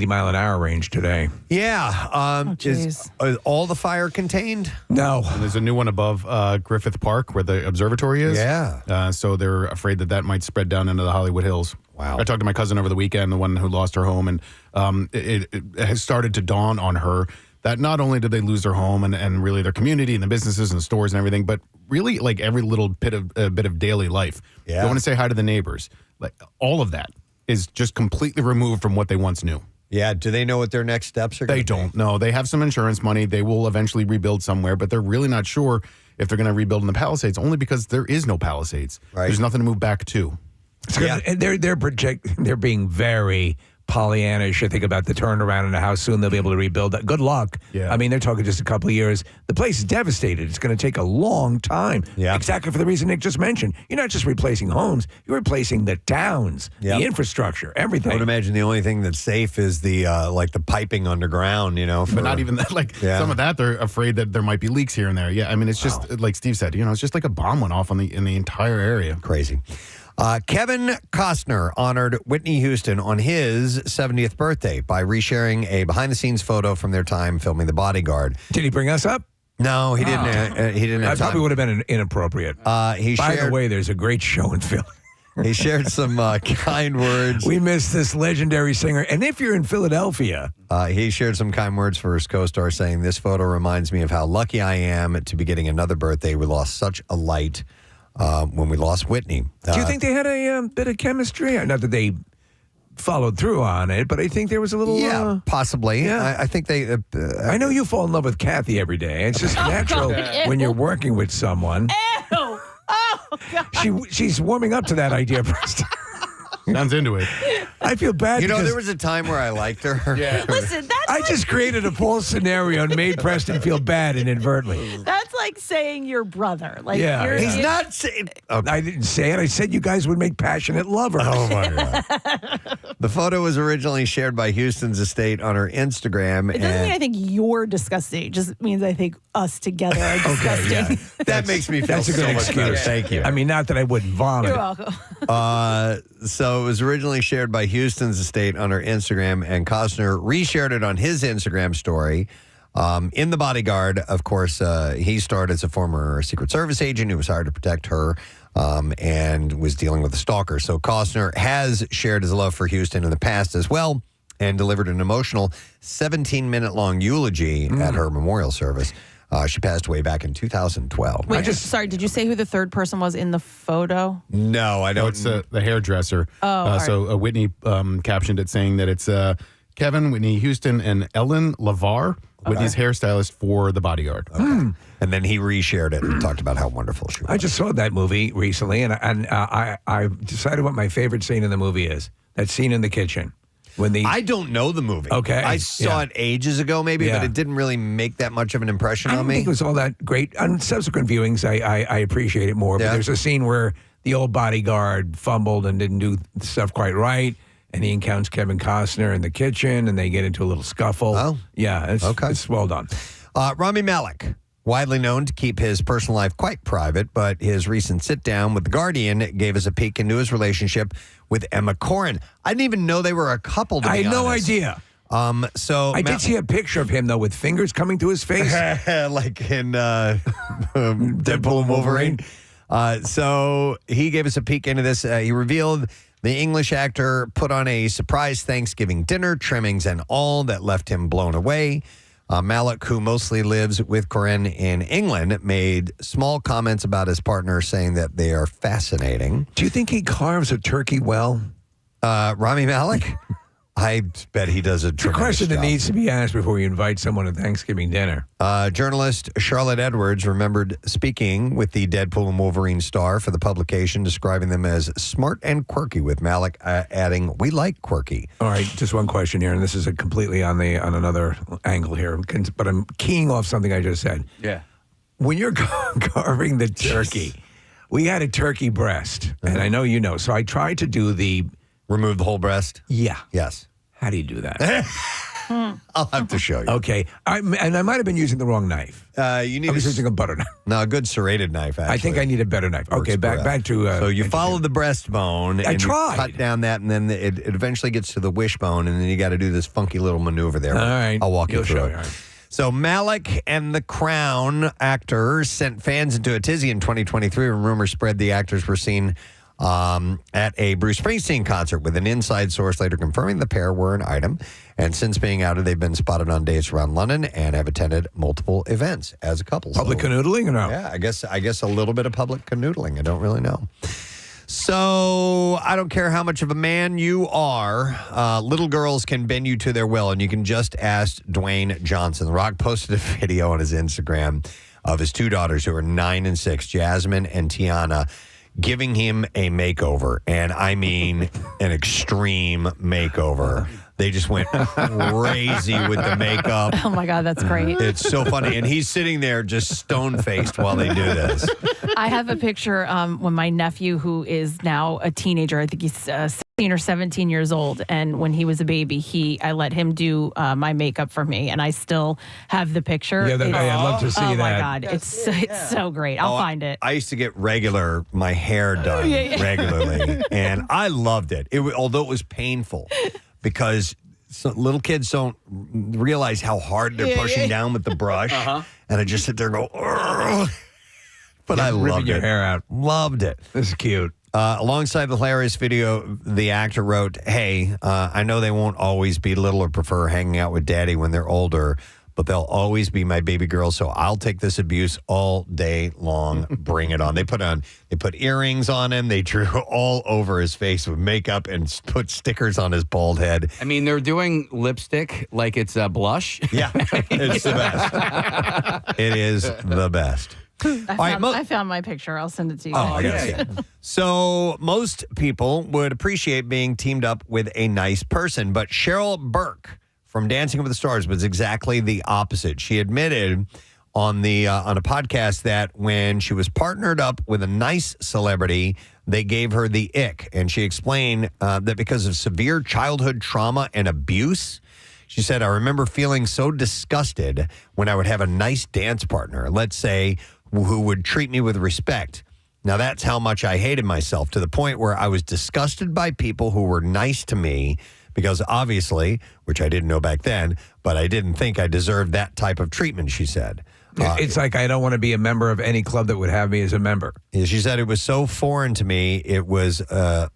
80-mile-an-hour range today. Yeah. Is all the fire contained? No. And there's a new one above Griffith Park where the observatory is. Yeah. So they're afraid that might spread down into the Hollywood Hills. Wow. I talked to my cousin over the weekend, the one who lost her home, and it has started to dawn on her that not only did they lose their home and really their community and the businesses and the stores and everything, but really like every little bit of daily life. Yeah. They want to say hi to the neighbors. Like all of that is just completely removed from what they once knew. Yeah. Do they know what their next steps are going to be? They don't. No, they have some insurance money. They will eventually rebuild somewhere, but they're really not sure if they're going to rebuild in the Palisades, only because there is no Palisades. Right. There's nothing to move back to. Yeah. And they're being very Pollyannish. I think about the turnaround in the house. Soon they'll be able to rebuild that. Good luck. Yeah. I mean, they're talking just a couple of years. The place is devastated. It's going to take a long time. Yeah. Exactly for the reason Nick just mentioned. You're not just replacing homes. You're replacing the towns, Yep. the infrastructure, everything. I would imagine the only thing that's safe is the like the piping underground, But not even that. Like some of that, they're afraid that there might be leaks here and there. Yeah, I mean, it's just like Steve said. It's just like a bomb went off in the entire area. Crazy. Kevin Costner honored Whitney Houston on his 70th birthday by resharing a behind-the-scenes photo from their time filming The Bodyguard. Did he bring us up? No, he didn't. He didn't have That time. probably would have been inappropriate. By the way, there's a great show in Philly. He shared some kind words. We miss this legendary singer. And if you're in Philadelphia. He shared some kind words for his co-star, saying, "This photo reminds me of how lucky I am to be getting another birthday. We lost such a light when we lost Whitney." Do you think they had a bit of chemistry? Not that they followed through on it, but I think there was a little... Yeah, possibly. Yeah. I think they... I know you fall in love with Kathy every day. It's just natural when you're working with someone. Ew! Oh, God. She's warming up to that idea, Preston. Sounds into it. I feel bad. there was a time where I liked her. Yeah. Listen, I just created a false scenario and made Preston feel bad inadvertently. that's like saying your brother. Like, Yeah. He's not saying... I didn't say it. I said you guys would make passionate lovers. Oh, my God. The photo was originally shared by Houston's estate on her Instagram. It doesn't mean I think you're disgusting. It just means I think us together are disgusting. That makes me feel That's a good so much better. excuse. Thank you. I mean, not that I wouldn't vomit. You're welcome. So it was originally shared by Houston's estate on her Instagram, and Costner reshared it on his Instagram story. In The Bodyguard, of course, he starred as a former Secret Service agent who was hired to protect her and was dealing with a stalker. So Costner has shared his love for Houston in the past as well and delivered an emotional 17-minute-long eulogy at her memorial service. She passed away back in 2012. Wait, sorry, did you say who the third person was in the photo? No, I No, don't. it's the hairdresser. Oh, so Whitney captioned it saying that it's Kevin, Whitney Houston, and Ellen LaVar, Whitney's hairstylist for The Bodyguard. Okay. And then he reshared it and talked about how wonderful she was. I just saw that movie recently, and I decided what my favorite scene in the movie is. That scene in the kitchen. I don't know the movie. Okay. I saw it ages ago, maybe, but it didn't really make that much of an impression I on don't me. think it was all that great. On subsequent viewings, I appreciate it more. But there's a scene where the old bodyguard fumbled and didn't do stuff quite right, and he encounters Kevin Costner in the kitchen, and they get into a little scuffle. Oh. Yeah, it's well done. Rami Malek, widely known to keep his personal life quite private, but his recent sit-down with The Guardian gave us a peek into his relationship with Emma Corrin. I didn't even know they were a couple, to be I had no honest. idea. So I did see a picture of him, though, with fingers coming to his face. like in Deadpool and Wolverine. So he gave us a peek into this. He revealed the English actor put on a surprise Thanksgiving dinner, trimmings and all, that left him blown away. Malek, who mostly lives with Corinne in England, made small comments about his partner, saying that they are fascinating. Do you think he carves a turkey well? Rami Malek? I bet he does a It's a tremendous question that job. needs to be asked before you invite someone to Thanksgiving dinner. Journalist Charlotte Edwards remembered speaking with the Deadpool and Wolverine star for the publication, describing them as smart and quirky, with Malek adding, "We like quirky." All right, just one question here, and this is a completely on another angle here, but I'm keying off something I just said. Yeah. When you're carving the turkey, we had a turkey breast, and I know you know, so I tried to do the... Remove the whole breast? Yeah. Yes. How do you do that? I'll have to show you. Okay. And I might have been using the wrong knife. You need I was using a butter knife. No, a good serrated knife, actually. I think I need a better knife. Okay, back to... so you follow the breastbone. I and tried. You cut down that, and then it eventually gets to the wishbone, and then you got to do this funky little maneuver there. All right. I'll walk you through it. All right. So Malik and the Crown actor sent fans into a tizzy in 2023 when rumors spread the actors were seen at a Bruce Springsteen concert, with an inside source later confirming the pair were an item. And since being outed, they've been spotted on dates around London and have attended multiple events as a couple. Public canoodling or no? Yeah, I guess a little bit of public canoodling. I don't really know. So I don't care how much of a man you are, little girls can bend you to their will, and you can just ask Dwayne Johnson. The Rock posted a video on his Instagram of his two daughters, who are 9 and 6, Jasmine and Tiana, giving him a makeover, and I mean an extreme makeover. They just went crazy with the makeup. Oh, my God, that's great. It's so funny. And he's sitting there just stone-faced while they do this. I have a picture when my nephew, who is now a teenager, I think he's 16 or 17 years old, and when he was a baby, I let him do my makeup for me, and I still have the picture. Yeah, I'd love to see that. Oh, my God. It's so great. I'll find it. I used to get my hair done regularly, and I loved it. Although it was painful. Because little kids don't realize how hard they're pushing down with the brush. And I just sit there and go, "Urgh." But I loved your it. hair out. Loved it. This is cute. Alongside the hilarious video, the actor wrote, "Hey, I know they won't always be little or prefer hanging out with daddy when they're older, but they'll always be my baby girl, so I'll take this abuse all day long. Bring it on." They put earrings on him. They drew all over his face with makeup and put stickers on his bald head. I mean, they're doing lipstick like it's a blush. Yeah, it's the best. It is the best. I found my picture. I'll send it to you. Oh, I gotta see it. So most people would appreciate being teamed up with a nice person, but Cheryl Burke from Dancing with the Stars was exactly the opposite. She admitted on a podcast that when she was partnered up with a nice celebrity, they gave her the ick. And she explained that because of severe childhood trauma and abuse, she said, "I remember feeling so disgusted when I would have a nice dance partner, let's say, who would treat me with respect. Now, that's how much I hated myself, to the point where I was disgusted by people who were nice to me, because obviously, which I didn't know back then, but I didn't think I deserved that type of treatment," she said. It's like I don't want to be a member of any club that would have me as a member. She said it was so foreign to me, it was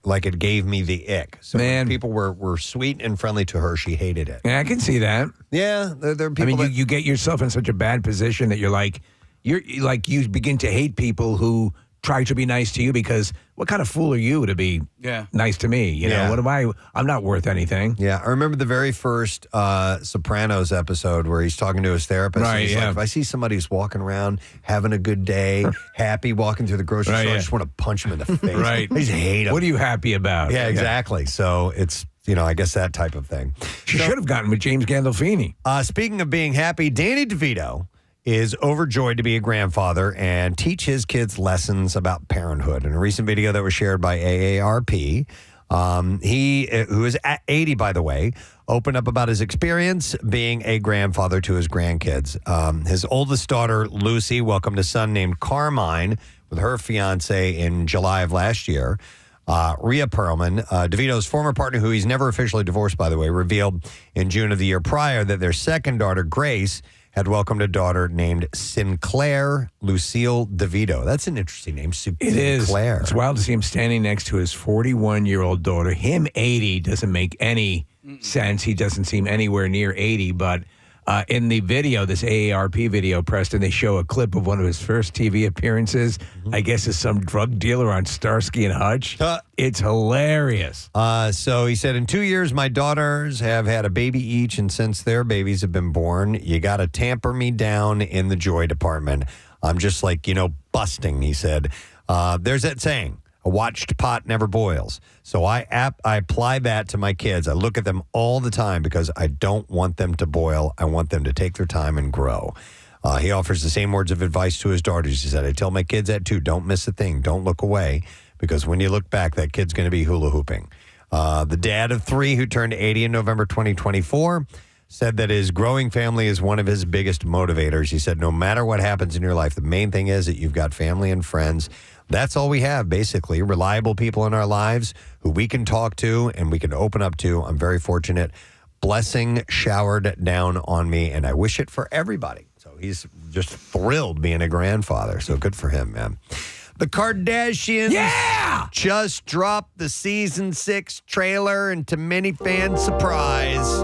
like it gave me the ick. So when people were sweet and friendly to her, she hated it. Yeah, I can see that. Yeah, there are people. I mean, you get yourself in such a bad position that you begin to hate people who try to be nice to you, because what kind of fool are you to be nice to me? You know, what am I? I'm not worth anything. Yeah, I remember the very first Sopranos episode where he's talking to his therapist. Right, and he's like, if I see somebody who's walking around, having a good day, happy, walking through the grocery store, I just want to punch him in the face. Right. I just hate him. What are you happy about? Yeah, exactly. So it's, I guess that type of thing. She should have gotten with James Gandolfini. Speaking of being happy, Danny DeVito is overjoyed to be a grandfather and teach his kids lessons about parenthood. In a recent video that was shared by AARP, he, who is at 80, by the way, opened up about his experience being a grandfather to his grandkids. His oldest daughter, Lucy, welcomed a son named Carmine with her fiance in July of last year. Rhea Perlman, DeVito's former partner, who he's never officially divorced, by the way, revealed in June of the year prior that their second daughter, Grace, had welcomed a daughter named Sinclair Lucille DeVito. That's an interesting name, It is. Sinclair. It's wild to see him standing next to his 41-year-old daughter. Him 80 doesn't make any sense. He doesn't seem anywhere near 80, but in the video, this AARP video, Preston, they show a clip of one of his first TV appearances. I guess as some drug dealer on Starsky and Hutch. It's hilarious. So he said, in 2 years, my daughters have had a baby each, and since their babies have been born, you got to tamper me down in the joy department. I'm just like, busting, he said. There's that saying, a watched pot never boils. So I apply that to my kids. I look at them all the time because I don't want them to boil. I want them to take their time and grow. He offers the same words of advice to his daughters. He said, I tell my kids that too. Don't miss a thing. Don't look away, because when you look back, that kid's going to be hula hooping. The dad of 3, who turned 80 in November 2024, said that his growing family is one of his biggest motivators. He said, no matter what happens in your life, the main thing is that you've got family and friends. That's all we have, basically. Reliable people in our lives who we can talk to and we can open up to. I'm very fortunate. Blessing showered down on me, and I wish it for everybody. So he's just thrilled being a grandfather. So good for him, man. The Kardashians just dropped the season 6 trailer, and to many fans' surprise,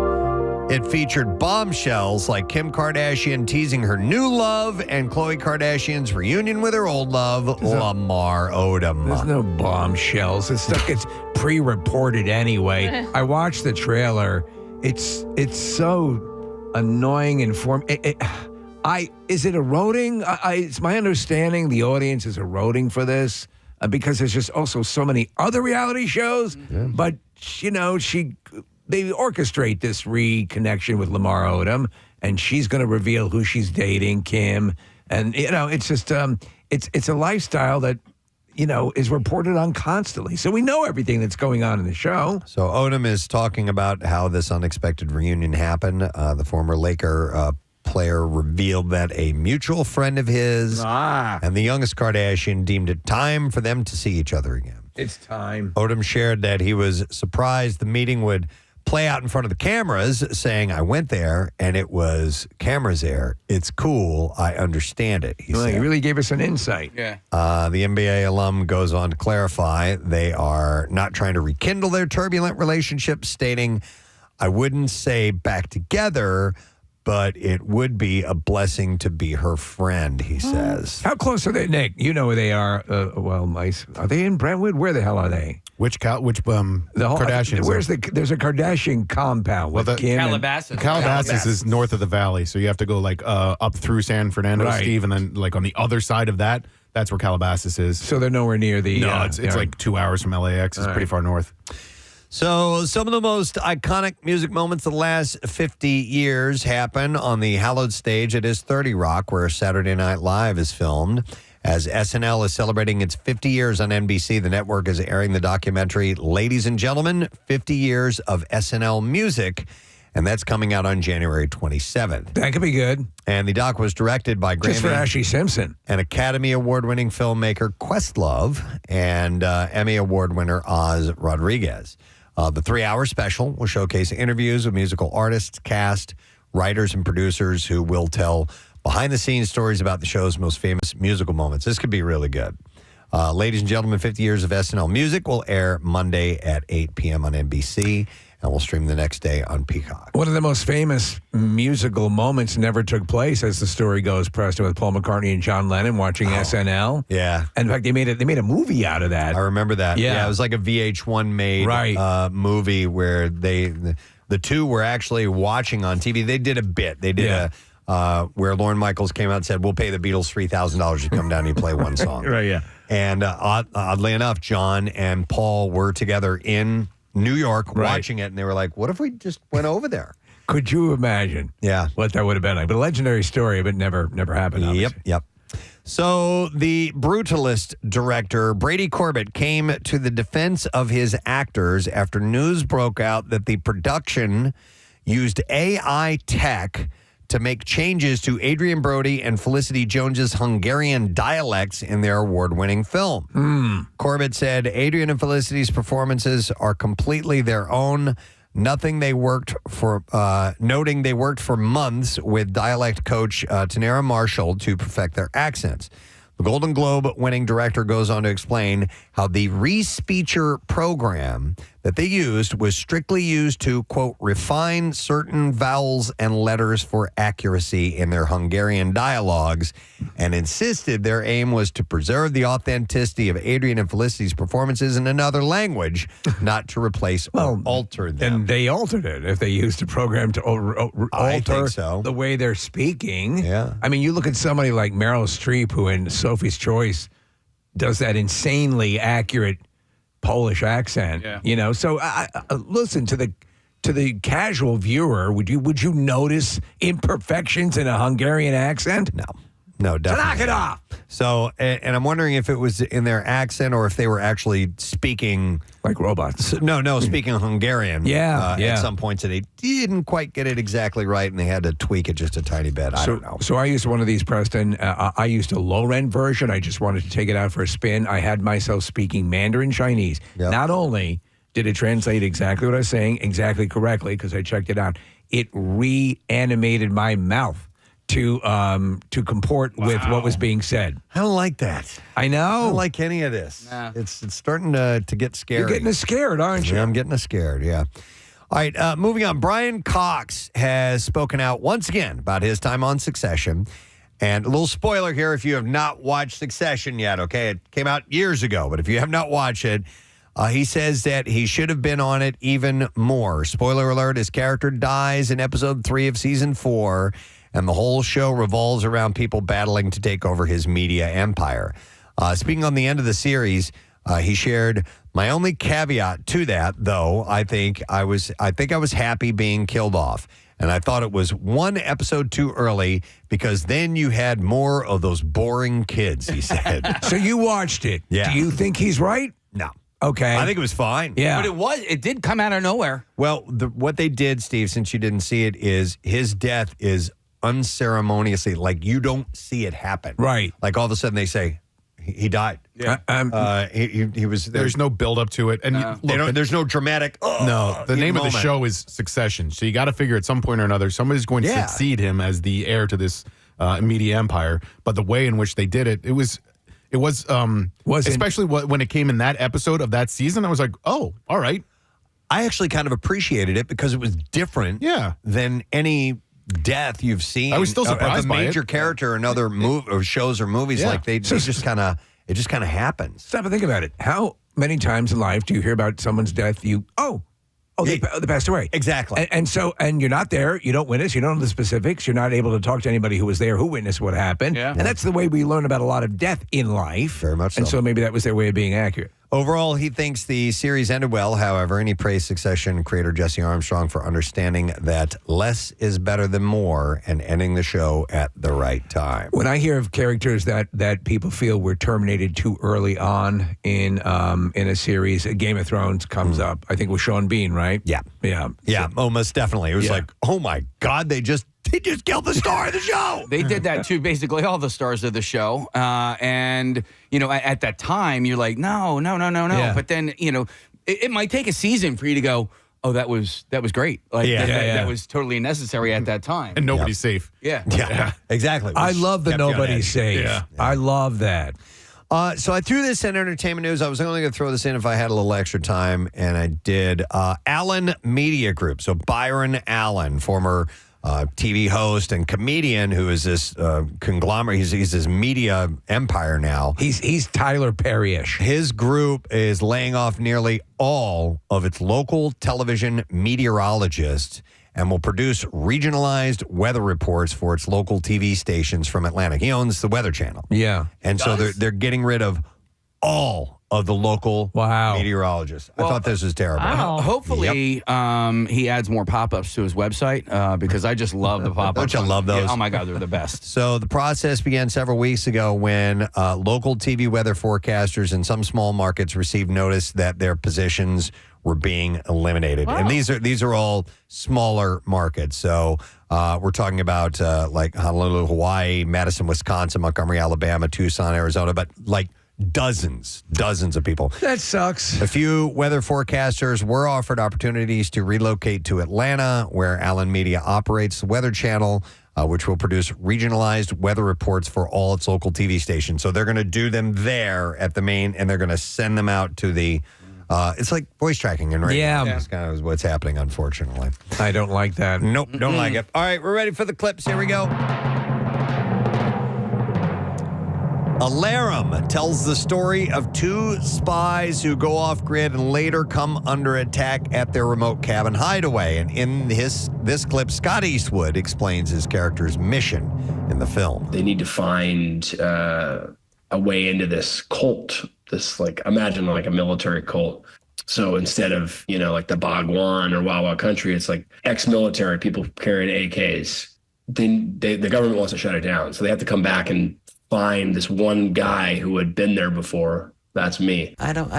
it featured bombshells like Kim Kardashian teasing her new love and Khloe Kardashian's reunion with her old love, Lamar Odom. There's no bombshells. This stuff gets pre-reported anyway. I watched the trailer. It's so annoying and is it eroding? It's my understanding the audience is eroding for this because there's just also so many other reality shows. Yeah. But they orchestrate this reconnection with Lamar Odom, and she's going to reveal who she's dating, Kim, and it's just it's a lifestyle that is reported on constantly. So we know everything that's going on in the show. So Odom is talking about how this unexpected reunion happened. The former Laker player revealed that a mutual friend of his and the youngest Kardashian deemed it time for them to see each other again. It's time. Odom shared that he was surprised the meeting would play out in front of the cameras, saying, I went there and it was cameras there. It's cool. I understand it. He said. He really gave us an insight. Yeah. The NBA alum goes on to clarify they are not trying to rekindle their turbulent relationship, stating, I wouldn't say back together, but it would be a blessing to be her friend, he says. How close are they, Nick? You know where they are. Are they in Brentwood? Where the hell are they? Which Kardashians? There's a Kardashian compound with Kim. Calabasas. Calabasas is north of the valley, so you have to go up through San Fernando, Steve, and then on the other side of that, that's where Calabasas is. So they're nowhere near the. No, it's like 2 hours from LAX. It's pretty far north. So some of the most iconic music moments of the last 50 years happen on the hallowed stage at Is 30 Rock, where Saturday Night Live is filmed. As SNL is celebrating its 50 years on NBC, the network is airing the documentary, Ladies and Gentlemen, 50 Years of SNL Music, and that's coming out on January 27th. That could be good. And the doc was directed by Just for Ashley Simpson. An Academy Award-winning filmmaker, Questlove, and Emmy Award winner, Oz Rodriguez. The 3-hour special will showcase interviews with musical artists, cast, writers, and producers who will tell behind-the-scenes stories about the show's most famous musical moments. This could be really good. Ladies and gentlemen, 50 Years of SNL Music will air Monday at 8 p.m. on NBC, and we'll stream the next day on Peacock. One of the most famous musical moments never took place, as the story goes, Preston, with Paul McCartney and John Lennon watching SNL. Yeah. And in fact, they made a movie out of that. I remember that. Yeah. It was like a VH1 made movie where the two were actually watching on TV. They did a bit. They did where Lorne Michaels came out and said, we'll pay the Beatles $3,000 to come down and play one song. Right, yeah. And oddly enough, John and Paul were together in New York watching it, and they were like, what if we just went over there? Could you imagine what that would have been like? But a legendary story, but never happened, obviously. Yep. So the Brutalist director, Brady Corbett, came to the defense of his actors after news broke out that the production used AI tech to make changes to Adrian Brody and Felicity Jones's Hungarian dialects in their award-winning film. Corbett said Adrian and Felicity's performances are completely their own. Noting they worked for months with dialect coach Tanera Marshall to perfect their accents. The Golden Globe-winning director goes on to explain how the re-speecher program that they used was strictly used to, quote, refine certain vowels and letters for accuracy in their Hungarian dialogues, and insisted their aim was to preserve the authenticity of Adrian and Felicity's performances in another language, not to replace or alter them. And they altered it if they used a program to alter the way they're speaking. Yeah. I mean, you look at somebody like Meryl Streep, who in Sophie's Choice does that insanely accurate Polish accent, So listen, to the casual viewer, would you notice imperfections in a Hungarian accent? No, So definitely. knock it off. So, and I'm wondering if it was in their accent or if they were actually speaking like robots. No, speaking Hungarian. Yeah. At some points, and they didn't quite get it exactly right, and they had to tweak it just a tiny bit. I don't know. So I used one of these, Preston. I used a low-rent version. I just wanted to take it out for a spin. I had myself speaking Mandarin Chinese. Yep. Not only did it translate exactly what I was saying, exactly correctly, because I checked it out, it reanimated my mouth to comport with what was being said. I don't like that. I know. I don't like any of this. Nah. It's starting to get scary. You're getting us scared, aren't you? Yeah, I'm getting scared, yeah. All right, moving on. Brian Cox has spoken out once again about his time on Succession. And a little spoiler here if you have not watched Succession yet, okay? It came out years ago, but if you have not watched it, he says that he should have been on it even more. Spoiler alert, his character dies in episode 3 of season 4, and the whole show revolves around people battling to take over his media empire. Speaking on the end of the series, he shared, my only caveat to that, though, I think I was happy being killed off. And I thought it was one episode too early because then you had more of those boring kids, he said. So you watched it. Yeah. Do you think he's right? No. Okay. I think it was fine. Yeah. But it did come out of nowhere. Well, what they did, Steve, since you didn't see it, is his death is unceremoniously, like you don't see it happen. Right. Like all of a sudden they say, he died. Yeah. He was there. There's no build up to it. And look, There's no dramatic. no, the name of the show is Succession. So you got to figure at some point or another, somebody's going to succeed him as the heir to this media empire. But the way in which they did it, it was especially when it came in that episode of that season, I was like, oh, all right. I actually kind of appreciated it because it was different than any death you've seen. I was still surprised of a by major it. character in other or shows or movies. Yeah. Like it just kind of happens. Stop and think about it. How many times in life do you hear about someone's death? They passed away. Exactly. And you're not there. You don't witness. You don't know the specifics. You're not able to talk to anybody who was there who witnessed what happened. Yeah. And that's the way we learn about a lot of death in life. Very much so. And so maybe that was their way of being accurate. Overall, he thinks the series ended well, however, and he praised Succession creator Jesse Armstrong for understanding that less is better than more and ending the show at the right time. When I hear of characters that people feel were terminated too early on in a series, Game of Thrones comes up. I think it was Sean Bean, right? Yeah. Yeah. Yeah, almost definitely. It was like, oh my God, they just killed the star of the show. They did that to basically all the stars of the show. And, at that time, you're like, no. Yeah. But then, it might take a season for you to go, oh, that was great. Like, that was totally necessary at that time. And nobody's safe. Yeah. Yeah, exactly. I love the kept you on nobody's edge. safe. Yeah. I love that. So I threw this in entertainment news. I was only going to throw this in if I had a little extra time, and I did. Allen Media Group. So Byron Allen, former TV host and comedian who is this conglomerate. He's this media empire now. He's Tyler Perry-ish. His group is laying off nearly all of its local television meteorologists and will produce regionalized weather reports for its local TV stations from Atlanta. He owns the Weather Channel. Yeah. And so they're getting rid of all of the local meteorologists. I thought this was terrible. Wow. Hopefully, he adds more pop-ups to his website because I just love the pop-ups. Don't you love those? Yeah, oh, my God, they're the best. So the process began several weeks ago when local TV weather forecasters in some small markets received notice that their positions were being eliminated. Wow. And these are all smaller markets. So we're talking about like Honolulu, Hawaii, Madison, Wisconsin, Montgomery, Alabama, Tucson, Arizona, but like dozens of people. That sucks. A few weather forecasters were offered opportunities to relocate to Atlanta, where Allen Media operates the Weather Channel, which will produce regionalized weather reports for all its local TV stations. So they're going to do them there at the main, and they're going to send them out to the. It's like voice tracking and radio. Yeah. That's kind of what's happening, unfortunately. I don't like that. Nope, don't like it. All right, we're ready for the clips. Here we go. Alarum tells the story of two spies who go off grid and later come under attack at their remote cabin hideaway. And in this clip, Scott Eastwood explains his character's mission in the film. They need to find a way into this cult, this imagine a military cult. So instead of, like the Bhagwan or Wild Wild Country, it's like ex-military people carrying AKs. the government wants to shut it down. So they have to come back and find this one guy who had been there before. That's me. I don't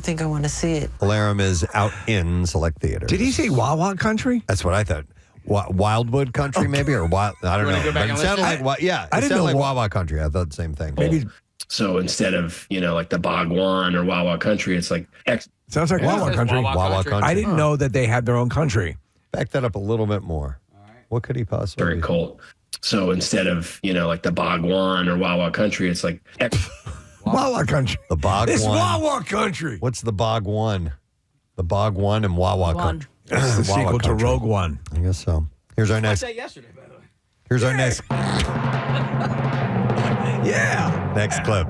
think I want to see it. Alarum is out in select theaters. Did he say Wawa Country? That's what I thought. Wildwood Country, maybe, or wild? I don't know. Go back But it and sounded listen? like I didn't know like Wawa Country. I thought the same thing. Maybe So instead of, like the Bhagwan or Wawa Country, it's like sounds like Wawa Country. Wawa Country. I didn't know that they had their own country. Back that up a little bit more. What could he possibly? very cult. So instead of, like the Bhagwan or Wawa Country, it's like Wawa Country. The Bog It's One. Wawa Country. What's the Bog One? The Bog One and Wawa Country. It's the Wawa sequel to Country. Rogue One. I guess so. Here's our next. yesterday, by the way. Here's our next Yeah. next clip.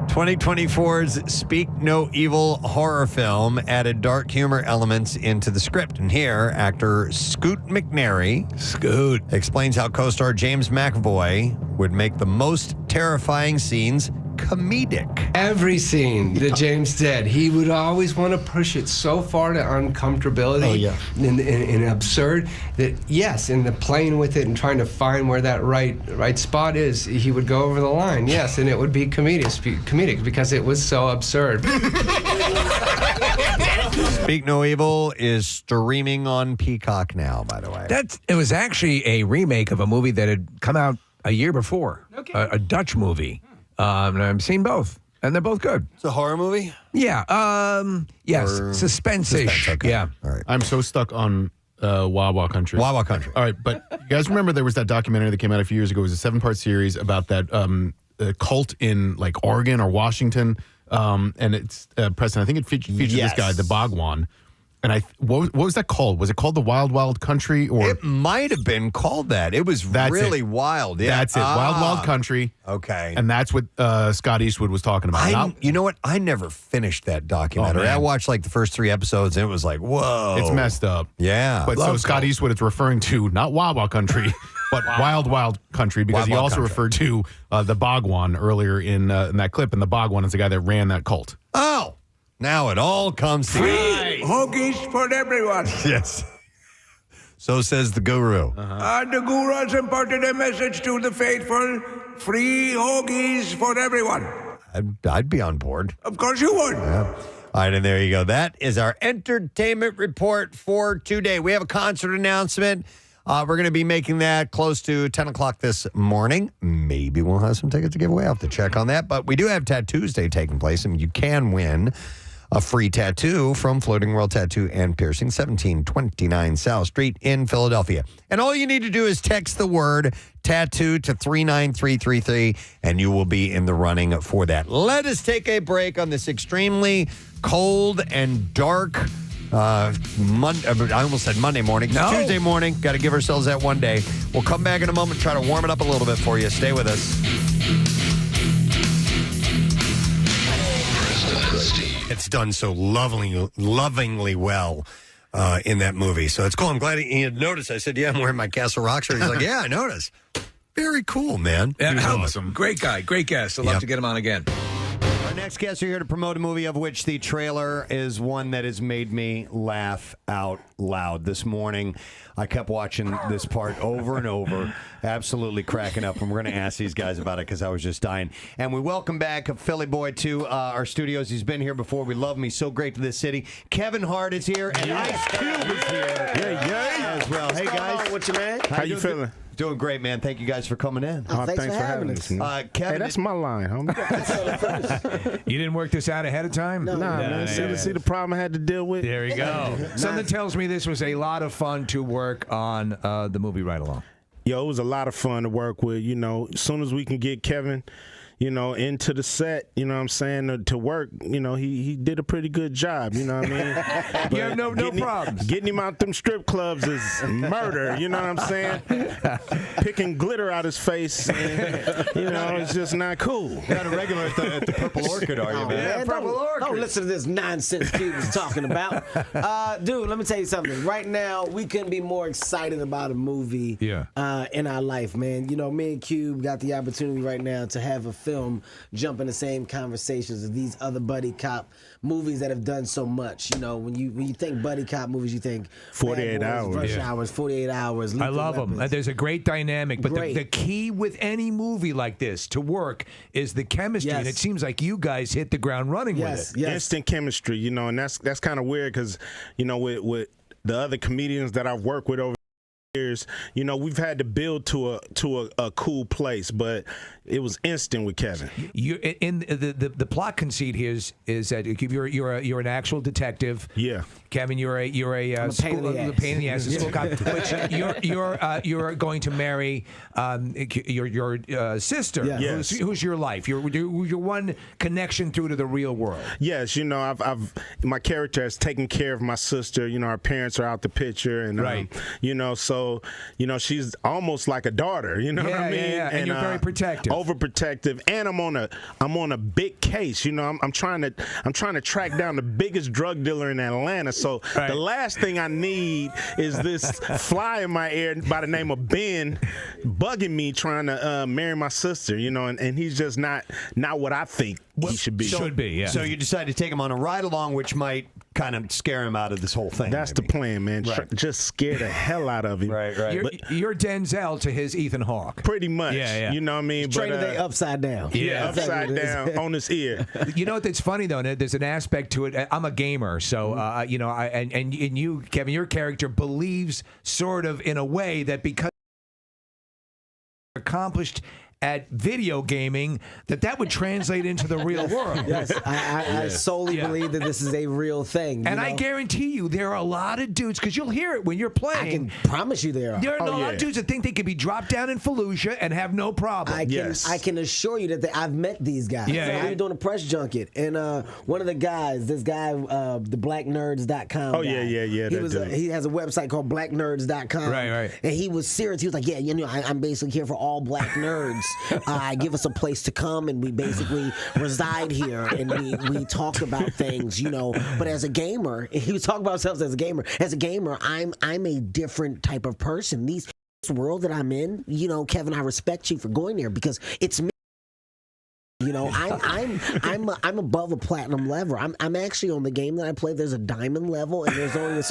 2024's Speak No Evil horror film added dark humor elements into the script. And here, actor Scoot McNairy Scoot explains how co-star James McAvoy would make the most terrifying scenes comedic. Every scene that James did, he would always want to push it so far to uncomfortability and absurd that, yes, in the playing with it and trying to find where that right spot is, he would go over the line, yes, and it would be comedic because it was so absurd. Speak No Evil is streaming on Peacock now, by the way. It was actually a remake of a movie that had come out a year before, a Dutch movie. And I've seen both, and they're both good. It's a horror movie? Yeah. Yes. Suspense-ish. Suspense, okay. Yeah. All right. I'm so stuck on Wawa Country. Wawa Country. All right, but you guys remember there was that documentary that came out a few years ago. It was a 7-part series about that cult in like Oregon or Washington. And it's Preston. I think it featured this guy, the Bhagwan. And what was that called? Was it called the Wild Wild Country? Or It might have been called that. It was really wild. Yeah. That's it. Wild Wild Country. Okay. And that's what Scott Eastwood was talking about. You know what? I never finished that documentary. man. I watched like the first 3 episodes, and it was like, whoa. It's messed up. Yeah. But so Love Scott cult. Eastwood is referring to not Wawa Country, but Wild Wild Country, because Wild he Wild also Country. referred to the Bhagwan earlier in that clip. And the Bhagwan is the guy that ran that cult. Oh, now it all comes together. Hoagies for everyone. Yes. So says the guru. The guru has imparted a message to the faithful. Free hoagies for everyone. I'd be on board. Of course you would. Yeah. All right, and there you go. That is our entertainment report for today. We have a concert announcement. We're going to be making that close to 10 o'clock this morning. Maybe we'll have some tickets to give away. I'll have to check on that. But we do have Tattoos Day taking place, and you can win a free tattoo from Floating World Tattoo and Piercing, 1729 South Street in Philadelphia. And all you need to do is text the word tattoo to 39333, and you will be in the running for that. Let us take a break on this extremely cold and dark I almost said Monday morning. It's Tuesday morning. Got to give ourselves that one day. We'll come back in a moment, try to warm it up a little bit for you. Stay with us. It's done so lovingly well in that movie. So it's cool. I'm glad he had noticed. I said, yeah, I'm wearing my Castle Rock shirt. He's like, yeah, I noticed. Very cool, man. Yeah, He was awesome. Great guy. Great guest. I'd love to get him on again. Our next guests are here to promote a movie of which the trailer is one that has made me laugh out loud. This morning, I kept watching this part over and over, absolutely cracking up. And we're going to ask these guys about it because I was just dying. And we welcome back a Philly boy to our studios. He's been here before. We love him. He's so great to this city. Kevin Hart is here, and Ice Cube is here as well. Hey, guys. What's your man? How you feeling? Doing great, man. Thank you guys for coming in. Oh, thanks for having us. Kevin, Hey, that's my line, homie. You didn't work this out ahead of time? Nah, man. See the problem I had to deal with? There you go. Something tells me this was a lot of fun to work on the movie right along. Yo, it was a lot of fun to work with. You know, as soon as we can get Kevin, you know, into the set, you know what I'm saying, to work, you know, he did a pretty good job, you know what I mean? You have no problems. Getting him out them strip clubs is murder, you know what I'm saying? Picking glitter out his face, and, you know, it's just not cool. You're not a regular at the Purple Orchid, are you, man? Man, don't listen to this nonsense Cube is talking about. Dude, let me tell you something. Right now, we couldn't be more excited about a movie in our life, man. You know, me and Cube got the opportunity right now to have a film film jump in the same conversations as these other buddy cop movies that have done so much. You know, when you think buddy cop movies, you think 48 Hours. Rush Hours, 48 Hours. I love them. There's a great dynamic, but the key with any movie like this to work is the chemistry, and it seems like you guys hit the ground running with it. Instant chemistry, you know, and that's kind of weird because, you know, with the other comedians that I've worked with over years, you know, we've had to build to a cool place, but it was instant with Kevin. You in the plot conceit here is that you're an actual detective. Yeah. Kevin, you're a pain in the ass school cop. Which you're going to marry your sister, who's your life. You're one connection through to the real world. Yes, you know, my character has taken care of my sister. You know, our parents are out the picture, and you know, so you know, she's almost like a daughter. You know what I mean? Yeah. And you're very protective, overprotective, and I'm on a big case. You know, I'm trying to track down the biggest drug dealer in Atlanta. So the last thing I need is this fly in my ear by the name of Ben bugging me trying to marry my sister, you know, and he's just not what I think he should be. So you decide to take him on a ride along, which might kind of scare him out of this whole thing. That's the plan, man. Just scare the hell out of him. Right. You're Denzel to his Ethan Hawke. Pretty much. Yeah. You know what I mean? Training day upside down. Yeah, upside down on his ear. You know what's funny though? There's an aspect to it. I'm a gamer, so you know, and you, Kevin, your character believes sort of in a way that because accomplished at video gaming, that would translate into the real world. Yes, I solely believe that this is a real thing. And I guarantee you, there are a lot of dudes, because you'll hear it when you're playing. I can promise you there are. There are a lot of dudes that think they could be dropped down in Fallujah and have no problem. I can assure you that I've met these guys. I was doing a press junket, and one of the guys, this guy, the blacknerds.com Oh, guy, yeah. He has a website called blacknerds.com. Right. And he was serious. He was like, yeah, you know, I'm basically here for all black nerds. Give us a place to come, and we basically reside here, and we talk about things, you know. But as a gamer, he was talking about himself as a gamer. As a gamer, I'm a different type of person. This world that I'm in, you know, Kevin, I respect you for going there because it's me. You know, I'm above a platinum level. I'm actually on the game that I play. There's a diamond level, and there's only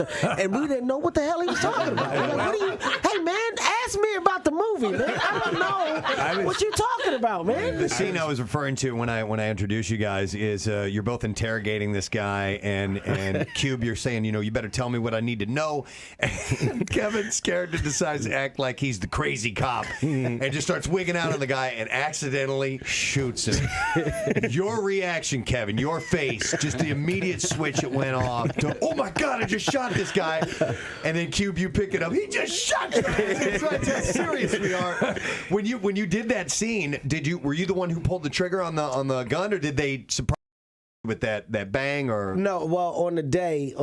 and we didn't know what the hell he was talking about. We're like, what are you? Hey man, ask me about the movie, man. I don't know what you talking about, man. The scene I was referring to when I introduced you guys is you're both interrogating this guy, and Cube, you're saying, you know, you better tell me what I need to know. And Kevin's scared to decides to act like he's the crazy cop, and just starts wigging out on the guy and accidentally shoots him. Your reaction, Kevin, your face, just the immediate switch it went off to, oh my God, I just shot this guy. And then Cube, you pick it up. He just shot you. That's how serious we are. When you did that scene, were you the one who pulled the trigger on the gun, or did they surprise you with that bang? Or no? Well, on the day.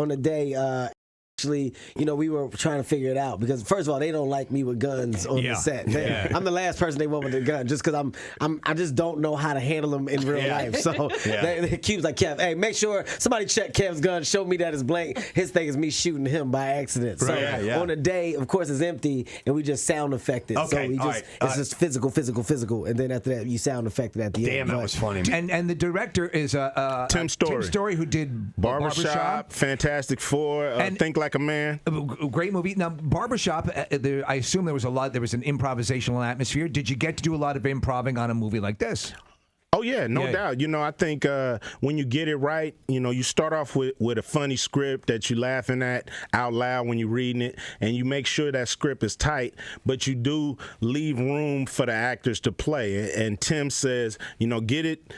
Actually, you know, we were trying to figure it out because first of all, they don't like me with guns on the set. I'm the last person they want with a gun just because I just don't know how to handle them in real life. So Cube's like, Kev, hey, make sure somebody check Kev's gun, show me that it's blank. His thing is me shooting him by accident. So on the day, of course, it's empty and we just sound affected. So we just it's just physical, and then after that, you sound affected at the end. Damn, that was funny. And the director is Tim Story, who did Barbershop, Fantastic Four, Think Like a Man. Great movie. Now, Barbershop, I assume there was an improvisational atmosphere. Did you get to do a lot of improving on a movie like this? Oh, yeah, no doubt. You know, I think when you get it right, you know, you start off with a funny script that you're laughing at out loud when you're reading it, and you make sure that script is tight, but you do leave room for the actors to play. And Tim says, you know, get it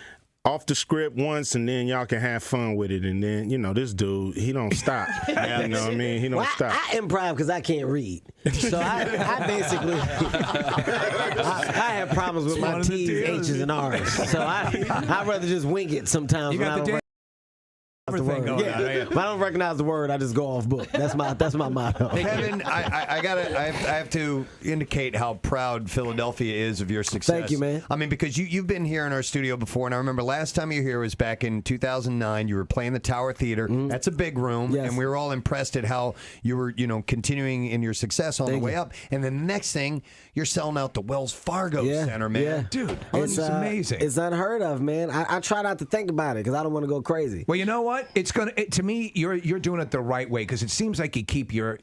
off the script once, and then y'all can have fun with it. And then, you know, this dude, he don't stop. You know what I mean? He don't stop. I improv because I can't read. So I basically, I have problems with my T's, H's, and R's. So I'd rather just wing it sometimes. You got the the word. going on, If I don't recognize the word, I just go off book. That's my motto. Kevin, I have to indicate how proud Philadelphia is of your success. Thank you, man. I mean, because you've been here in our studio before, and I remember last time you were here was back in 2009. You were playing the Tower Theater. That's a big room, and we were all impressed at how you were, continuing in your success on the way up. And then the next thing, you're selling out the Wells Fargo Center, man. Yeah. Dude, it's amazing. It's unheard of, man. I try not to think about it because I don't want to go crazy. Well, you know what? To me, you're doing it the right way because it seems like you keep you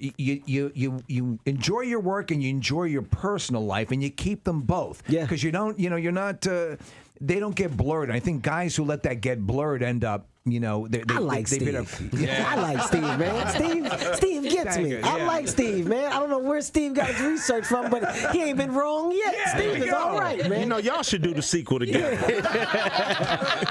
enjoy your work and you enjoy your personal life and you keep them both. Yeah. Because you're not. They don't get blurred. I think guys who let that get blurred end up. I like Steve. I like Steve, man. Steve gets me. I like Steve, man. I don't know where Steve got his research from, but he ain't been wrong yet. Steve is all right, man. Y'all should do the sequel together.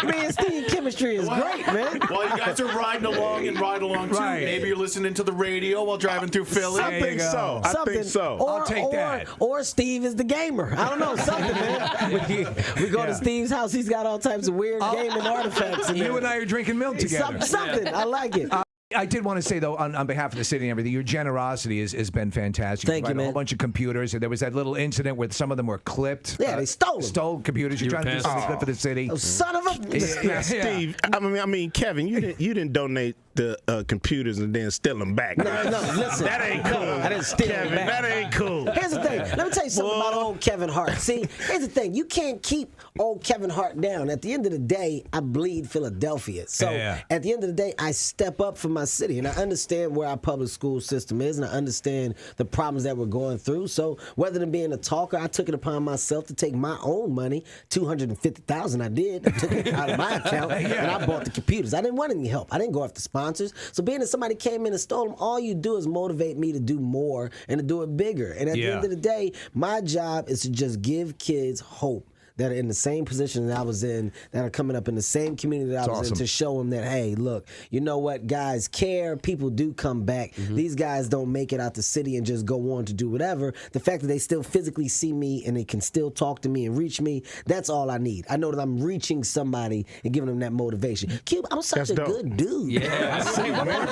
Me and Steve chemistry is great, man. Well, you guys are riding along and ride along too. Right. Maybe you're listening to the radio while driving through Philly. I think so. I'll take that. Or Steve is the gamer. I don't know, something, man. We go to Steve's house. He's got all types of weird gaming artifacts. You and I are drinking milk together. Something. I like it. I did want to say, though, on behalf of the city and everything, your generosity has been fantastic. Thank you, man. A whole bunch of computers. There was that little incident where some of them were clipped. Yeah, they stole them. Stole computers. You're trying to do something good for the city. Oh, son of a... Steve, I mean, Kevin, you didn't donate the computers and then steal them back. No, listen. That ain't cool. I didn't steal Kevin, them back. that ain't cool. Here's the thing. Let me tell you something about old Kevin Hart. See, here's the thing. You can't keep old Kevin Hart down. At the end of the day, I bleed Philadelphia. So at the end of the day, I step up for my city. And I understand where our public school system is, and I understand the problems that we're going through. So rather than being a talker, I took it upon myself to take my own money, $250,000 I did. I took it out of my account, and I bought the computers. I didn't want any help. I didn't go after sponsors. So being that somebody came in and stole them, all you do is motivate me to do more and to do it bigger. And at the end of the day, my job is to just give kids hope that are in the same position that I was in, that are coming up in the same community that I was in, to show them that, hey, look, you know what, guys care, people do come back. These guys don't make it out the city and just go on to do whatever. The fact that they still physically see me and they can still talk to me and reach me, that's all I need. I know that I'm reaching somebody and giving them that motivation. Cube, I'm such a good dude. Yeah, I see, man.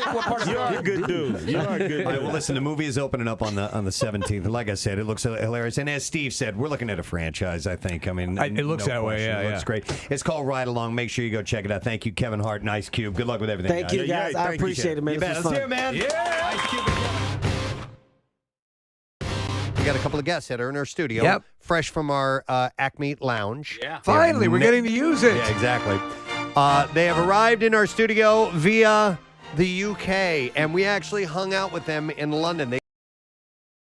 You are a good dude. You are a good dude. All right, well, listen, the movie is opening up on the 17th. Like I said, it looks hilarious. And as Steve said, we're looking at a franchise, I think. I mean, it looks that way, It looks great. It's called Ride Along. Make sure you go check it out. Thank you, Kevin Hart and Ice Cube. Good luck with everything. Thank you, guys. I appreciate it, man. You bet. Let's hear it, man. Yeah. Ice Cube and Kevin. We got a couple of guests that are in our studio. Yep. Fresh from our Acme Lounge. Yeah. Finally, we're getting to use it. Yeah, exactly. They have arrived in our studio via the UK, and we actually hung out with them in London. They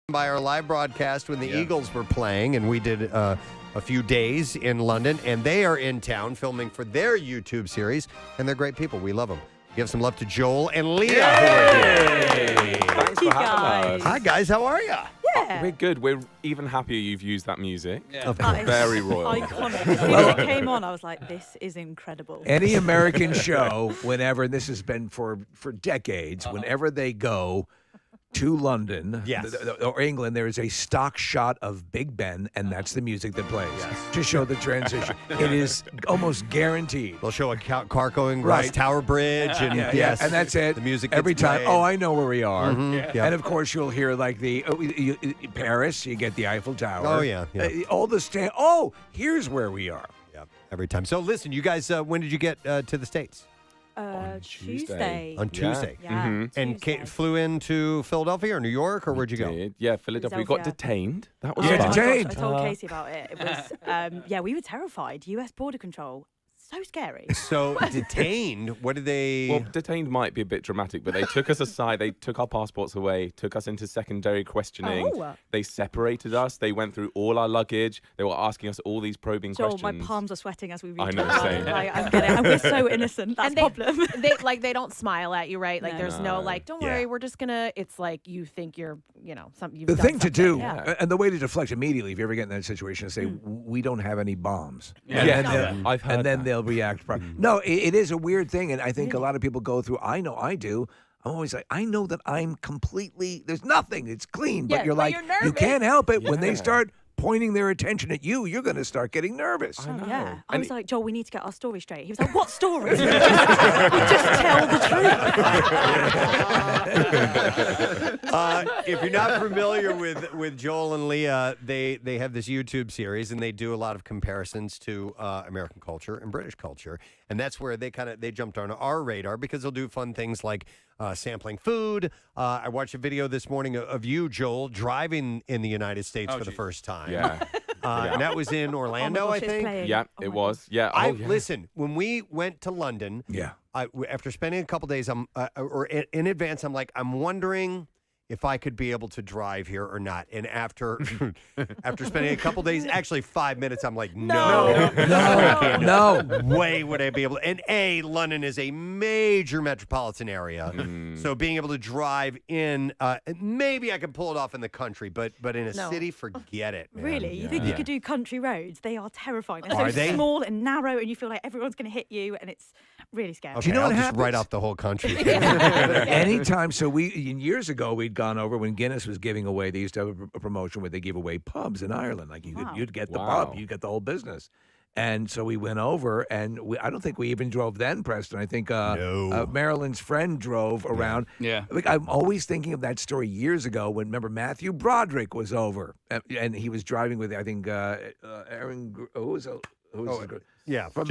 by our live broadcast when the Eagles were playing, and we did a few days in London, and they are in town filming for their YouTube series, and they're great people. We love them. Give some love to Joel and Leah, who are here. Thanks for having us. Hi, guys. How are you? Yeah. We're good. We're even happier you've used that music. Yeah. Of course. Very royal. Iconic. As soon as it came on, I was like, this is incredible. Any American show, whenever, this has been for decades, whenever they go to London or England, there is a stock shot of Big Ben, and that's the music that plays to show the transition. It is almost guaranteed. They'll show a car going across Tower Bridge, and and that's it. The music every gets time. played. Oh, I know where we are. Yeah. And of course, you'll hear like Paris. You get the Eiffel Tower. Oh, yeah. All the stand. Oh, here's where we are. Yeah, every time. So listen, you guys, when did you get to the States? Tuesday. On Tuesday. Yeah. And flew into Philadelphia or New York, or where'd you go? Yeah, Philadelphia. We got detained. That was Yeah, fun. detained. I told Casey about it. It was, we were terrified. US border control. So scary. So detained, what did they... Well, detained might be a bit dramatic, but they took us aside. They took our passports away, took us into secondary questioning. Oh. They separated us. They went through all our luggage. They were asking us all these probing Joel, questions. my palms are sweating as we read I know, it. same. I'm getting. We're so innocent. That's And the problem. they don't smile at you, right? Like there's no like, don't worry, we're just gonna. It's like you think you're, something. You've The done thing to do, something. and the way to deflect immediately, if you ever get in that situation, is say, we don't have any bombs. Yeah. I've heard and then that. they'll react. No, it is a weird thing, and I think a lot of people go through. I know I do. I'm always like, I know that I'm completely. There's nothing. It's clean, but Yeah, you're but like, you're you nervous. can't help it when they start pointing their attention at you, you're going to start getting nervous. Oh, yeah. I was like, Joel, we need to get our story straight. He was like, what story? We just tell the truth. If you're not familiar with Joel and Leah, they have this YouTube series, and they do a lot of comparisons to American culture and British culture. And that's where they jumped on our radar because they'll do fun things like sampling food. I watched a video this morning of you, Joel, driving in the United States for the first time. Yeah. And that was in Orlando, I think. Yeah, it was. Yeah. Listen, when we went to London, after spending a couple days, or in advance, I'm like, I'm wondering if I could be able to drive here or not. And after spending a couple days, actually 5 minutes, I'm like, no way would I be able to. And London is a major metropolitan area. So being able to drive in, maybe I could pull it off in the country, but in a city, forget it, man. Really? You think you could do country roads? They are terrifying. They're so small and narrow, and you feel like everyone's going to hit you, and it's really scary. Okay, I'll just write off the whole country. Anytime, years ago, we'd gone over when Guinness was giving away, they used to have a promotion where they give away pubs in Ireland. Like you'd get the pub, you'd get the whole business. And so we went over, and I don't think we even drove then, Preston. I think Marilyn's friend drove around. Yeah. Like, I'm always thinking of that story years ago when, remember, Matthew Broderick was over, and he was driving with, I think, Aaron, who was from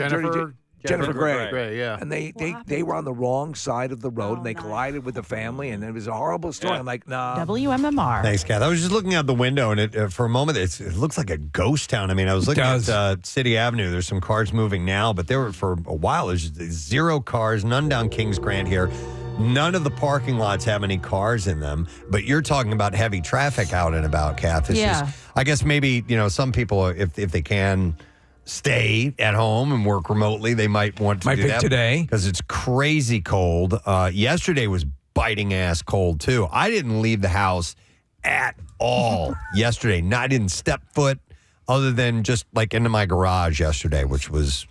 Jennifer Grey. Yeah. And they were on the wrong side of the road, and they collided with the family, and it was a horrible story. I'm like, nah. WMMR. Thanks, Kath. I was just looking out the window, and for a moment, it looks like a ghost town. I mean, I was looking at City Avenue. There's some cars moving now, but there were, for a while, there's 0 cars, none down Kings Grant here. None of the parking lots have any cars in them, but you're talking about heavy traffic out and about, Kath. It's just, I guess maybe, some people, if they can stay at home and work remotely, they might want to do that today because it's crazy cold. Yesterday was biting ass cold too. I didn't leave the house at all yesterday. I didn't step foot other than just like into my garage yesterday, which was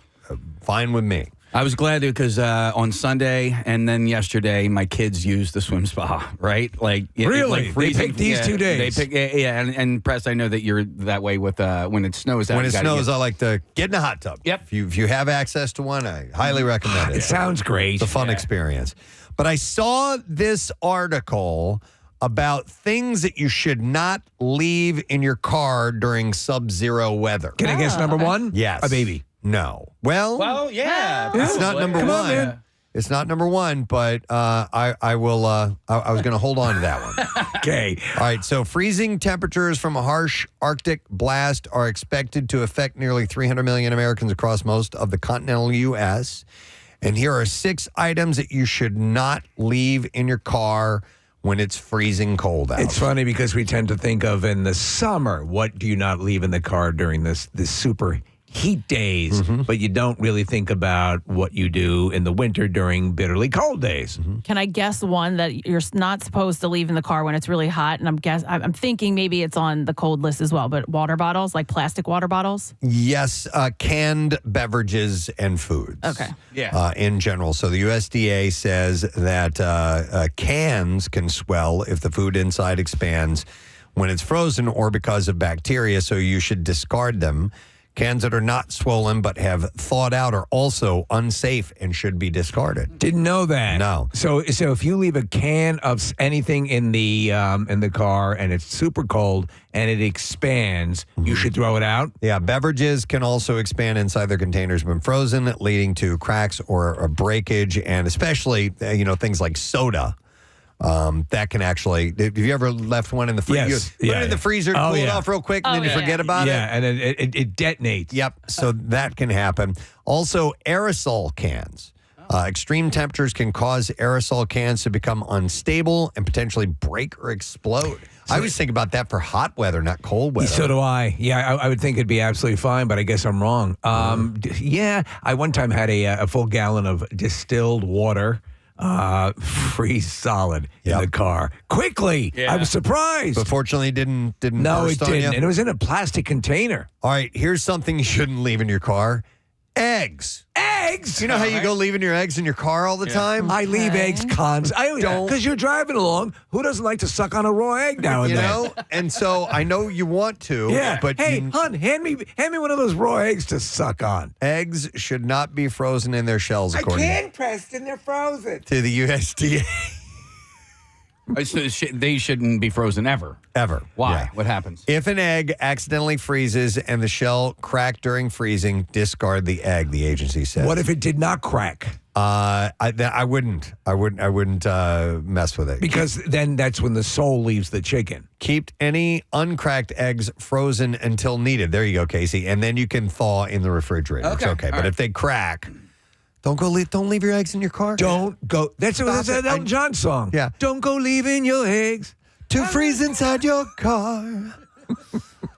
fine with me. I was glad because on Sunday and then yesterday, my kids used the swim spa, right? Like really, like they picked these 2 days. They pick, and Press, I know that you're that way with when it snows. When it snows, I like to get in a hot tub. Yep. If you have access to one, I highly recommend it. It sounds great. It's a fun experience. But I saw this article about things that you should not leave in your car during sub-zero weather. Can I guess number one? Yes. A baby. No. Well, yeah. It's not number Come one. on, man. It's not number one, but I will. I was going to hold on to that one. Okay. All right. So freezing temperatures from a harsh Arctic blast are expected to affect nearly 300 million Americans across most of the continental U.S. And here are 6 items that you should not leave in your car when it's freezing cold out. It's funny because we tend to think of in the summer, what do you not leave in the car during this super heat days, but you don't really think about what you do in the winter during bitterly cold days. Can I guess one that you're not supposed to leave in the car when it's really hot? And I'm thinking maybe it's on the cold list as well, but water bottles, like plastic water bottles? Yes, canned beverages and foods. Okay. Yeah. In general. So the USDA says that cans can swell if the food inside expands when it's frozen or because of bacteria, so you should discard them. Cans that are not swollen but have thawed out are also unsafe and should be discarded. Didn't know that. No. So if you leave a can of anything in the car and it's super cold and it expands, you should throw it out? Yeah, beverages can also expand inside their containers when frozen, leading to cracks or a breakage, and especially things like soda. That can actually. Have you ever left one in the freezer? Yes. Put it in the freezer, cool it off real quick, and then you forget about it? Yeah, and then it detonates. Yep. So that can happen. Also, aerosol cans. Extreme temperatures can cause aerosol cans to become unstable and potentially break or explode. I always think about that for hot weather, not cold weather. So do I. Yeah, I would think it'd be absolutely fine, but I guess I'm wrong. I one time had a full gallon of distilled water. Freeze solid in the car quickly. I was surprised, but fortunately didn't no, burst it didn't, on you. and it was in a plastic container. All right, here's something you shouldn't leave in your car: Eggs. Eggs? You know how you go leaving your eggs in your car all the time? I leave eggs I don't. Because you're driving along. Who doesn't like to suck on a raw egg now and You then? know? And so I know you want to. Yeah. But hey, hon, hand me one of those raw eggs to suck on. eggs should not be frozen in their shells, according Preston. They're frozen. to the USDA. So they shouldn't be frozen ever. Ever. Why? Yeah. What happens? If an egg accidentally freezes and the shell cracked during freezing, discard the egg, the agency says. What if it did not crack? I wouldn't mess with it. Because then that's when the soul leaves the chicken. Keep any uncracked eggs frozen until needed. There you go, Casey. And then you can thaw in the refrigerator. It's okay. But if they crack, don't leave your eggs in your car. Don't go. That's an Elton John song. Yeah. Don't go leaving your eggs to freeze inside your car.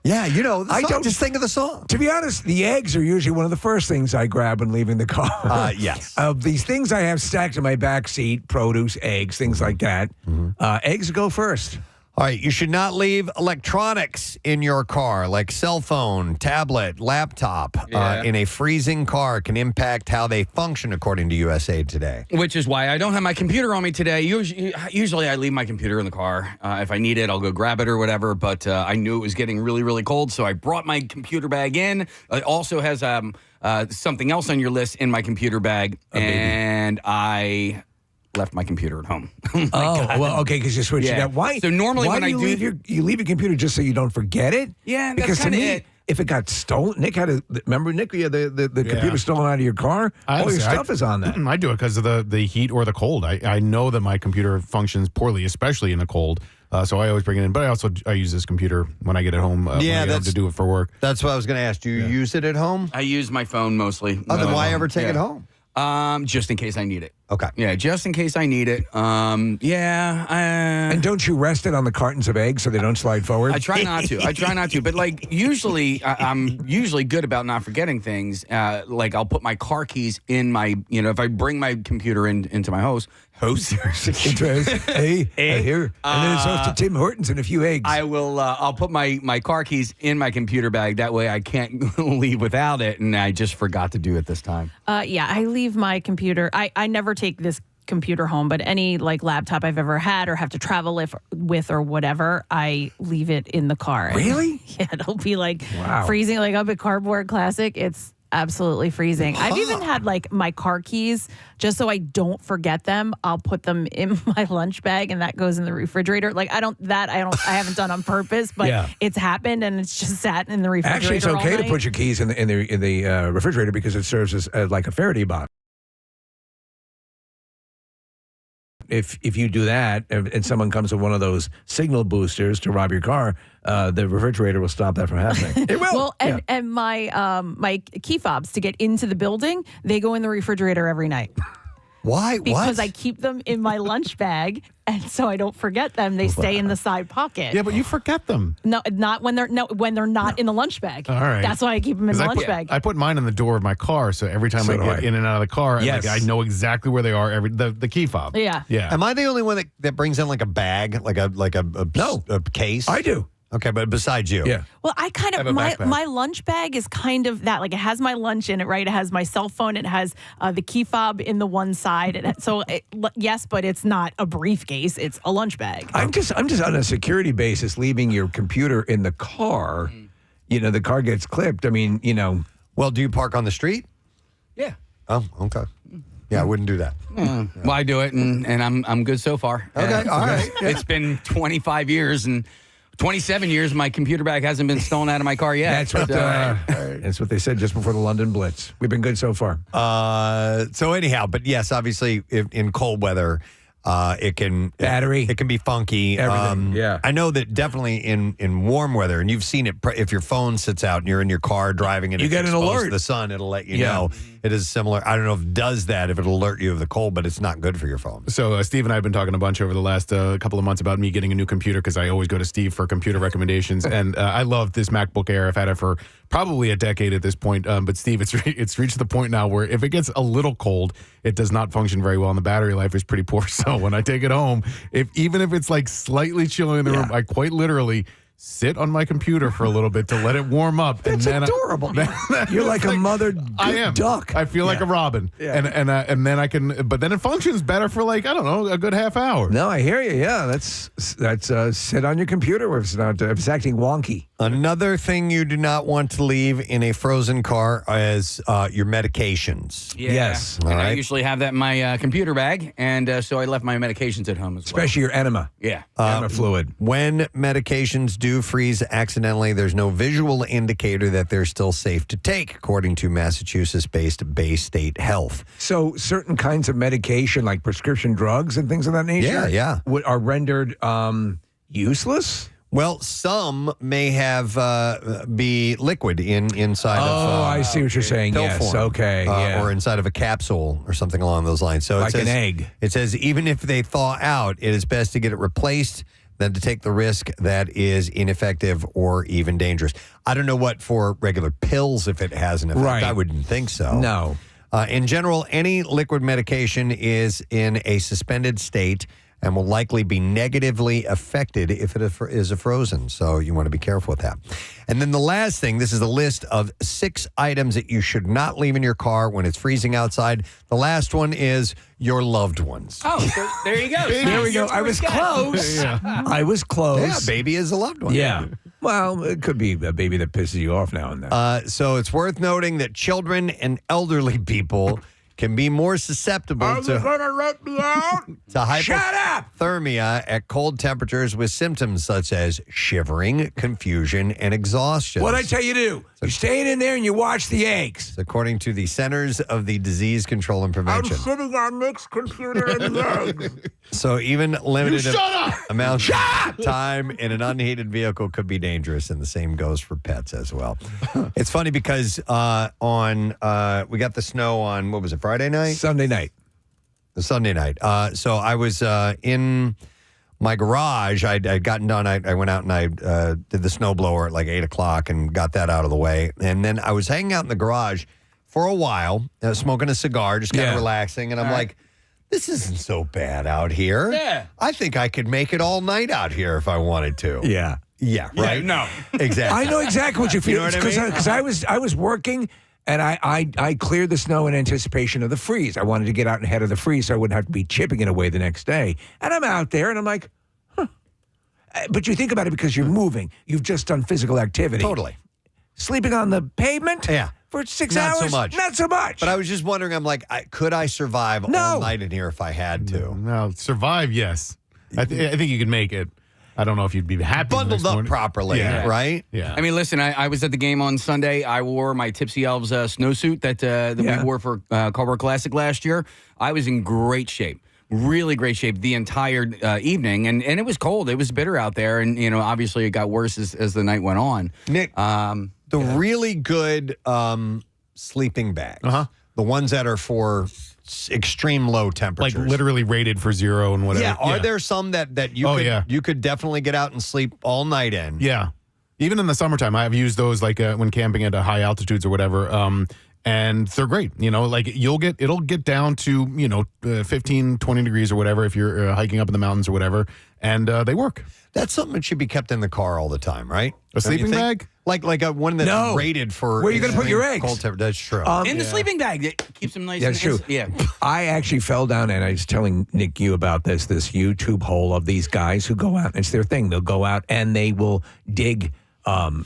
Yeah, you know, the song, just think of the song. To be honest, the eggs are usually one of the first things I grab when leaving the car. Yes. Of these things I have stacked in my back seat, produce, eggs, things like that, eggs go first. All right, you should not leave electronics in your car, like cell phone, tablet, laptop, in a freezing car. Can impact how they function, according to USA Today. Which is why I don't have my computer on me today. Usually I leave my computer in the car. If I need it, I'll go grab it or whatever. But I knew it was getting really, really cold, so I brought my computer bag in. It also has something else on your list in my computer bag, and I left my computer at home. Well, okay, because you switched it out. Why? So normally why when I do you leave your computer just so you don't forget it? Yeah, because that's kind of it. If it got stolen, Nick had remember Nick, you had the computer stolen out of your car. All your stuff is on that. I do it because of the heat or the cold. I know that my computer functions poorly, especially in the cold. So I always bring it in. But I use this computer when I get at home. When I get home to do it for work. That's what I was going to ask. Do you use it at home? I use my phone mostly. Oh, then why ever take it home? Just in case I need it. Okay. Yeah, just in case I need it. And don't you rest it on the cartons of eggs so they don't slide forward? I try not to. But like usually, I'm usually good about not forgetting things. Like I'll put my car keys in my, if I bring my computer into my house. Hey, here. And then it's off to Tim Hortons and a few eggs. I will. I'll put my car keys in my computer bag. That way I can't leave without it. And I just forgot to do it this time. Yeah, I leave my computer. I never take this computer home, but any like laptop I've ever had or have to travel with or whatever, I leave it in the car. Really? Yeah, it'll be like freezing, like up at Cardboard Classic. It's absolutely freezing. I've even had like my car keys, just so I don't forget them, I'll put them in my lunch bag and that goes in the refrigerator. Like I haven't done on purpose, but it's happened and it's just sat in the refrigerator. Actually, it's okay to put your keys in the refrigerator because it serves as like a Faraday box. If you do that and someone comes with one of those signal boosters to rob your car, the refrigerator will stop that from happening. It will. Well, and my key fobs to get into the building, they go in the refrigerator every night. Why? Because I keep them in my lunch bag, and so I don't forget them. They stay in the side pocket. Yeah, but you forget them. No, not when they're not in the lunch bag. All right. That's why I keep them in the lunch bag. I put mine in the door of my car, so every time I get in and out of the car, I know exactly where they are. The key fob. Yeah. Am I the only one that brings in like a bag, like a case? I do. Okay, but besides you. Yeah. Well, I kind of, my lunch bag is kind of that. Like it has my lunch in it, right? It has my cell phone. It has the key fob in the one side. Yes, but it's not a briefcase. It's a lunch bag. I'm just on a security basis leaving your computer in the car. The car gets clipped. I mean, Well, do you park on the street? Yeah. Oh, okay. Yeah, I wouldn't do that. Well, I do it, and I'm good so far. Okay, all right. It's been 25 years and 27 years. My computer bag hasn't been stolen out of my car yet. That's what they said just before the London Blitz. We've been good so far. So anyhow, but yes, obviously, in cold weather, it can be funky. Everything. I know that definitely in warm weather, and you've seen it. If your phone sits out and you're in your car driving and you it's get an exposed alert to the sun, it'll let you know. It is similar. I don't know if it does that, if it'll alert you of the cold, but it's not good for your phone. So Steve and I have been talking a bunch over the last couple of months about me getting a new computer because I always go to Steve for computer recommendations. And I love this MacBook Air. I've had it for probably a decade at this point. But Steve, it's reached the point now where if it gets a little cold, it does not function very well, and the battery life is pretty poor. So when I take it home, even if it's like slightly chilly in the room, I quite literally sit on my computer for a little bit to let it warm up. That's adorable. You're like a mother duck. I feel like a robin. Yeah. And then I can, but then it functions better for like, I don't know, a good half hour. No, I hear you. Yeah, that's sit on your computer if it's acting wonky. Another thing you do not want to leave in a frozen car is your medications. Yeah. Yes. And All right. I usually have that in my computer bag, and so I left my medications at home as well. Especially your enema. Yeah. Enema fluid. When medications do freeze accidentally, there's no visual indicator that they're still safe to take, according to Massachusetts-based Bay State Health. So certain kinds of medication, like prescription drugs and things of that nature, are rendered useless? Well, some may have be liquid inside of. Oh, I see what you're saying. Pill Yes. form, Okay. Yeah. or inside of a capsule or something along those lines. So Like it says, an egg. It says even if they thaw out, it is best to get it replaced than to take the risk that is ineffective or even dangerous. I don't know what for regular pills if it has an effect. Right. I wouldn't think so. No. In general, any liquid medication is in a suspended state and will likely be negatively affected if it is a frozen. So you want to be careful with that. And then the last thing, this is a list of 6 items that you should not leave in your car when it's freezing outside. The last one is your loved ones. Oh, so there you go. There we go. I was close. I was close. Yeah, baby is a loved one. Yeah. Well, it could be a baby that pisses you off now and then. So it's worth noting that children and elderly people can be more susceptible to let me out? hypothermia at cold temperatures with symptoms such as shivering, confusion, and exhaustion. What'd I tell you to do? You're staying in there and you watch the eggs. According to the Centers of the Disease Control and Prevention. I'm sitting on Nick's computer and the eggs. So even limited amounts of time in an unheated vehicle could be dangerous, and the same goes for pets as well. It's funny because we got the snow on, what was it, Friday night? Sunday night. Sunday night. So I was in my garage. I'd gotten done. I went out and I did the snowblower at like 8 o'clock and got that out of the way. And then I was hanging out in the garage for a while, smoking a cigar, just kind of relaxing. And I'm like, this isn't so bad out here. Yeah. I think I could make it all night out here if I wanted to. Yeah. Yeah, right? No. Exactly. I know exactly what you feel. You know what I mean? Because I was working and I cleared the snow in anticipation of the freeze. I wanted to get out ahead of the freeze so I wouldn't have to be chipping it away the next day. And I'm out there and I'm like, huh. But you think about it because you're moving. You've just done physical activity. Totally. Sleeping on the pavement? Yeah. For 6 Not hours? so much. Not so much. But I was just wondering, I'm like, could I survive all night in here if I had to? No, survive, yes. I think you could make it. I don't know if you'd be happy. Bundled up properly, right? Yeah. I mean, listen, I was at the game on Sunday. I wore my Tipsy Elves snowsuit that we wore for Caldwell Classic last year. I was in great shape. Really great shape the entire evening, and it was cold. It was bitter out there, and obviously it got worse as the night went on. Nick, the really good sleeping bags, the ones that are for extreme low temperatures, like literally rated for 0 and whatever. Yeah, are there some that you could definitely get out and sleep all night in? Yeah, even in the summertime, I've used those like when camping at high altitudes or whatever. And they're great. Like it'll get down to 15, 20 degrees or whatever if you're hiking up in the mountains or whatever, and they work. That's something that should be kept in the car all the time, right? A sleeping bag? Like one that's rated for. Where are you going to put your eggs? Cold temperature. That's true. In the sleeping bag. It keeps them nice. That's true. Yeah. I actually fell down, and I was telling Nick you about this YouTube hole of these guys who go out. It's their thing. They'll go out and they will dig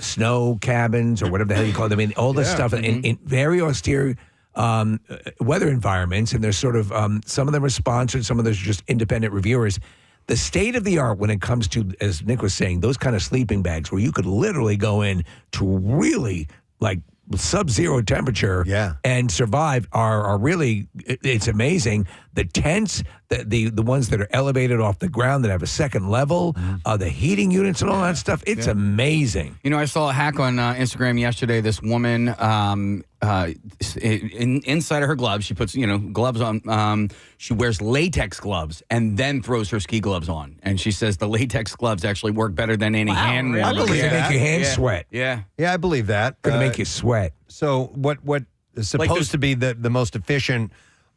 snow cabins or whatever the hell you call them. I mean, all this stuff in very austere weather environments. And there's sort of some of them are sponsored, some of them are just independent reviewers. The state of the art when it comes to, as Nick was saying, those kind of sleeping bags where you could literally go in to really like sub-zero temperature and survive are really, it's amazing. The tents, the ones that are elevated off the ground that have a second level, the heating units and all that stuff, it's amazing. I saw a hack on Instagram yesterday. This woman, inside of her gloves, she puts, gloves on. She wears latex gloves and then throws her ski gloves on. And she says the latex gloves actually work better than any hand I warmers. believe they make your hands sweat. Yeah. Yeah, I believe that. Going to make you sweat. So what is supposed to be the most efficient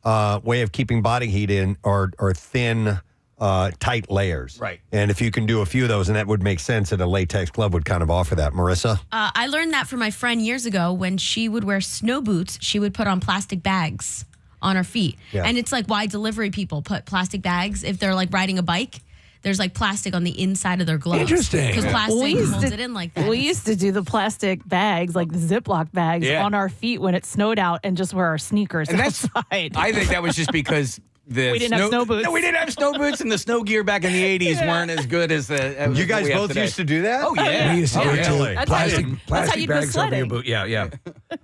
way of keeping body heat in are thin tight layers. Right. And if you can do a few of those, and that would make sense that a latex glove would kind of offer that. Marissa? I learned that from my friend years ago. When she would wear snow boots, she would put on plastic bags on her feet. Yeah. And it's like why delivery people put plastic bags if they're like riding a bike. There's like plastic on the inside of their gloves. Interesting. Because plastic We used holds to- it in like that. We used to do the plastic bags, like the Ziploc bags, on our feet when it snowed out and just wear our sneakers And that's- outside. I think that was just because We didn't have snow boots. No, we didn't have snow boots, and the snow gear back in the 80s weren't as good as the. You guys we have both today. used to do that? Oh, yeah. We used to do it too. really? That's how Plastic you'd go bags over your sledding. boot. Yeah.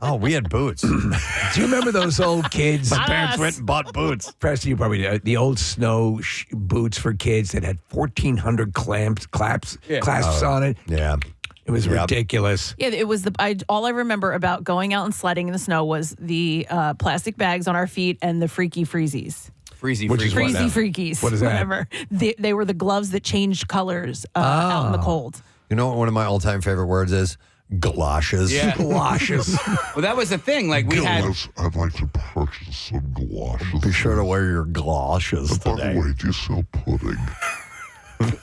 Oh, we had boots. Do you remember those old kids? My parents went and bought boots. Preston, you probably do. The old snow boots for kids that had 1,400 clasps on it. Yeah. It was ridiculous. Yeah, it was all I remember about going out and sledding in the snow was the plastic bags on our feet and the freaky freezies. Freezy Which is freaky. what now? Freezy freakies. What is that? Whatever. They were the gloves that changed colors out in the cold. You know what one of my all-time favorite words is? Galoshes. Yeah. Galoshes. Well, that was the thing. Like we had. I'd like to purchase some galoshes. Be sure to wear your galoshes By today. the way, do you sell pudding?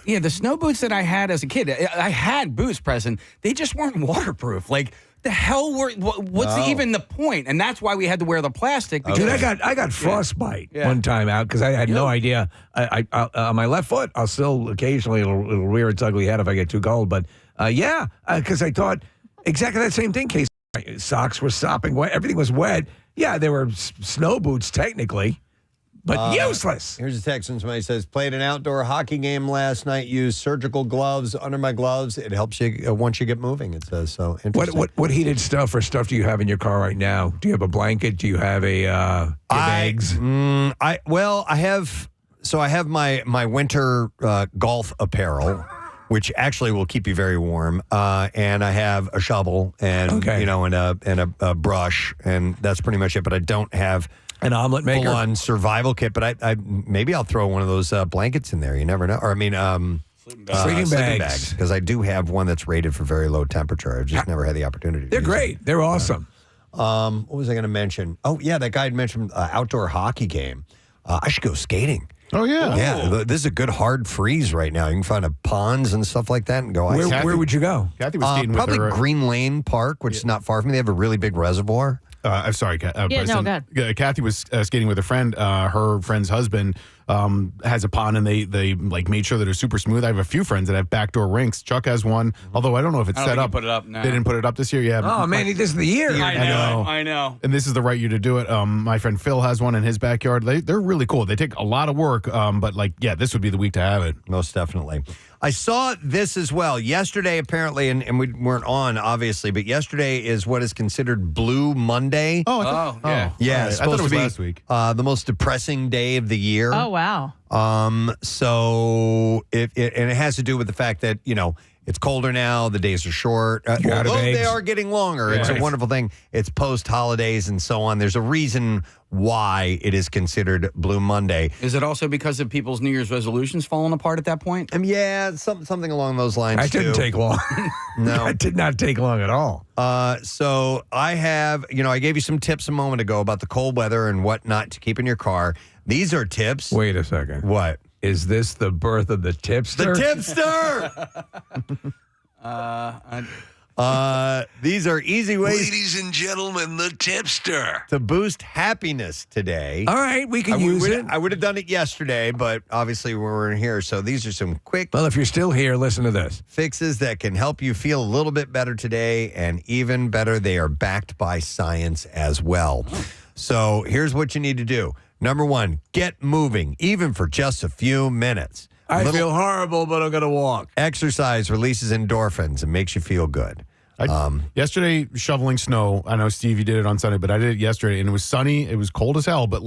Yeah, the snow boots that I had as a kid, I had boots, Preston. They just weren't waterproof. Like, the hell what's even the point? And that's why we had to wear the plastic. Dude, I got frostbite one time out because I had no idea. I on my left foot, I'll still occasionally it'll rear its ugly head if I get too cold. But because I thought exactly that same thing. Case socks were sopping wet, everything was wet. Yeah, they were snow boots technically, but useless. Here's a text from somebody says, played an outdoor hockey game last night, used surgical gloves under my gloves. It helps you once you get moving, it says. So interesting. What heated stuff or stuff do you have in your car right now? Do you have a blanket? Do you have eggs? I have my winter golf apparel, which actually will keep you very warm. And I have a shovel and and a brush, and that's pretty much it. But I don't have an omelet maker, full on survival kit. But I maybe I'll throw one of those blankets in there. You never know. Or I mean, sleeping bags, because I do have one that's rated for very low temperature. I've just never had the opportunity. They're great. They're awesome. What was I going to mention? Oh yeah, that guy had mentioned outdoor hockey game. I should go skating. Oh, yeah. Yeah, this is a good hard freeze right now. You can find ponds and stuff like that and go. Where would you go? Kathy was skating with probably her. Green Lane Park, which is not far from me. They have a really big reservoir. I'm sorry, Preston. go ahead. Kathy was skating with a friend. Her friend's husband has a pond, and they like made sure that it's super smooth. I have a few friends that have backdoor rinks. Chuck has one, although I don't know if it's I don't set think up. he put it up, no. They didn't put it up this year. Yeah. Oh man, this is the year. I know. And this is the right year to do it. My friend Phil has one in his backyard. They're really cool. They take a lot of work, but this would be the week to have it. Most definitely. I saw this as well yesterday, apparently, and we weren't on, obviously, but yesterday is what is considered Blue Monday. Yeah. Yeah, it's I thought supposed it was to be last week. The most depressing day of the year. Oh, wow. So it has to do with the fact that, it's colder now. The days are short. Although they are getting longer. It's a wonderful thing. It's post-holidays and so on. There's a reason why it is considered Blue Monday. Is it also because of people's New Year's resolutions falling apart at that point? Yeah, something along those lines, That didn't take long. No. It did not take long at all. So I have, I gave you some tips a moment ago about the cold weather and what not to keep in your car. These are tips. Wait a second. What? Is this the birth of the tipster? The tipster! These are easy ways. Ladies and gentlemen, the tipster. To boost happiness today. All right, we can use it. I would have done it yesterday, but obviously we weren't here. So these are some quick Well, if you're still here, listen to this. fixes that can help you feel a little bit better today. And even better, they are backed by science as well. So here's what you need to do. Number one, get moving, even for just a few minutes. I feel horrible, but I'm going to walk. Exercise releases endorphins and makes you feel good. Yesterday, shoveling snow. I know, Steve, you did it on Sunday, but I did it yesterday, and it was sunny. It was cold as hell, but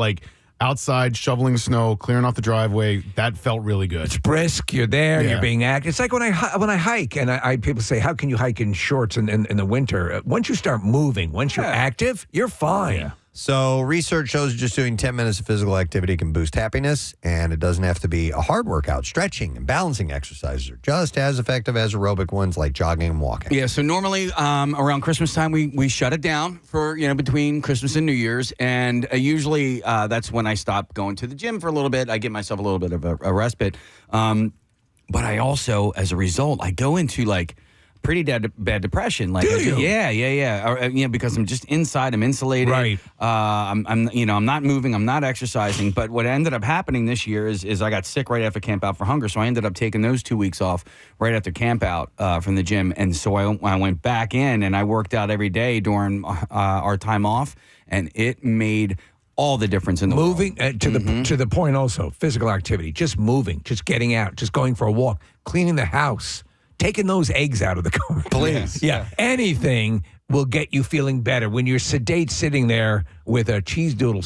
outside shoveling snow, clearing off the driveway, that felt really good. It's brisk. You're there. Yeah. You're being active. It's like when I hike, and people say, "How can you hike in shorts in the winter?" Once you start moving, once you're active, you're fine. Yeah. So research shows just doing 10 minutes of physical activity can boost happiness, and it doesn't have to be a hard workout. Stretching and balancing exercises are just as effective as aerobic ones like jogging and walking. Yeah, so normally around Christmas time, we shut it down for, between Christmas and New Year's. And usually that's when I stop going to the gym for a little bit. I give myself a little bit of a respite. But I also, as a result, I go into like pretty bad depression. Like, do you? Yeah. Because I'm just inside. I'm insulated. Right. I'm not moving. I'm not exercising. But what ended up happening this year is I got sick right after Camp Out for Hunger. So I ended up taking those 2 weeks off right after Camp Out from the gym. And so I went back in and I worked out every day during our time off, and it made all the difference in the moving world. To the point also, physical activity, just moving, just getting out, just going for a walk, cleaning the house, taking those eggs out of the car. Please. Yeah. Anything will get you feeling better. When you're sedate sitting there with a cheese doodle,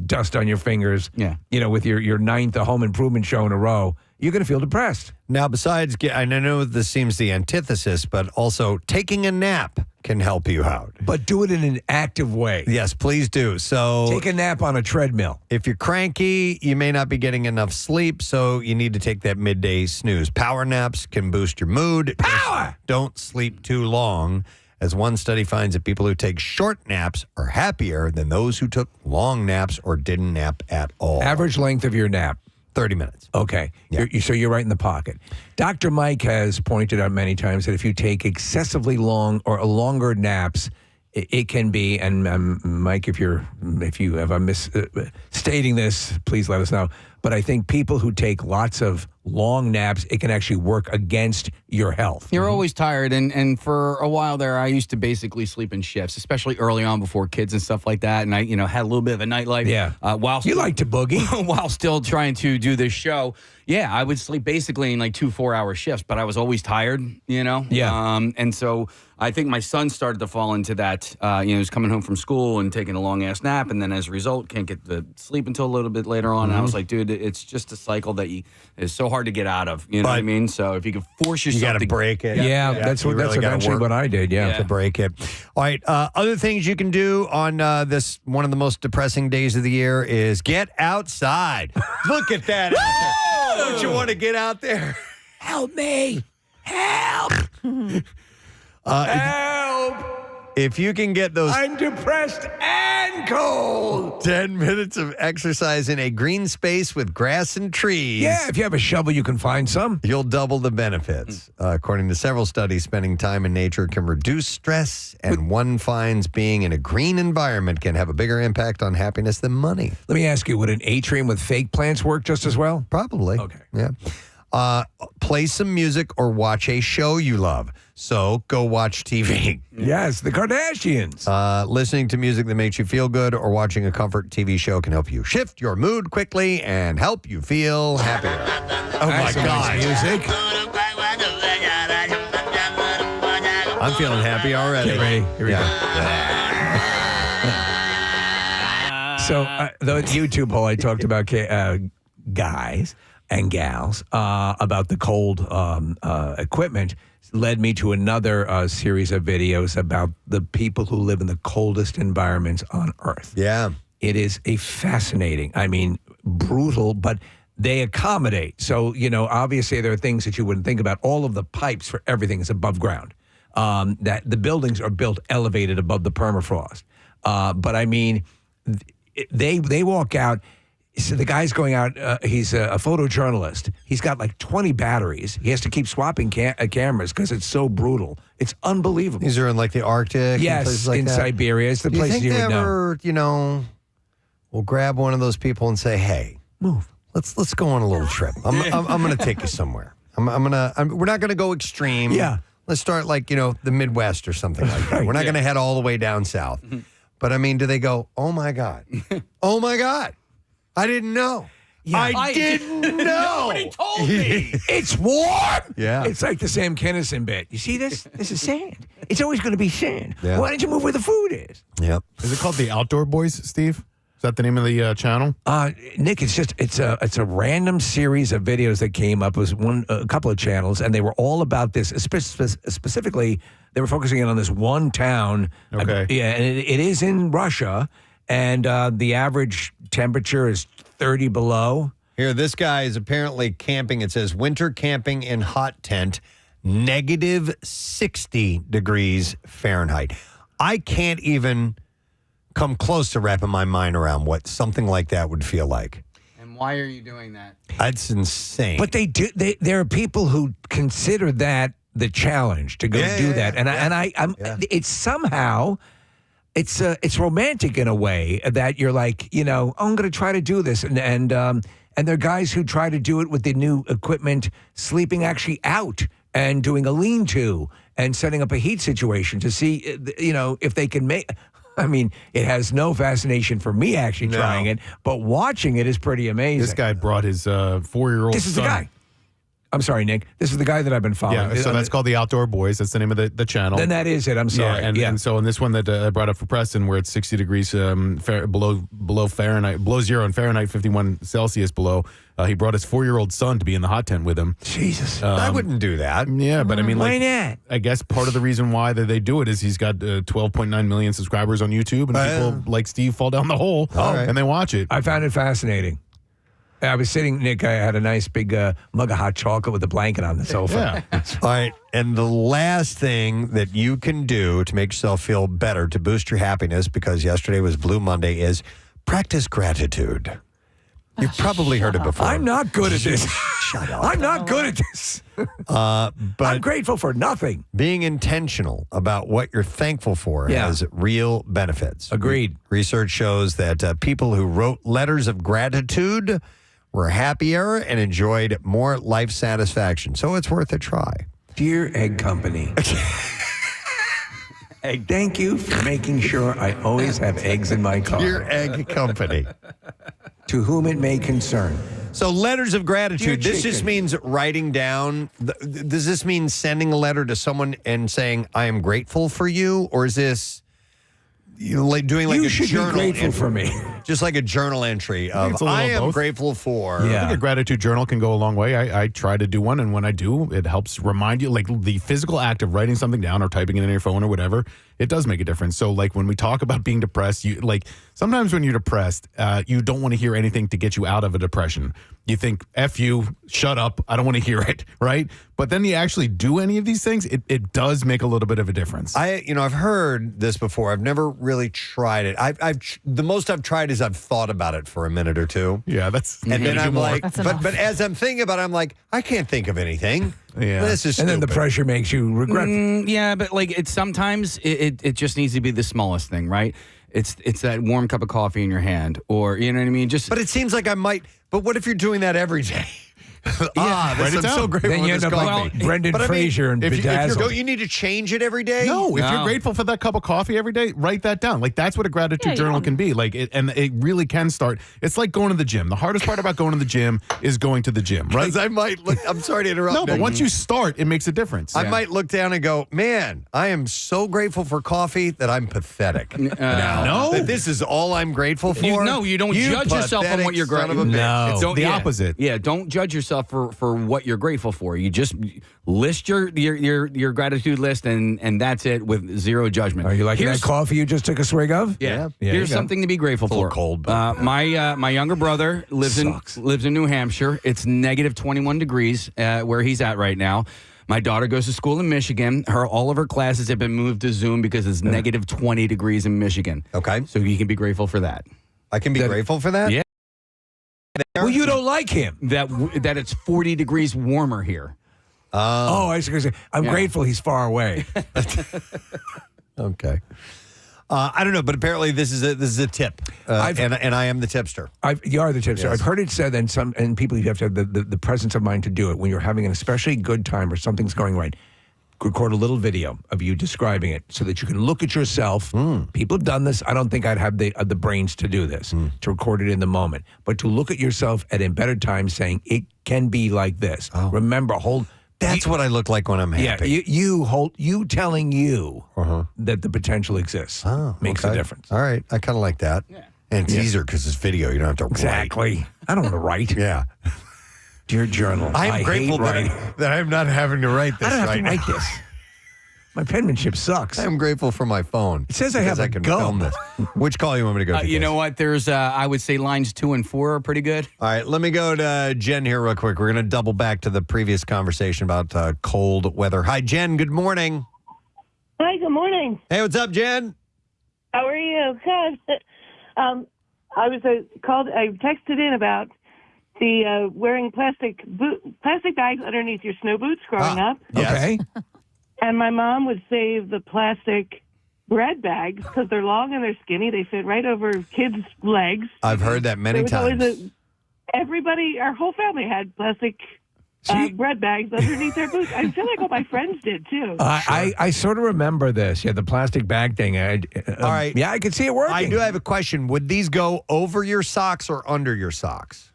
dust on your fingers, with your ninth home improvement show in a row, you're going to feel depressed. Now, besides, I know this seems the antithesis, but also taking a nap can help you out. But do it in an active way. Yes, please do. So take a nap on a treadmill. If you're cranky, you may not be getting enough sleep, so you need to take that midday snooze. Power naps can boost your mood. Power! Don't sleep too long, as one study finds that people who take short naps are happier than those who took long naps or didn't nap at all. Average length of your nap? 30 minutes. Okay. Yeah. So you're right in the pocket. Dr. Mike has pointed out many times that if you take excessively long or longer naps, it can be, and Mike, if I'm misstating this, please let us know. But I think people who take lots of long naps, it can actually work against your health. You're always tired, and for a while there, I used to basically sleep in shifts, especially early on before kids and stuff like that. And I, had a little bit of a nightlife. Yeah. While you like to boogie while still trying to do this show. Yeah, I would sleep basically in like 2 4-hour shifts, but I was always tired. Yeah. And so I think my son started to fall into that. He was coming home from school and taking a long ass nap, and then as a result, can't get the sleep until a little bit later on. And I was like, dude, it's just a cycle that is so hard to get out of. You know what I mean? So if you can force yourself, you got to break it. Yeah, that's eventually what I did. Yeah, to break it. All right. Other things you can do on this one of the most depressing days of the year is get outside. Look at that. Out there. Don't you want to get out there? Help me! Help! Help! If you can get those, I'm depressed and cold. 10 minutes of exercise in a green space with grass and trees. Yeah, if you have a shovel, you can find some. You'll double the benefits. According to several studies, spending time in nature can reduce stress, and one finds being in a green environment can have a bigger impact on happiness than money. Let me ask you, would an atrium with fake plants work just as well? Probably. Okay. Yeah. Play some music or watch a show you love. So go watch TV. Yes, the Kardashians. Listening to music that makes you feel good or watching a comfort TV show can help you shift your mood quickly and help you feel happier. Oh, my God. Nice music. I'm feeling happy already. Get ready. Here we go. So the YouTube poll I talked about guys and gals about the cold equipment led me to another series of videos about the people who live in the coldest environments on Earth. Yeah. It is a fascinating, brutal, but they accommodate. So, obviously there are things that you wouldn't think about. All of the pipes for everything is above ground. That the buildings are built elevated above the permafrost. But they walk out. So the guy's going out, he's a photojournalist. He's got like 20 batteries. He has to keep swapping cameras because it's so brutal. It's unbelievable. These are in like the Arctic? Yes, and places like in that? Siberia. It's the Do places you would know. We'll grab one of those people and say, hey, move. Let's go on a little trip. I'm going to take you somewhere. We're not going to go extreme. Yeah. Let's start like, the Midwest or something like that. We're not going to head all the way down south. But do they go, oh my God. Oh my God. I didn't know. Yeah. I didn't know. Nobody told me. It's warm. Yeah. It's like the Sam Kinison bit. You see this? This is sand. It's always going to be sand. Yeah. Why don't you move where the food is? Yep. Is it called The Outdoor Boys, Steve? Is that the name of the channel? Nick, it's a random series of videos that came up. It was a couple of channels, and they were all about this. Specifically, they were focusing in on this one town. Okay. And it is in Russia. and the average temperature is 30 below. Here, this guy is apparently camping. It says winter camping in hot tent, negative 60 degrees Fahrenheit. I can't even come close to wrapping my mind around what something like that would feel like. And why are you doing that? That's insane. But they do. There are people who consider that the challenge to go do that, and I'm. It's somehow. It's romantic in a way that you're like, oh, I'm going to try to do this, and there are guys who try to do it with the new equipment, sleeping actually out and doing a lean-to and setting up a heat situation to see, if they can make. I mean, it has no fascination for me actually trying it, but watching it is pretty amazing. This guy brought his 4-year-old son. This is the guy. I'm sorry, Nick. This is the guy that I've been following. Yeah, so that's called The Outdoor Boys. That's the name of the channel. Then that is it. I'm sorry. Yeah, and so in this one that I brought up for Preston, where it's 60 degrees below Fahrenheit, below zero in Fahrenheit, 51 Celsius below, he brought his 4-year-old son to be in the hot tent with him. Jesus. I wouldn't do that. Yeah, but I mean, why not? I guess part of the reason why they do it is he's got 12.9 million subscribers on YouTube, and people like Steve fall down the hole, and they watch it. I found it fascinating. I was sitting, Nick, I had a nice big mug of hot chocolate with a blanket on the sofa. All right. And the last thing that you can do to make yourself feel better, to boost your happiness, because yesterday was Blue Monday, is practice gratitude. You've probably heard it before. I'm not good at this. Shut up. I'm not good at this. But I'm grateful for nothing. Being intentional about what you're thankful for has real benefits. Agreed. Research shows that people who wrote letters of gratitude were happier and enjoyed more life satisfaction. So it's worth a try. Dear Egg Company, thank you for making sure I always have eggs in my car. Dear Egg Company. To whom it may concern. So letters of gratitude, Dear this just chicken. means writing down. Does this mean sending a letter to someone and saying, I am grateful for you? Or is this like doing like You a should be journal grateful entry? for me. Just like a journal entry I think of, it's a little I am both. grateful for. I think a gratitude journal can go a long way. I try to do one, and when I do, it helps remind you, like the physical act of writing something down or typing it in your phone or whatever, it does make a difference. So like when we talk about being depressed, you like sometimes when you're depressed, you don't want to hear anything to get you out of a depression. You think, F you, shut up, I don't want to hear it, right? But then you actually do any of these things, it does make a little bit of a difference. I've heard this before. I've never really tried it. The most I've tried is I've thought about it for a minute or two. Yeah, that's and then I'm like, That's but enough. as I'm thinking about it, I'm like, I can't think of anything. Yeah. This is And then the stupid. pressure makes you regret. Yeah, but like it's sometimes it just needs to be the smallest thing, right? It's that warm cup of coffee in your hand, or you know what I mean. Just But it seems like I might. But what if you're doing that every day? write it I'm down. so grateful Then for you this end up coffee. like Brendan But I mean, Fraser and if you- if you're Bedazzled. Don't you need to change it every day? No, if No. you're grateful for that cup of coffee every day, write that down. Like that's what a gratitude journal can be. Like and it really can start. It's like going to the gym. The hardest part about going to the gym is going to the gym, right? Because I might look. I'm sorry to interrupt. No, but Nick. once you start, it makes a difference. I might look down and go, man, I am so grateful for coffee that I'm pathetic. Now, No. that this is all I'm grateful for. you don't judge yourself on what you're grateful grateful. for. No. It's the opposite. Yeah, don't judge yourself for what you're grateful for. You just list your gratitude list, and that's it with zero judgment. Are you liking Here's- that coffee you just took a swig of? Yeah. Yeah, Here's you go. something to be grateful for. cold, My younger brother lives in New Hampshire. It's negative 21 degrees where he's at right now. My daughter goes to school in Michigan. All of her classes have been moved to Zoom because it's negative 20 degrees in Michigan. Okay. So you can be grateful for that. I can be grateful for that? Yeah. Well, you don't like him. That it's 40 degrees warmer here. Oh, I was going to say, I'm grateful he's far away. Okay. I don't know, but apparently this is a tip, and I am the tipster. You are the tipster. Yes. I've heard it said, and people, you have to have the presence of mind to do it when you're having an especially good time or something's going right. Record a little video of you describing it so that you can look at yourself. People have done this. I don't think I'd have the brains to do this, to record it in the moment. But to look at yourself at embedded time saying, it can be like this. Remember, That's what I look like when I'm happy. Yeah, you telling you that the potential exists makes a difference. All right. I kind of like that. Yeah. And it's easier because it's video. You don't have to write. Exactly. I don't want to write. Yeah. Dear journal, I'm grateful hate writing. that I'm not having to write this I don't have right to now. write this. My penmanship sucks. I'm grateful for my phone. It says I have a can go. film this. Which call you want me to go to? You know what? There's, I would say lines 2 and 4 are pretty good. All right, let me go to Jen here real quick. We're going to double back to the previous conversation about cold weather. Hi, Jen. Good morning. Hi, good morning. Hey, what's up, Jen? How are you? Good. I was called. I texted in about the wearing plastic bags underneath your snow boots growing up. Yes. Okay. And my mom would save the plastic bread bags because they're long and they're skinny. They fit right over kids' legs. I've heard that many times. Everybody, our whole family had plastic bread bags underneath their boots. I feel like all my friends did too. I sort of remember this. Yeah, the plastic bag thing. All right. Yeah, I could see it working. I do have a question. Would these go over your socks or under your socks?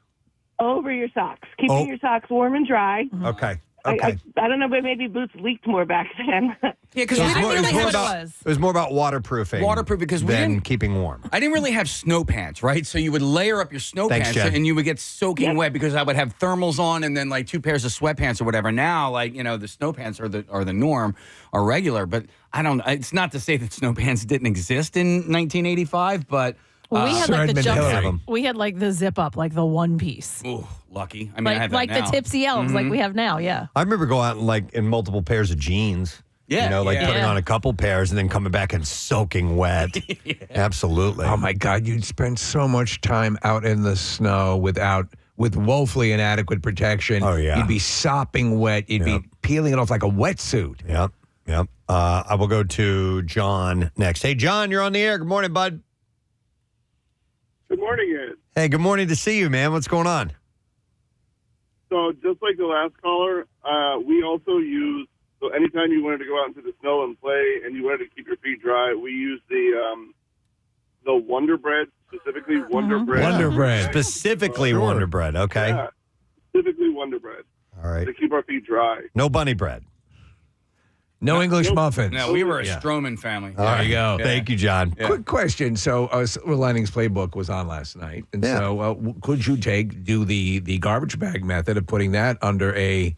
Over your socks, keeping your socks warm and dry. Okay. I don't know, but maybe boots leaked more back then. Yeah, because So we didn't really have it was more about waterproofing. because we than didn't keeping warm. I didn't really have snow pants, right? So you would layer up your snow Thanks, pants Jen. and you would get soaking wet because I would have thermals on and then like 2 pairs of sweatpants or whatever. Now, like, the snow pants are the norm, are regular. But it's not to say that snow pants didn't exist in 1985, but Well, we had Sir like the Edmund Hillary. jump. We had like the zip up, like the one piece. Ooh, lucky. I mean, I have that like now. the tipsy elves, like we have now. Yeah. I remember going out in multiple pairs of jeans. Yeah, putting on a couple pairs and then coming back and soaking wet. Absolutely. Oh my God, you'd spend so much time out in the snow with woefully inadequate protection. Oh, yeah. You'd be sopping wet. You'd be peeling it off like a wetsuit. Yep. I will go to John next. Hey, John, you're on the air. Good morning, bud. Good morning, Ed. Hey, good morning to see you, man. What's going on? So just like the last caller, we also use, so anytime you wanted to go out into the snow and play and you wanted to keep your feet dry, we use the Wonder Bread, specifically Wonder Bread. Wonder Bread. Specifically Wonder Bread, okay. Yeah, specifically Wonder Bread. All right. To keep our feet dry. No bunny bread. No English muffins. No, we were a Stroman family. There you go. Thank you, John. Quick question. So, Silver Linings Playbook was on last night. And so, could you do the garbage bag method of putting that under a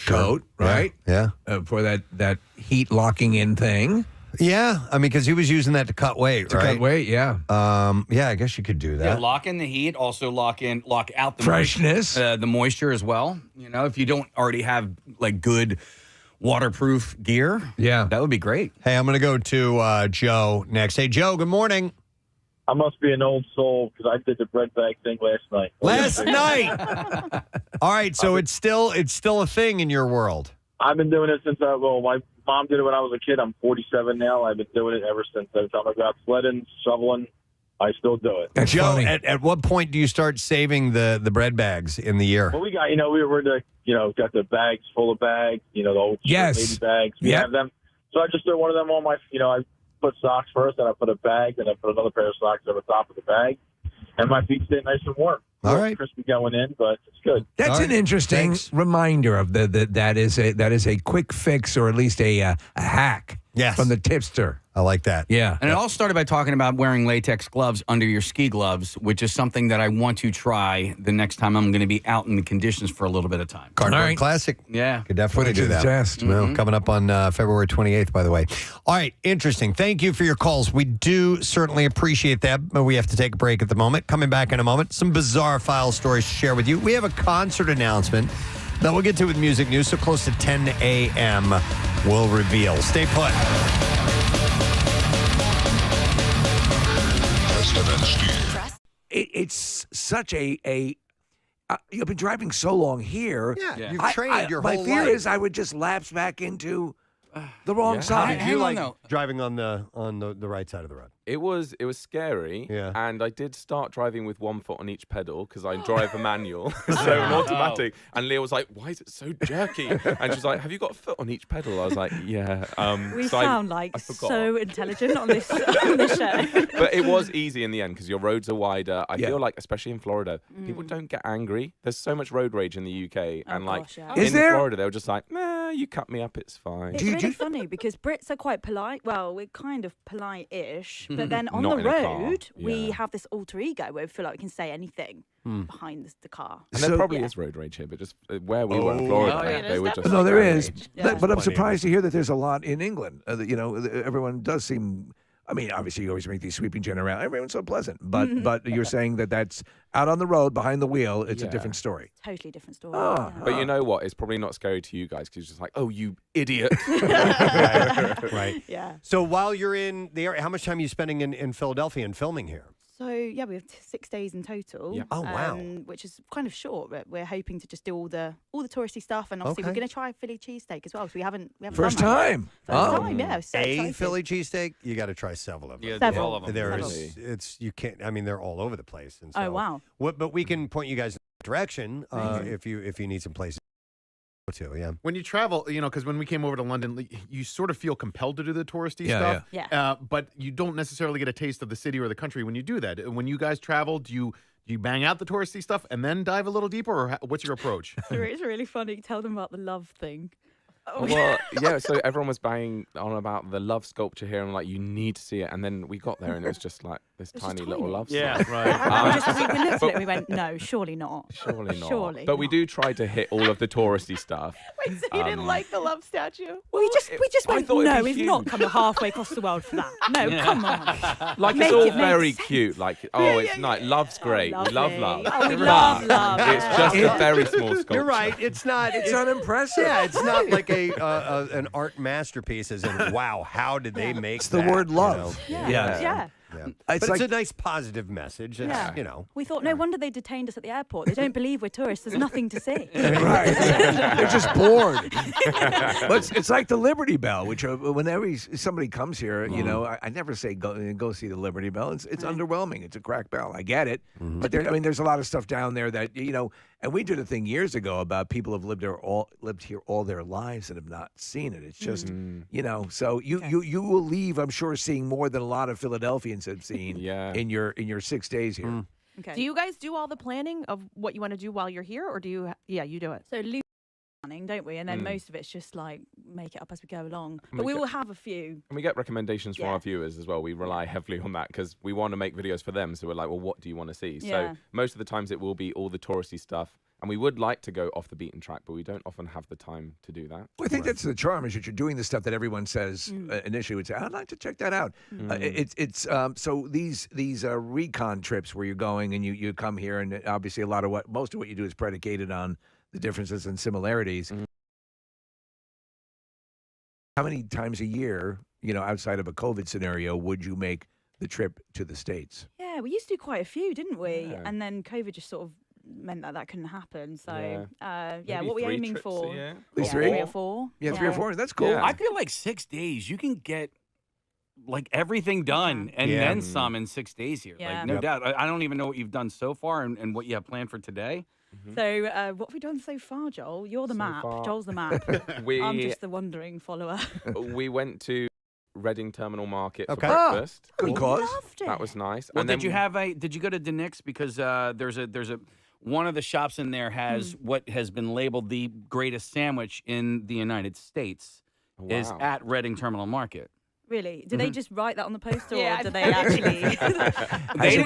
coat, right? Yeah. For that heat locking in thing? Yeah. I mean, because he was using that to cut weight, To cut weight, yeah. Yeah, I guess you could do Yeah, that. lock in the heat, also lock out the Freshness. the moisture as well. If you don't already have like good waterproof gear, that would be great. Hey, I'm going to go to Joe next. Hey, Joe, good morning. I must be an old soul because I did the bread bag thing last night. Last night. All right, so it's still a thing in your world. I've been doing it since my mom did it when I was a kid. I'm 47 now. I've been doing it ever since. Every time I go out sledding, shoveling, I still do it. That's Joe, funny. at what point do you start saving the bread bags in the year? Well, we got got the bags full of bags. The old baby bags. We have them. So I just throw one of them on my. I put socks first, then I put a bag, then I put another pair of socks over top of the bag, and my feet stay nice and warm. All right, crispy going in, but it's good. That's an interesting reminder of that is a quick fix or at least a hack from the tipster. I like that. Yeah. And it all started by talking about wearing latex gloves under your ski gloves, which is something that I want to try the next time I'm going to be out in the conditions for a little bit of time. Cardboard Classic. Yeah. Could definitely Put it do to the that. test. Well, coming up on February 28th, by the way. All right, interesting. Thank you for your calls. We do certainly appreciate that, but we have to take a break at the moment. Coming back in a moment, some bizarre file stories to share with you. We have a concert announcement that we'll get to with music news, so close to 10 a.m. we'll reveal. Stay put. It's such a you've been driving so long here. Yeah. You've trained your my whole fear life. is I would just lapse back into the wrong side. You like driving on the right side of the road? It was scary, and I did start driving with one foot on each pedal because I drive a manual, so an automatic. And Leah was like, "Why is it so jerky?" And she's like, "Have you got a foot on each pedal?" I was like, "Yeah." We so sound I forgot. so intelligent on this show. But it was easy in the end because your roads are wider. I feel like, especially in Florida, people don't get angry. There's so much road rage in the UK, and Is in there? Florida, they were just like, "Nah, you cut me up, it's fine." It's really funny because Brits are quite polite. Well, we're kind of polite-ish. But then on Not the in a car. road, we Yeah. have this alter ego where we feel like we can say anything behind the car. And there probably is road rage here, but just where we were in Florida, they were just. No, there is. Yeah. But I'm surprised to hear that there's a lot in England. Everyone does seem. I mean, obviously, you always make these sweeping generalities. Everyone's so pleasant, but you're saying that that's out on the road behind the wheel. It's a different story. Totally different story. Oh. But you know what? It's probably not scary to you guys because it's just like, oh, you idiot. Right. Yeah. So while you're in the area, how much time are you spending in Philadelphia and filming here? So yeah, we have 6 days in total. Yeah. Oh, wow. Which is kind of short, but we're hoping to just do all the touristy stuff, and obviously we're going to try a Philly cheesesteak as well. So we haven't First done that yet. time. First time, yeah. So A excited. Philly cheesesteak, you got to try several of them. Yeah, Several. all of them. There's, it's you can't. I mean, they're all over the place. And so, Oh, wow. But we can point you guys in the direction if you need some places to go to. Yeah. When you travel, because when we came over to London, you sort of feel compelled to do the touristy Yeah, stuff. yeah. But you don't necessarily get a taste of the city or the country when you do that. When you guys travel, do you bang out the touristy stuff and then dive a little deeper, or what's your approach? It's really funny. Tell them about the love thing. Oh, Well, yeah, so everyone was banging on about the love sculpture here, and like, you need to see it. And then we got there, and it was just like this tiny little love Yeah, sign. right. we looked at it and we went, no, surely not. Surely not. Surely But we do try to hit all of the touristy stuff. Wait, so you didn't like the love statue? We just I went, thought it'd no, be we've not huge. come halfway across the world for that. No, come on. Like, Make it's all it make very sense. cute. Like, oh, it's nice. Love's great. We love love. Oh, we love love. It's just a very small sculpture. You're right. It's not. It's unimpressive. Yeah, it's not like an art masterpiece. As in, wow, how did they make It's the that, word love. Yeah. Yes. Yeah. Yeah. It's But like it's a nice positive message. It's, Yeah. We thought, no wonder they detained us at the airport. They don't believe we're tourists. There's nothing to see. right. They're just bored. But it's like the Liberty Bell, which whenever somebody comes here, I never say go see the Liberty Bell. It's underwhelming. It's a crack bell. I get it, but there's a lot of stuff down there that and we did a thing years ago about people have lived here all their lives and have not seen it. It's just so you will leave, I'm sure, seeing more than a lot of Philadelphians have seen in your 6 days here. Okay. Do you guys do all the planning of what you want to do while you're here, or do you? Yeah, you do it. So loose planning, don't we? And then most of it's just like make it up as we go along. But we will have a few. And we get recommendations from our viewers as well. We rely heavily on that because we want to make videos for them. So we're like, well, what do you want to see? Yeah. So most of the times it will be all the touristy stuff. And we would like to go off the beaten track, but we don't often have the time to do that. Well, I think that's the charm, is that you're doing the stuff that everyone says initially would say, I'd like to check that out. So these recon trips where you're going and you come here, and obviously most of what you do is predicated on the differences and similarities. How many times a year, outside of a COVID scenario, would you make the trip to the States? Yeah, we used to do quite a few, didn't we? Yeah. And then COVID just sort of meant that couldn't happen. So, Maybe what we're 3 aiming trips for. a year? At least 3? 3 or 4. Yeah, 3 or 4. That's cool. Yeah. I feel like 6 days, you can get like everything done and then some in 6 days here. Yeah. Like, no doubt. I don't even know what you've done so far and what you have planned for today. So, what have we done so far, Joel? You're the map. far- Joel's the map. I'm just the wandering follower. We went to Reading Terminal Market for Okay. breakfast. Good cause. Loved it. That was nice. Well, and then did you go to Denick's? Because there's a one of the shops in there has what has been labeled the greatest sandwich in the United States is Wow. at Reading Terminal Market. Really? Did they just write that on the poster, Yeah, or did they actually? They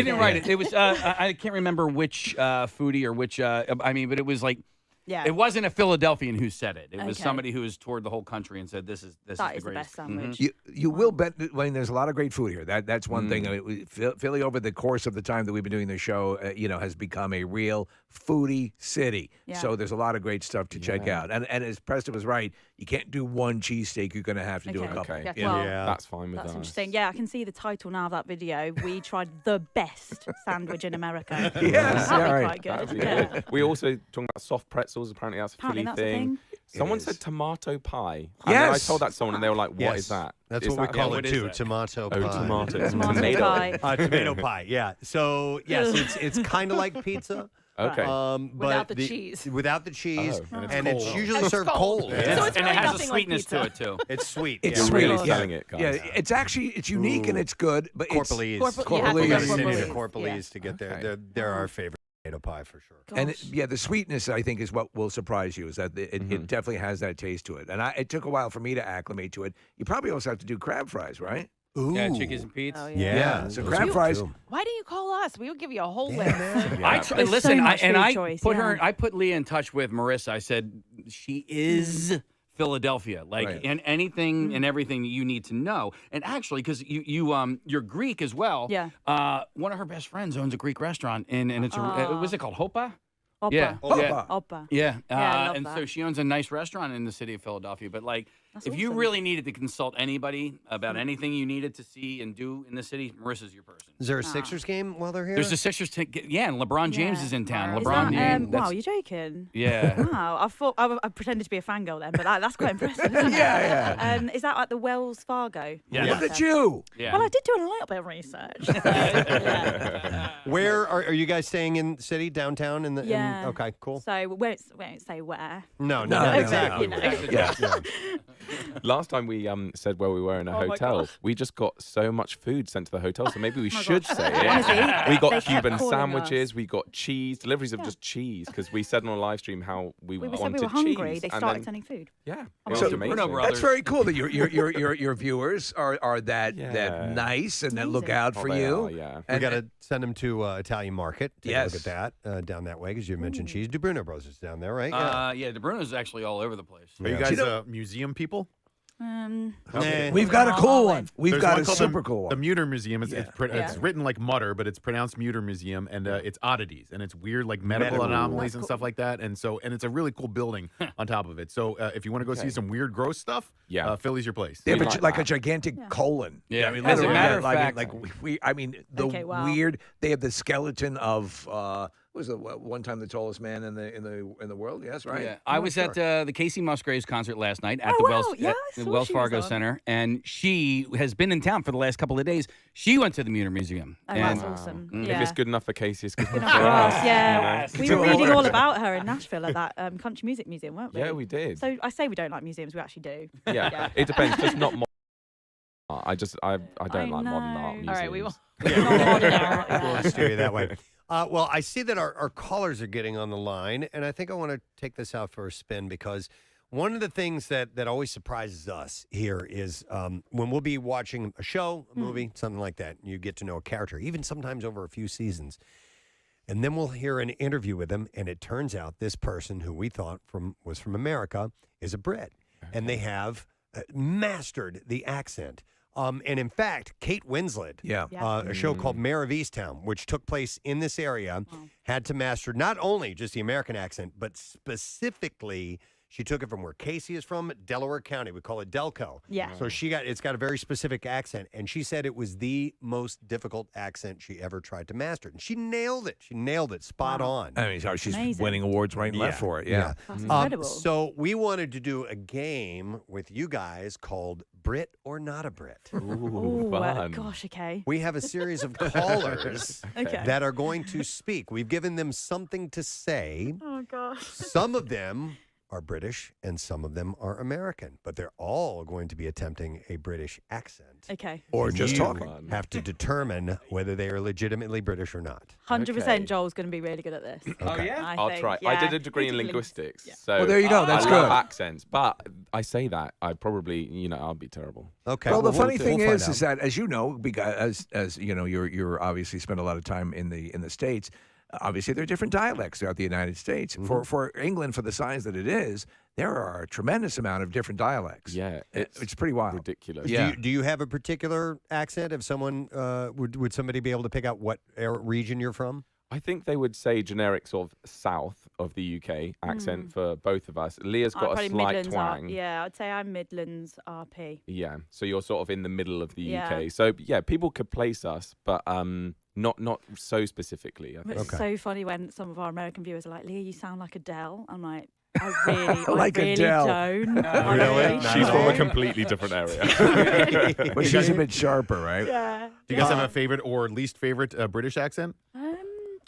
didn't write it. It was I can't remember which foodie or which but it was like Yeah. it wasn't a Philadelphian who said it. It was Okay. somebody who has toured the whole country and said this is That the is the greatest best sandwich. You will bet. I mean, there's a lot of great food here. That's one thing. I mean, Philly, over the course of the time that we've been doing the show, has become a real foodie city. Yeah. So there's a lot of great stuff to check out. And as Preston was right, you can't do one cheesesteak. You're going to have to do a Okay. couple. Okay. Yeah, well, That's fine with That's us. interesting. Yeah, I can see the title now of that video. We tried the best sandwich in America. Yes, That'd be right. quite That'd good. be Yeah. good. We also talking about soft pretzels. Apparently, that's a Apparently Philly that's a thing. Someone It said is. tomato pie. And then I Yes. told that to someone, and they were like, "What is Yes. that?" That's Is what we that- call yeah, it what is too. that? Tomato pie. Oh, tomato. Tomato pie. Tomato pie. Yeah. So yes, it's kind of like pizza. Okay. But Without the cheese. Without the cheese, Oh, and it's cold. usually It's served cold. cold. Yeah. Yeah. So it's and really it has a nothing like sweetness to pizza. it too. It's sweet. It's yeah. You're sweet. really Yeah. selling it, guys. Yeah, it's unique and it's good, but Corporalese. You have to go Corporalese. Corporalese. Corporalese to get there. They're our favorite tomato pie for sure. And the sweetness, I think, is what will surprise you. Is that it definitely has that taste to it. And it took a while for me to acclimate to it. You probably also have to do crab fries, right? Ooh. Yeah, Chickies and Pete's. Oh, Yeah. So crab fries. Why do you call us? We will give you a whole list. Listen, I choice, put her. I put Leah in touch with Marissa. I said she is Philadelphia, and anything and everything that you need to know. And actually, because you're Greek as well. Yeah. One of her best friends owns a Greek restaurant, and it's what's it called? Hopa. Oppa. Yeah. Oppa. Yeah. I love and that. so she owns a nice restaurant in the city of Philadelphia. But if you awesome. really needed to consult anybody about anything you needed to see and do in the city, Marissa's your person. Is there a Sixers game while they're here? There's a Sixers. And LeBron James is in town. Is LeBron. that, wow, you're joking. Yeah. Wow, I thought I pretended to be a fangirl then, but that's quite impressive. Isn't it? Is that like the Wells Fargo? Yeah. Look at you. Yeah. Well, I did do a little bit of research. Where are you guys staying in the city, downtown? Okay, cool. So we won't say where. No, exactly. Last time we said where we were in a hotel, we just got so much food sent to the hotel, so maybe we should say it. Honestly, We got they kept Cuban calling sandwiches, us. we got cheese, deliveries of just cheese, because we said on a live stream how we We wanted said we were hungry. cheese. They and started then- sending food. Yeah, Oh, it So was amazing. that's very cool that your viewers are that nice and that look out for you. Yeah. We got to send them to Italian Market. Take a Yes. look at that down that way, because you mentioned cheese. DeBruno Bros is down there, right? Yeah, DeBruno's actually all over the place. Are you guys museum people? We've got a cool one. We've There's got one a called super cool one. The Muter Museum. It's written like Mutter, but it's pronounced Muter Museum, and it's oddities, and it's weird like medical anomalies and stuff like that. And it's a really cool building on top of it. So if you want to go see some weird, gross stuff, Philly's your place. They have a gigantic colon. Yeah. I mean, As a literally, matter of fact, weird. They have the skeleton of. What was the one time the tallest man in the world? Yes, right. Yeah, I was at the Casey Musgraves concert last night at the Wells Fargo Center, and she has been in town for the last couple of days. She went to the Muter Museum. Oh, and, that's awesome. If it's good enough for Casey, it's good Good enough for enough us. for us. Yeah, you know? we were reading all about her in Nashville at that Country Music Museum, weren't we? Yeah, we did. So I say we don't like museums, we actually do. Yeah, it depends. Just not modern art. I don't like modern art museums. All right, we will. We'll steer you that way. Well, I see that our callers are getting on the line, and I think I want to take this out for a spin, because one of the things that always surprises us here is when we'll be watching a show, a movie, something like that, and you get to know a character, even sometimes over a few seasons, and then we'll hear an interview with them, and it turns out this person who we thought was from America is a Brit, and they have mastered the accent. And in fact, Kate Winslet, a show called Mayor of Easttown, which took place in this area, had to master not only just the American accent, but specifically, she took it from where Casey is from, Delaware County. We call it Delco. Yeah. So it's got a very specific accent, and she said it was the most difficult accent she ever tried to master, and she nailed it. She nailed it spot on. I mean, she's Amazing. winning awards right and left for it. Yeah. That's incredible. So we wanted to do a game with you guys called Brit or Not a Brit. Ooh, fun. Gosh, okay. We have a series of callers Okay. that are going to speak. We've given them something to say. Oh, gosh. Some of them are British and some of them are American, but they're all going to be attempting a British accent. Okay. Or just You talking. have to determine whether they are legitimately British or not. 100% Joel's going to be really good at this. Oh, yeah? I'll think, try. yeah. I did a degree in Particularly- linguistics, Yeah. so Well, there you go. That's I love good. accents, but I say that I probably, I'll be terrible. Okay. Well, the funny we'll thing find is out. that, as you know, because as you know, you're obviously spent a lot of time in the States. Obviously, there are different dialects throughout the United States. For England, for the size that it is, there are a tremendous amount of different dialects. Yeah, it's pretty wild. Ridiculous. Yeah. Do you have a particular accent? If someone would somebody be able to pick out what region you're from? I think they would say generic sort of south of the UK accent for both of us. Leah's got a Probably slight Midlands twang. Yeah, I'd say I'm Midlands RP. Yeah, so you're sort of in the middle of the Yeah. UK. So yeah, people could place us, but not so specifically. I But think. it's so funny when some of our American viewers are like, Leah, you sound like Adele. I'm like, I Like really Adele. don't. I really She's from a don't. completely different area. But she's a bit sharper, right? Yeah. Do you guys have a favorite or least favorite British accent?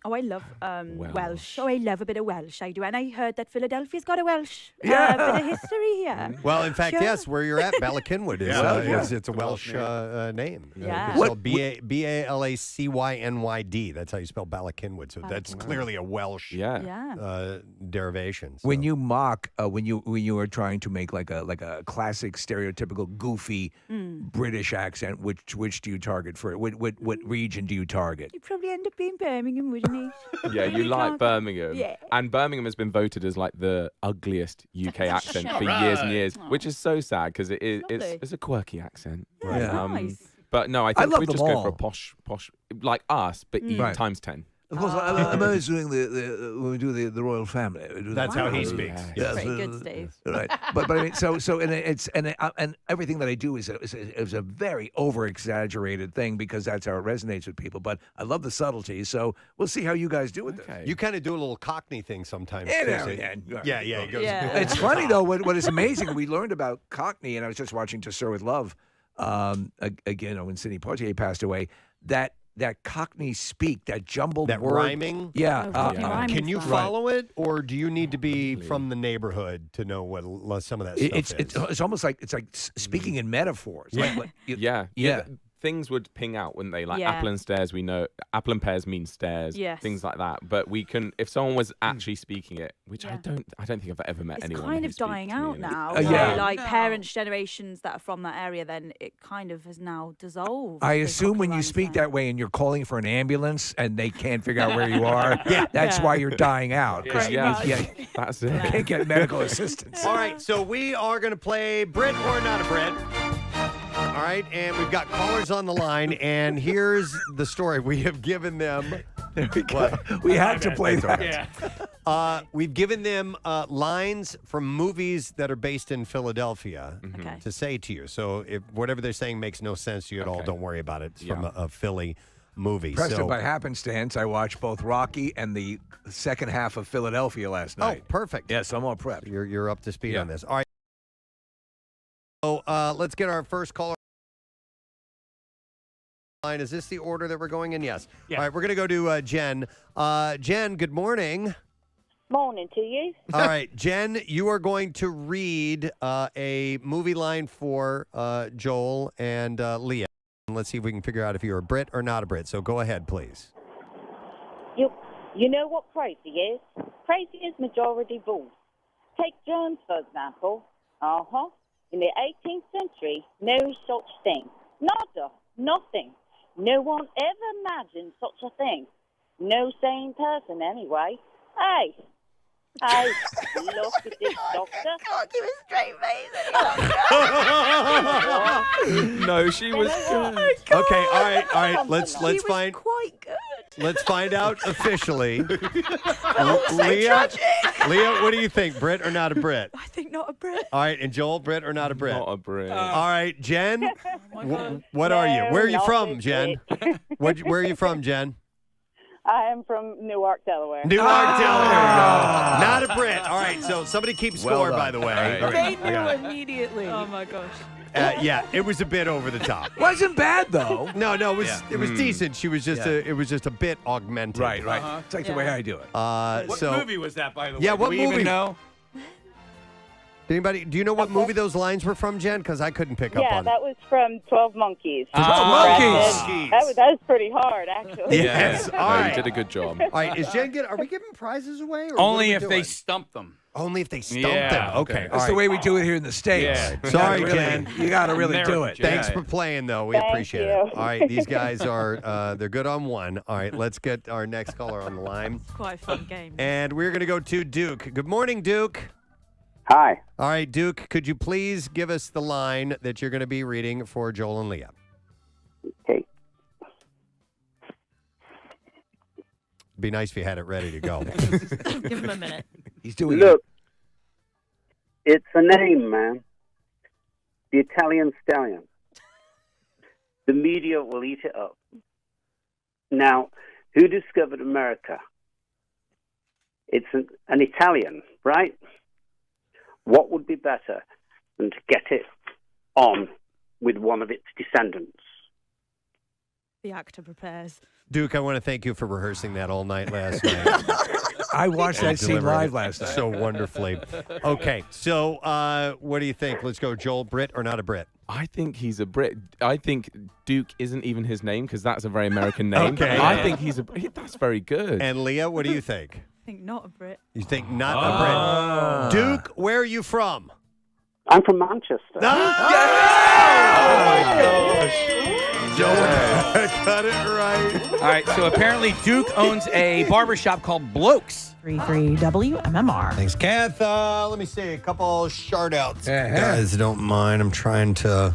Oh, I love Welsh. Oh, I love a bit of Welsh. I do. And I heard that Philadelphia's got a Welsh bit of history here. Well, in fact, Sure. yes, where you're at, Balakinwood is it's a Welsh name. Yeah. It's spelled Balacynyd. That's how you spell Balakinwood. So that's clearly a Welsh derivation. So. When you mock, when you are trying to make like a classic stereotypical goofy British accent, which do you target for it? What region do you target? You'd probably end up being Birmingham, wouldn't you? Yeah, you like Birmingham. Yeah. And Birmingham has been voted as like the ugliest UK accent for years and years, which is so sad because it's a quirky accent. Yeah, nice. But no, I think love we them just go all. for posh, like us, but times 10. Of course, I'm always doing when we do the royal family. That's how he speaks. Yes. Pretty good, Steve. Right, but I mean, so and everything that I do is a very over exaggerated thing because that's how it resonates with people. But I love the subtleties, so we'll see how you guys do with it. You kind of do a little Cockney thing sometimes. Yeah, too, yeah. He goes, It's funny though. What is amazing? We learned about Cockney, and I was just watching To Sir with Love again when Sidney Poitier passed away. That Cockney speak, that jumbled that word. rhyming. Yeah. Can you follow it, or do you need to be from the neighborhood to know what some of that stuff is? It's almost like speaking in metaphors. Yeah. Things would ping out, wouldn't they? Like apple and stairs, we know apple and pears mean stairs, things like that. But we can, if someone was actually speaking it, which I don't think I've ever met anyone. It's kind of dying out now. Like parents' generations that are from that area, then it kind of has now dissolved. I assume when you speak that way and you're calling for an ambulance and they can't figure out where you are, that's why you're dying out. That's it. You can't get medical assistance. All right, so we are going to play Brit or Not a Brit. All right, and we've got callers on the line, and here's the story. We have given them... We had to play that. We've given them lines from movies that are based in Philadelphia to say to you. So if whatever they're saying makes no sense to you at all, don't worry about it. It's from a Philly movie. Preston, by happenstance, I watched both Rocky and the second half of Philadelphia last night. Oh, perfect. Yes, I'm all prepped. You're up to speed on this. All right. So let's get our first caller. Is this the order that we're going in? Yes. Yeah. All right, we're going to go to Jen. Jen, good morning. Morning to you. All right, Jen, you are going to read a movie line for Joel and Leah. Let's see if we can figure out if you're a Brit or not a Brit. So go ahead, please. You know what crazy is? Crazy is majority vote. Take germs, for example. In the 18th century, no such thing. Nada. Nothing. No one ever imagined such a thing. No sane person, anyway. Hey, look at this doctor. Can't give a straight face. No, she was good. Okay, all right. Let's find. Quite good. Let's find out officially. Leah, what do you think? Brit or not a Brit? I think not a Brit. All right, and Joel, Brit or not a Brit? Not a Brit. All right, Jen, what are you? Where are you from, Jen? Where are you from, Jen? I am from Newark, Delaware. Newark, Delaware. Not a Brit. All right, so somebody keep score, by the way. They knew immediately. Oh my gosh. Yeah, it was a bit over the top. Wasn't bad though. No, it was decent. She was just it was just a bit augmented. Right. It's like the way I do it. What movie was that, by the way? Yeah, what do we movie? even know? Anybody? Do you know what movie those lines were from, Jen? Because I couldn't pick up on it. Yeah, that was from 12 Monkeys. 12 Monkeys. That was pretty hard, actually. Yes. All right. You did a good job. All right. Is Jen good? Are we giving prizes away? Or Only if they stump them. Only if they stump them. Okay. That's the way we do it here in the States. Yeah. Sorry, Jen. You got to really do it. Thanks for playing, though. We appreciate it. All right. These guys are they're good on one. All right. Let's get our next caller on the line. It's quite a fun game. And we're going to go to Duke. Good morning, Duke. Hi. All right, Duke, could you please give us the line that you're going to be reading for Joel and Leah? Okay. Be nice if you had it ready to go. Give him a minute. He's doing Look, it's a name, man. The Italian stallion. The media will eat it up. Now, who discovered America? It's an Italian, right? What would be better than to get it on with one of its descendants? the actor prepares. Duke, I want to thank you for rehearsing that all night last night. I watched that scene live last night. So wonderfully. Okay, so what do you think? Let's go, Joel. Brit or not a Brit? I think he's a Brit. I think Duke isn't even his name because that's a very American name. Okay. I think he's a Brit. That's very good. And Leah, what do you think? I think not a Brit. You think not a Brit? Duke, where are you from? I'm from Manchester. Oh, my gosh. Joel got it right. All right, so apparently Duke owns a barbershop called Blokes. 33 WMMR. Thanks, Kath. Let me see a couple shout outs. Guys, don't mind. I'm trying to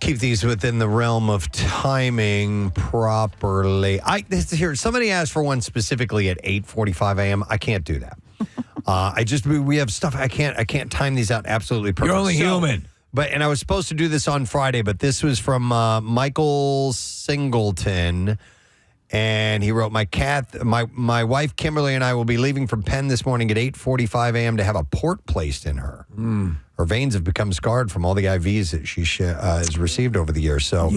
keep these within the realm of timing properly. Here, somebody asked for one specifically at 8:45 a.m. I can't do that. We have stuff. I can't time these out absolutely perfect. You're only human. And I was supposed to do this on Friday, but this was from Michael Singleton. And he wrote, my wife Kimberly and I will be leaving from Penn this morning at 8:45 a.m. to have a port placed in her. Her veins have become scarred from all the IVs that she has received over the years. So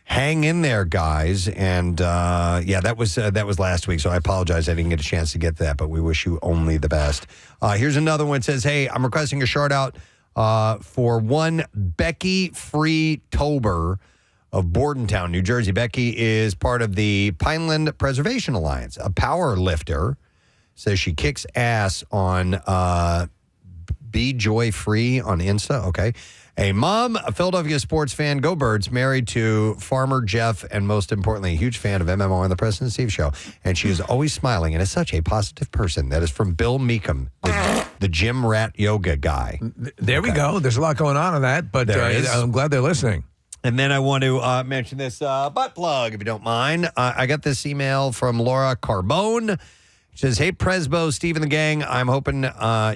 hang in there, guys. And that was last week. So I apologize. I didn't get a chance to get that, but we wish you only the best. Here's another one. It says, hey, I'm requesting a shout out for one Becky Free Tober of Bordentown, New Jersey. Becky is part of the Pineland Preservation Alliance, a power lifter. Says she kicks ass on Be Joy Free on Insta. Okay. A mom, a Philadelphia sports fan, go Birds, married to farmer Jeff, and most importantly, a huge fan of MMR and the Preston and Steve Show. And she is always smiling and is such a positive person. That is from Bill Meekum, the gym rat yoga guy. There we go. There's a lot going on that, but I'm glad they're listening. And then I want to mention this butt plug, if you don't mind. I got this email from Laura Carbone. She says, hey, Presbo, Steve and the gang, I'm hoping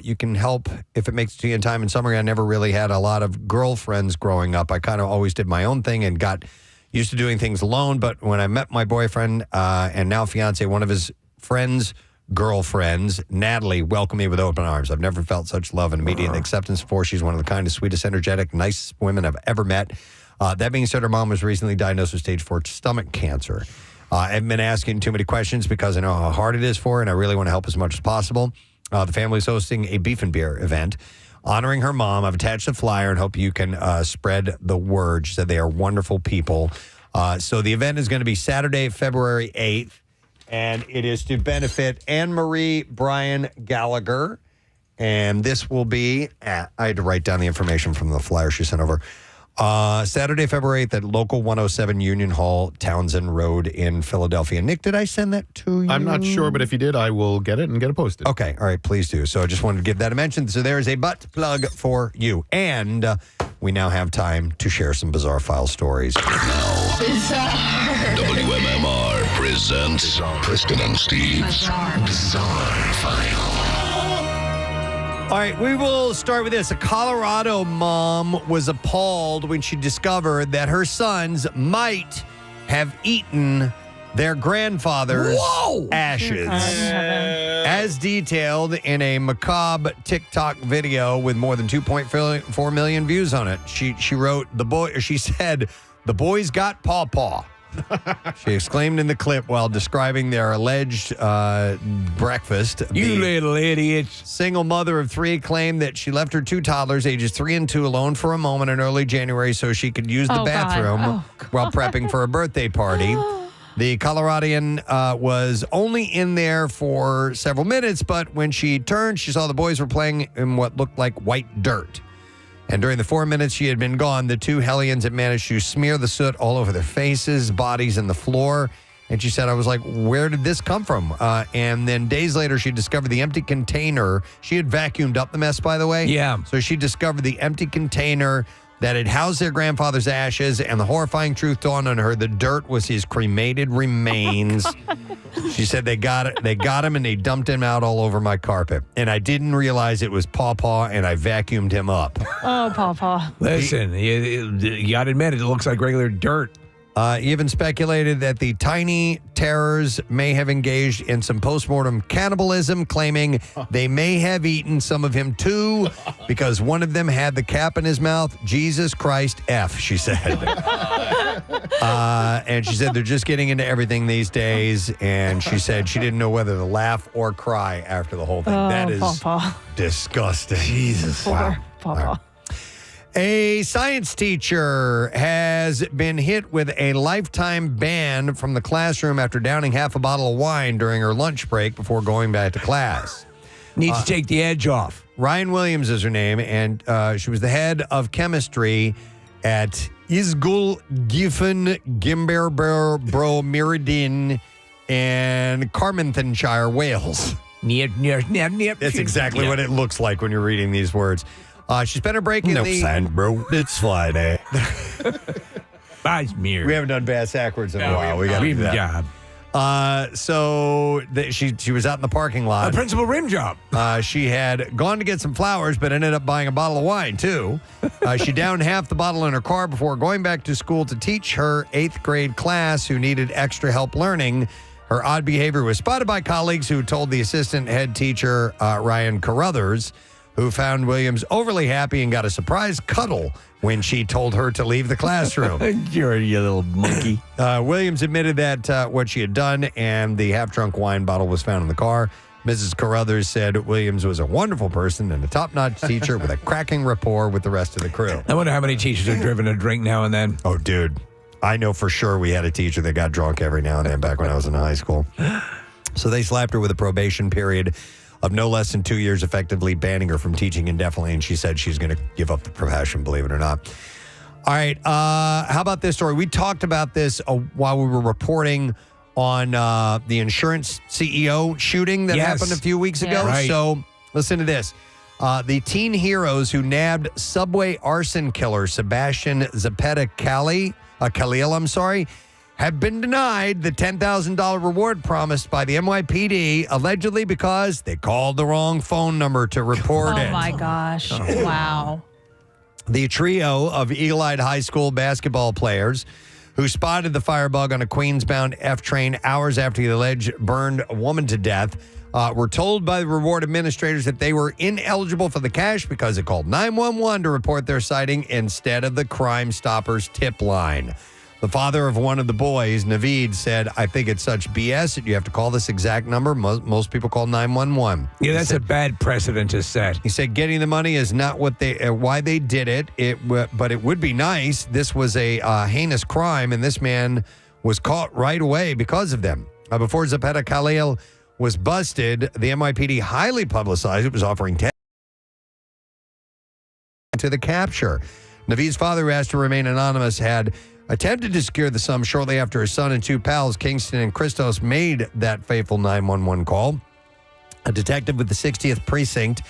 you can help if it makes it to you in time. In summary, I never really had a lot of girlfriends growing up. I kind of always did my own thing and got used to doing things alone. But when I met my boyfriend and now fiance, one of his friends' girlfriends, Natalie, welcomed me with open arms. I've never felt such love and immediate acceptance before. She's one of the kindest, sweetest, energetic, nicest women I've ever met. That being said, her mom was recently diagnosed with stage 4 stomach cancer. I've been asking too many questions because I know how hard it is for her, and I really want to help as much as possible. The family's hosting a beef and beer event honoring her mom. I've attached a flyer and hope you can spread the word. She said they are wonderful people. So the event is going to be Saturday, February 8th, and it is to benefit Anne-Marie Bryan Gallagher. And this will be I had to write down the information from the flyer she sent over. Saturday, February 8th at Local 107 Union Hall, Townsend Road in Philadelphia. Nick, did I send that to you? I'm not sure, but if you did, I will get it and get it posted. Okay. All right. Please do. So I just wanted to give that a mention. So there is a butt plug for you. And we now have time to share some bizarre file stories. WMMR presents Preston and Steve's Bizarre File. All right, we will start with this. A Colorado mom was appalled when she discovered that her sons might have eaten their grandfather's ashes. As detailed in a macabre TikTok video with more than 2.4 million views on it. She wrote, she said, the boys got pawpaw. She exclaimed in the clip while describing their alleged breakfast. You little idiots. Single mother of 3 claimed that she left her 2 toddlers, ages 3 and 2, alone for a moment in early January so she could use the bathroom while prepping for a birthday party. The Coloradian was only in there for several minutes, but when she turned, she saw the boys were playing in what looked like white dirt. And during the 4 minutes she had been gone, the 2 hellions had managed to smear the soot all over their faces, bodies, and the floor. And she said, I was like, where did this come from? And then days later, she discovered the empty container. She had vacuumed up the mess, by the way. Yeah. So she discovered the empty container that had housed their grandfather's ashes, and the horrifying truth dawned on her. The dirt was his cremated remains. She said they got him and they dumped him out all over my carpet. And I didn't realize it was Pawpaw, and I vacuumed him up. Oh, Pawpaw. Listen, you got to admit, it looks like regular dirt. He even speculated that the tiny terrors may have engaged in some postmortem cannibalism, claiming they may have eaten some of him too because one of them had the cap in his mouth. Jesus Christ F, she said. And she said they're just getting into everything these days. And she said she didn't know whether to laugh or cry after the whole thing. That is disgusting. Jesus. Wow. Papa. A science teacher has been hit with a lifetime ban from the classroom after downing half a bottle of wine during her lunch break before going back to class. Needs to take the edge off. Ryan Williams is her name, and she was the head of chemistry at Isgul Giffen Gimberbro Miridin in Carmarthenshire, Wales. That's exactly what it looks like when you're reading these words. She spent her break in the... bro. It's Friday. We haven't done bass backwards in a while. We got to do that. She was out in the parking lot. A principal rim job. She had gone to get some flowers, but ended up buying a bottle of wine, too. She downed half the bottle in her car before going back to school to teach her 8th grade class who needed extra help learning. Her odd behavior was spotted by colleagues who told the assistant head teacher, Ryan Carruthers, who found Williams overly happy and got a surprise cuddle when she told her to leave the classroom. You're a little monkey. Williams admitted that what she had done, and the half-drunk wine bottle was found in the car. Mrs. Carruthers said Williams was a wonderful person and a top-notch teacher with a cracking rapport with the rest of the crew. I wonder how many teachers have driven a drink now and then. Oh, dude. I know for sure we had a teacher that got drunk every now and then back when I was in high school. So they slapped her with a probation period of no less than 2 years, effectively banning her from teaching indefinitely, and she said she's going to give up the profession, believe it or not. All right, how about this story? We talked about this while we were reporting on the insurance CEO shooting that happened a few weeks ago. Right. So listen to this. The teen heroes who nabbed subway arson killer Sebastian Zapata Khalil, have been denied the $10,000 reward promised by the NYPD, allegedly because they called the wrong phone number to report it. Oh, my gosh. Wow. The trio of Eagle-Eyed High School basketball players who spotted the firebug on a Queens-bound F train hours after the alleged burned a woman to death were told by the reward administrators that they were ineligible for the cash because they called 911 to report their sighting instead of the Crime Stoppers tip line. The father of one of the boys, Naveed, said, I think it's such BS that you have to call this exact number. Most people call 911. Yeah, that's a bad precedent to set. He said getting the money is not why they did it, but it would be nice. This was a heinous crime, and this man was caught right away because of them. Before Zapata Khalil was busted, the NYPD highly publicized it was offering $10,000 to the capture. Naveed's father, who asked to remain anonymous, had attempted to secure the sum shortly after his son and two pals, Kingston and Christos, made that fateful 911 call. A detective with the 60th Precinct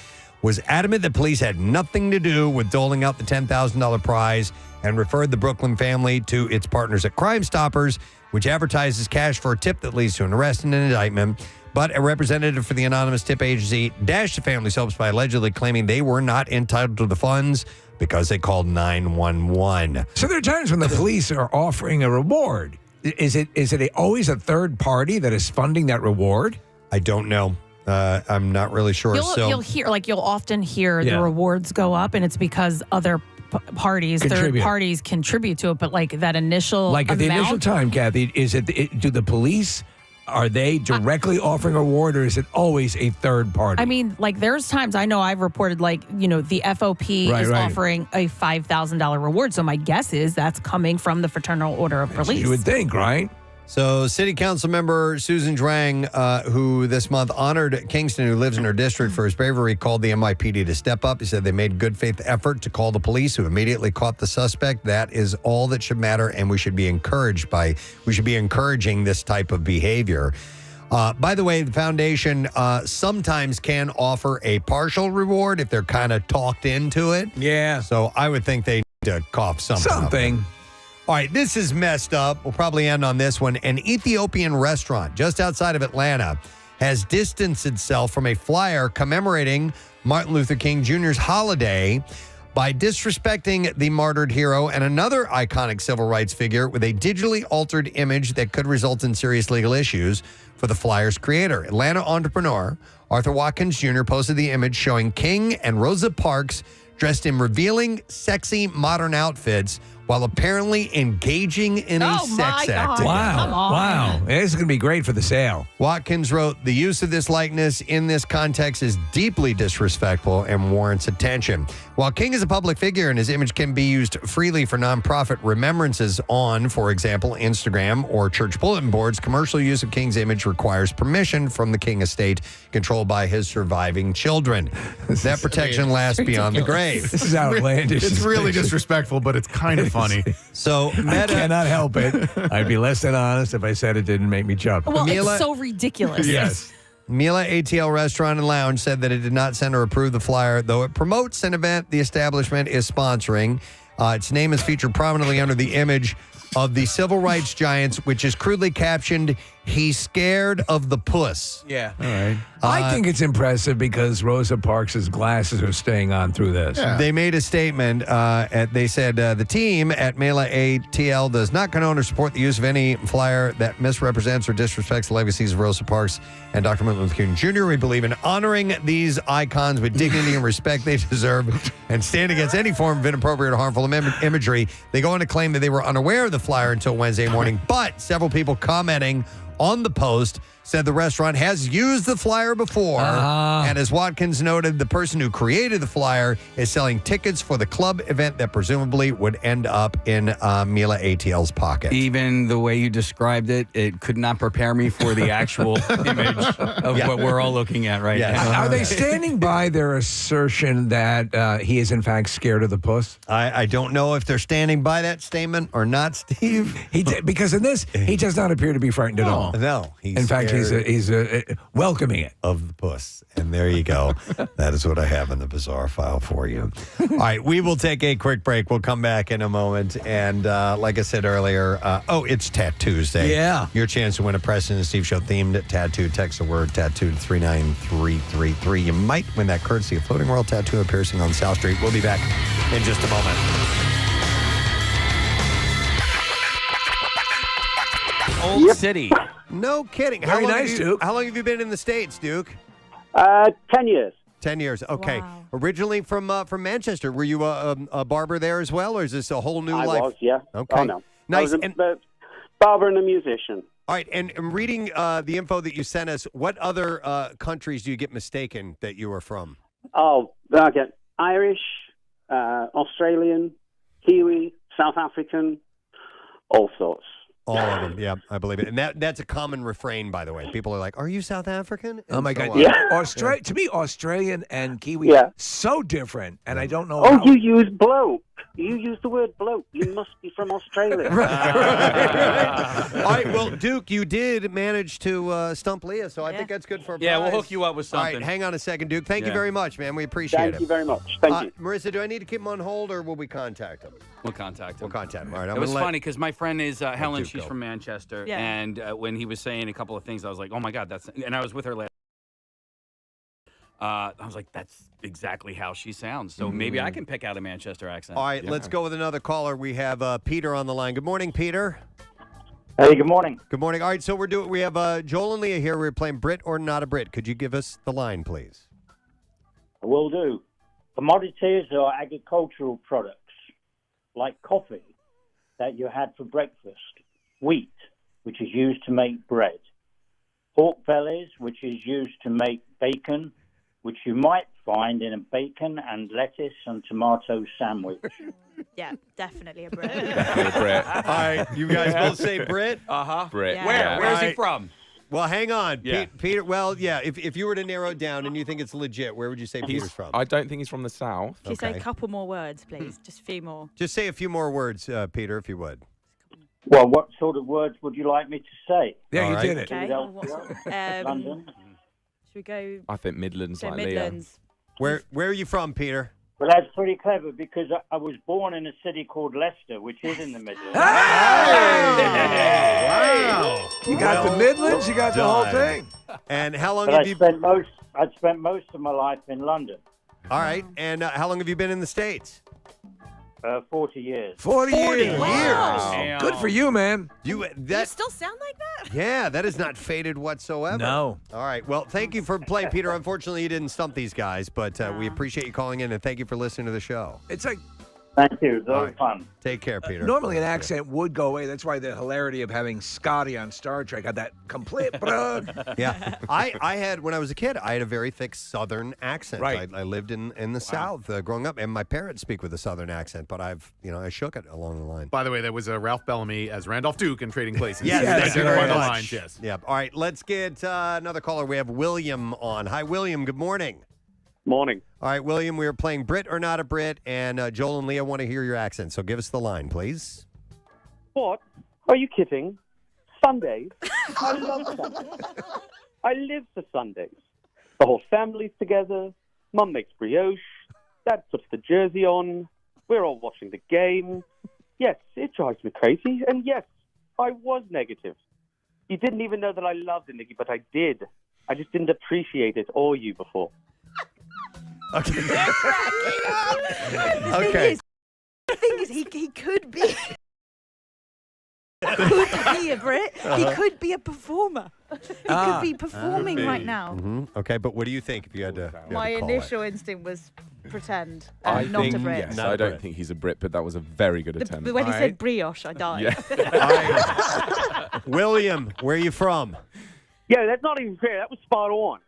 was adamant that police had nothing to do with doling out the $10,000 prize and referred the Brooklyn family to its partners at Crime Stoppers, which advertises cash for a tip that leads to an arrest and an indictment. But a representative for the anonymous tip agency dashed the family's hopes by allegedly claiming they were not entitled to the funds because they called 911. So there are times when the police are offering a reward. Is it always a third party that is funding that reward? I don't know. I'm not really sure. You'll often hear the rewards go up, and it's because other third parties contribute to it. But like that initial at the initial time, Kathy, do the police? Are they directly offering a reward, or is it always a third party? I mean, like there's times I know I've reported the FOP is offering a $5,000 reward. So my guess is that's coming from the Fraternal Order of Police. You would think, right? So City Council member Susan Drang, who this month honored Kingston, who lives in her district, for his bravery, called the NYPD to step up. He said they made good faith effort to call the police, who immediately caught the suspect. That is all that should matter, and we should be encouraging this type of behavior. By the way, the foundation sometimes can offer a partial reward if they're kind of talked into it. Yeah. So I would think they need to cough something up. All right, this is messed up. We'll probably end on this one. An Ethiopian restaurant just outside of Atlanta has distanced itself from a flyer commemorating Martin Luther King Jr.'s holiday by disrespecting the martyred hero and another iconic civil rights figure with a digitally altered image that could result in serious legal issues for the flyer's creator. Atlanta entrepreneur Arthur Watkins Jr. posted the image showing King and Rosa Parks dressed in revealing, sexy, modern outfits while apparently engaging in a sex act. Wow. This is going to be great for the sale. Watkins wrote, the use of this likeness in this context is deeply disrespectful and warrants attention. While King is a public figure and his image can be used freely for nonprofit remembrances on, for example, Instagram or church bulletin boards, commercial use of King's image requires permission from the King estate controlled by his surviving children. That protection lasts beyond the grave. This is outlandish. It's really disrespectful, but it's kind of funny. So I cannot help it. I'd be less than honest if I said it didn't make me chuckle. Well, it's so ridiculous. Yes. Mila ATL Restaurant and Lounge said that it did not send or approve the flyer, though it promotes an event the establishment is sponsoring. Its name is featured prominently under the image of the civil rights giants, which is crudely captioned, "He's scared of the puss." Yeah. All right. I think it's impressive because Rosa Parks' glasses are staying on through this. Yeah. They made a statement. They said, the team at Mela ATL does not condone or support the use of any flyer that misrepresents or disrespects the legacies of Rosa Parks and Dr. Martin Luther King Jr. We believe in honoring these icons with dignity and respect they deserve and stand against any form of inappropriate or harmful imagery. They go on to claim that they were unaware of the flyer until Wednesday morning, but several people commenting on the post said the restaurant has used the flyer before. And as Watkins noted, the person who created the flyer is selling tickets for the club event that presumably would end up in Mila ATL's pocket. Even the way you described it, it could not prepare me for the actual image of what we're all looking at right now. Are they standing by their assertion that he is in fact scared of the puss? I don't know if they're standing by that statement or not, Steve. Because in this, he does not appear to be frightened at all. No. In fact, he's welcoming it. Of the puss. And there you go. That is what I have in the bizarre file for you. All right, we will take a quick break. We'll come back in a moment. And like I said earlier, it's Tattoos Day. Yeah. Your chance to win a Preston and Steve Show themed tattoo. Text the word tattoo to 39333. You might win that courtesy of Floating World Tattoo and Piercing on South Street. We'll be back in just a moment. Old City. No kidding. Very nice, Duke. How long have you been in the States, Duke? 10 years. 10 years. Okay. Wow. Originally from Manchester. Were you a barber there as well, or is this a whole new life? I was, yeah. Okay. Oh, no. Nice. I was a barber and a musician. All right. And reading the info that you sent us, what other countries do you get mistaken that you are from? Oh, I get Irish, Australian, Kiwi, South African, all sorts. All of them, yeah, I believe it. And that's a common refrain, by the way. People are like, "Are you South African?" Oh my God! Yeah. To me, Australian and Kiwi, so different, and I don't know. Oh, you use bloke. You use the word bloke. You must be from Australia. All right, well, Duke, you did manage to stump Leah, so I think that's good for a prize. Yeah, we'll hook you up with something. All right, hang on a second, Duke. Thank you very much, man. We appreciate it. Thank you very much. Thank you. Marissa, do I need to keep him on hold, or will we contact him? We'll contact him. All right, It was funny because my friend is Helen. She's go. from Manchester, Yeah. and when he was saying a couple of things, I was like, "Oh my God, that's!" And I was with her last. I was like, "That's exactly how she sounds." So maybe I can pick out a Manchester accent. All right, let's go with another caller. We have Peter on the line. Good morning, Peter. Hey, good morning. Good morning. All right, so we have Joel and Leah here. We're playing Brit or Not a Brit. Could you give us the line, please? I will do. Commodities are agricultural products like coffee that you had for breakfast, wheat, which is used to make bread, pork bellies, which is used to make bacon, which you might find in a bacon and lettuce and tomato sandwich. Yeah, definitely a Brit. Definitely a Brit. All right, you guys both say Brit? Brit. Yeah. Where's he from? Well, hang on. Yeah. Peter, well, yeah, if you were to narrow it down and you think it's legit, where would you say Peter's from? I don't think he's from the South. Can you say a couple more words, please? Just a few more. Just say a few more words, Peter, if you would. Well, what sort of words would you like me to say? Yeah, All you right. did it. Okay. London. Should we go? I think Midlands, Say like Midlands. Where are you from, Peter? Well, that's pretty clever because I was born in a city called Leicester, which is in the Midlands. Wow. You got the Midlands. You got the whole thing. And how long But have I you spent most of my life in London. All right. And how long have you been in the States? 40 years. 40 years. Wow. Good for you, man. You still sound like that? Yeah, that is not faded whatsoever. No. All right. Well, thank you for playing, Peter. Unfortunately, you didn't stump these guys, but we appreciate you calling in and thank you for listening to the show. It's like Thank you. It was All all right. fun. Take care, Peter. normally an accent would go away. That's why the hilarity of having Scotty on Star Trek had that complete. Yeah, I had when I was a kid. I had a very thick Southern accent. Right. I lived in the South growing up, and my parents speak with a Southern accent. But I shook it along the line. By the way, that was Ralph Bellamy as Randolph Duke in Trading Places. Yes, thank you Identify very the much. lines, yes. Yep. All right, let's get another caller. We have William on. Hi, William. Good morning. Morning. All right, William. We are playing Brit or Not a Brit, and Joel and Leah want to hear your accent. So give us the line, please. What? Are you kidding? Sundays? I love Sundays. I live for Sundays. The whole family's together. Mum makes brioche. Dad puts the jersey on. We're all watching the game. Yes, it drives me crazy. And yes, I was negative. You didn't even know that I loved it, Nikki, but I did. I just didn't appreciate it or you before. Okay. Okay. The thing is, he could be. Could be a Brit. He could be a performer. He could be performing right now. Mm-hmm. Okay, but what do you think if you had to? My initial instinct was pretend, not a Brit. Yes, I don't think he's a Brit, but that was a very good attempt. But when he said brioche, I died. Yeah. William, where are you from? Yeah, that's not even fair. That was spot on.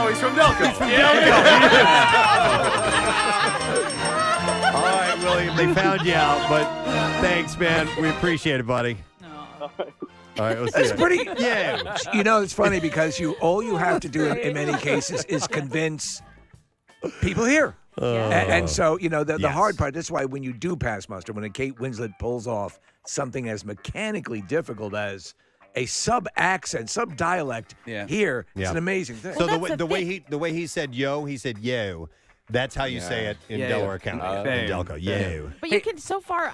Oh, he's from Delco. He's from Delco. All right, William, they found you out, but thanks, man. We appreciate it, buddy. All right, we'll see That's you. pretty. Yeah. You know, it's funny because all you have to do in many cases is convince people here. And so, the hard part, that's why when you do pass muster, when a Kate Winslet pulls off something as mechanically difficult as a sub-accent, sub-dialect here, it's an amazing thing. So the way he said yo, he said yo. That's how you say it in Delaware County. In Delco. Yo. But you can, so far,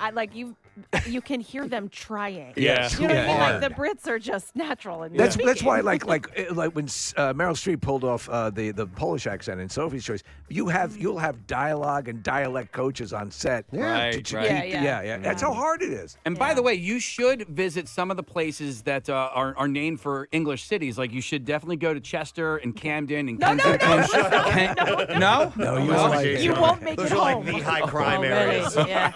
you can hear them trying. Yes. You know what I mean? Like the Brits are just natural. And That's why, like when Meryl Streep pulled off the Polish accent in Sophie's Choice, you'll have dialogue and dialect coaches on set. Right. That's how hard it is. And by the way, you should visit some of the places that are named for English cities. Like you should definitely go to Chester and Camden and Kensington. No? No, you won't make Those it are home. like the high crime areas. Yeah.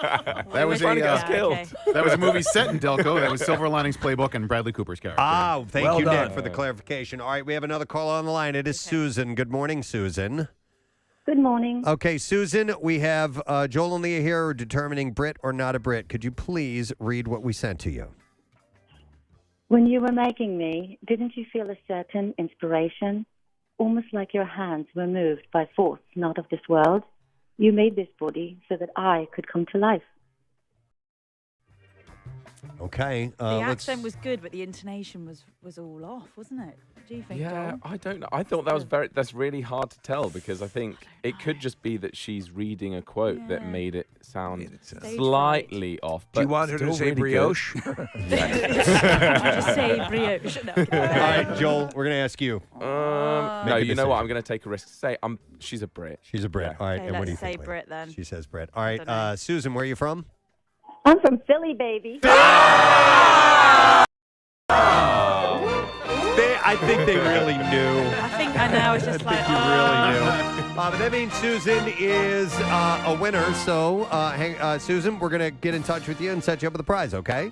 That was that was a movie set in Delco. That was Silver Linings Playbook and Bradley Cooper's character. Ah, thank Well you, done. Nick, for the clarification. All right, we have another caller on the line. It is Susan. Good morning, Susan. Good morning. Okay, Susan, we have Joel and Leah here determining Brit or not a Brit. Could you please read what we sent to you? When you were making me, didn't you feel a certain inspiration? Almost like your hands were moved by force not of this world. You made this body so that I could come to life. Okay. The accent was good, but the intonation was all off, wasn't it? What do you think, Yeah, Joel? I don't know. I thought that was that's really hard to tell because I think it could just be that she's reading a quote that made it sound slightly off. Do you but want her to still say really brioche? Just say brioche. No, All right, Joel, we're going to ask you. No, Make a you know what? decision. I'm going to take a risk. Say she's a Brit. She's a Brit. All right, Okay, and what do you let's say think? Leah? Brit then. She says Brit. All right, Susan, where are you from? I'm from Philly, baby. I think they really knew. I think I know. It's just like, You really knew. But that means Susan is a winner. So, Susan, we're going to get in touch with you and set you up with a prize, okay?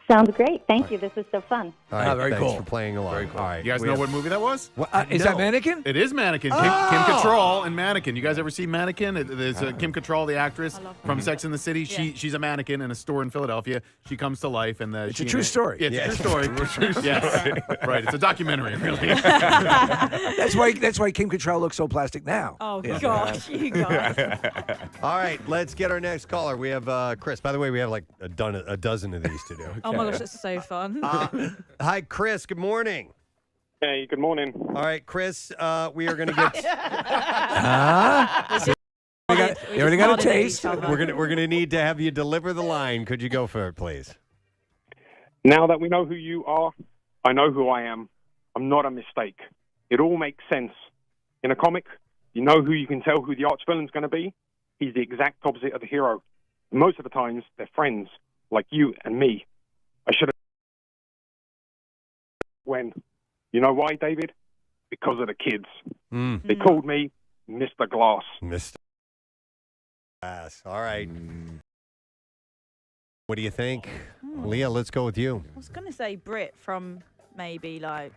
Sounds great. Thank you. This was so fun. All right, very thanks cool. for playing along. Very cool. All right, You guys we know have- what movie that was? Is that Mannequin? It is Mannequin. Kim Cattrall and Mannequin. You guys ever see Mannequin? There's Kim Cattrall, the actress from Sex and the City. She's a mannequin in a store in Philadelphia. She comes to life, and It's a true story. Yeah, it's a true story. Yes, right. It's a documentary, really. That's why Kim Cattrall looks so plastic now. oh gosh, you guys. All right, let's get our next caller. We have Chris. By the way, we have like a dozen of these to do. Oh my gosh, that's so fun. Hi, Chris. Good morning. Hey, good morning. All right, Chris, we are going to get... You already got a taste. We're gonna need to have you deliver the line. Could you go for it, please? Now that we know who you are, I know who I am. I'm not a mistake. It all makes sense. In a comic, You know who you can tell who the arch villain's going to be? He's the exact opposite of the hero. Most of the times, they're friends, like you and me. I should have... When? You know why, David? Because of the kids. They called me Mr. Glass. Mr. Glass. All right. What do you think? Leah, let's go with you. I was going to say Brit from maybe like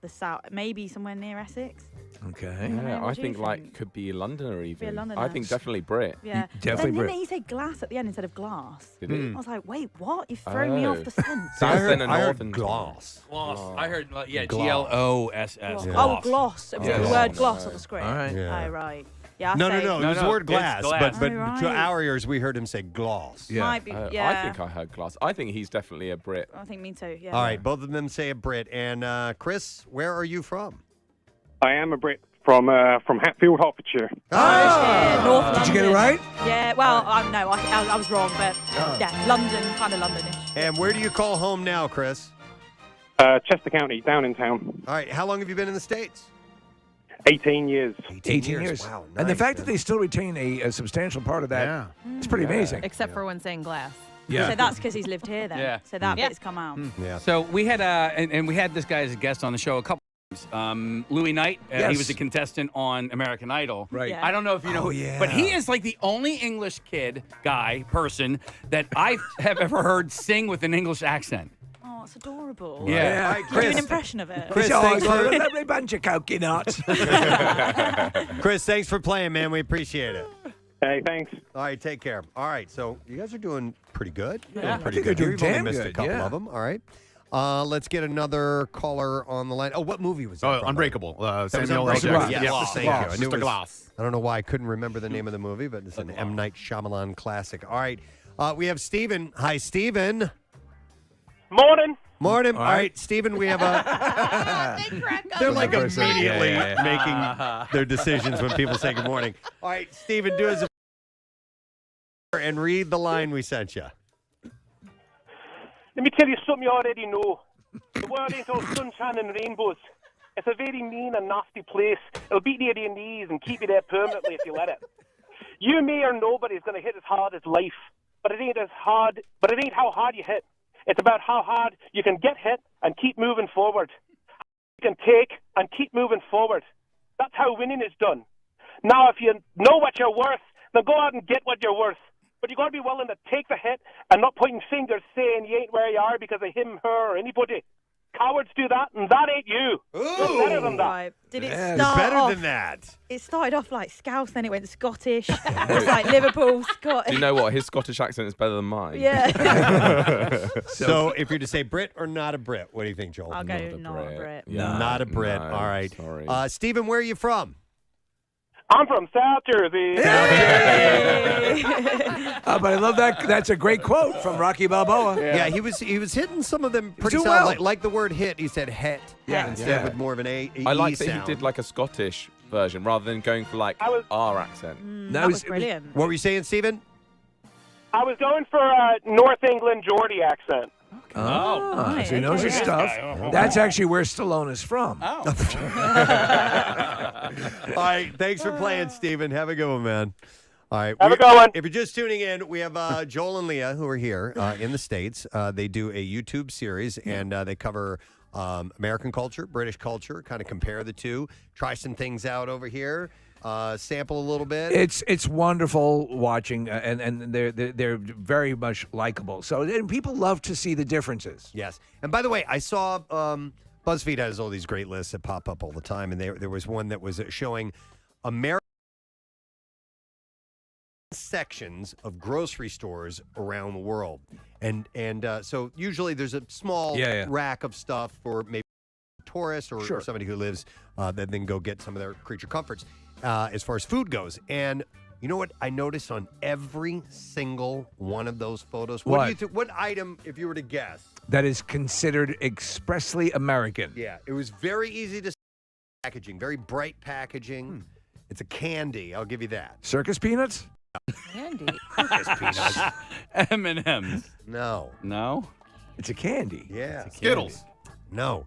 the south, maybe somewhere near Essex. Okay. Yeah, I think like could be a Londoner even. Be a Londoner. I think definitely Brit. Yeah. Definitely Then Brit. didn't he say glass at the end instead of glass? Did he? I was like, wait, what? You've thrown me off the scent. I heard northern gloss. Gloss. I heard, yeah, Gloss. GLOSS. Oh, Gloss. gloss. It was Yeah. the word gloss on the screen. All right. Yeah. Oh, right. Yeah, No. It was the word it's glass, glass. but Oh, right. to our ears, we heard him say gloss. Yeah. Might be, I yeah. think I heard Glass. I think he's definitely a Brit. I think me too, yeah. All right, both of them say a Brit. And Chris, where are you from? I am a Brit from Hatfield, Hertfordshire. Yeah, North London. Did you get it right? Yeah, well, no, I was wrong, but yeah, London, kind of Londonish. And where do you call home now, Chris? Chester County, down in town. All right, how long have you been in the States? 18 years. 18 years. Wow, And the nice, fact man. that they still retain a substantial part of that, it's pretty amazing. Except for when saying glass. Yeah. So that's because he's lived here then. Yeah. So that bit's come out. Yeah. So we had and we had this guy as a guest on the show a couple times. Louis Knight, Yes. he was a contestant on American Idol. Right. Yeah. I don't know if you know, but he is like the only English person that I have ever heard sing with an English accent. Oh, it's adorable. Yeah. All right, Can you do an impression of it? Chris, Oh, thanks for, a lovely bunch of coconuts. Chris, thanks for playing, man. We appreciate it. Hey, thanks. All right, take care. All right, so you guys are doing pretty good. You're Yeah. doing pretty I think good. they're You've doing only damn missed a good, couple yeah. of them. All right. Let's get another caller on the line. Oh, what movie was that? Oh, from? Unbreakable. That was Samuel L. Unbreakable. Jackson. Yes, Yes, thank you. I knew it Mr. was- Glass. I don't know why I couldn't remember the name of the movie, but it's an M. Night Shyamalan classic. All right. We have Steven. Hi, Steven. Morning. Morning. All right, Steven, we have a... They're like immediately making their decisions when people say good morning. All right, Steven, do us a and read the line we sent you. Let me tell you something you already know. The world ain't all sunshine and rainbows. It's a very mean and nasty place. It'll beat you to your knees and keep you there permanently if you let it. You, me, or nobody's going to hit as hard as life, but it ain't how hard you hit. It's about how hard you can get hit and keep moving forward. You can take and keep moving forward. That's how winning is done. Now, if you know what you're worth, then go out and get what you're worth. But you got to be willing to take the hit and not pointing fingers saying you ain't where you are because of him, her, or anybody. Cowards do that, and that ain't you. You're better than that. Right. Did it Yeah, start better off? than that. It started off like Scouse, then it went Scottish. It was like Liverpool, Scottish. Do you know what? His Scottish accent is better than mine. Yeah. So if you're to say Brit or not a Brit, what do you think, Joel? I'll go not a Brit. Yeah. Not a Brit. No, All right. sorry. Steven, where are you from? I'm from South Jersey. But I love that. That's a great quote from Rocky Balboa. Yeah, he was hitting some of them pretty doing solid. well. Like the word hit, he said het Yeah, instead yeah. with more of an A. I like E that sound. he did like a Scottish version rather than going for like our accent. That was brilliant. What were you saying, Steven? I was going for a North England Geordie accent. Oh, so he knows his stuff. That's actually where Stallone is from. All right, thanks for playing, Steven. Have a good one, man. All right. Have a good one. If you're just tuning in, we have Joel and Leah who are here in the States. They do a YouTube series, and they cover American culture, British culture, kind of compare the two, try some things out over here, sample a little bit. It's wonderful watching, and they're very much likable. So and people love to see the differences. Yes. And by the way, I saw BuzzFeed has all these great lists that pop up all the time, and there was one that was showing American sections of grocery stores around the world, and so usually there's a small rack of stuff for maybe tourists or somebody who lives that then go get some of their creature comforts as far as food goes. And you know what I noticed on every single one of those photos? What? What item, if you were to guess? That is considered expressly American. Yeah, it was very easy to see packaging, very bright packaging. It's a candy, I'll give you that. Circus peanuts? Candy. Circus peanuts. M&M's. No. No? It's a candy. Yeah. Skittles. No.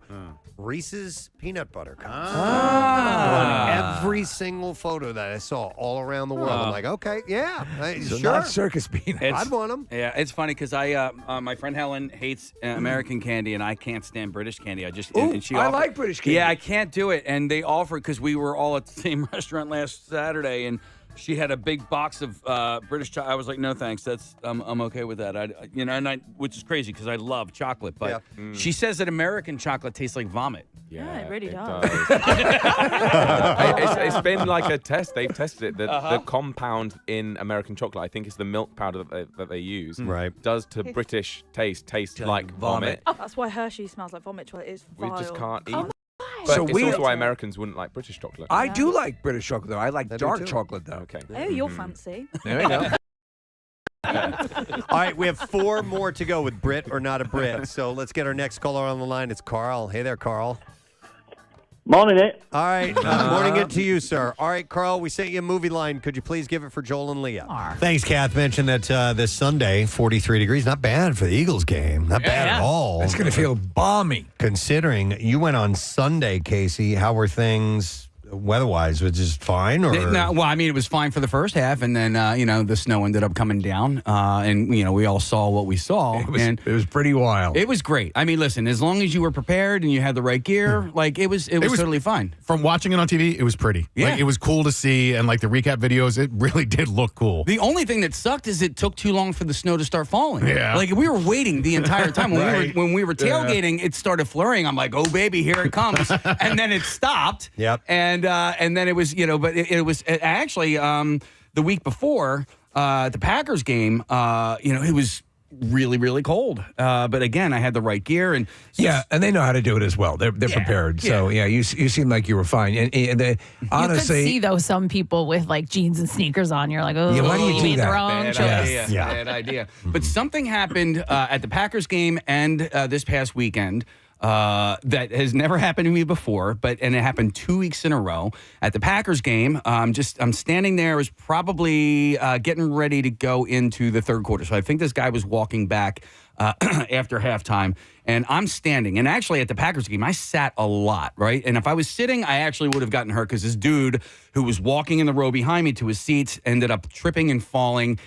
Reese's peanut butter cups. On every single photo that I saw all around the world. I'm like, okay, yeah, So sure. not circus peanuts. I'd want them. Yeah, it's funny because my friend Helen hates American candy, and I can't stand British candy. I like British candy. Yeah, I can't do it. And they offered, because we were all at the same restaurant last Saturday, and she had a big box of British chocolate. I was like, no thanks. I'm okay with that. Which is crazy because I love chocolate, but she says that American chocolate tastes like vomit. Yeah, it really does. It's been like a test. They've tested it. The compound in American chocolate, I think it's the milk powder that they use, does to British taste like vomit. Oh, that's why Hershey smells like vomit chocolate. It's vile. We just can't eat. But So it's we- also why Americans wouldn't like British chocolate. I do like British chocolate, though. I like I do dark too. chocolate, though. Okay. Oh, you're fancy. There we go. All right, we have 4 more to go with Brit or not a Brit. So let's get our next caller on the line. It's Carl. Hey there, Carl. Morning, it. All right, morning it to you, sir. All right, Carl, we sent you a movie line. Could you please give it for Joel and Leah? Thanks, Kath. Mentioned that this Sunday, 43 degrees. Not bad for the Eagles game. Not bad at all. It's going to feel balmy. Considering you went on Sunday, Casey, how were things weather-wise? Was it just fine? Or It was fine for the first half, and then the snow ended up coming down, and we all saw what we saw. It was pretty wild. It was great. I mean, listen, as long as you were prepared and you had the right gear, like it was totally fine. From watching it on TV, it was pretty. Yeah. Like, it was cool to see, and like the recap videos, it really did look cool. The only thing that sucked is it took too long for the snow to start falling. Yeah. Like we were waiting the entire time. Right. When we were tailgating, it started flurrying. I'm like, oh baby, here it comes. And then it stopped. Yep. And then it was, but it was actually the week before the Packers game, it was really, really cold. But again, I had the right gear, and and they know how to do it as well. They're prepared. So you seem like you were fine. And honestly, you could see though some people with like jeans and sneakers on. You're like, oh, Yeah, why do you do made that? the wrong Bad choice. idea. Yeah. Bad idea. But something happened at the Packers game and this past weekend that has never happened to me before, and it happened 2 weeks in a row. At the Packers game, I'm standing there. I was probably getting ready to go into the third quarter. So I think this guy was walking back after halftime, and I'm standing. And actually, at the Packers game, I sat a lot, right? And if I was sitting, I actually would have gotten hurt because this dude who was walking in the row behind me to his seats ended up tripping and falling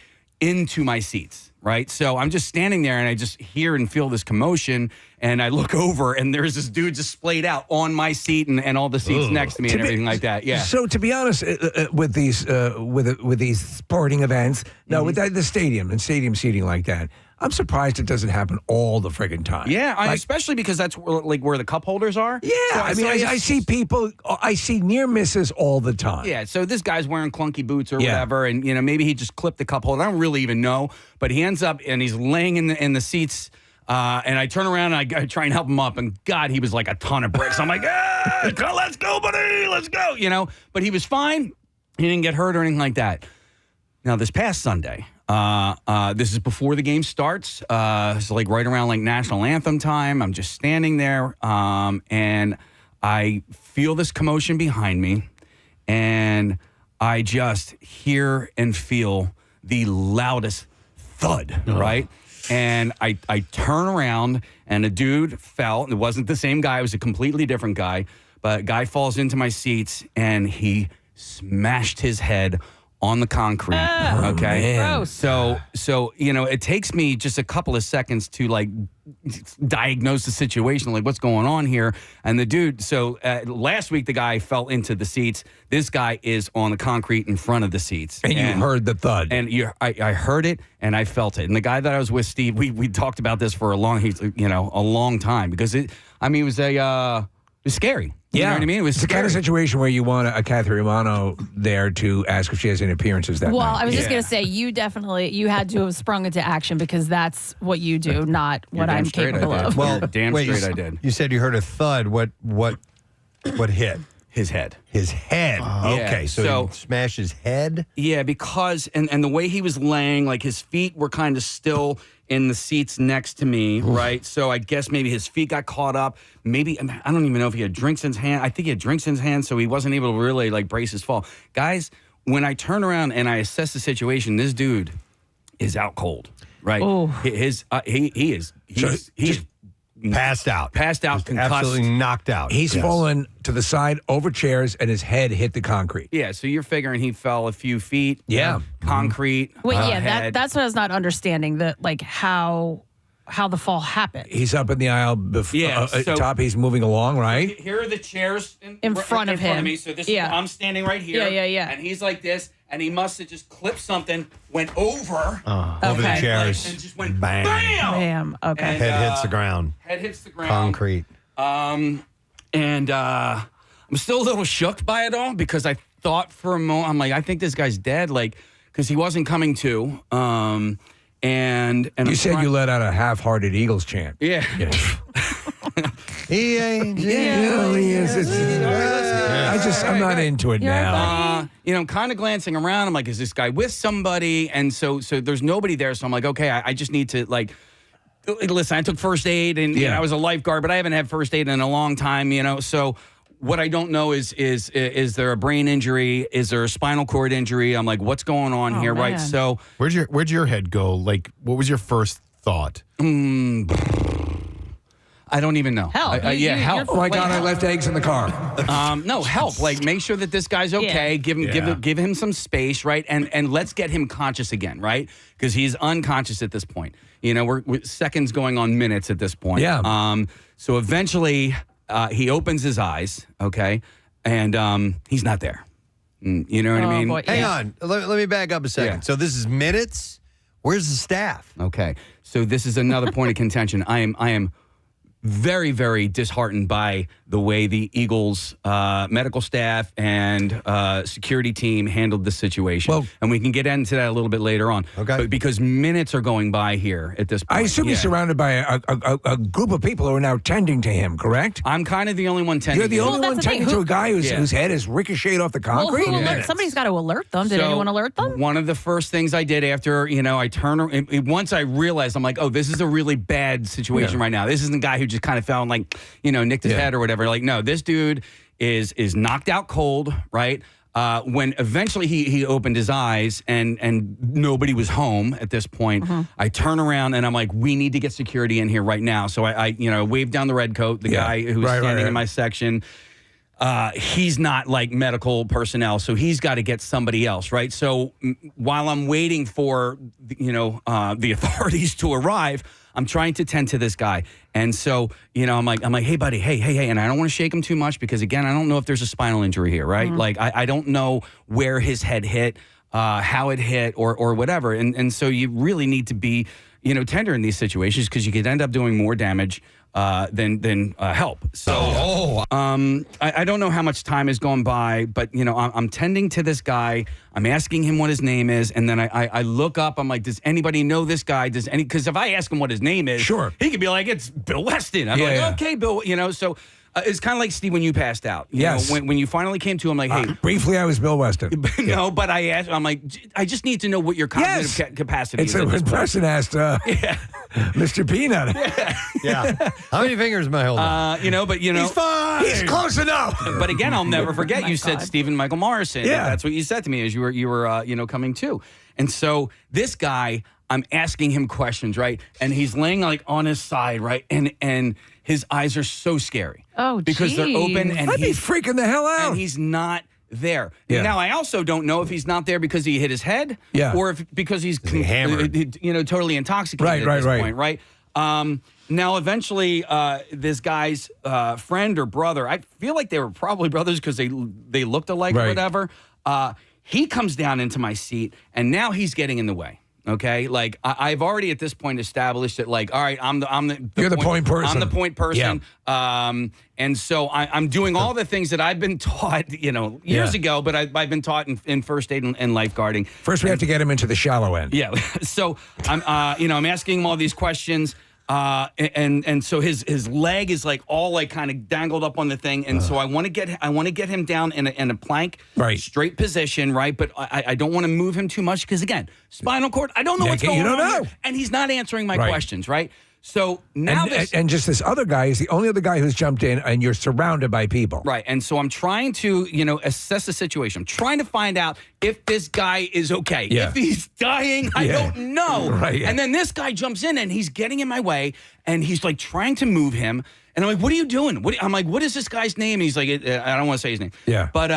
into my seats, right? So I'm just standing there and I just hear and feel this commotion, and I look over and there's this dude just splayed out on my seat and all the seats next to me and everything like that. Yeah. So to be honest, with these sporting events, with the stadium and stadium seating like that, I'm surprised it doesn't happen all the friggin' time. Yeah, especially because that's where the cup holders are. Yeah, I see people, I see near misses all the time. Yeah, so this guy's wearing clunky boots or whatever, and maybe he just clipped the cup holder. I don't really even know, but he ends up and he's laying in the seats. And I turn around and I try and help him up, and God, he was like a ton of bricks. I'm like, let's go, buddy, let's go. But he was fine. He didn't get hurt or anything like that. Now, this past Sunday, this is before the game starts. It's like right around like national anthem time. I'm just standing there, and I feel this commotion behind me, and I just hear and feel the loudest thud, right? And I turn around, and a dude fell. It wasn't the same guy. It was a completely different guy. But a guy falls into my seats, and he smashed his head on the concrete. Okay. Gross. So it takes me just a couple of seconds to like diagnose the situation, like what's going on here. And the dude, last week the guy fell into the seats. This guy is on the concrete in front of the seats. And you heard the thud. And I heard it and I felt it. And the guy that I was with, Steve, we talked about this for a long time because it was scary. You know what I mean? It was it's the kind of situation where you want a Catherine Romano there to ask if she has any appearances that Well, night. I was just going to say, you had to have sprung into action because that's what you do, not what I'm capable of. Well, damn straight I did. You said you heard a thud. What hit? His head. His head. Okay, so he smashed his head? Yeah, because, and the way he was laying, like his feet were kind of still in the seats next to me, right? So I guess maybe his feet got caught up. Maybe, I don't even know if he had drinks in his hand. I think he had drinks in his hand, so he wasn't able to really like brace his fall. Guys, when I turn around and I assess the situation, this dude is out cold, right? Oh. He's Passed out, concussed, absolutely knocked out. He's fallen to the side over chairs, and his head hit the concrete. Yeah, so you're figuring he fell a few feet. Yeah, concrete. Wait, head. that's what I was not understanding. That like how the fall happened. He's up in the aisle before so- top. He's moving along, right? Here are the chairs In front of him. me. So this Yeah. is, I'm standing right here. Yeah. And he's like this, and he must have just clipped something, went over. Over the chairs. And just went bam. Bam. Okay. And, Head hits the ground. Head hits the ground. Concrete. And I'm still a little shook by it all because I thought for a moment, I'm like, I think this guy's dead, like, because he wasn't coming to. And You said you let out a half-hearted Eagles chant. Yeah. He ain't I'm not into it now. I'm kind of glancing around. I'm like, is this guy with somebody? And so there's nobody there. So I'm like, okay, I just need to like. Listen, I took first aid and you know, I was a lifeguard, but I haven't had first aid in a long time. So what I don't know is there a brain injury? Is there a spinal cord injury? I'm like, what's going on here, man. right? So Where'd your head go? Like, what was your first thought? I don't even know. Help. Help. Oh my God, I left eggs in the car. No, help. Like, make sure that this guy's okay. Give him some space, right? And let's get him conscious again, right? Because he's unconscious at this point. You know, we're seconds going on minutes at this point. Yeah. So eventually, he opens his eyes, okay, and he's not there. You know what I mean? Boy, Hang on. Let me back up a second. Yeah. So this is minutes. Where's the staff? Okay. So this is another point of contention. I am very, very disheartened by the way the Eagles medical staff and security team handled the situation. Well, and we can get into that a little bit later on. Okay. But because minutes are going by here at this point. I assume he's surrounded by a group of people who are now tending to him, correct? I'm kind of the only one tending. You're the only that's one the thing. tending to a guy Yeah. whose head is ricocheted off the concrete? Well, somebody's got to alert them. Did So, anyone alert them? One of the first things I did after, I turned, once I realized, I'm like, oh, this is a really bad situation right now. This isn't a guy who just kind of fell and like, nicked his head or whatever. Like, no, this dude is knocked out cold, right? When eventually he opened his eyes and nobody was home at this point, I turn around and I'm like, we need to get security in here right now. So I waved down the red coat, the guy who was standing in my section. He's not like medical personnel, so he's got to get somebody else, right? So while I'm waiting for, the authorities to arrive, I'm trying to tend to this guy. And so, I'm like, hey, buddy, hey. And I don't want to shake him too much because, again, I don't know if there's a spinal injury here, right? Like, I don't know where his head hit, how it hit, or whatever. And so you really need to be, tender in these situations because you could end up doing more damage than help. So I don't know how much time has gone by, but I'm tending to this guy. I'm asking him what his name is, and then I look up. I'm like, does anybody know this guy? Because if I ask him what his name is, sure, he could be like, it's Bill Weston. I'm like, okay, Bill. So. It's kind of like Steve when you passed out. You know, when you finally came to him, like, hey. Briefly, I was Bill Weston. No, but I asked, I'm like, I just need to know what your cognitive capacity is. When Preston asked Mr. Peanut. Yeah. How many fingers am I holding? But he's fine. He's close enough. But again, I'll never forget. You said Stephen Michael Morrison. Yeah. That's what you said to me as you were coming to. And so this guy, I'm asking him questions, right? And he's laying like on his side, right? And his eyes are so scary. Oh, because they're open and I'd be he's freaking the hell out. And he's not there. Yeah. Now, I also don't know if he's not there because he hit his head, or if because he's hammered. Totally intoxicated at this point, right? Now, eventually, this guy's friend or brother, I feel like they were probably brothers because they looked alike or whatever. He comes down into my seat, and now he's getting in the way. Okay, like I've already at this point established that, like, all right, You're the point person. I'm the point person. Yeah. And so I'm doing all the things that I've been taught, years ago, but I've been taught in first aid and lifeguarding. First, we have to get him into the shallow end. Yeah. So I'm asking him all these questions. And so his leg is like all like kind of dangled up on the thing, and so I want to get him down in a plank, straight position, right? But I don't want to move him too much because again, spinal cord. I don't know what's going on. You don't know, here, and he's not answering my questions, right? So now and just this other guy is the only other guy who's jumped in, and you're surrounded by people. Right. And so I'm trying to, assess the situation. I'm trying to find out if this guy is okay. Yeah. If he's dying, I don't know. Right, yeah. And then this guy jumps in and he's getting in my way and he's like trying to move him. And I'm like, what are you doing? I'm like, what is this guy's name? And he's like, I don't want to say his name. Yeah. But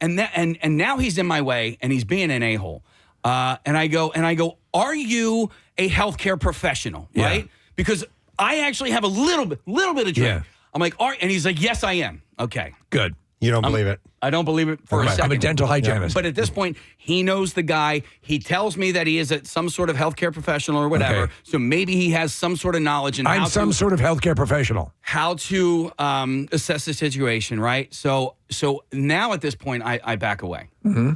and now he's in my way and he's being an a-hole. And I go, are you a healthcare professional? Yeah. Right? Because I actually have a little bit of training. Yeah. I'm like, and he's like, yes, I am. Okay. Good. You don't believe it? I don't believe it for a second. I'm a dental hygienist. But at this point, he knows the guy. He tells me that he is some sort of healthcare professional or whatever. Okay. So maybe he has some sort of knowledge in I'm some sort of healthcare professional. How to assess the situation, right? So now at this point, I back away. Mm-hmm. All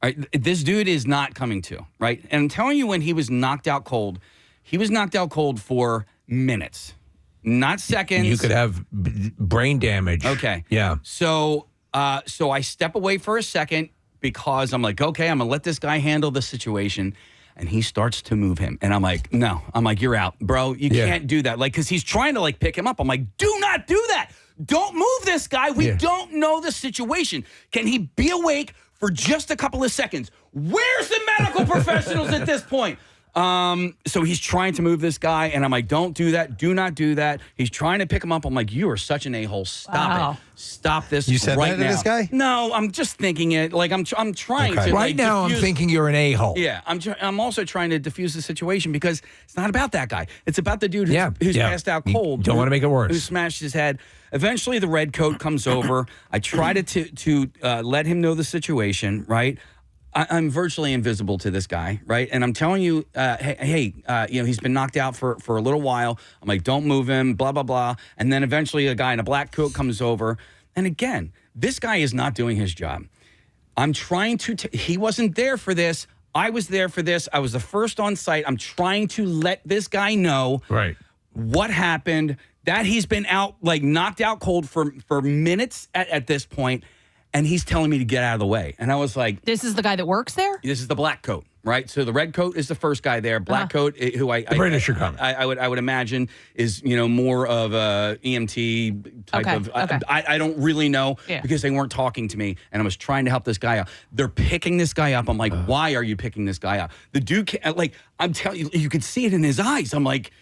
right, this dude is not coming to, right? And I'm telling you, when he was knocked out cold, he was knocked out cold for minutes, not seconds. You could have brain damage. Okay. Yeah. So I step away for a second because I'm like, okay, I'm going to let this guy handle the situation. And he starts to move him. And I'm like, no. I'm like, you're out, bro. You can't do that. Like, because he's trying to, like, pick him up. I'm like, do not do that. Don't move this guy. We don't know the situation. Can he be awake for just a couple of seconds? Where's the medical professionals at this point? So he's trying to move this guy, and I'm like, don't do that. Do not do that. He's trying to pick him up. I'm like, you are such an a-hole. Stop it. Stop this You said right that now. to this guy? No, I'm just thinking it. Like, I'm trying to. Right now, I'm thinking you're an a-hole. Yeah, I'm also trying to diffuse the situation because it's not about that guy. It's about the dude who's passed out cold. You don't want to make it worse. Who smashed his head. Eventually, the red coat comes over. I try to let him know the situation, right? I'm virtually invisible to this guy, right? And I'm telling you, hey, he's been knocked out for a little while. I'm like, don't move him, blah, blah, blah. And then eventually a guy in a black coat comes over. And again, this guy is not doing his job. I'm trying to, he wasn't there for this. I was there for this. I was the first on site. I'm trying to let this guy know what happened, that he's been out, like knocked out cold for minutes at this point. And he's telling me to get out of the way. And I was like... This is the guy that works there? This is the black coat, right? So the red coat is the first guy there. Black coat, who the British are coming. I would imagine is, more of a EMT type of... I don't really know because they weren't talking to me. And I was trying to help this guy out. They're picking this guy up. I'm like, why are you picking this guy up? The dude, I'm telling you, you could see it in his eyes. I'm like...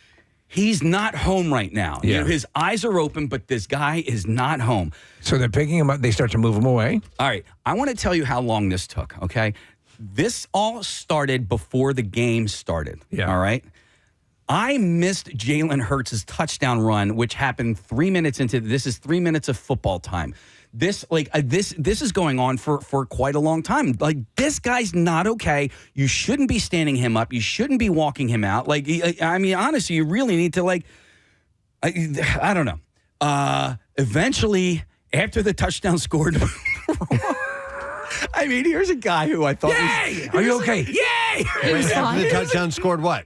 He's not home right now. Yeah. His eyes are open, but this guy is not home. So they're picking him up. They start to move him away. All right. I want to tell you how long this took, okay? This all started before the game started. Yeah. All right? I missed Jalen Hurts' touchdown run, which happened 3 minutes into this is 3 minutes of football time. This is going on for quite a long time. Like, this guy's not okay. You shouldn't be standing him up. You shouldn't be walking him out. Like, I mean, honestly, you really need to, like, I don't know. Eventually, after the touchdown scored, I mean, here's a guy who I thought was... Are you okay? Yay! After the touchdown scored what?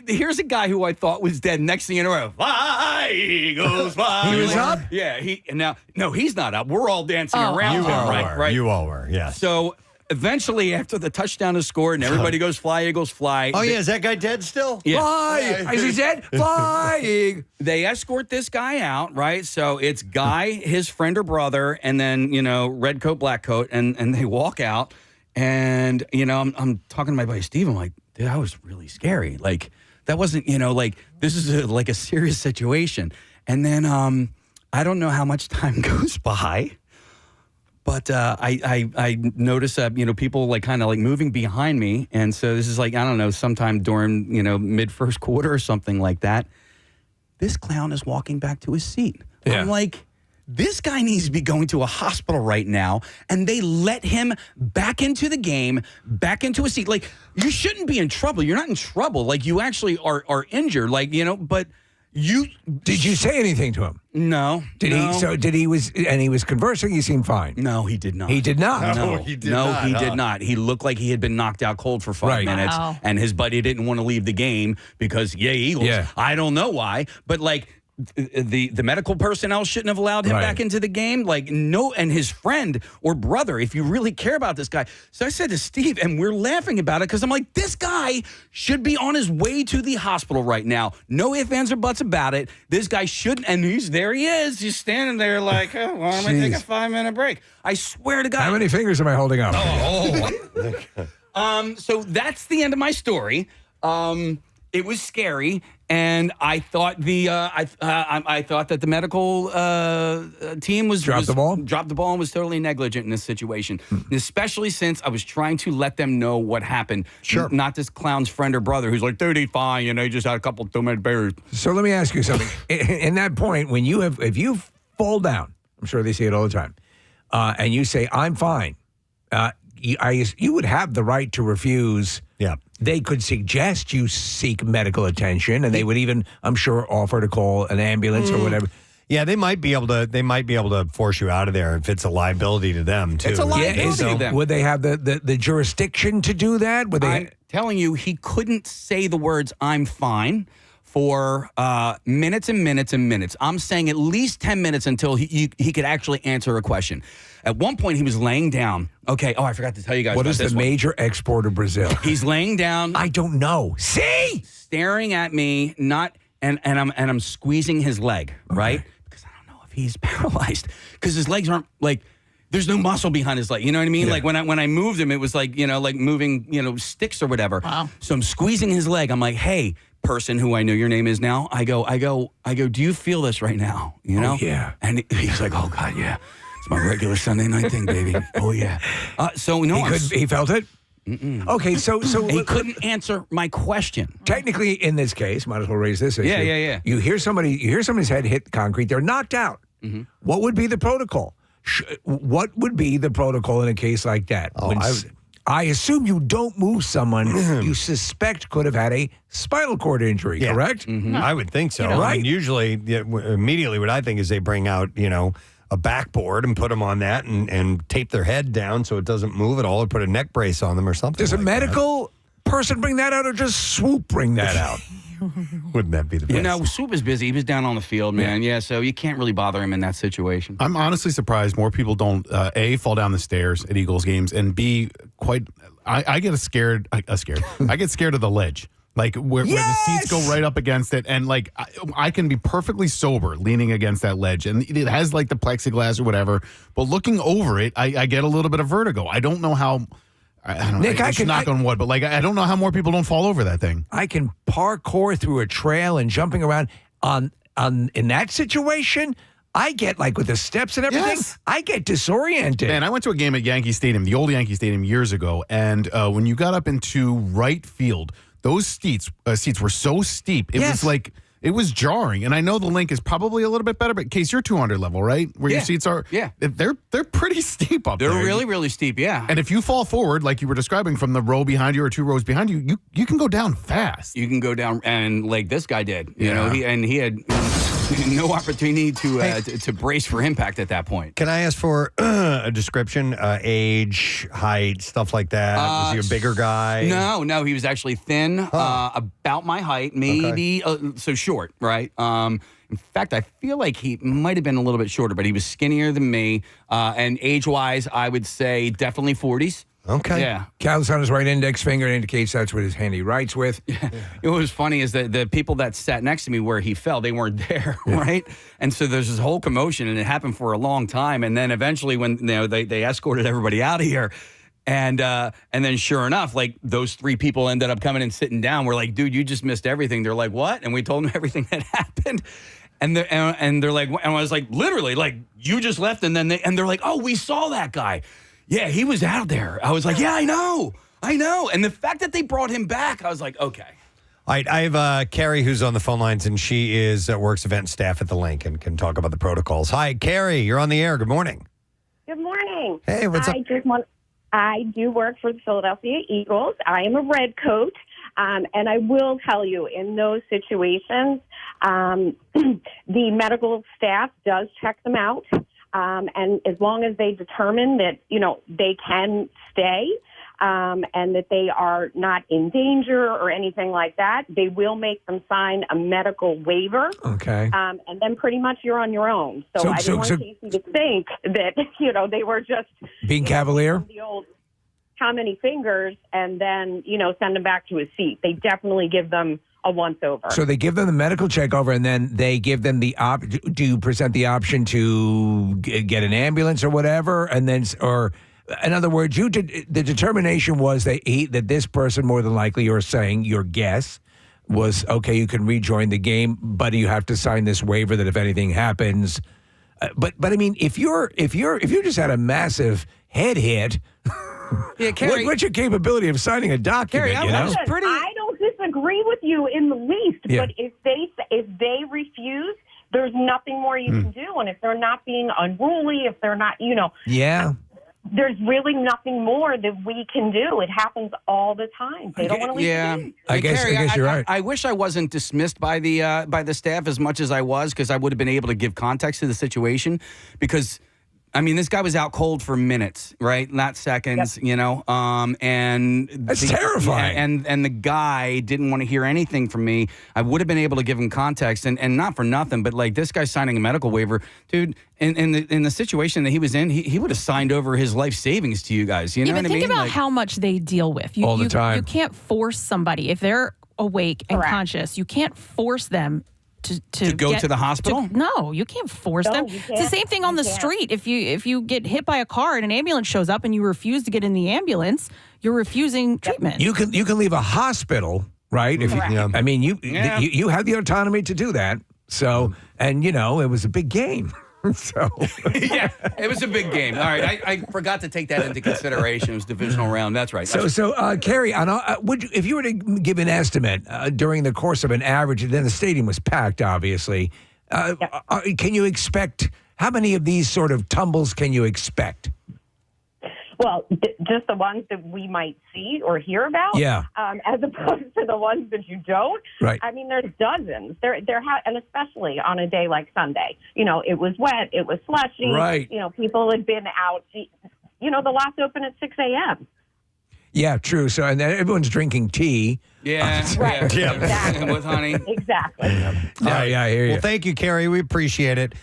Here's a guy who I thought was dead. Next thing you know, fly, Eagles, fly. He was up? Yeah, no, he's not up. We're all dancing around him, right? You all were, yes. So eventually, after the touchdown is scored and everybody goes, fly, Eagles, fly. Oh, is that guy dead still? Yeah. Fly! Is he dead? Flying! They escort this guy out, right? So it's Guy, his friend or brother, and then, red coat, black coat, and they walk out. And, I'm talking to my buddy Steve. I'm like, dude, that was really scary. Like, that wasn't, this is a serious situation. And then I don't know how much time goes by, but I notice, people kind of moving behind me. And so this is I don't know, sometime during, mid first quarter or something like that. This clown is walking back to his seat. Yeah. I'm like, this guy needs to be going to a hospital right now, and they let him back into the game, back into a seat. Like, you shouldn't be in trouble. You're not in trouble. Like, you actually are injured. Like, but you... Did you say anything to him? No. He was conversing? He seemed fine. No, he did not. He did not? No, he did not. He looked like he had been knocked out cold for 5 minutes, and his buddy didn't want to leave the game because, Eagles. Yeah. I don't know why, but the medical personnel shouldn't have allowed him back into the game. Like, no, and his friend or brother, if you really care about this guy. So I said to Steve, and we're laughing about it because I'm like, this guy should be on his way to the hospital right now. No ifs, ands, or buts about it. This guy shouldn't, and there he is. He's standing there like, oh, why don't I take a 5-minute break? I swear to God. How many fingers am I holding up? So that's the end of my story. It was scary, and I thought I thought that the medical team dropped the ball and was totally negligent in this situation, especially since I was trying to let them know what happened. Sure, not this clown's friend or brother who's like, dude, he's fine. You know, he just had a couple too many beers. So let me ask you something. In that point, when if you fall down, I'm sure they say it all the time, and you say, I'm fine, you would have the right to refuse. Yeah. They could suggest you seek medical attention, and they would even, I'm sure, offer to call an ambulance or whatever. Yeah, they might be able to force you out of there if it's a liability to them too. It's a liability to them. Would they have the jurisdiction to do that? I'm telling you, he couldn't say the words "I'm fine" for minutes and minutes and minutes. I'm saying at least 10 minutes until he could actually answer a question. At one point, he was laying down. Okay. Oh, I forgot to tell you guys. What about is this the major export of Brazil? He's laying down. I don't know. See, staring at me. And I'm squeezing his leg, right? Because I don't know if he's paralyzed. Because his legs aren't like. There's no muscle behind his leg. You know what I mean? Yeah. Like when I moved him, it was like like moving sticks or whatever. Wow. So I'm squeezing his leg. I'm like, hey, person who I know your name is now. I go. Do you feel this right now? You know? Oh, yeah. And he's like, oh God, yeah. It's my regular Sunday night thing, baby. Oh yeah. So no, he felt it. Mm-mm. Okay, so he couldn't answer my question. Technically, in this case, might as well raise this issue. Yeah. You hear somebody's head hit concrete. They're knocked out. Mm-hmm. What would be the protocol? What would be the protocol in a case like that? I assume you don't move someone you suspect could have had a spinal cord injury, correct? Mm-hmm. I would think so. Right? I mean, usually, immediately what I think is they bring out, a backboard and put them on that and tape their head down so it doesn't move at all, or put a neck brace on them or something. Does a medical person bring that out, or just Swoop bring that out? Wouldn't that be the best? Swoop is busy. He was down on the field, man. Yeah, so you can't really bother him in that situation. I'm honestly surprised more people don't, A, fall down the stairs at Eagles games, and B, I get scared. I get scared of the ledge. Like where the seats go right up against it, and like I can be perfectly sober leaning against that ledge, and it has like the plexiglass or whatever. But looking over it, I get a little bit of vertigo. I don't know how. I don't know. Nick, I can knock on wood, but like I don't know how more people don't fall over that thing. I can parkour through a trail and jumping around in that situation. I get like with the steps and everything. Yes. I get disoriented. Man, I went to a game at Yankee Stadium, the old Yankee Stadium, years ago, and when you got up into right field, those seats were so steep. It was like, it was jarring. And I know the link is probably a little bit better, but in case you're 200 level, right? Where your seats are. Yeah. They're pretty steep up there. They're really, really steep, yeah. And if you fall forward, like you were describing from the row behind you or 2 rows behind you, you can go down fast. You can go down, and like this guy did. You know, he had no opportunity to brace for impact at that point. Can I ask for a description, age, height, stuff like that? Was he a bigger guy? No, he was actually thin, about my height, maybe so short, right? In fact, I feel like he might have been a little bit shorter, but he was skinnier than me. And age-wise, I would say definitely 40s. Okay. Yeah. Callus on his right index finger indicates that's what his hand he writes with. Yeah. What was funny is that the people that sat next to me where he fell, they weren't there, right? And so there's this whole commotion, and it happened for a long time. And then eventually when they escorted everybody out of here, and then sure enough, like those 3 people ended up coming and sitting down. We're like, dude, you just missed everything. They're like, what? And we told them everything that happened. And they're like, and I was like, literally, like, you just left, and then they're like, oh, we saw that guy. Yeah, he was out there. I was like, yeah, I know. And the fact that they brought him back, I was like, okay. All right, I have Carrie who's on the phone lines, and she works event staff at the link and can talk about the protocols. Hi, Carrie, you're on the air. Good morning. Good morning. Hey, what's up? I do work for the Philadelphia Eagles. I am a red coat, and I will tell you, in those situations, the medical staff does check them out. And as long as they determine that, they can stay, and that they are not in danger or anything like that, they will make them sign a medical waiver. Okay. And then pretty much you're on your own. So I didn't want Casey to think that, they were just being cavalier. The old how many fingers and then, send him back to his seat. They definitely give them a once over. So they give them the medical check over, and then they give them the do you present the option to get an ambulance or whatever, and then or. In other words, the determination was that this person, more than likely, you're saying your guess was okay. You can rejoin the game, but you have to sign this waiver that if anything happens. But I mean, if you just had a massive head hit, yeah, Carrie, what's your capability of signing a document? Carrie, I don't disagree with you in the least. Yeah. But if they refuse, there's nothing more you can do. And if they're not being unruly, if they're not, yeah. There's really nothing more that we can do. It happens all the time. They don't want to leave the game. I guess you're right. I wish I wasn't dismissed by the staff as much as I was, because I would have been able to give context to the situation. Because I mean, this guy was out cold for minutes, right? Not seconds, and that's terrifying. And the guy didn't want to hear anything from me. I would have been able to give him context, and not for nothing, but like this guy signing a medical waiver, dude. In the situation that he was in, he would have signed over his life savings to you guys. You know what I mean? Think about how much they deal with. All the time. You can't force somebody if they're awake and conscious. You can't force them to go to the hospital? No, you can't force them. It's the same thing on the street. If you get hit by a car and an ambulance shows up and you refuse to get in the ambulance, you're refusing treatment. You can leave a hospital, right? If I mean, you have the autonomy to do that. So, and it was a big game. So yeah, it was a big game. All right, I forgot to take that into consideration. It was divisional round. That's right. So Carrie, if you were to give an estimate during the course of an average, then the stadium was packed, obviously. Can you expect how many of these sort of tumbles can you expect? Well, just the ones that we might see or hear about, as opposed to the ones that you don't. Right. I mean, there's dozens. And especially on a day like Sunday. It was wet, it was slushy. Right. People had been out. The lots open at 6 a.m. Yeah, true. So, and then everyone's drinking tea. Yeah, right. Yeah. Exactly. With honey. Exactly. Yeah, I hear you. Well, thank you, Carrie. We appreciate it.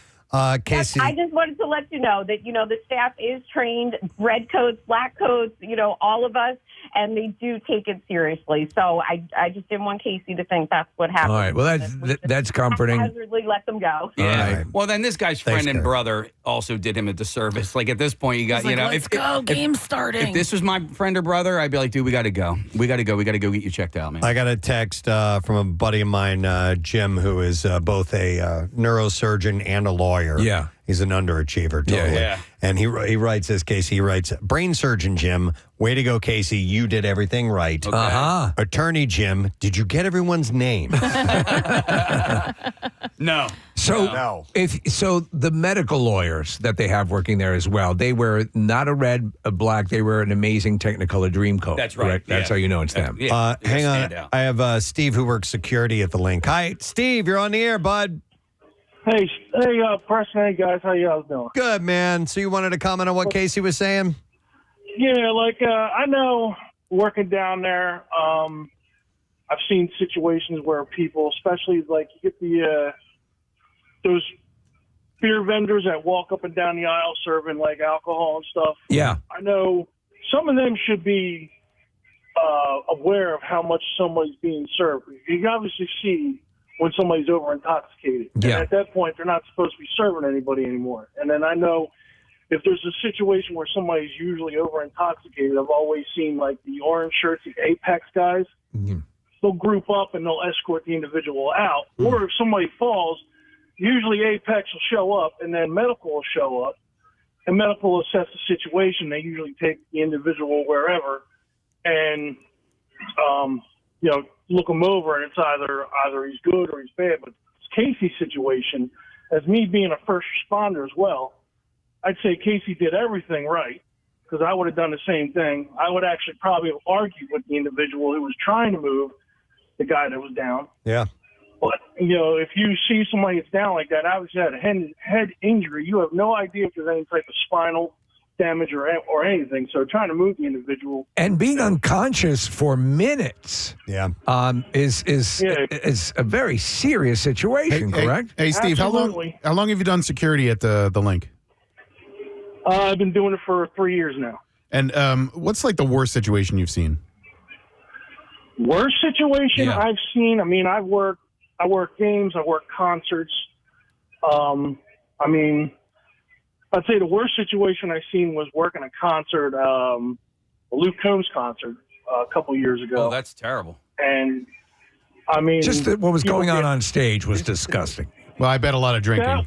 Casey. I just wanted to let you know that, the staff is trained, red coats, black coats, all of us, and they do take it seriously. So I just didn't want Casey to think that's what happened. All right. Well, that's comforting. Haphazardly let them go. Yeah. Right. Well, then this guy's friend and brother also did him a disservice. Like at this point, you got, let's go, game's starting. If this was my friend or brother, I'd be like, dude, we got to go. We got to go get you checked out, man. I got a text from a buddy of mine, Jim, who is both a neurosurgeon and a lawyer. Yeah. He's an underachiever, totally. Yeah. And he writes this, Casey. He writes, brain surgeon Jim, way to go, Casey. You did everything right. Okay. Uh-huh. Attorney Jim, did you get everyone's name? No. So the medical lawyers that they have working there as well, they wear not a red, a black. They wear an amazing Technicolor dream coat. That's right. Correct? That's how you know it's them. Hang on. I have Steve who works security at the link. Hi, Steve. You're on the air, bud. Hey, Preston, hey guys, how y'all doing? Good, man. So you wanted to comment on what Casey was saying? Yeah, I know working down there, I've seen situations where people, especially you get those beer vendors that walk up and down the aisle serving alcohol and stuff. Yeah. I know some of them should be aware of how much somebody's being served. You can obviously see when somebody's over intoxicated. Yeah. And at that point, they're not supposed to be serving anybody anymore. And then I know if there's a situation where somebody's usually over intoxicated, I've always seen the orange shirts, the Apex guys. Mm-hmm. They'll group up and they'll escort the individual out. Mm-hmm. Or if somebody falls, usually Apex will show up and then medical will show up. And medical will assess the situation. They usually take the individual wherever and, look him over, and it's either he's good or he's bad. But Casey's situation, as me being a first responder as well, I'd say Casey did everything right, because I would have done the same thing. I would actually probably have argued with the individual who was trying to move the guy that was down. Yeah. But, if you see somebody that's down like that, obviously had a head injury, you have no idea if there's any type of spinal damage or anything. So trying to move the individual and being unconscious for minutes, is a very serious situation. Correct? Hey, Steve, how long have you done security at the link? I've been doing it for 3 years now. And what's like the worst situation you've seen? Worst situation I've seen. I mean, I work games. I work concerts. I mean, I'd say the worst situation I've seen was working a concert, a Luke Combs concert a couple years ago. Oh, that's terrible. And I mean, just what was going on stage was disgusting. Well, I bet a lot of drinking.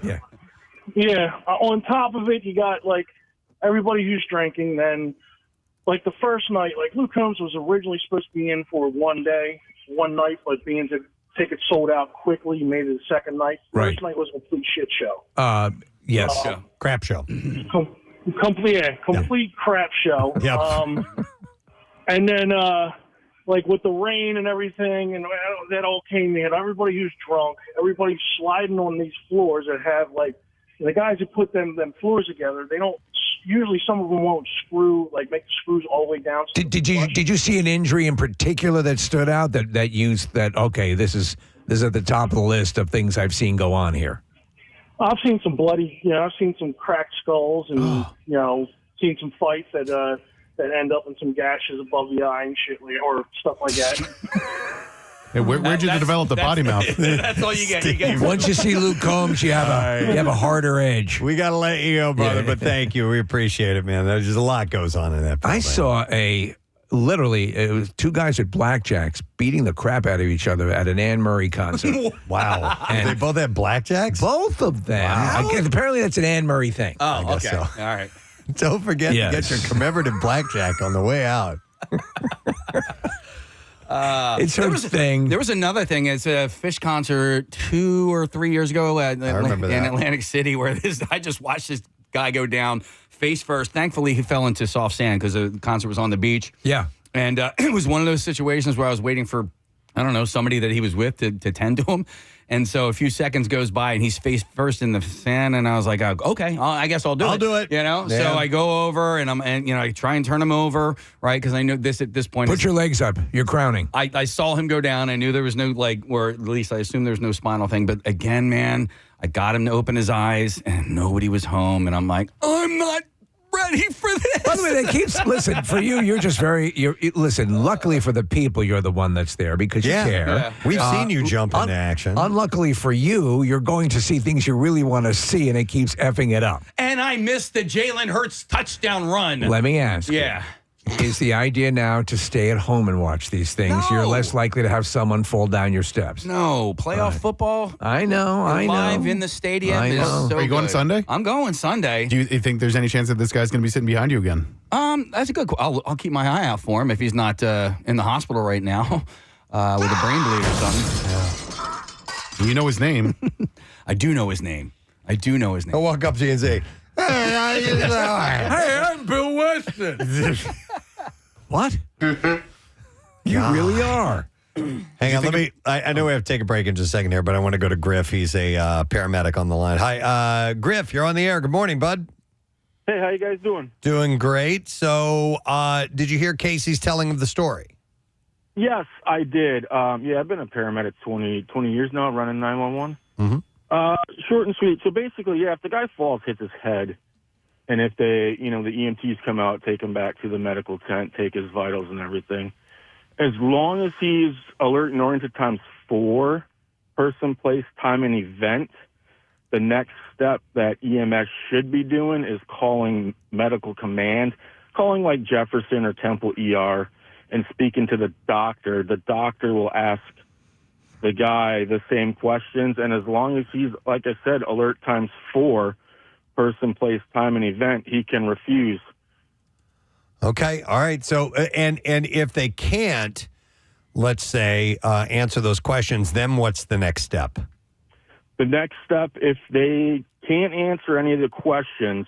Yeah. On top of it, you got like everybody who's drinking. Then, like the first night, like Luke Combs was originally supposed to be in for one night, but being the tickets sold out quickly, he made it the second night. First night was a complete shit show. Yes, crap show. Complete crap show. Yep. And then, like with the rain and everything, and that all came in. Everybody who's drunk, everybody's sliding on these floors that have like the guys who put them floors together. They don't usually. Some of them won't make the screws all the way down. Did you see an injury in particular that stood out that used that? Okay, this is at the top of the list of things I've seen go on here. I've seen some bloody, I've seen some cracked skulls and, seen some fights that end up in some gashes above the eye and shit, or stuff like that. Hey, where'd you develop the potty mouth? That's all you get. Once you see Luke Combs, you have a harder edge. We got to let you go, brother, but thank you. We appreciate it, man. There's just a lot goes on in that. I saw literally, it was two guys at blackjacks beating the crap out of each other at an Anne Murray concert. Wow. And they both had blackjacks? Both of them. Wow. Apparently that's an Anne Murray thing. Oh, okay. So. All right. Don't forget to get your commemorative blackjack on the way out. It's her thing. There was another thing. It's a Fish concert 2 or 3 years ago in Atlantic City where I just watched this guy go down face first. Thankfully, he fell into soft sand because the concert was on the beach. Yeah. And it was one of those situations where I was waiting for, I don't know, somebody that he was with to tend to him. And so a few seconds goes by and he's face first in the sand. And I was like, okay, I guess I'll do it. I'll do it. So I go over and I try and turn him over, right? Because I knew this at this point. Put your legs up. You're crowning. I saw him go down. I knew there was no or at least I assumed there was no spinal thing. But again, man, I got him to open his eyes and nobody was home. And I'm like, I'm not ready for this. By the way, listen, for you, you're just listen, luckily for the people, you're the one that's there because you care. Yeah. We've seen you jump into action. Unluckily for you, you're going to see things you really want to see, and it keeps effing it up. And I missed the Jalen Hurts touchdown run. Let me ask. Yeah. Is the idea now to stay at home and watch these things? No. You're less likely to have someone fall down your steps. No, playoff football. I know. Live in the stadium. I know. Is so Are you going Sunday? I'm going Sunday. Do you think there's any chance that this guy's going to be sitting behind you again? That's a good. I'll keep my eye out for him if he's not in the hospital right now with a brain bleed or something. You know his name. I do know his name. I'll walk up to you and say, Hey, I'm Bill Weston. What? You really are. Hang on, I know we have to take a break in just a second here, but I want to go to Griff. He's a paramedic on the line. Hi, Griff, you're on the air. Good morning, bud. Hey, how you guys doing? Doing great. So, did you hear Casey's telling of the story? Yes, I did. I've been a paramedic 20 years now, running 911. Mm-hmm. Short and sweet. So basically, if the guy falls, hits his head, and if the EMTs come out, take him back to the medical tent, take his vitals and everything, as long as he's alert and oriented times 4, person, place, time, and event, the next step that EMS should be doing is calling medical command, calling like Jefferson or Temple ER, and speaking to the doctor. The doctor will ask the guy the same questions, and as long as he's, like I said, alert times 4, person, place, time, and event, he can refuse. Okay, all right. So, and if they can't, let's say, answer those questions, then what's the next step? The next step, if they can't answer any of the questions,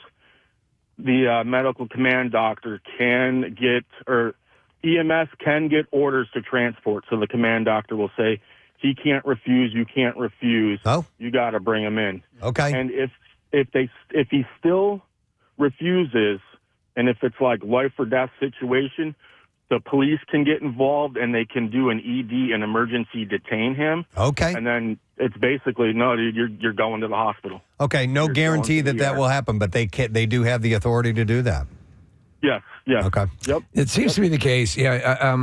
the medical command doctor can get, or EMS can get orders to transport. So the command doctor will say, he can't refuse, you can't refuse. Oh. You got to bring him in. Okay. And if he still refuses, And if it's like life or death situation, the police can get involved and they can do an ED, an emergency detain him. Okay. And then it's basically, no, dude, you're going to the hospital. Okay, no guarantee that will happen, but they do have the authority to do that. Yes. Yeah. Okay. Yep. It seems to be the case. Yeah.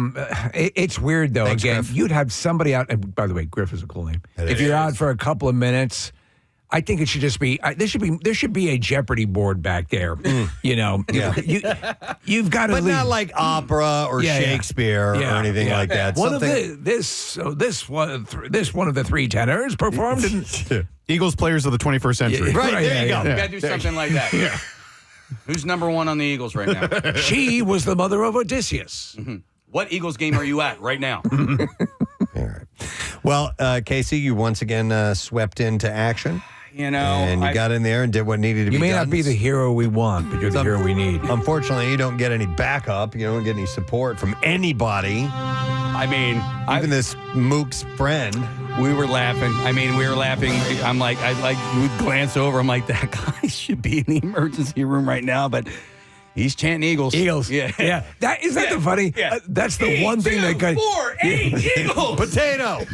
It's weird though. Thanks, Again, Griff. you'd have somebody out. And by the way, Griff is a cool name. If you're out for a couple of minutes, I think it should just be. There should be a Jeopardy board back there. You know. Yeah. You've got to. But not like opera or Shakespeare or anything like that. One of this one of the three tenors performed in Eagles players of the 21st century. Right, there you go. You got to do something like that. Yeah. Who's number one on the Eagles right now? She was the mother of Odysseus. What Eagles game are you at right now? Well, Casey, you once again swept into action. You know, and you got in there and did what needed to be You done. may not be the hero we want, but you're the hero we need. Unfortunately, you don't get any backup. You don't get any support from anybody. I mean, even this Mook's friend. We were laughing. I'm like, I would glance over. I'm like, that guy should be in the emergency room right now, but he's chanting Eagles. Eagles. Yeah. Yeah. Isn't that the funny? Yeah. That's the one thing that got 4, 8 Eagles. Potato.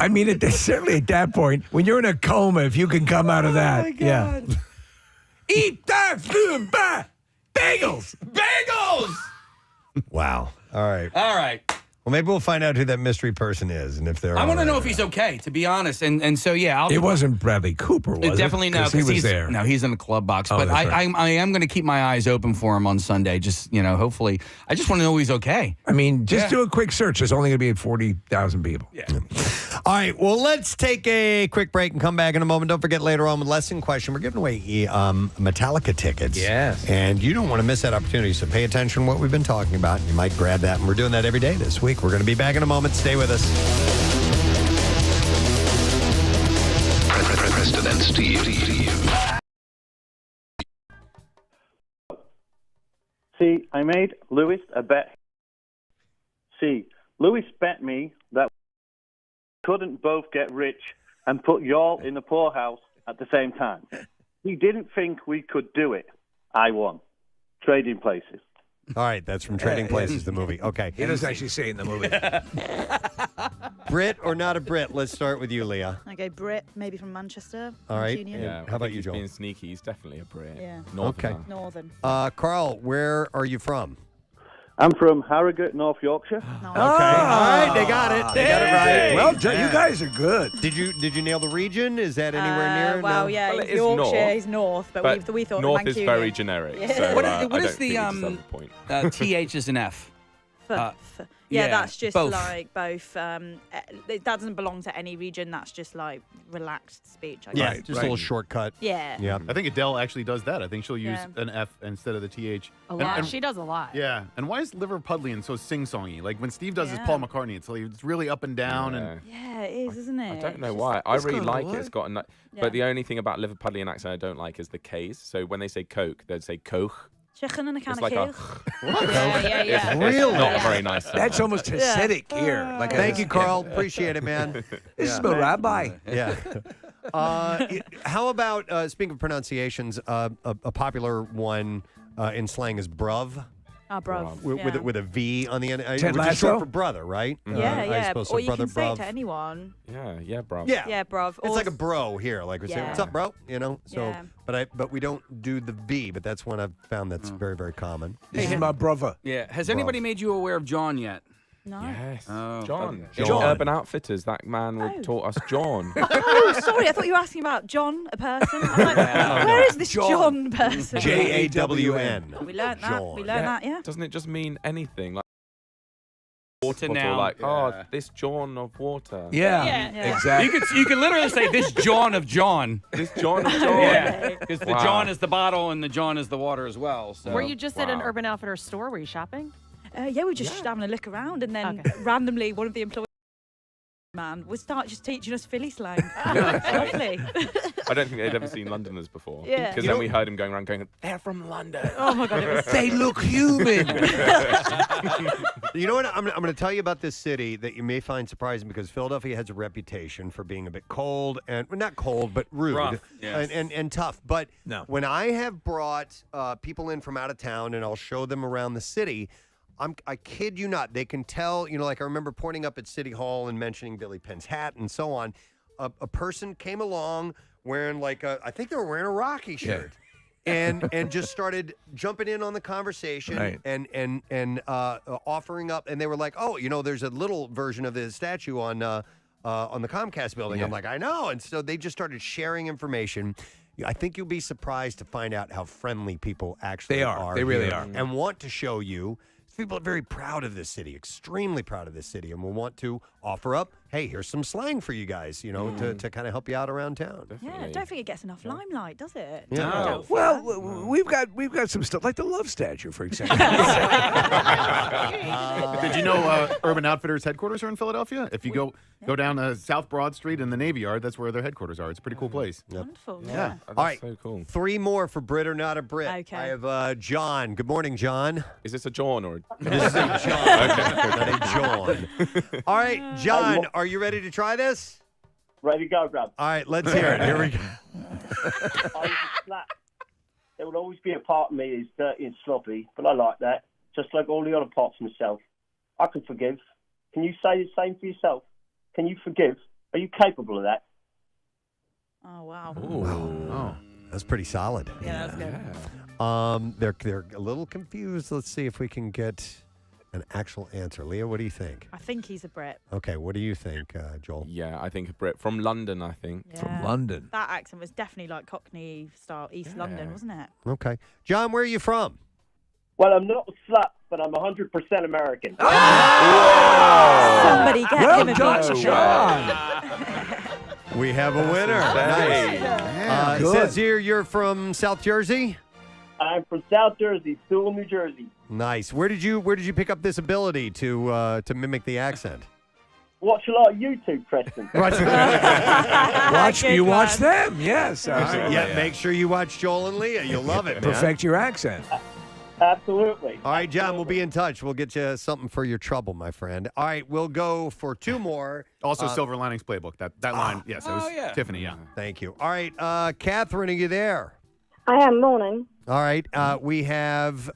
I mean, certainly at that point, when you're in a coma, if you can come out of that. Oh, my God. Yeah. Eat that food, bagels. Bagels. Wow. All right. All right. Well, maybe we'll find out who that mystery person is, and if they're. I want to all know right. if he's okay, to be honest. And so, yeah. It wasn't Bradley Cooper, was it? Definitely no, he was he's there. No, he's in the club box. Oh, But that's I right. am going to keep my eyes open for him on Sunday. Just, hopefully. I just want to know he's okay. I mean, just do a quick search. There's only going to be 40,000 people. Yeah. All right. Well, let's take a quick break and come back in a moment. Don't forget later on with Lesson Question, we're giving away Metallica tickets. Yes. And you don't want to miss that opportunity. So pay attention to what we've been talking about. You might grab that. And we're doing that every day this week. We're going to be back in a moment. Stay with us. Preston and Steve. See, I made Lewis a bet. See, Lewis bet me that we couldn't both get rich and put y'all in the poorhouse at the same time. He didn't think we could do it. I won. Trading Places. All right. That's from Trading Places, the movie. Okay. He doesn't actually say it in the movie. Brit or not a Brit? Let's start with you, Leah. I go Brit, maybe from Manchester. All right. Union. Yeah. How about I think you, he's Joel? being sneaky. He's definitely a Brit. Yeah. Northerner. Okay. Northern. Carl, where are you from? I'm from Harrogate, North Yorkshire. Okay. All right. They got it. They got it right. Well, you guys are good. Did you nail the region? Is that anywhere near? Well, No? yeah, Well, it is Yorkshire north, is north, but we thought North is Mancunian. very generic. Yeah. So, What I is don't the think he deserves a point. TH is an F? Yeah, yeah, that's just both. like both. That doesn't belong to any region. That's just like relaxed speech. I Yeah, guess. just a little shortcut. Yeah. Yeah. I think Adele actually does that. I think she'll use Yeah. an F instead of the TH. A lot. She does a lot. Yeah. And why is Liverpudlian so sing-songy? Like when Steve does his Yeah. Paul McCartney, it's really up and down. And Yeah, it is, isn't it? I don't know It's why. just I like- really got a like it. what? It's got a Yeah. But the only thing about Liverpudlian accent I don't like is the K's. So when they say Coke, they'd say Coke. Chicken and a can It's of like a. Coke. It's, yeah. it's Really? not a very nice sound. That's almost Hasidic here. Like Thank you, Carl. Appreciate it, man. This is my rabbi. Yeah. How about, speaking of pronunciations, a popular one in slang is bruv. Ah, bruv. With a V on the end, which Ted is Lasso? short for brother, right? Yeah, I yeah. suppose so. Or you Brother, can say bruv. it to anyone. Yeah, bro. Yeah. Yeah, bruv. It's Or- like a bro here, like we say, Yeah. "What's up, bro?" You know. So, Yeah. but we don't do the V, but that's one I've found that's very, very common. This is my brother. Yeah. Has anybody made you aware of John yet? No. Yes. Oh, John. okay. In Urban Outfitters, that man would taught us John. Oh, sorry. I thought you were asking about John, a person. I'm like, where is this John person? JAWN. We learnt that. John. We learnt that, yeah. Doesn't it just mean anything? Like water now. bottle, like, Yeah. this John of water. Yeah, Yeah. exactly. You could literally say this John of John. This John of John. Yeah, because the Wow. John is the bottle and the John is the water as well. So. Were you just at an Wow. Urban Outfitters store? Were you shopping? Yeah, we were just having a look around, and then randomly one of the employees would start just teaching us Philly slang. Lovely. I don't think they'd ever seen Londoners before. Yeah. Because then we heard him going around going, they're from London. Oh my god, it was They look human. You know what? I'm going to tell you about this city that you may find surprising because Philadelphia has a reputation for being a bit cold and well, not cold, but rude. Rough, yes. and tough. But No. when I have brought people in from out of town and I'll show them around the city, I kid you not, they can tell, like I remember pointing up at City Hall and mentioning Billy Penn's hat and so on. A person came along wearing I think they were wearing a Rocky shirt. Yeah. and just started jumping in on the conversation Right. and offering up. And they were like, oh, there's a little version of the statue on the Comcast building. Yeah. I'm like, I know. And so they just started sharing information. I think you'll be surprised to find out how friendly people actually are. They really here are. And want to show you. People are very proud of this city, extremely proud of this city, and will want to offer up, hey, here's some slang for you guys, to kind of help you out around town. Yeah, I don't think it gets enough limelight, does it? Yeah. No. Well, we've got some stuff like the Love Statue, for example. Did you know Urban Outfitters headquarters are in Philadelphia? If you go down South Broad Street in the Navy Yard, that's where their headquarters are. It's a pretty cool place. Wonderful. Yeah. Oh, All right, so cool. 3 more for Brit or Not a Brit. Okay. I have John. Good morning, John. Is this a John or? This is a John, not a John. All right, John, are you ready to try this? Ready to go, Rob. All right, let's hear it. Here we go. There will always be a part of me is dirty and sloppy, but I like that. Just like all the other parts of myself. I can forgive. Can you say the same for yourself? Can you forgive? Are you capable of that? Oh, wow. Oh, that's pretty solid. Yeah, that's good. They're a little confused. Let's see if we can get an actual answer. Leah, what do you think? I think he's a Brit. Okay, what do you think, Joel? Yeah, I think a Brit from London. I think Yeah. From London. That accent was definitely like Cockney style East London, wasn't it? Okay. John, where are you from? Well, I'm not a slut, but I'm 100% American. Somebody get Well him a done, beach. John. We have a winner. Nice. It good. says here you're from South Jersey. I'm from South Jersey, Sewell, New Jersey. Nice. Where did you pick up this ability to mimic the accent? Watch a lot of YouTube, Preston. Watch them? Yes. Yeah, make sure you watch Joel and Leah. You'll love it, man. Perfect your accent. Absolutely. All right, John, we'll be in touch. We'll get you something for your trouble, my friend. All right, we'll go for 2 more. Also, Silver Linings Playbook. That line, yes, it was Tiffany, yeah. Thank you. All right, Catherine, are you there? I am. Morning. All right, we have 2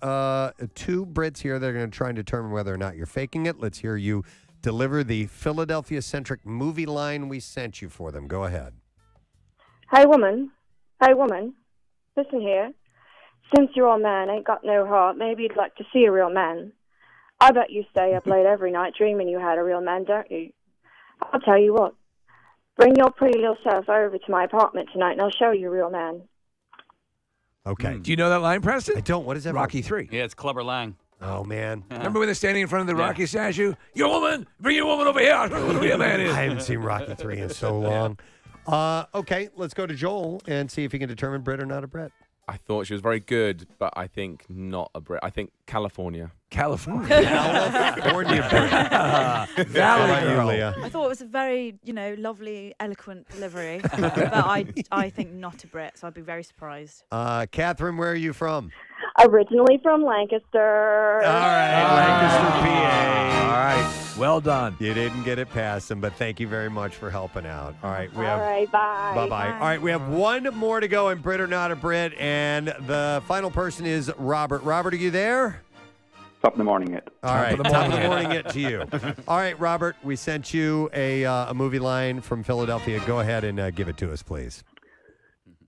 Brits here that are going to try and determine whether or not you're faking it. Let's hear you deliver the Philadelphia-centric movie line we sent you for them. Go ahead. Hey, woman. Hey, woman. Listen here. Since your old man ain't got no heart, maybe you'd like to see a real man. I bet you stay up late every night dreaming you had a real man, don't you? I'll tell you what. Bring your pretty little self over to my apartment tonight and I'll show you a real man. Okay. Do you know that line, Preston? I don't. What is that? Rocky 3. Yeah, it's Clubber Lang. Oh, man. Remember when they're standing in front of the Rocky statue? You woman, bring your woman over here. I'll show you what a real man is. I haven't seen Rocky 3 in so long. Okay, let's go to Joel and see if he can determine Brit or not a Brit. I thought she was very good, but I think not a Brit. I think California. California Brit. Valley girl. I thought it was a very, lovely, eloquent delivery, but I think not a Brit, so I'd be very surprised. Catherine, where are you from? Originally from Lancaster. All right, Lancaster, PA. All right, well done. You didn't get it past him, but thank you very much for helping out. All right, we have. All right, bye. Bye-bye. All right, we have 1 more to go in Brit or Not a Brit, and the final person is Robert. Robert, are you there? Top of the morning it. All right, top of the morning it to you. All right, Robert, we sent you a movie line from Philadelphia. Go ahead and give it to us, please.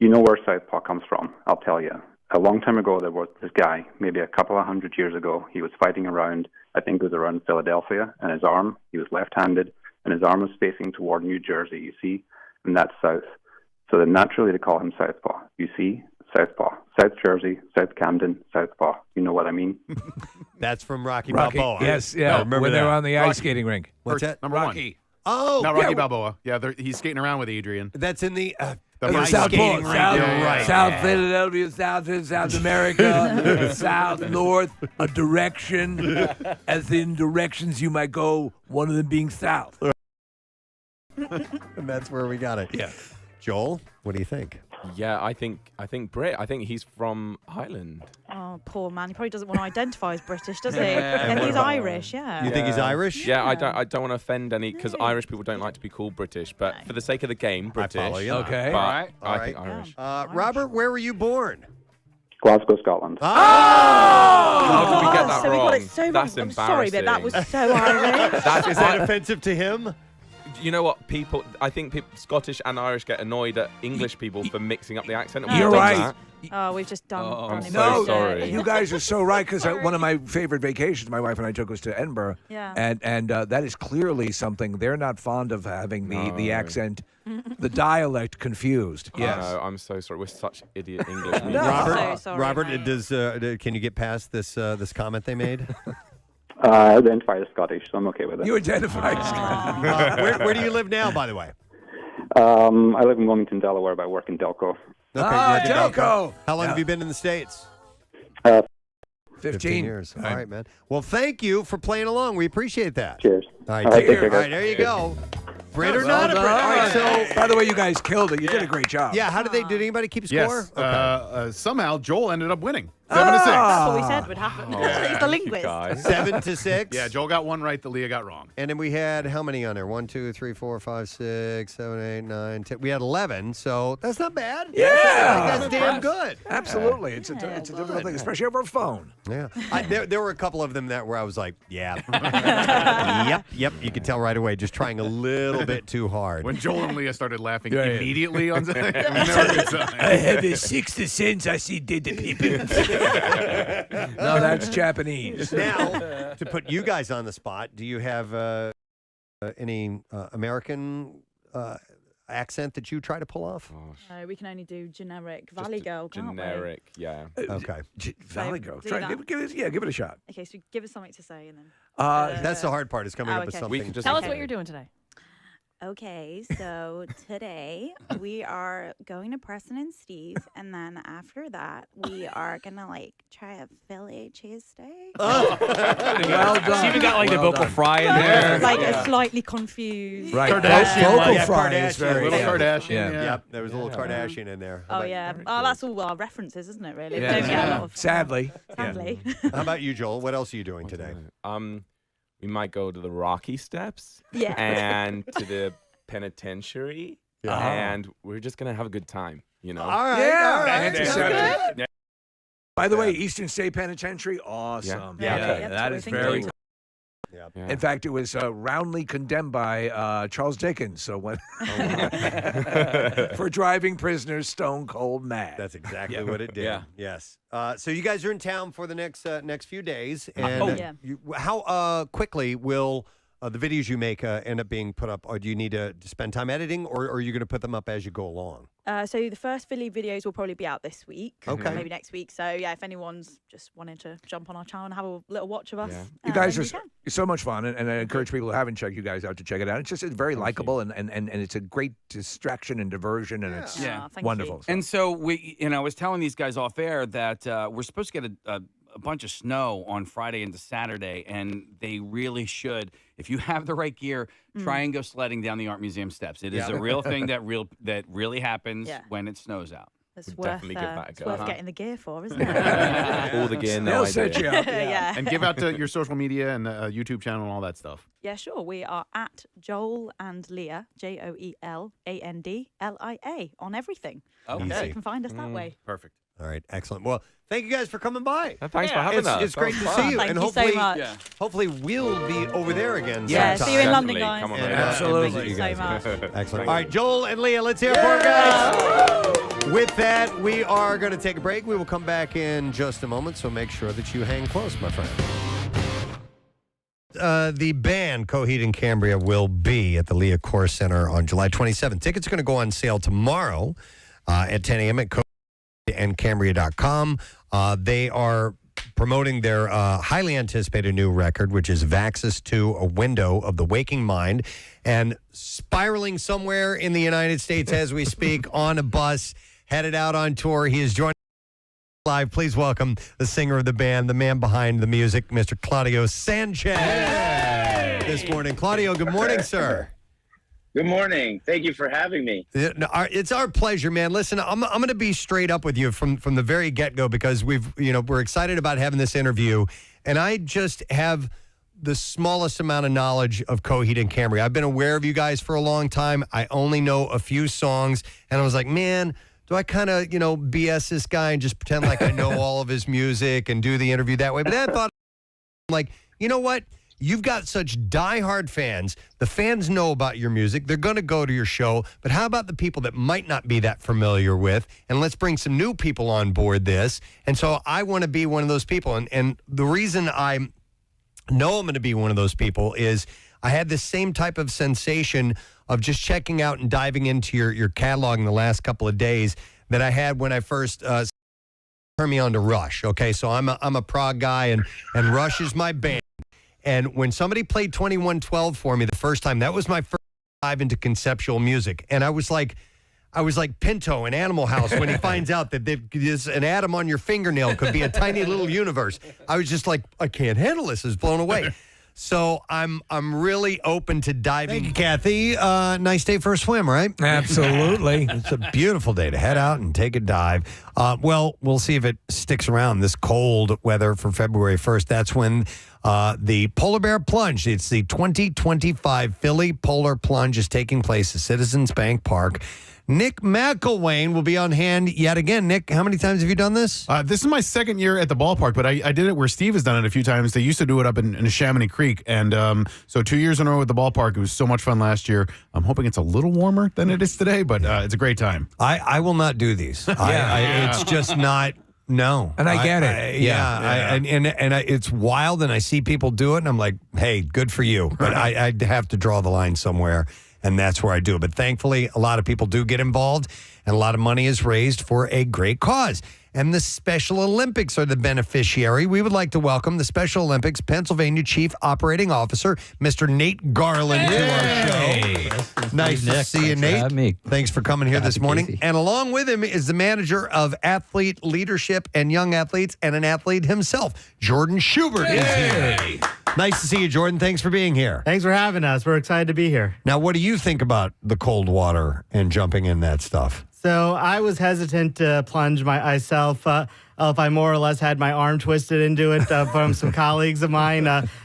You know where Southpaw comes from, I'll tell you. A long time ago, there was this guy, maybe a couple of 100 years ago. He was fighting around, I think it was around Philadelphia, and his arm, he was left-handed, and his arm was facing toward New Jersey, you see, and that's south. So then naturally they call him Southpaw. You see, Southpaw. South Jersey, South Camden, Southpaw. You know what I mean? That's from Rocky Balboa. Yes, yeah. I remember when they that. were on the ice skating rink. What's that? Number Rocky. Oh, Not Rocky Balboa. Yeah, he's skating around with Adrian. That's in the ice South skating Pole, rink. South, Right. South Philadelphia, South America, South, North, a direction, as in directions you might go, one of them being south. And that's where we got it. Yeah. Joel, what do you think? Yeah, I think Brit. I think he's from Ireland. Oh, poor man. He probably doesn't want to identify as British, does he? Yeah. And he's Irish, yeah. You think he's Irish? Yeah, I don't want to offend any because Irish people don't like to be called British, but for the sake of the game, British. follow you. Okay. But All right. I think Irish. Robert, where were you born? Glasgow, Scotland. How did we get that so wrong? we got it so wrong. That's I'm sorry, but that was so Irish. Is that offensive to him? You know what? I think Scottish and Irish get annoyed at English people for mixing up the accent. and we You're don't do right. that. Oh, we've just done. I'm done so it. sorry. You guys are so right because one of my favorite vacations my wife and I took was to Edinburgh. Yeah. And that is clearly something they're not fond of having the accent, the dialect confused. Yes. No, I'm so sorry. We're such idiot English. people. Robert, can you get past this comment they made? I identify as Scottish, so I'm okay with it. You identify as Scottish. Where do you live now, by the way? I live in Wilmington, Delaware, but I work in Delco. Okay, Delco. How long have you been in the States? 15 years. All right, man. Well, thank you for playing along. We appreciate that. Cheers. All right, All right, take care. take care, All right, there you go. Brit or Well not a Brit. done. All right, so By the way, you guys killed it. You did a great job. yeah, how did anybody keep score? Yes. Somehow Joel ended up winning. 7-6. That's what we said would happen. He's the linguist. 7-6. Yeah, Joel got one right that Leah got wrong. And then we had how many on there? 1, 2, 3, 4, 5, 6, 7, 8, 9, 10. We had 11, so that's not bad. Yeah. I think that's damn good. Absolutely. It's a difficult thing, especially over a phone. Yeah. There were a couple of them where I was like, yeah. Yep. You could tell right away, just trying a little bit too hard. When Joel and Leah started laughing Yeah. immediately on something, it was never a good sign. I have a sixth sense. I see dead people. No, that's Japanese. Now, to put you guys on the spot, do you have any American accent that you try to pull off? No, we can only do generic Valley Girl, can't Generic, yeah. Okay. Valley Girl. do Try, that. give it a shot. we? Okay, so give us something to say and then. That's the hard part, is coming up with okay. something. We can just Tell us what you're doing today. Okay, so today we are going to Preston and Steve, and then after that we are gonna try a Philly cheesesteak. Oh. Well done. She even got the Well vocal done. fry in there. A slightly confused. Right. Kardashian, Vocal yeah, fry is Kardashian. very Little good. Kardashian. Yeah. Yep, there was a little Kardashian in there. How Oh about- yeah. Oh, that's all our references, isn't it? Really. Yeah. We don't get a lot of. Sadly. Sadly. How about you, Joel? What else are you doing today? We might go to the Rocky Steps. Yeah. And to the penitentiary. Yeah. And we're just gonna have a good time, you know. All right. Yeah. All right. Antiseptic. Yeah. By the way, Eastern State Penitentiary, awesome. Yeah. Okay, that's that what is we're very thinking. Yeah. Yeah. In fact, it was roundly condemned by Charles Dickens. So when for driving prisoners stone cold mad. That's exactly what it did. Yeah. Yes. So you guys are in town for the next few days, and yeah. how quickly will the videos you make end up being put up? Or do you need to spend time editing, or are you going to put them up as you go along? So the first Philly videos will probably be out this week. Okay. Maybe next week. So yeah, if anyone's just wanting to jump on our channel and have a little watch of us, Yeah. You guys then are you can. so much fun, and I encourage people who haven't checked you guys out to check it out. It's very likable, and it's a great distraction and diversion, and it's Yeah. Thank wonderful. And so I was telling these guys off air that we're supposed to get a bunch of snow on Friday into Saturday, and they really should. If you have the right gear, try and go sledding down the Art Museum steps. It is a real thing that really happens when it snows out. It's Would worth, definitely give that a it's go. worth getting the gear for, isn't it? All the gear, no They'll idea. set you up. Yeah. And give out your social media and YouTube channel and all that stuff. Yeah, sure. We are at Joel and Leah, JoelAndLia, on everything. Okay. So you can find us that way. Perfect. All right. Excellent. Well, thank you guys for coming by. Thanks for having us. It's great to That was see fun. you, Thank and you so hopefully, much. hopefully we'll be over there again. Yeah, sometime. see you in London, Definitely. guys. Come on, And, man. Absolutely. Thank you so much. Excellent. All right, Joel and Leah, let's hear it for them, guys. With that, we are going to take a break. We will come back in just a moment, so make sure that you hang close, my friend. The band Coheed and Cambria will be at the Leah Core Center on July 27th. Tickets are going to go on sale tomorrow at 10 a.m. at coheedandcambria.com. They are promoting their highly anticipated new record, which is Vaxis 2, A Window of the Waking Mind, and spiraling somewhere in the United States as we speak on a bus, headed out on tour. He is joining live. Please welcome the singer of the band, the man behind the music, Mr. Claudio Sanchez. This morning. Claudio, good morning, sir. Good morning. Thank you for having me. It's our pleasure, man. Listen, I'm going to be straight up with you from the very get-go because we're excited about having this interview, and I just have the smallest amount of knowledge of Coheed and Cambria. I've been aware of you guys for a long time. I only know a few songs, and I was like, man, do I kind of, BS this guy and just pretend like I know all of his music and do the interview that way? But then I thought, like, you know what? You've got such diehard fans. The fans know about your music. They're going to go to your show. But how about the people that might not be that familiar with? And let's bring some new people on board this. And so I want to be one of those people. And the reason I know I'm going to be one of those people is I had this same type of sensation of just checking out and diving into your catalog in the last couple of days that I had when I first turned me on to Rush. Okay, so I'm a prog guy, and Rush is my band. And when somebody played 2112 for me the first time, that was my first dive into conceptual music. And I was like Pinto in Animal House when he finds out that there's an atom on your fingernail could be a tiny little universe. I was just like, I can't handle this. I was blown away. So I'm really open to diving. Thank you, Kathy. Nice day for a swim, right? Absolutely. It's a beautiful day to head out and take a dive. Well, we'll see if it sticks around this cold weather for February 1st. That's when the Polar Bear Plunge, it's the 2025 Philly Polar Plunge, is taking place at Citizens Bank Park. Nick McElwain will be on hand yet again. Nick, how many times have you done this? This is my second year at the ballpark, but I did it where Steve has done it a few times. They used to do it up in Chamonix Creek, and so 2 years in a row at the ballpark. It was so much fun last year. I'm hoping it's a little warmer than it is today, but it's a great time. I will not do these. It's just not. No, and I get it. It's wild, and I see people do it, and I'm like, hey, good for you. But I'd have to draw the line somewhere. And that's where I do it. But thankfully, a lot of people do get involved, and a lot of money is raised for a great cause. And the Special Olympics are the beneficiary. We would like to welcome the Special Olympics Pennsylvania Chief Operating Officer, Mr. Nate Garland, to our show. Nice to see you, Nate. Thanks for coming here this morning. Casey. And along with him is the manager of athlete leadership and young athletes and an athlete himself, Jordan Schubert is here. Nice to see you, Jordan. Thanks for being here. Thanks for having us. We're excited to be here. Now, what do you think about the cold water and jumping in that stuff? So I was hesitant to plunge myself. If I more or less had my arm twisted into it from some colleagues of mine.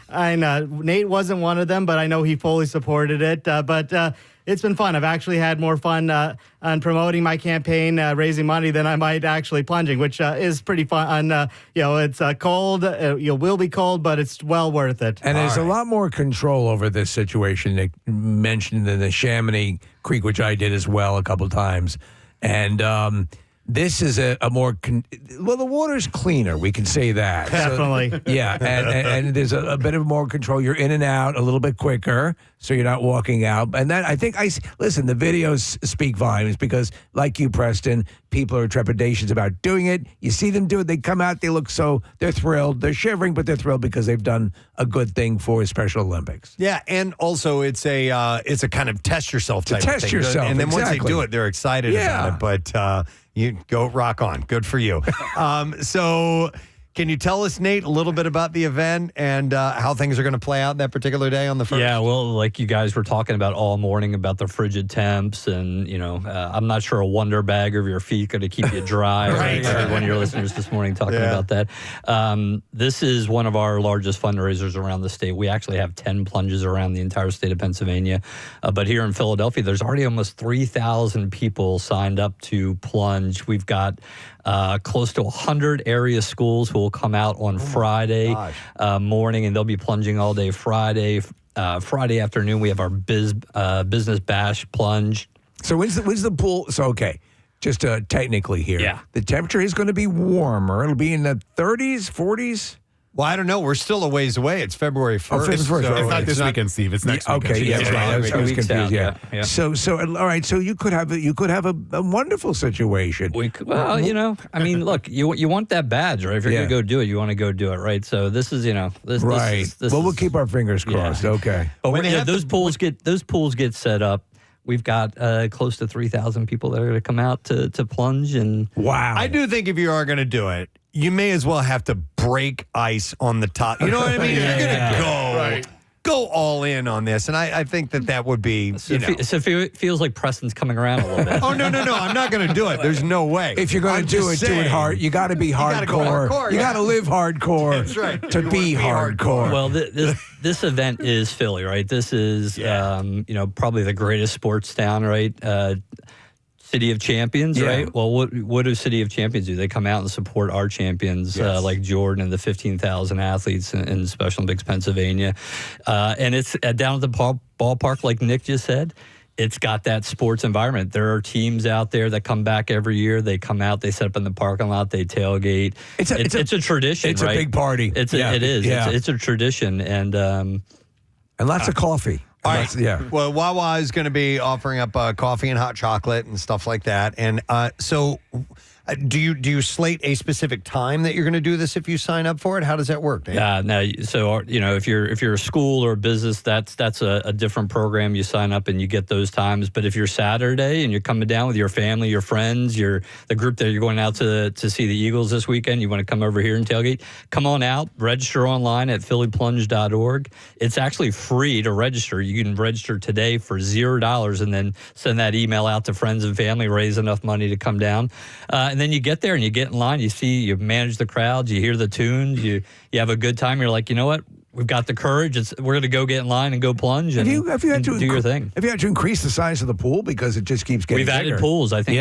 Nate wasn't one of them, but I know he fully supported it. But it's been fun. I've actually had more fun on promoting my campaign, raising money, than I might actually plunging, which is pretty fun. It's cold. It will be cold, but it's well worth it. And there's a lot more control over this situation. Nick mentioned in the Chamonix Creek, which I did as well a couple times. And this is a more the water's cleaner. We can say that. Definitely. So, yeah, and there's a bit of more control. You're in and out a little bit quicker, so you're not walking out. And that I think listen. The videos speak volumes because, like you, Preston, people are trepidations about doing it. You see them do it. They come out. They look they're thrilled. They're shivering, but they're thrilled because they've done a good thing for Special Olympics. Yeah, and also it's a kind of test yourself type test of thing. yourself, and then exactly. Once they do it, they're excited about it. But you go rock on. Good for you. So can you tell us, Nate, a little bit about the event and how things are going to play out that particular day on the 1st? Yeah, well, like you guys were talking about all morning about the frigid temps, and I'm not sure a Wonder Bag over your feet going to keep you dry. Right. I heard one of your listeners this morning talking about that. This is one of our largest fundraisers around the state. We actually have 10 plunges around the entire state of Pennsylvania. But here in Philadelphia, there's already almost 3,000 people signed up to plunge. We've got close to 100 area schools who will come out on Friday morning, and they'll be plunging all day Friday. Friday afternoon, we have our business bash plunge. So when's the pool? So, okay, just technically here, the temperature is going to be warmer. It'll be in the 30s, 40s. Well, I don't know. We're still a ways away. It's February 1st. Oh, February 1st. It's not this weekend, Steve. It's next weekend. Okay, I was confused. Yeah. So all right. So you could have a wonderful situation. Look, you want that badge, right? If you're going to go do it, you want to go do it, right? So this is, this right. This we'll keep our fingers crossed. Okay. But those pools get set up. We've got close to 3,000 people that are going to come out to plunge. And wow. I do think if you are going to do it, you may as well have to break ice on the top. You know what I mean? You're going to go. Right. go all in on this. And I think that would be, So it feels like Preston's coming around a little bit. Oh, no. I'm not going to do it. There's no way. If you're going to do it hard. You got to be hardcore. You got to live hardcore. That's right. To be hardcore. Well, this event is Philly, right? This is, probably the greatest sports town, right? City of Champions, right? Well, what do City of Champions do? They come out and support our champions, like Jordan and the 15,000 athletes in Special Olympics Pennsylvania. And it's down at the ballpark, like Nick just said. It's got that sports environment. There are teams out there that come back every year. They come out, they set up in the parking lot, they tailgate. It's a tradition, It's right? a big party. It is. Yeah. It's a tradition. And lots of coffee. All right. Well, Wawa is going to be offering up coffee and hot chocolate and stuff like that. And so, do you slate a specific time that you're going to do this if you sign up for it? How does that work, Dan? No. So if you're a school or a business, that's a different program. You sign up and you get those times. But if you're Saturday and you're coming down with your family, your friends, the group that you're going out to see the Eagles this weekend, you want to come over here and tailgate, come on out. Register online at phillyplunge.org. It's actually free to register. You can register today for $0 and then send that email out to friends and family, raise enough money to come down. And then you get there and you get in line, you manage the crowds, you hear the tunes, you have a good time. You're like, you know what? We've got the courage. We're going to go get in line and go plunge and do your thing. Have you had to increase the size of the pool because it just keeps getting We've bigger? added pools. I think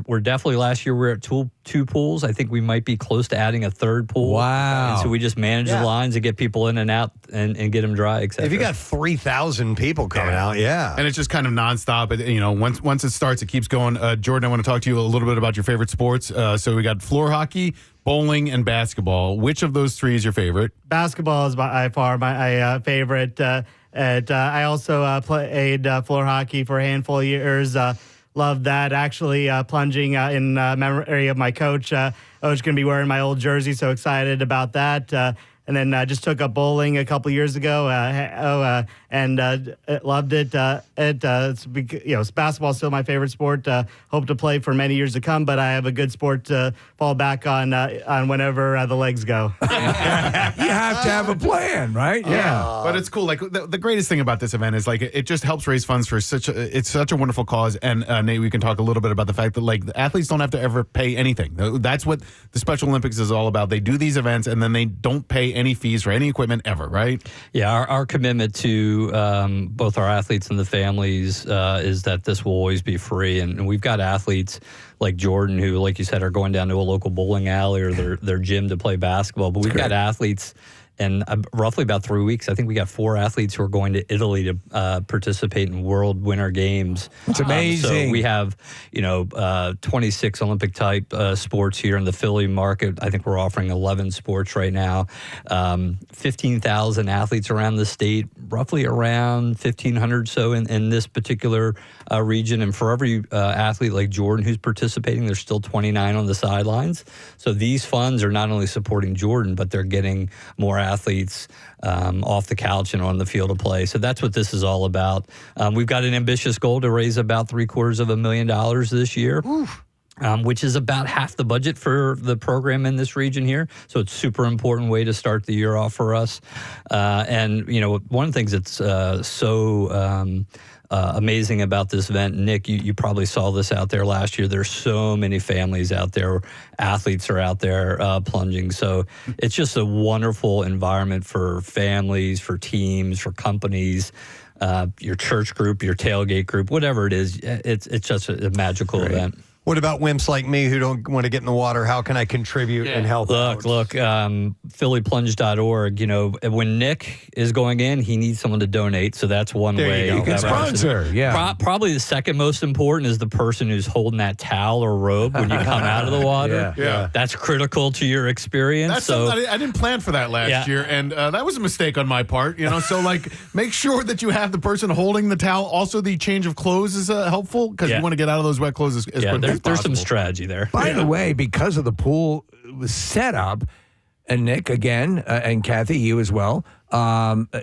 we're definitely, last year we were at two pools. I think we might be close to adding a third pool. Wow. And so we just manage the lines and get people in and out and get them dry, etc. If you got 3,000 people coming out, And it's just kind of nonstop. Once it starts, it keeps going. Jordan, I want to talk to you a little bit about your favorite sports. So we got floor hockey, bowling, and basketball. Which of those three is your favorite? Basketball is by far my favorite. I also played floor hockey for a handful of years. Loved that. Actually, plunging in memory of my coach. I was going to be wearing my old jersey, so excited about that. And then just took up bowling a couple years ago, and loved it. Basketball is still my favorite sport. Hope to play for many years to come, but I have a good sport to fall back on whenever the legs go. You have to have a plan, right? Yeah. But it's cool. Like the greatest thing about this event is it just helps raise funds for such a wonderful cause. And Nate, we can talk a little bit about the fact that the athletes don't have to ever pay anything. That's what the Special Olympics is all about. They do these events and then they don't pay any fees for any equipment ever, right? Yeah, our commitment to both our athletes and the families is that this will always be free. And we've got athletes like Jordan who, like you said, are going down to a local bowling alley or their gym to play basketball. But we've got athletes. And roughly about 3 weeks, I think we got 4 athletes who are going to Italy to participate in World Winter Games. It's amazing. So we have, 26 Olympic type sports here in the Philly market. I think we're offering 11 sports right now. 15,000 athletes around the state, roughly around 1,500 so in this particular region. And for every athlete like Jordan who's participating, there's still 29 on the sidelines. So these funds are not only supporting Jordan, but they're getting more athletes off the couch and on the field of play. So that's what this is all about. We've got an ambitious goal to raise about $750,000 this year. Which is about half the budget for the program in this region here. So it's a super important way to start the year off for us. And, one of the things that's amazing about this event, Nick, you probably saw this out there last year. There's so many families out there. Athletes are out there plunging. So it's just a wonderful environment for families, for teams, for companies. Your church group, your tailgate group, whatever it is. It's just a magical event. What about wimps like me who don't want to get in the water? How can I contribute and help? Look, phillyplunge.org. When Nick is going in, he needs someone to donate. So that's one way. You can sponsor, Probably the second most important is the person who's holding that towel or robe when you come out of the water. Yeah. That's critical to your experience. That's something I didn't plan for that last year, and that was a mistake on my part. So make sure that you have the person holding the towel. Also, the change of clothes is helpful because you want to get out of those wet clothes as quickly as possible. There's some strategy there. By the way, because of the pool was set up, and Nick again, and Kathy, you as well,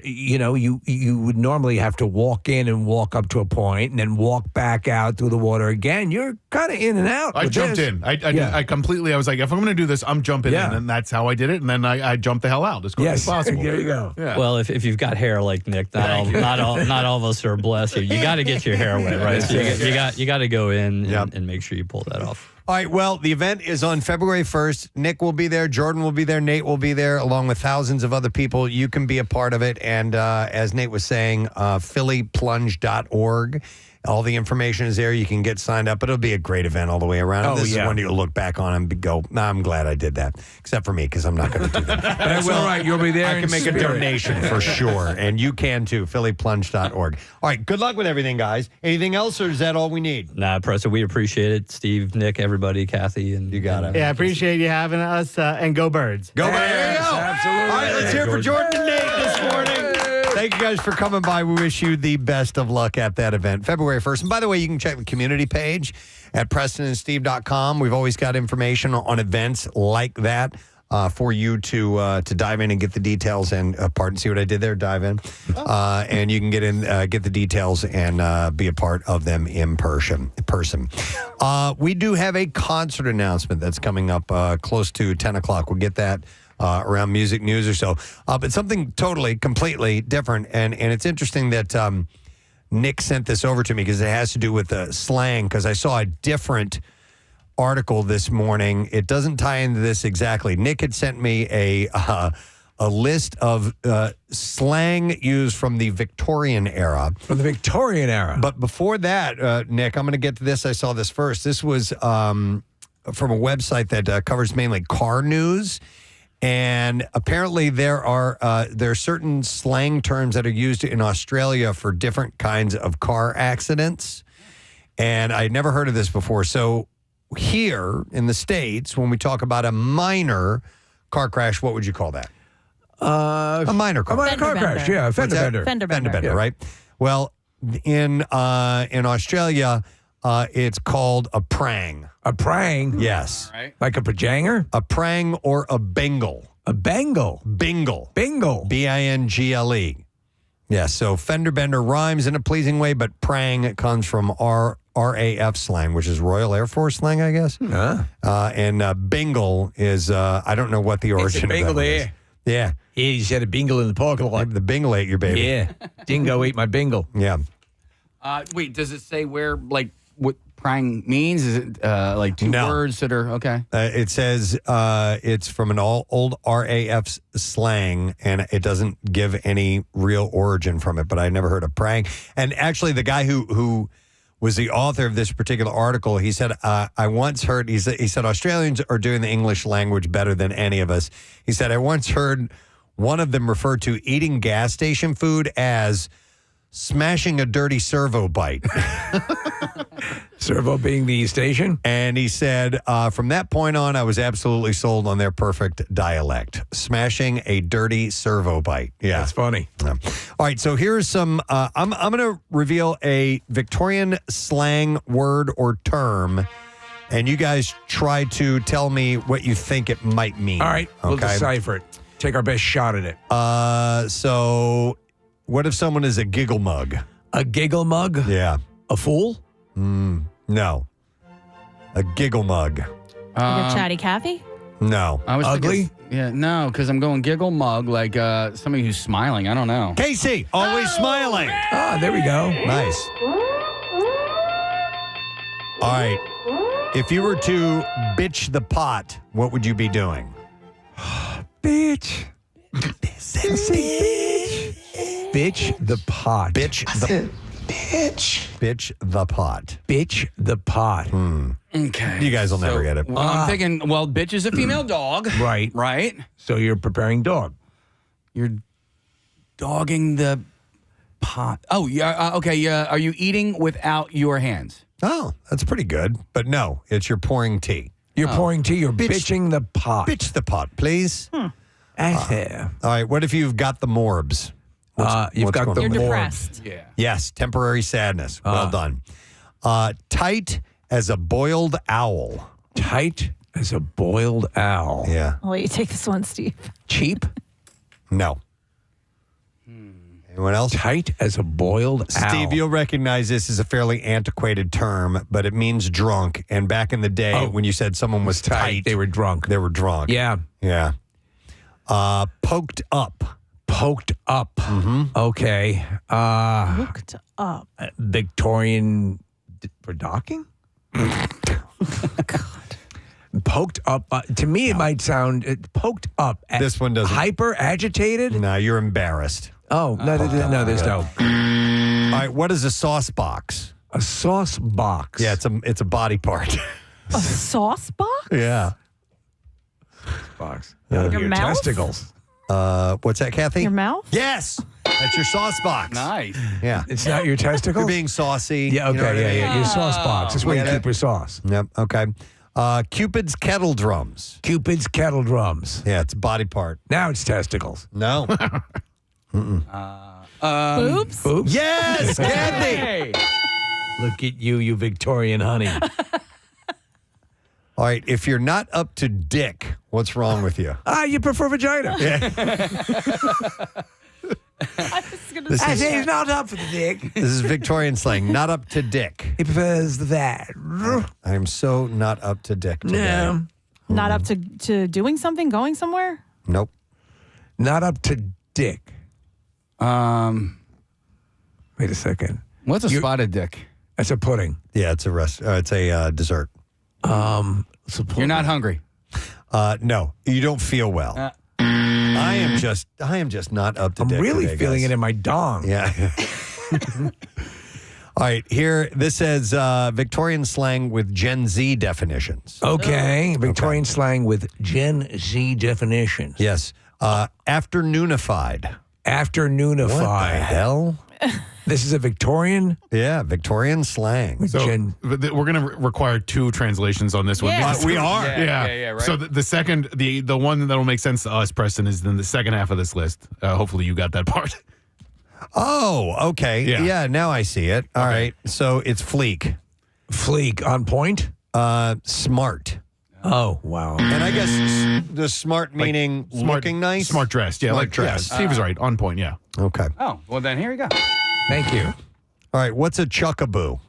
you would normally have to walk in and walk up to a point and then walk back out through the water again. You're kind of in and out. I jumped in. I completely, I was like, if I'm going to do this, I'm jumping in. And that's how I did it. And then I jumped the hell out as quick as possible. There you go. Yeah. Well, if you've got hair like Nick, not all of us are blessed. You got to get your hair wet, right? So you got to go in and make sure you pull that off. All right, well, the event is on February 1st. Nick will be there. Jordan will be there. Nate will be there, along with thousands of other people. You can be a part of it. And as Nate was saying, phillyplunge.org. All the information is there. You can get signed up. But it'll be a great event all the way around. This is one you'll look back on and go, I'm glad I did that. Except for me, because I'm not going to do that. But That's all right. You'll be there. I can make a donation for sure. And you can too, phillyplunge.org. All right, good luck with everything, guys. Anything else, or is that all we need? Nah, Preston, we appreciate it. Steve, Nick, everybody, Kathy. And you got it. Yeah, I appreciate you having us. And go Birds. Go Birds. There you go. Absolutely. All right, let's hear it for Jordan and Nate this morning. Thank you guys for coming by. We wish you the best of luck at that event, February 1st. And by the way, you can check the community page at PrestonandSteve.com. We've always got information on events like that for you to dive in and get the details. And pardon, see what I did there? Dive in, and you can get the details and be a part of them in person. We do have a concert announcement that's coming up close to 10 o'clock. We'll get that around music news or so. But something totally, completely different. And it's interesting that Nick sent this over to me because it has to do with slang, because I saw a different article this morning. It doesn't tie into this exactly. Nick had sent me a list of slang used from the Victorian era. From the Victorian era. But before that, Nick, I'm going to get to this. I saw this first. This was from a website that covers mainly car news. And apparently there are certain slang terms that are used in Australia for different kinds of car accidents. And I'd never heard of this before. So here in the States, when we talk about a minor car crash, what would you call that? A minor car. A minor car crash, yeah. A fender bender. Fender bender. Yeah. Right? Well, in Australia, it's called a prang. A prang? Yes. Right. Like a pajanger? A prang or a bingle. A bangle? Bingle. Bingle. B-I-N-G-L-E. Yes, so fender bender rhymes in a pleasing way, but prang comes from RAF slang, which is Royal Air Force slang, I guess. And bingle is, I don't know what the origin of that bingle is. there. Yeah. Yeah, you said a bingle in the parking lot. The bingle ate your baby. Yeah. Dingo ate my bingle. Yeah. Wait, does it say where, like, what prang means? Is it like two words that are okay? It says it's from an old RAF slang, and it doesn't give any real origin from it, but I never heard of prang. And actually, the guy who was the author of this particular article, he said, I once heard, he said, Australians are doing the English language better than any of us. He said, I once heard one of them refer to eating gas station food as smashing a dirty servo bite. Servo being the station? And he said, from that point on, I was absolutely sold on their perfect dialect. Smashing a dirty servo bite. Yeah. That's funny. Yeah. All right, so here's some, I'm going to reveal a Victorian slang word or term, and you guys try to tell me what you think it might mean. All right, we'll decipher it. Take our best shot at it. So what if someone is a giggle mug? A giggle mug? Yeah. A fool? No. A giggle mug. Like a chatty Cathy? No. I was Ugly? Thinking, no, because I'm going giggle mug, like somebody who's smiling. I don't know. Casey, always smiling. Ah, there we go. Nice. All right. If you were to bitch the pot, what would you be doing? Bitch. Bitch the pot. Bitch the Bitch the pot. Bitch the pot. Okay. You guys will never get it. Well, I'm thinking, well, bitch is a female dog. Right. Right? So you're preparing dog. You're dogging the pot. Oh, yeah. Okay. Yeah. Are you eating without your hands? Oh, that's pretty good. But no, it's you're pouring tea. You're pouring tea. You're bitching the pot. Bitch the pot, please. All right. What if you've got the morbs? You've got the You're morbs. depressed. Yeah. Yes, temporary sadness. Well done. Tight as a boiled owl. Tight as a boiled owl. Yeah. I'll let you take this one, Steve. Cheap? No. Anyone else? Tight as a boiled owl. Steve, you'll recognize this as a fairly antiquated term, but it means drunk. And back in the day, when you said someone was tight, they were drunk. They were drunk. Yeah. Yeah. Poked up. Poked up. Okay. Poked up. Victorian for docking? Poked up. To me, it might sound poked up. This one doesn't. Hyper agitated? No, you're embarrassed. Oh, no, there's no. All right, what is a sauce box? A sauce box? Yeah, it's a body part. A sauce box? Yeah. Box. Your mouth? Testicles. What's that, Kathy? Your mouth? Yes. That's your sauce box. Nice. Yeah. It's not your testicles? You're being saucy. Yeah, okay, you know what I mean? yeah. Your sauce box. That's where you Yeah. keep your sauce. Yep, okay. Cupid's kettle drums. Cupid's kettle drums. Yeah, it's a body part. Now it's testicles. No. Boobs? Boobs? Yes, Kathy. Hey. Look at you Victorian honey. All right, if you're not up to dick, what's wrong with you? You prefer vagina. I was going to This say. is- He's not up for the dick. This is Victorian slang, not up to dick. He prefers that. I am so not up to dick today. No. Not up to doing something, going somewhere? Nope. Not up to dick. Wait a second. What's a spotted dick? That's a pudding. Yeah, it's a dessert. You're not hungry. No, you don't feel well. I am just not up to I'm dick really today, feeling guys. it in my dong. Yeah. All right, here, this says Victorian slang with Gen Z definitions. Okay. Victorian slang with Gen Z definitions. Yes. Afternoonified. Afternoonified. What the hell? This is a Victorian? Yeah, Victorian slang. So we're going to require two translations on this one. Yeah. Because We are. Yeah, right. So the second, the one that'll make sense to us, Preston, is then the second half of this list. Hopefully you got that part. Oh, okay. Yeah. Yeah, now I see it. All right. So it's fleek. Fleek on point? Smart. Oh, wow. And I guess the smart meaning looking nice? Smart dressed. Yeah, Smart like dressed. Yeah, Steve is right. On point, yeah. Okay. Oh, well, then here you go. Thank you. All right. What's a chuckaboo?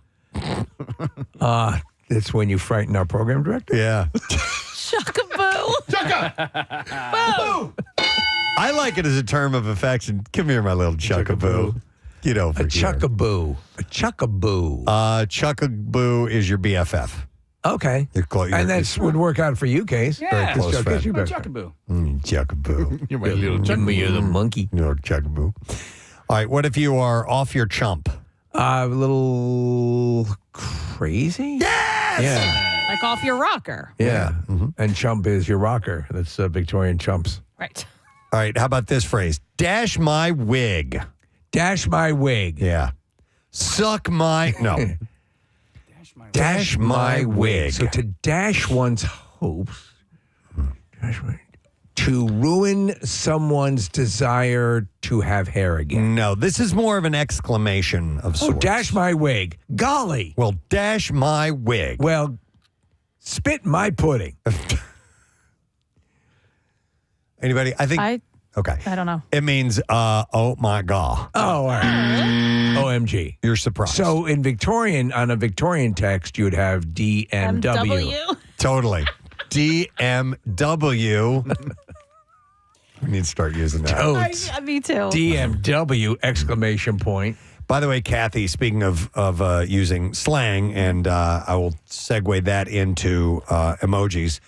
That's when you frighten our program director? Yeah. Chuckaboo. Chugga! I like it as a term of affection. Come here, my little chuckaboo. Get over A here. chuckaboo. A chuckaboo. Chuckaboo is your BFF. Okay. And that would work out for you, Case. Yeah. Very close Chuck- friend. you better- Chuckaboo. Chuckaboo. You're my little Give me the monkey. No, chuckaboo. All right. What if you are off your chump? A little crazy? Yes! Yeah. Like off your rocker. Yeah. And chump is your rocker. That's Victorian chumps. Right. All right. How about this phrase? Dash my wig. Dash my wig. Yeah. Suck my. No. Dash my wig. So to dash one's hopes, to ruin someone's desire to have hair again. No, this is more of an exclamation of sorts. Oh, dash my wig. Golly. Well, dash my wig. Well, spit my pudding. Anybody? I think. Okay. I don't know. It means, oh my God. Oh, all right. OMG. You're surprised. So in Victorian, on a Victorian text, you would have DMW. MW. Totally. DMW. We need to start using that. Totes. Me too. DMW exclamation point. By the way, Kathy, speaking of using slang, and I will segue that into emojis.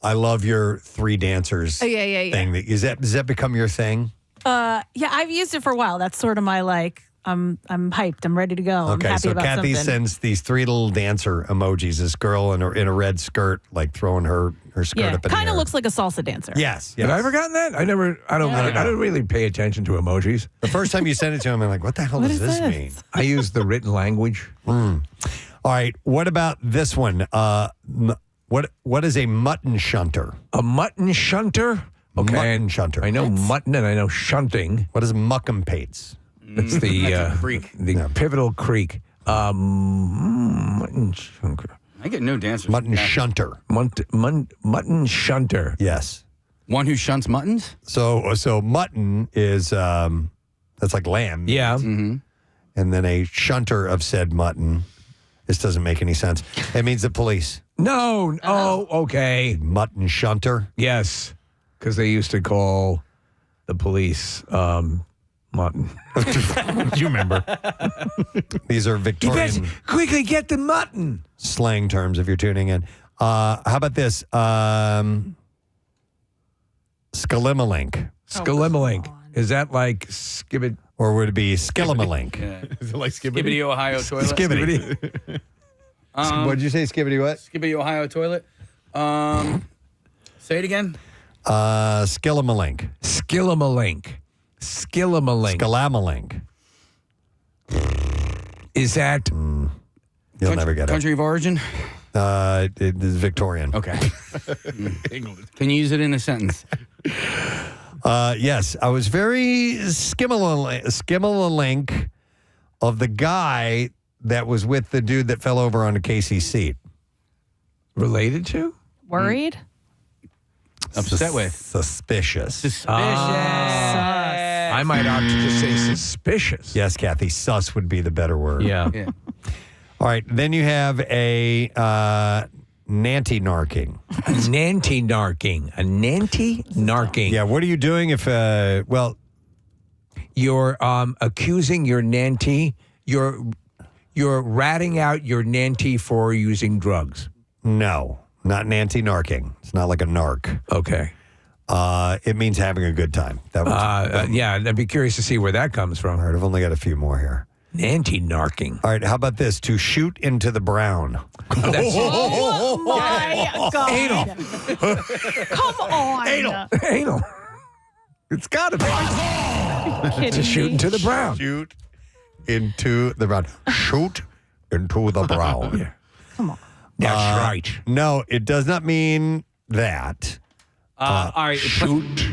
I love your three dancers Yeah. thing. Does that become your thing? Yeah, I've used it for a while. That's sort of my I'm hyped. I'm ready to go. I'm Okay, happy so about Kathy something. sends these three little dancer emojis. This girl in a red skirt, like throwing her skirt Yeah, up in the kind of air. looks like a salsa dancer. Yes. Have I ever gotten that? I don't really pay attention to emojis. The first time you sent it to him, I'm like, what the hell does this mean? I use the written language. All right. What about this one? What is a mutton shunter? A mutton shunter? Okay. Mutton shunter. I know mutton and I know shunting. What is muckampates? That's the pivotal creek. Mutton shunter. I get no dancers. Mutton shunter. Mutton shunter. Yes. One who shunts muttons? So mutton is That's like lamb. Yeah. Mm-hmm. And then a shunter of said mutton. This doesn't make any sense. It means the police. No. Oh, okay. Mutton shunter. Yes, because they used to call the police mutton. You remember? These are Victorian. Quickly get the mutton. Slang terms if you're tuning in. How about this? Skilimalink. Skilimalink. Is that like skibbit? Or would it be skilimalink? Is it like Skibbity? Skibbity Ohio toilet. Skibbity. What did you say? Skibbity what? Skibbity Ohio toilet. Say it again. Skilimalink. Skilimalink. Skilimalink. Skilamalink. Is that? You'll never get Country of origin? it. It is Victorian. Okay. Can you use it in a sentence? Yes, I was very skimmalink of the guy that was with the dude that fell over onto Casey's seat. Related to? Worried? Upset with? Suspicious. I might opt to just say suspicious. Yes, Kathy, sus would be the better word. Yeah. All right, then you have a nanty-narking. A nanty-narking. A nanty-narking. Yeah, what are you doing if, you're accusing your nanty, you're ratting out your nanty for using drugs. No, not nanty-narking. It's not like a narc. Okay. It means having a good time. That was, yeah, I'd be curious to see where that comes from. All right, I've only got a few more here. Nanty-narking. All right, how about this? To shoot into the brown. Oh my God. Anal. Come on. Anal. It's got to be. To shoot into the brown. Shoot into the brown. Shoot into the brown. Yeah. Come on. That's right. No, it does not mean that. All right. Shoot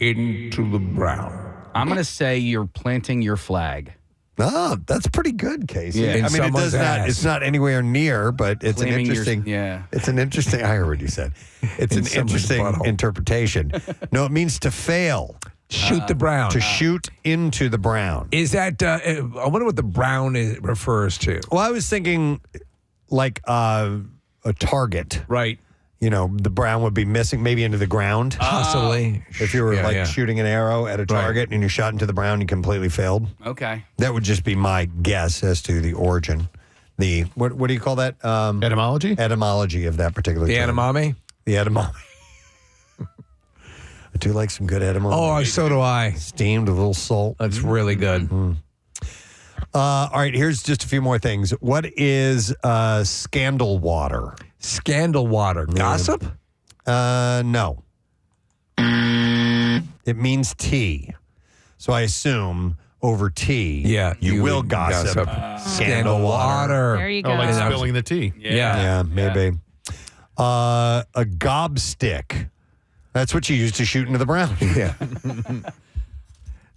into the brown. I'm going to say you're planting your flag. Oh, that's pretty good, Casey. Yeah. I mean, it someone's does not. ass. It's not anywhere near, but it's Claiming an interesting. yeah. It's an interesting. I heard what you said. It's In an someone's interesting butthole. interpretation. No, it means to fail. Shoot the brown. To shoot into the brown. Is that? I wonder what the brown refers to. Well, I was thinking like a target. Right. You know, the brown would be missing, maybe into the ground. Possibly. If you were shooting an arrow at a target and you shot into the brown, you completely failed. Okay. That would just be my guess as to the origin. The what do you call that? Etymology? Etymology of that particular The term. edamame? The edamame. I do like some good edamame. Oh, so do I. Steamed with a little salt. That's really good. All right, here's just a few more things. What is scandal water? Scandal water. Gossip? No. It means tea. So I assume over tea, you will would gossip. Scandal water. There you go. Oh, like spilling the tea. Yeah, maybe. A gobstick. That's what you use to shoot into the brown. Yeah.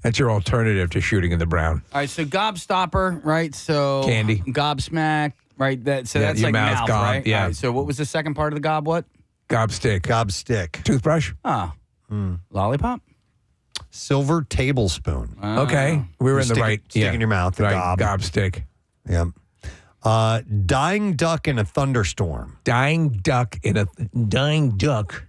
That's your alternative to shooting in the brown. All right, so gobstopper, right? So Candy. Gobsmack, right? That's Yeah, like your mouth mouth, gob, right? yeah. All right, so what was the second part of the gob? What? Gobstick. Gobstick. Toothbrush? Ah, lollipop. Silver tablespoon. Okay. We were in the right. Stick in your mouth. The Right. gob. Gobstick. Yep. Dying duck in a thunderstorm. Dying duck in a thunderstorm.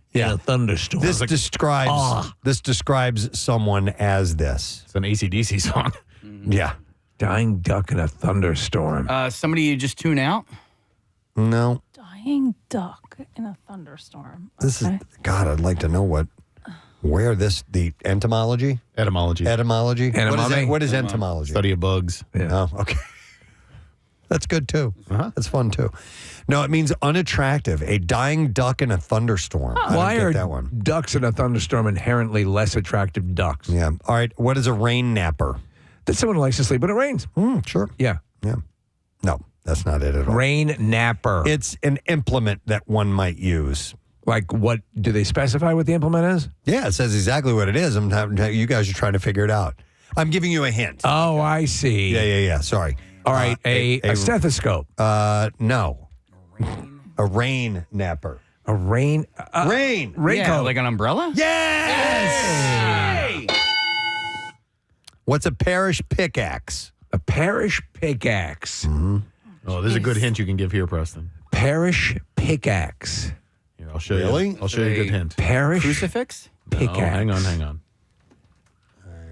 This describes someone as this. It's an AC/DC song. Yeah. Dying duck in a thunderstorm. Somebody you just tune out. No. Dying duck in a thunderstorm. This is God. I'd like to know where the entomology. Etymology. Edamame? What is entomology? Study of bugs. Oh, okay. That's good too. That's fun too. No, it means unattractive. A dying duck in a thunderstorm. I Why don't are get that one. ducks in a thunderstorm inherently less attractive ducks? Yeah. All right. What is a rain napper? That's someone who likes to sleep when it rains. Sure. Yeah. Yeah. No, that's not it at all. Rain napper. It's an implement that one might use. Like, what do they specify what the implement is? Yeah, it says exactly what it is. You guys are trying to figure it out. I'm giving you a hint. Oh, I see. Yeah. Sorry. All right, a stethoscope. No. A rain napper. A rain. Raincoat. Yeah, like an umbrella. Yes. Hey! What's a parish pickaxe? A parish pickaxe. Mm-hmm. Oh, there's a good hint you can give here, Preston. Parish pickaxe. Here, I'll show Really? you. I'll show you a good hint. Parish Crucifix? pickaxe. No, hang on.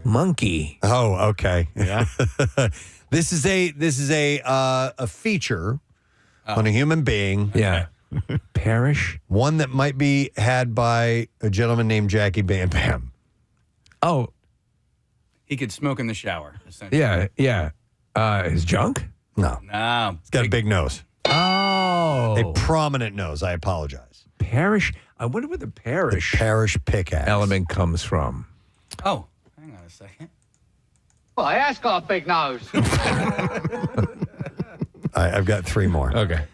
Monkey. Oh, okay. Yeah. This is a feature on a human being. Yeah. Parish. One that might be had by a gentleman named Jackie Bam Bam. Oh, He could smoke in the shower, essentially. yeah. His junk? No. No. He's got a big nose. Oh. A prominent nose. I apologize. Parish. I wonder where the parish Parish pickaxe. element comes from. Oh, hang on a second. Well, he has got a big nose. I've got three more. Okay.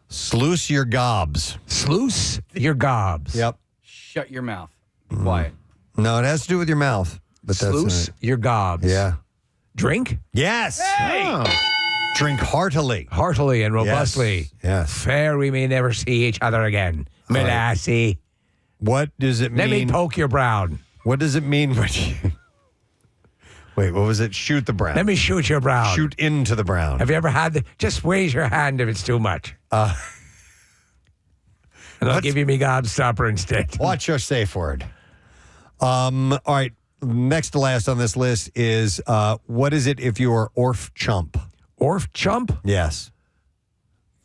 Sluice your gobs. Sluice your gobs. Yep. Shut your mouth. Be quiet. No, it has to do with your mouth. But Sluice that's your gobs. Yeah. Drink? Yes. Hey! Drink heartily. Heartily and robustly. Yes. Fair we may never see each other again. My lassie. What does it mean? Let me poke your brown. What does it mean when you... Wait, what was it? Shoot the brown. Let me shoot your brown. Shoot into the brown. Have you ever had just raise your hand if it's too much. And I'll give you me gobstopper instead. Watch your safe word. All right. Next to last on this list is what is it if you are orf chump? Orf chump? Yes.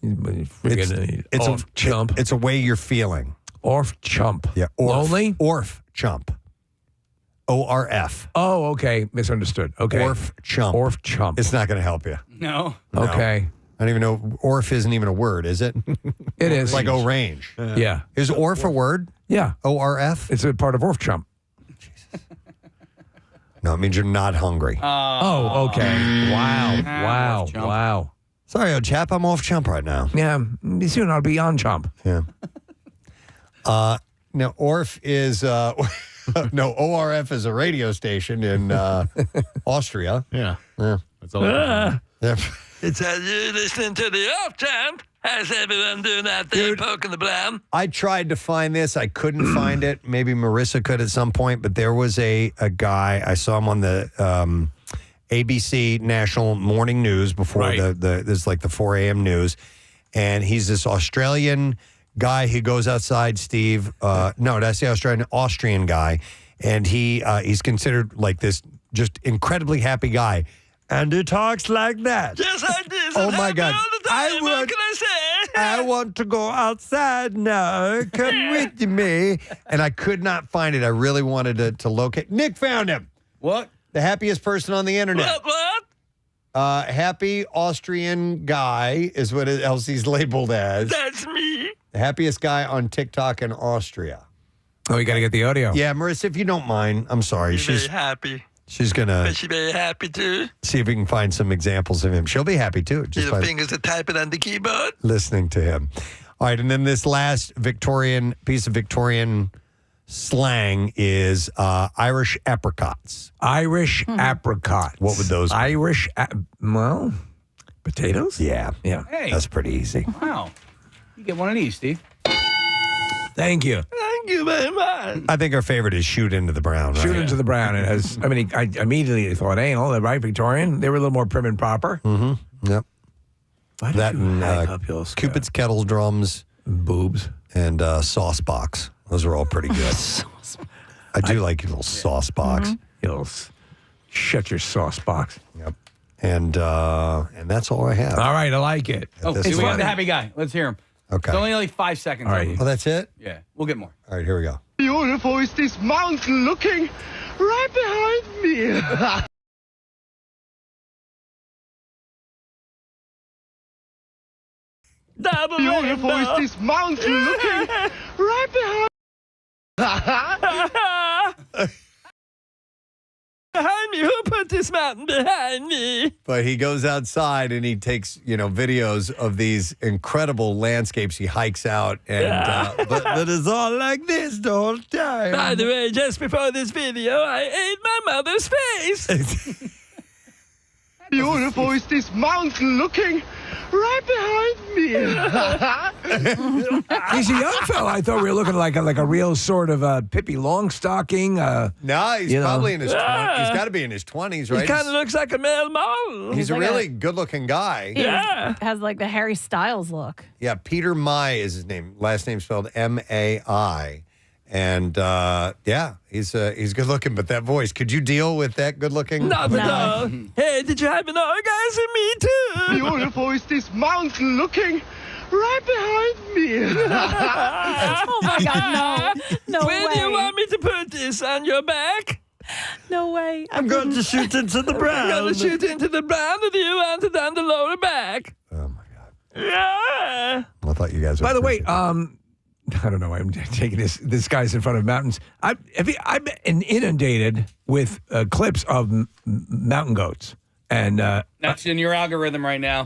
It's orf chump. It's a way you're feeling. Orf chump. Yeah. Orf. Lonely? Orf chump. ORF. Oh, okay. Misunderstood. Okay. Orf chump. Orf chump. It's not going to help you. No. Okay. I don't even know. Orf isn't even a word, is it? It is. It's like O-range. Yeah. Is orf a word? Yeah. ORF? It's a part of orf chump. No, it means you're not hungry. Oh, okay. Wow. orf chump. Wow. Sorry, old chap. I'm off chump right now. Yeah. Soon I'll be on chump. Yeah. Now, ORF is... no, ORF is a radio station in Austria. Yeah. Yeah. That's all. Yeah. It's as you listening to the off champ. How's everyone doing out there poking the brown? I tried to find this. I couldn't find it. Maybe Marissa could at some point, but there was a guy. I saw him on the ABC National Morning News before this is like the 4 a.m. news. And he's this Australian guy who goes outside, Steve. No, that's the Austrian guy. And he's considered like this just incredibly happy guy. And he talks like that. Just like this. Oh, my God. What can I say? I want to go outside now. Come with me. And I could not find it. I really wanted to locate. Nick found him. What? The happiest person on the internet. What? Happy Austrian guy is what else he's labeled as. That's me. The happiest guy on TikTok in Austria. Oh, you got to get the audio. Yeah, Marissa, if you don't mind, I'm sorry. She's very happy. She's going to She's very happy too. see if we can find some examples of him. She'll be happy too. Just Your by fingers are typing on the keyboard. listening to him. All right, and then this last piece of Victorian slang is Irish apricots. Irish apricots. What would those be? Well, potatoes? Yeah. Yeah. Hey. That's pretty easy. Wow. You get one of these, Steve. Thank you. Thank you very much. I think our favorite is shoot into the brown. Right? Shoot into the brown. It has, I mean, I immediately thought anal, right, Victorian? They were a little more prim and proper. Mm-hmm. Yep. Why did That you and hang up your skirt? Cupid's kettle drums, boobs, and sauce box. Those are all pretty good. I do like your little sauce box. You'll shut your sauce box. Yep. And that's all I have. All right, I like it. Oh, this we point. have the happy guy. Let's hear him. Okay. It's only like 5 seconds. All right. Oh, that's it? Yeah, we'll get more. All right, here we go. Beautiful is this mountain looking right behind me. Beautiful is this mountain looking right behind. Behind me? Who put this mountain behind me? But he goes outside and he takes, videos of these incredible landscapes. He hikes out, and but it's all like this the whole time. By the way, just before this video, I ate my mother's face. Beautiful is this mountain looking right behind me. He's a young fella. I thought we were looking like a real sort of Pippi Longstocking. No, he's probably in his 20s. He's got to be in his 20s, right? He kind of looks like a male model. He's a really good-looking guy. Yeah. Has like the Harry Styles look. Yeah, Peter Mai is his name. Last name spelled M-A-I. And, yeah, he's good looking, but that voice, could you deal with that good looking? Not at all. Hey, did you have an orgasm? Me too. Beautiful is this mountain looking right behind me. Oh my God, no. No Where way. do you want me to put this? On your back? No way. I'm going to shoot into the ground. I'm going to shoot into the ground, and you want it on the lower back. Oh, my God. Yeah. I thought you guys were By the way, I don't know. I'm taking this guy's in front of mountains. I've been inundated with clips of mountain goats, and That's in your algorithm right now.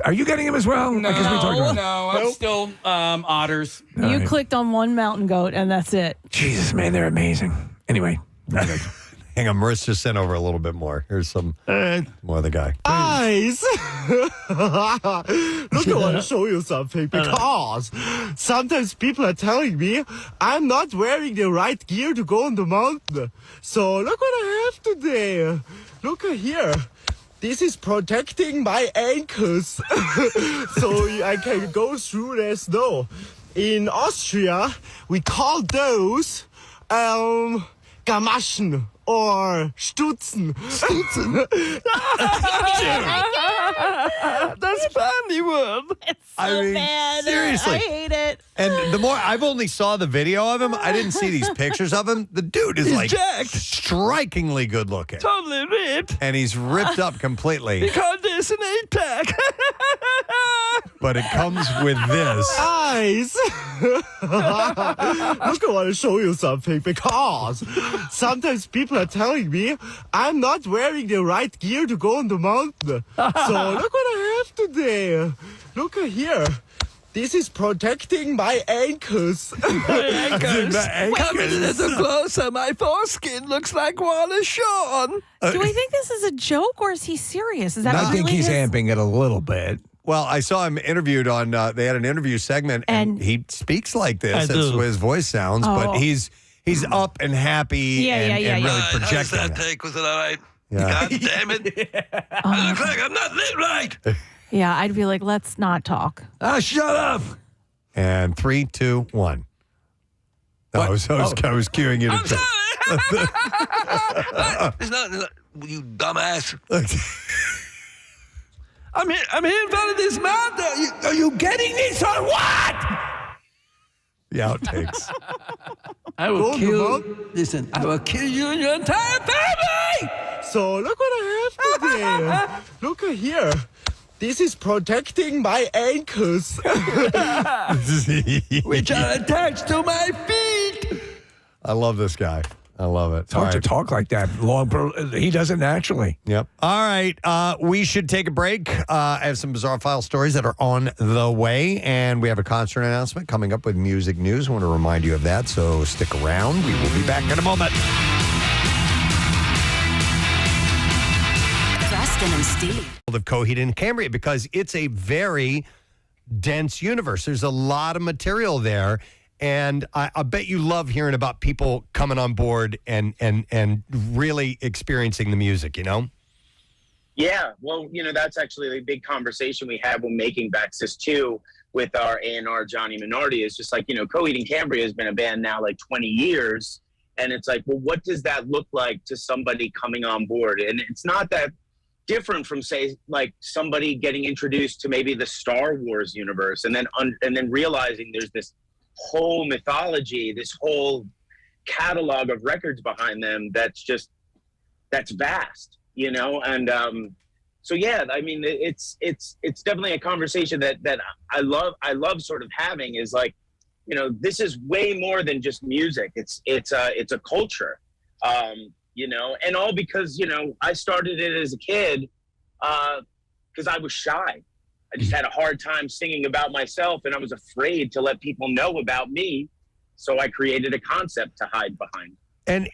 Are you getting him as well? No, Because we talked about I'm still otters. You clicked on one mountain goat, and that's it. Jesus, man, they're amazing. Anyway. Hang on, Maurice just sent over a little bit more. Here's some more of the guy. Guys, look, I want to show you something because sometimes people are telling me I'm not wearing the right gear to go on the mountain. So look what I have today. Look here. This is protecting my ankles so I can go through the snow. In Austria, we call those Gamaschen or Stutzen. That's funny word. It's so bad. seriously. I hate it. And the more I've only saw the video of him, I didn't see these pictures of him. The dude is He's like jacked. strikingly good looking. Totally ripped. And he's ripped up completely. He called this an 8-pack. But it comes with this. Guys, look, I want to show you something because sometimes people are telling me I'm not wearing the right gear to go on the mountain. So look what I have today. Look here. This is protecting my ankles. My ankles. Come a little closer. My foreskin looks like Wallace Shawn. Do we think this is a joke or is he serious? Is that I think really he's his? amping it a little bit. Well, I saw him interviewed on, they had an interview segment, and he speaks like this. That's the way his voice sounds, but he's up and happy and really projecting. How's that take? Was it all right? Yeah. God damn it. I look like I'm not lit right. Yeah, I'd be like, let's not talk. Shut up. And 3, 2, 1. I was cueing you to It's not, you dumbass. I'm here in front of this mountain. Are you getting this or what? the outtakes. I will kill. Listen, I will kill you and your entire family. So look what I have today. Look here. This is protecting my ankles. Which are attached to my feet. I love this guy. I love it. It's hard to talk like that. He does it naturally. Yep. All right. We should take a break. I have some bizarre file stories that are on the way, and we have a concert announcement coming up with music news. I want to remind you of that, so stick around. We will be back in a moment. Preston and Steve. Of Coheed and Cambria, because it's a very dense universe. There's a lot of material there. And I bet you love hearing about people coming on board and really experiencing the music, you know? Yeah, well, that's actually the big conversation we had when making Baxis 2 with our A&R Johnny Minardi. Is just like, Coheed and Cambria has been a band now like 20 years. And it's like, well, what does that look like to somebody coming on board? And it's not that different from, say, like somebody getting introduced to maybe the Star Wars universe and then realizing there's this whole mythology, this whole catalog of records behind them that's vast, and so yeah, I mean, it's definitely a conversation that I love sort of having, is like, this is way more than just music. It's a culture, and all because I started it as a kid because I was shy. I just had a hard time singing about myself, and I was afraid to let people know about me. So I created a concept to hide behind.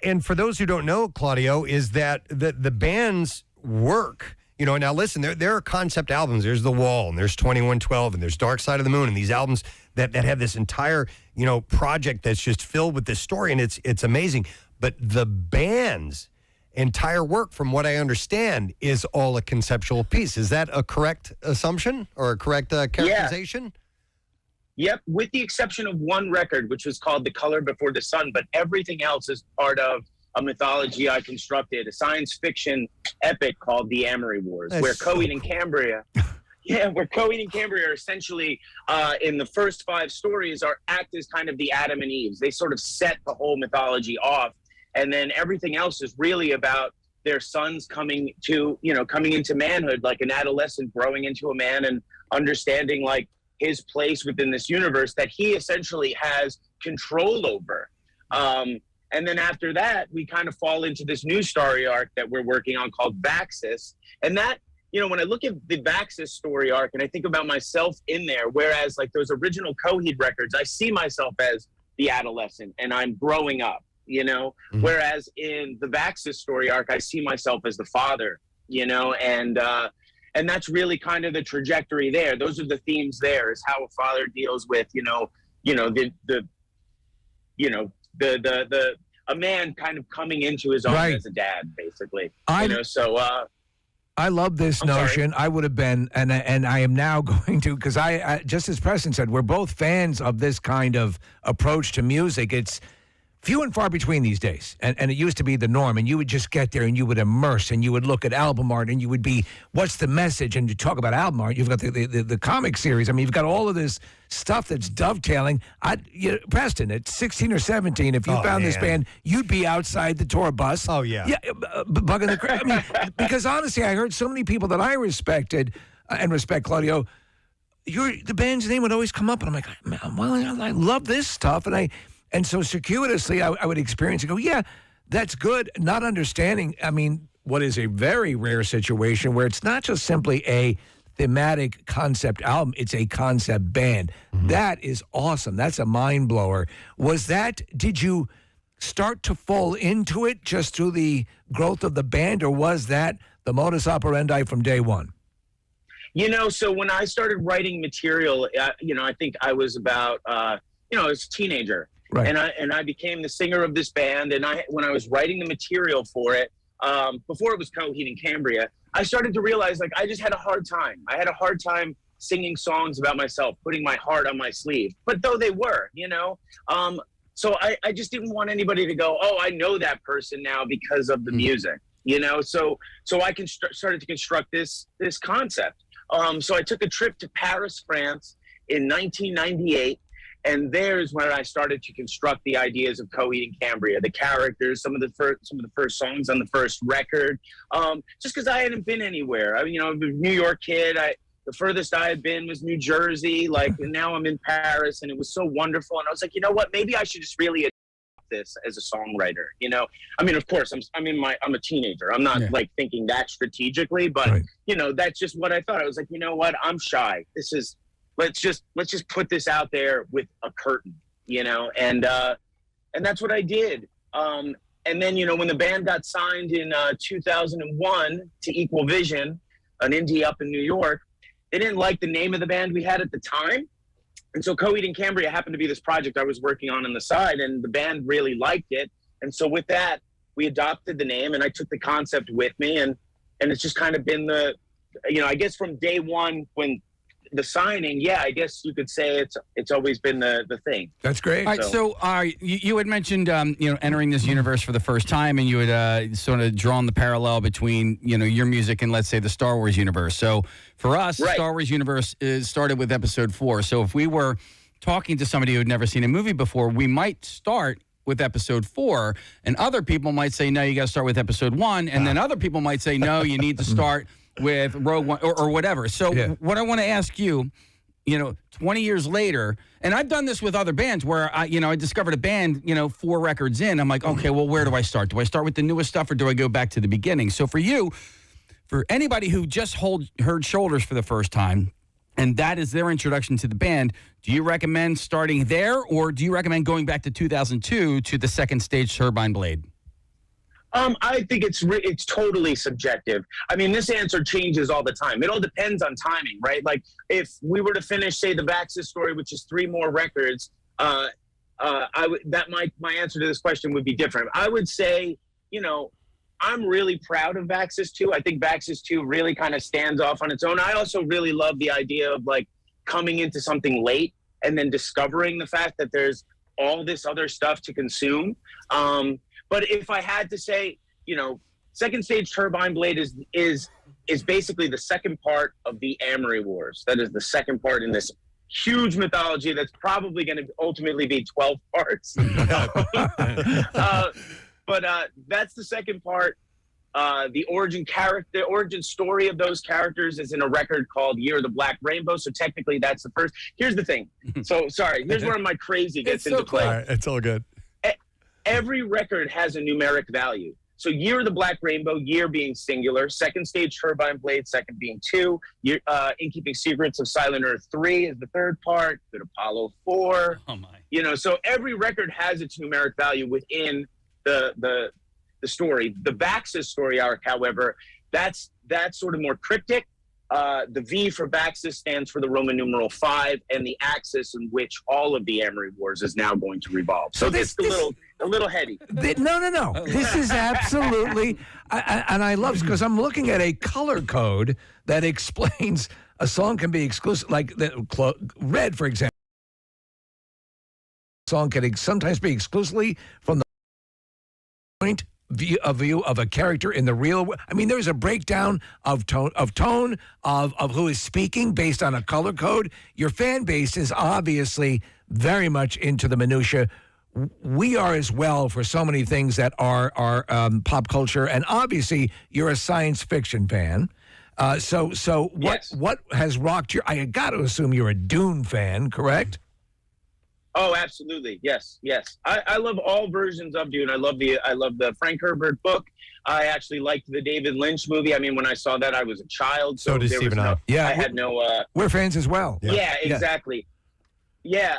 And for those who don't know, Claudio, is that the band's work Now listen, there are concept albums. There's The Wall, and there's 2112, and there's Dark Side of the Moon, and these albums that have this entire, project that's just filled with this story, and it's amazing. But the band's entire work, from what I understand, is all a conceptual piece. Is that a correct assumption or a correct characterization? Yep, with the exception of one record, which was called The Color Before the Sun, but everything else is part of a mythology I constructed, a science fiction epic called The Amory Wars, where Coheed and Cambria, are essentially, in the first 5 stories, act as kind of the Adam and Eves. They sort of set the whole mythology off, and then everything else is really about their sons coming into manhood, like an adolescent growing into a man and understanding like his place within this universe that he essentially has control over. And then after that, we kind of fall into this new story arc that we're working on called Vaxis. And that, when I look at the Vaxis story arc and I think about myself in there, whereas like those original Coheed records, I see myself as the adolescent and I'm growing up, whereas in the Vaxis story arc, I see myself as the father, and that's really kind of the trajectory there. Those are the themes there, is how a father deals with, a man kind of coming into his own as a dad, basically. I love this notion. I would have been, and I am now going to, because I just as Preston said, we're both fans of this kind of approach to music. It's few and far between these days, and it used to be the norm, and you would just get there and you would immerse and you would look at album art and you would be, what's the message? And you talk about album art, you've got the comic series. I mean, you've got all of this stuff that's dovetailing. Preston, at 16 or 17, if you found this band, you'd be outside the tour bus. Oh, yeah. Yeah, bugging the crowd. I mean, because honestly, I heard so many people that I respected and respect, Claudio, the band's name would always come up, and I'm like, well, I love this stuff, and so circuitously, I would experience and go, yeah, that's good. Not understanding, what is a very rare situation where it's not just simply a thematic concept album, it's a concept band. Mm-hmm. That is awesome. That's a mind blower. Did you start to fall into it just through the growth of the band, or was that the modus operandi from day one? So when I started writing material, I think I was about, I was a teenager. Right. And I became the singer of this band. And when I was writing the material for it, before it was Coheed and Cambria, I started to realize like I just had a hard time. I had a hard time singing songs about myself, putting my heart on my sleeve. But though they were, so I just didn't want anybody to go, oh, I know that person now because of the music, So I started to construct this concept. So I took a trip to Paris, France in 1998. And there's where I started to construct the ideas of Coheed and Cambria, the characters, some of the first songs on the first record. Just because I hadn't been anywhere. I'm a New York kid. The furthest I had been was New Jersey. And now I'm in Paris, and it was so wonderful. And I was like, you know what? Maybe I should just really adopt this as a songwriter. Of course, I'm a teenager. I'm not like thinking that strategically, but that's just what I thought. I was like, you know what? I'm shy. Let's just put this out there with a curtain, and that's what I did. And then, when the band got signed in 2001 to Equal Vision, an indie up in New York, they didn't like the name of the band we had at the time. And so Coheed and Cambria happened to be this project I was working on the side, and the band really liked it. And so with that, we adopted the name, and I took the concept with me, and it's just kind of been I guess from day one when the signing, I guess you could say it's always been the thing. That's great. All right, so you had mentioned entering this universe for the first time, and you had sort of drawn the parallel between your music and, let's say, the Star Wars universe. So for us, the Star Wars universe started with Episode 4. So if we were talking to somebody who had never seen a movie before, we might start with Episode 4, and other people might say, no, you got to start with Episode 1, and then other people might say, no, you need to start with Rogue One or whatever. So what I want to ask you, 20 years later, and I've done this with other bands where I discovered a band, 4 records in. I'm like, okay, well, where do I start? Do I start with the newest stuff, or do I go back to the beginning? So for you, for anybody who just heard Shoulders for the first time, and that is their introduction to the band, do you recommend starting there, or do you recommend going back to 2002 to the second stage Turbine Blade? I think it's totally subjective. I mean, this answer changes all the time. It all depends on timing, right? Like if we were to finish, say, the Baxis story, which is 3 more records, my answer to this question would be different. I would say, I'm really proud of Baxis 2. I think Baxis 2 really kind of stands off on its own. I also really love the idea of like coming into something late and then discovering the fact that there's all this other stuff to consume. But if I had to say, Second Stage Turbine Blade is basically the second part of the Amory Wars. That is the second part in this huge mythology that's probably going to ultimately be 12 parts. But that's the second part. The origin story of those characters is in a record called Year of the Black Rainbow. So technically that's the first. Here's the thing. So sorry, here's where my crazy gets into play. All right, it's all good. Every record has a numeric value. So Year of the Black Rainbow, year being singular, Second Stage Turbine Blade, second being 2, In Keeping Secrets of Silent Earth 3 is the third part, Good Apollo 4. Oh my. So every record has its numeric value within the story. The Baxis story arc, however, that's sort of more cryptic. The V for Baxis stands for the Roman numeral 5, and the axis in which all of the Amory Wars is now going to revolve. So it's a little heady. No. This is absolutely, and I love it because I'm looking at a color code that explains a song can be exclusive, like red, for example. A song can sometimes be exclusively from the point of view of a character in the real. I mean, there's a breakdown of tone of who is speaking based on a color code. Your fan base is obviously very much into the minutia. We are as well for so many things that are pop culture, and obviously you're a science fiction fan. So what has rocked your? I got to assume you're a Dune fan, correct? Oh, absolutely. Yes. I love all versions of Dune. I love the Frank Herbert book. I actually liked the David Lynch movie. I mean, when I saw that, I was a child. So did Stephen I. Yeah. I had no. We're fans as well. Yeah, exactly. Yeah.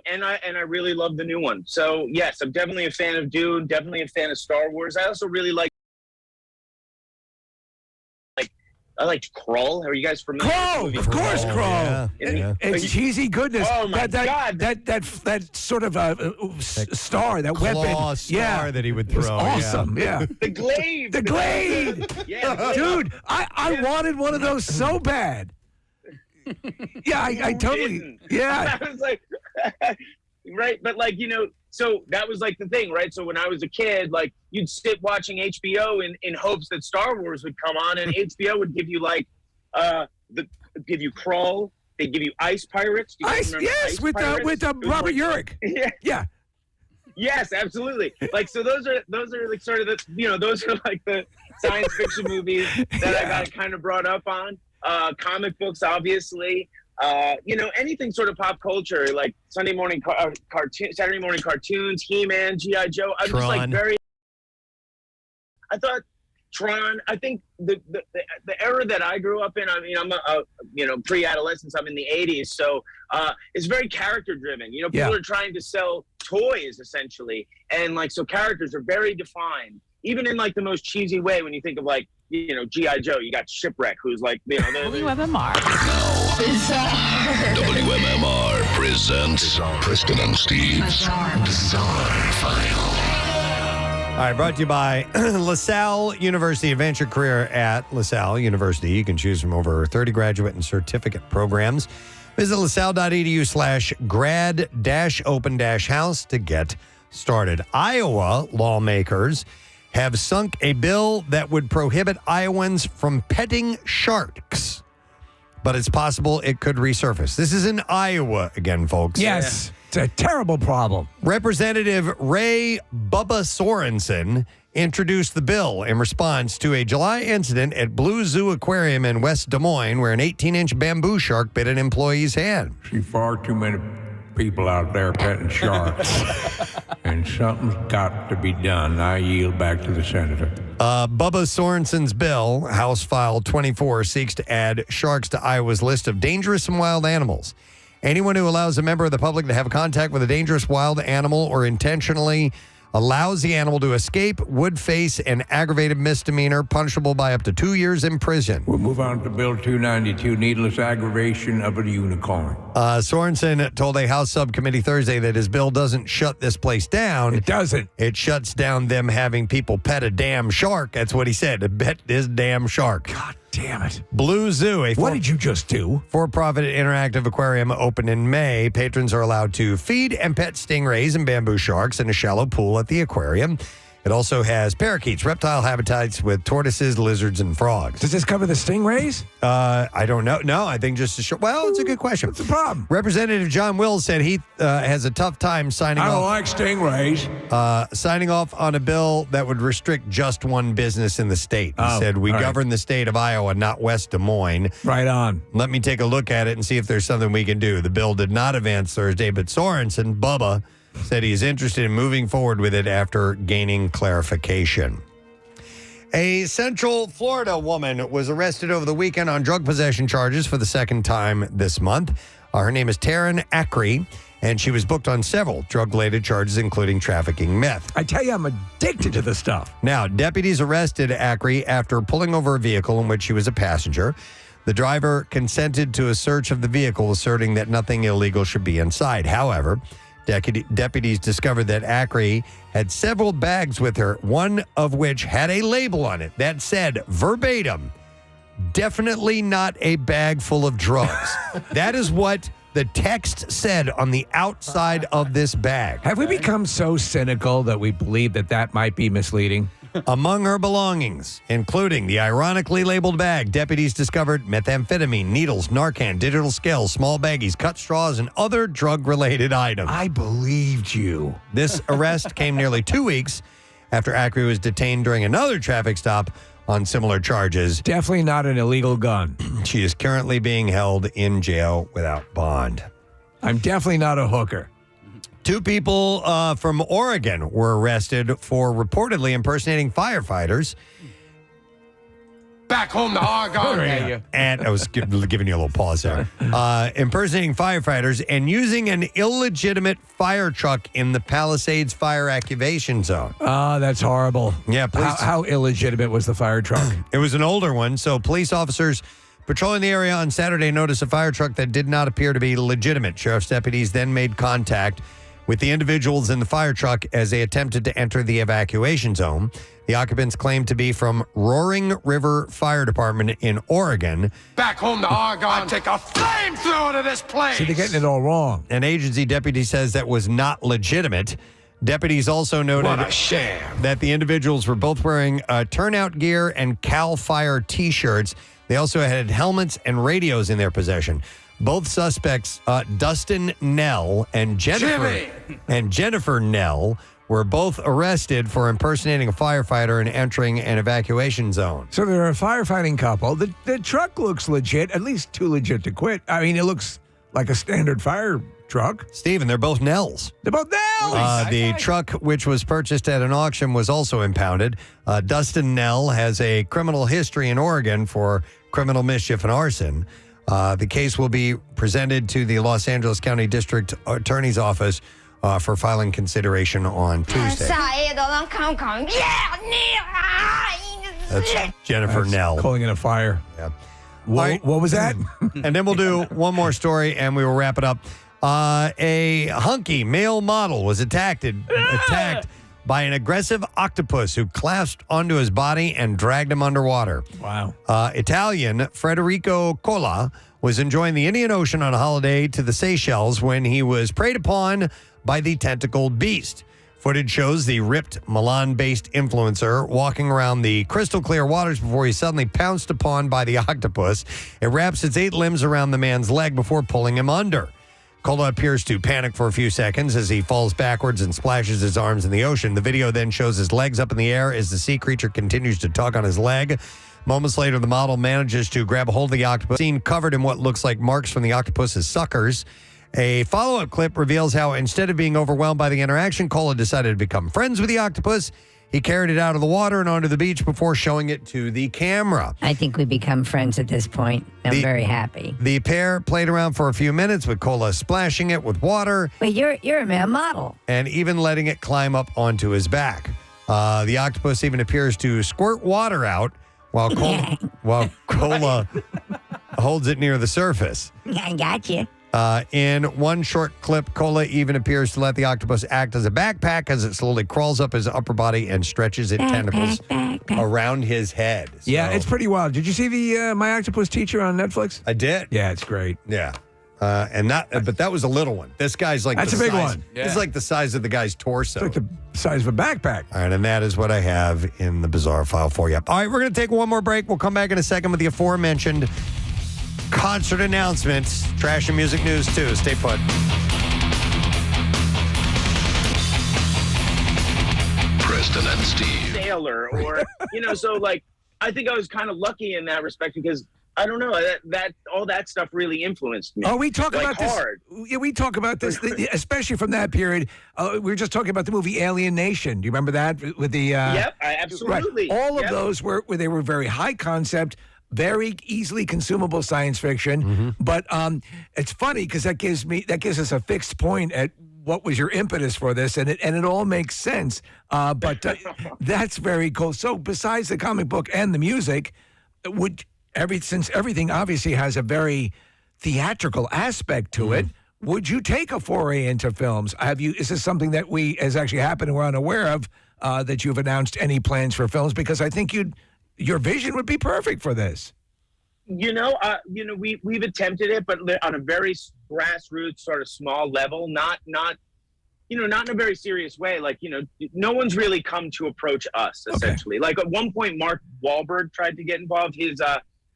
And I really love the new one. So yes, I'm definitely a fan of Dune. Definitely a fan of Star Wars. I also really like. I liked Krull. Are you guys familiar? Krull, of course, Krull. Yeah. It's cheesy goodness. Oh my God! That sort of star, that weapon, star that he would throw. It was awesome. Yeah. The glaive. The glaive. Yeah, dude, I wanted one of those so bad. Yeah, I totally. Yeah. I was like, right, but like so that was like the thing, right? So when I was a kid, like you'd sit watching HBO in hopes that Star Wars would come on, and HBO would give you like give you Krull, they give you Ice Pirates. Do you guys remember Ice Pirates? with Robert Urich. Yeah. Yes, absolutely. Like so, those are like sort of the those are like the science fiction movies that I got kind of brought up on. Comic books, obviously. Anything sort of pop culture, like Saturday morning cartoons, He-Man, G.I. Joe. I'm just like I thought Tron. I think the era that I grew up in. I mean, I'm a pre-adolescence. I'm in the '80s, so it's very character driven. People are trying to sell toys essentially, and like so characters are very defined. Even in like the most cheesy way, when you think of like G.I. Joe, you got Shipwreck, who's like WMMR. WMMR presents Preston and Steve's Bizarre File. All right, brought to you by LaSalle University. Adventure career at LaSalle University. You can choose from over 30 graduate and certificate programs. Visit lasalle.edu/grad-open-house to get started. Iowa lawmakers have sunk a bill that would prohibit Iowans from petting sharks. But it's possible it could resurface. This is in Iowa again, folks. Yes. It's a terrible problem. Representative Ray Bubba Sorensen introduced the bill in response to a July incident at Blue Zoo Aquarium in West Des Moines where an 18-inch bamboo shark bit an employee's hand. See far too many people out there petting sharks, and something's got to be done. I yield back to the senator. Bubba Sorensen's bill, House File 24, seeks to add sharks to Iowa's list of dangerous and wild animals. Anyone who allows a member of the public to have contact with a dangerous wild animal or intentionally allows the animal to escape, would face an aggravated misdemeanor punishable by up to 2 years in prison. We'll move on to Bill 292, needless aggravation of a unicorn. Sorensen told a House subcommittee Thursday that his bill doesn't shut this place down. It doesn't. It shuts down them having people pet a damn shark. That's what he said. To pet this damn shark. God damn it. Blue Zoo. What did you just do? For-profit interactive aquarium opened in May. Patrons are allowed to feed and pet stingrays and bamboo sharks in a shallow pool at the aquarium. It also has parakeets, reptile habitats with tortoises, lizards, and frogs. Does this cover the stingrays? I don't know. No, I think just well, it's a good question. What's the problem? Representative John Wills said he has a tough time signing I off. don't like stingrays. Signing off on a bill that would restrict just one business in the state. He said, we govern the state of Iowa, not West Des Moines. Right on. Let me take a look at it and see if there's something we can do. The bill did not advance Thursday, but Sorensen, Bubba, said he is interested in moving forward with it after gaining clarification. A Central Florida woman was arrested over the weekend on drug possession charges for the second time this month. Her name is Taryn Acri, and she was booked on several drug-related charges, including trafficking meth. I tell you, I'm addicted to the stuff. Now, deputies arrested Acri after pulling over a vehicle in which she was a passenger. The driver consented to a search of the vehicle, asserting that nothing illegal should be inside. However, deputies discovered that Acri had several bags with her, one of which had a label on it that said verbatim, "Definitely not a bag full of drugs." That is what the text said on the outside of this bag. Have we become so cynical that we believe that might be misleading? Among her belongings, including the ironically labeled bag, deputies discovered methamphetamine, needles, Narcan, digital scales, small baggies, cut straws, and other drug-related items. I believed you. This arrest came nearly 2 weeks after Acri was detained during another traffic stop on similar charges. Definitely not an illegal gun. She is currently being held in jail without bond. I'm definitely not a hooker. 2 people from Oregon were arrested for reportedly impersonating firefighters. Back home to Oregon. And I was giving you a little pause there. Impersonating firefighters and using an illegitimate fire truck in the Palisades fire activation zone. Oh, that's horrible. Yeah, how illegitimate was the fire truck? It was an older one, so police officers patrolling the area on Saturday noticed a fire truck that did not appear to be legitimate. Sheriff's deputies then made contact with the individuals in the fire truck as they attempted to enter the evacuation zone. The occupants claimed to be from Roaring River Fire Department in Oregon. Back home to Oregon. Take a flamethrower to this place. See, they're getting it all wrong. An agency deputy says that was not legitimate. Deputies also noted What a sham. that the individuals were both wearing turnout gear and CAL FIRE T-shirts. They also had helmets and radios in their possession. Both suspects, Dustin Nell and Jennifer Nell, were both arrested for impersonating a firefighter and entering an evacuation zone. So they're a firefighting couple. The truck looks legit, at least too legit to quit. I mean, it looks like a standard fire truck. Steven, they're both Nells. They're both Nells! The truck, which was purchased at an auction, was also impounded. Dustin Nell has a criminal history in Oregon for criminal mischief and arson. The case will be presented to the Los Angeles County District Attorney's Office for filing consideration on Tuesday. That's Jennifer Nell. Calling it a fire. Yeah. What was that? And then we'll do one more story and we will wrap it up. A hunky male model was attacked by an aggressive octopus who clasped onto his body and dragged him underwater. Wow. Italian Federico Colla was enjoying the Indian Ocean on a holiday to the Seychelles when he was preyed upon by the tentacled beast. Footage shows the ripped Milan-based influencer walking around the crystal clear waters before he's suddenly pounced upon by the octopus. It wraps its 8 limbs around the man's leg before pulling him under. Cola appears to panic for a few seconds as he falls backwards and splashes his arms in the ocean. The video then shows his legs up in the air as the sea creature continues to tug on his leg. Moments later, the model manages to grab a hold of the octopus, seen covered in what looks like marks from the octopus's suckers. A follow-up clip reveals how instead of being overwhelmed by the interaction, Cola decided to become friends with the octopus He carried it out of the water and onto the beach before showing it to the camera. I think we become friends at this point. I'm very happy. The pair played around for a few minutes with Cola splashing it with water. Wait, you're a male model. And even letting it climb up onto his back. The octopus even appears to squirt water out while Cola holds it near the surface. I got you. In one short clip, Cola even appears to let the octopus act as a backpack as it slowly crawls up his upper body and stretches its tentacles around his head. Yeah, So- it's pretty wild. Did you see the My Octopus Teacher on Netflix? I did. Yeah, it's great. Yeah. But that was a little one. This guy's like That's the a big size- one. This is like the size of the guy's torso. It's like the size of a backpack. All right, and that is what I have in the bizarre file for you. All right, we're going to take one more break. We'll come back in a second with the aforementioned concert announcements, trash and music news too. Stay put. Preston and Steve. Sailor, or so like I think I was kind of lucky in that respect because I don't know that all that stuff really influenced me. Oh, we talk like, about this. hard. Yeah, we talk about this, especially from that period. We were just talking about the movie Alien Nation. Do you remember that with the? Yep, absolutely. Right. All of Yep. those were very high concept, very easily consumable science fiction. But it's funny because that gives us a fixed point at what was your impetus for this, and it all makes sense. But that's very cool. So besides the comic book and the music, since everything obviously has a very theatrical aspect to it, would you take a foray into films? Is this something that has actually happened and we're unaware of, that you've announced any plans for films? Because I think your vision would be perfect for this. We've attempted it, but on a very grassroots sort of small level, not in a very serious way. Like, no one's really come to approach us essentially. Like at one point, Mark Wahlberg tried to get involved, his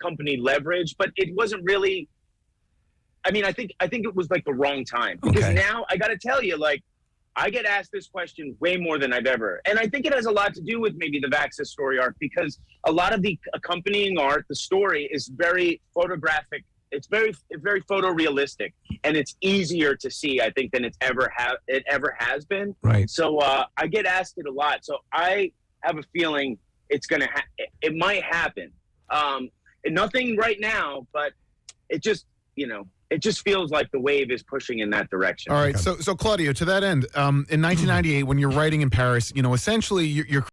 company Leverage, but it wasn't really. I mean, I think it was like the wrong time because now I got to tell you, like, I get asked this question way more than I've ever. And I think it has a lot to do with maybe the Vaxxis story arc because a lot of the accompanying art, the story is very photographic. It's very photorealistic, and it's easier to see, I think, than it ever has been. Right. So I get asked it a lot. So I have a feeling it's gonna it might happen. Nothing right now, but it just feels like the wave is pushing in that direction. All right, so Claudio, to that end, in 1998, when you're writing in Paris, essentially you're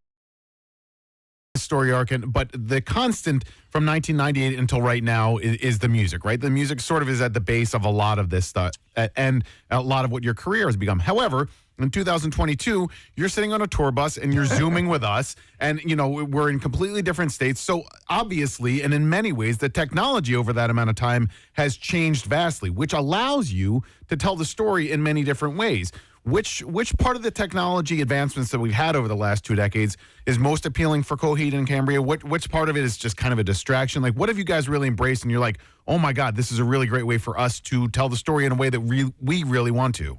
story arc, but the constant from 1998 until right now is the music, right? The music sort of is at the base of a lot of this stuff, and a lot of what your career has become. However, in 2022, you're sitting on a tour bus and you're Zooming with us, and we're in completely different states. So obviously, and in many ways, the technology over that amount of time has changed vastly, which allows you to tell the story in many different ways. Which part of the technology advancements that we've had over the last 2 decades is most appealing for Coheed and Cambria? Which part of it is just kind of a distraction? Like, what have you guys really embraced? And you're like, oh my God, this is a really great way for us to tell the story in a way that we really want to.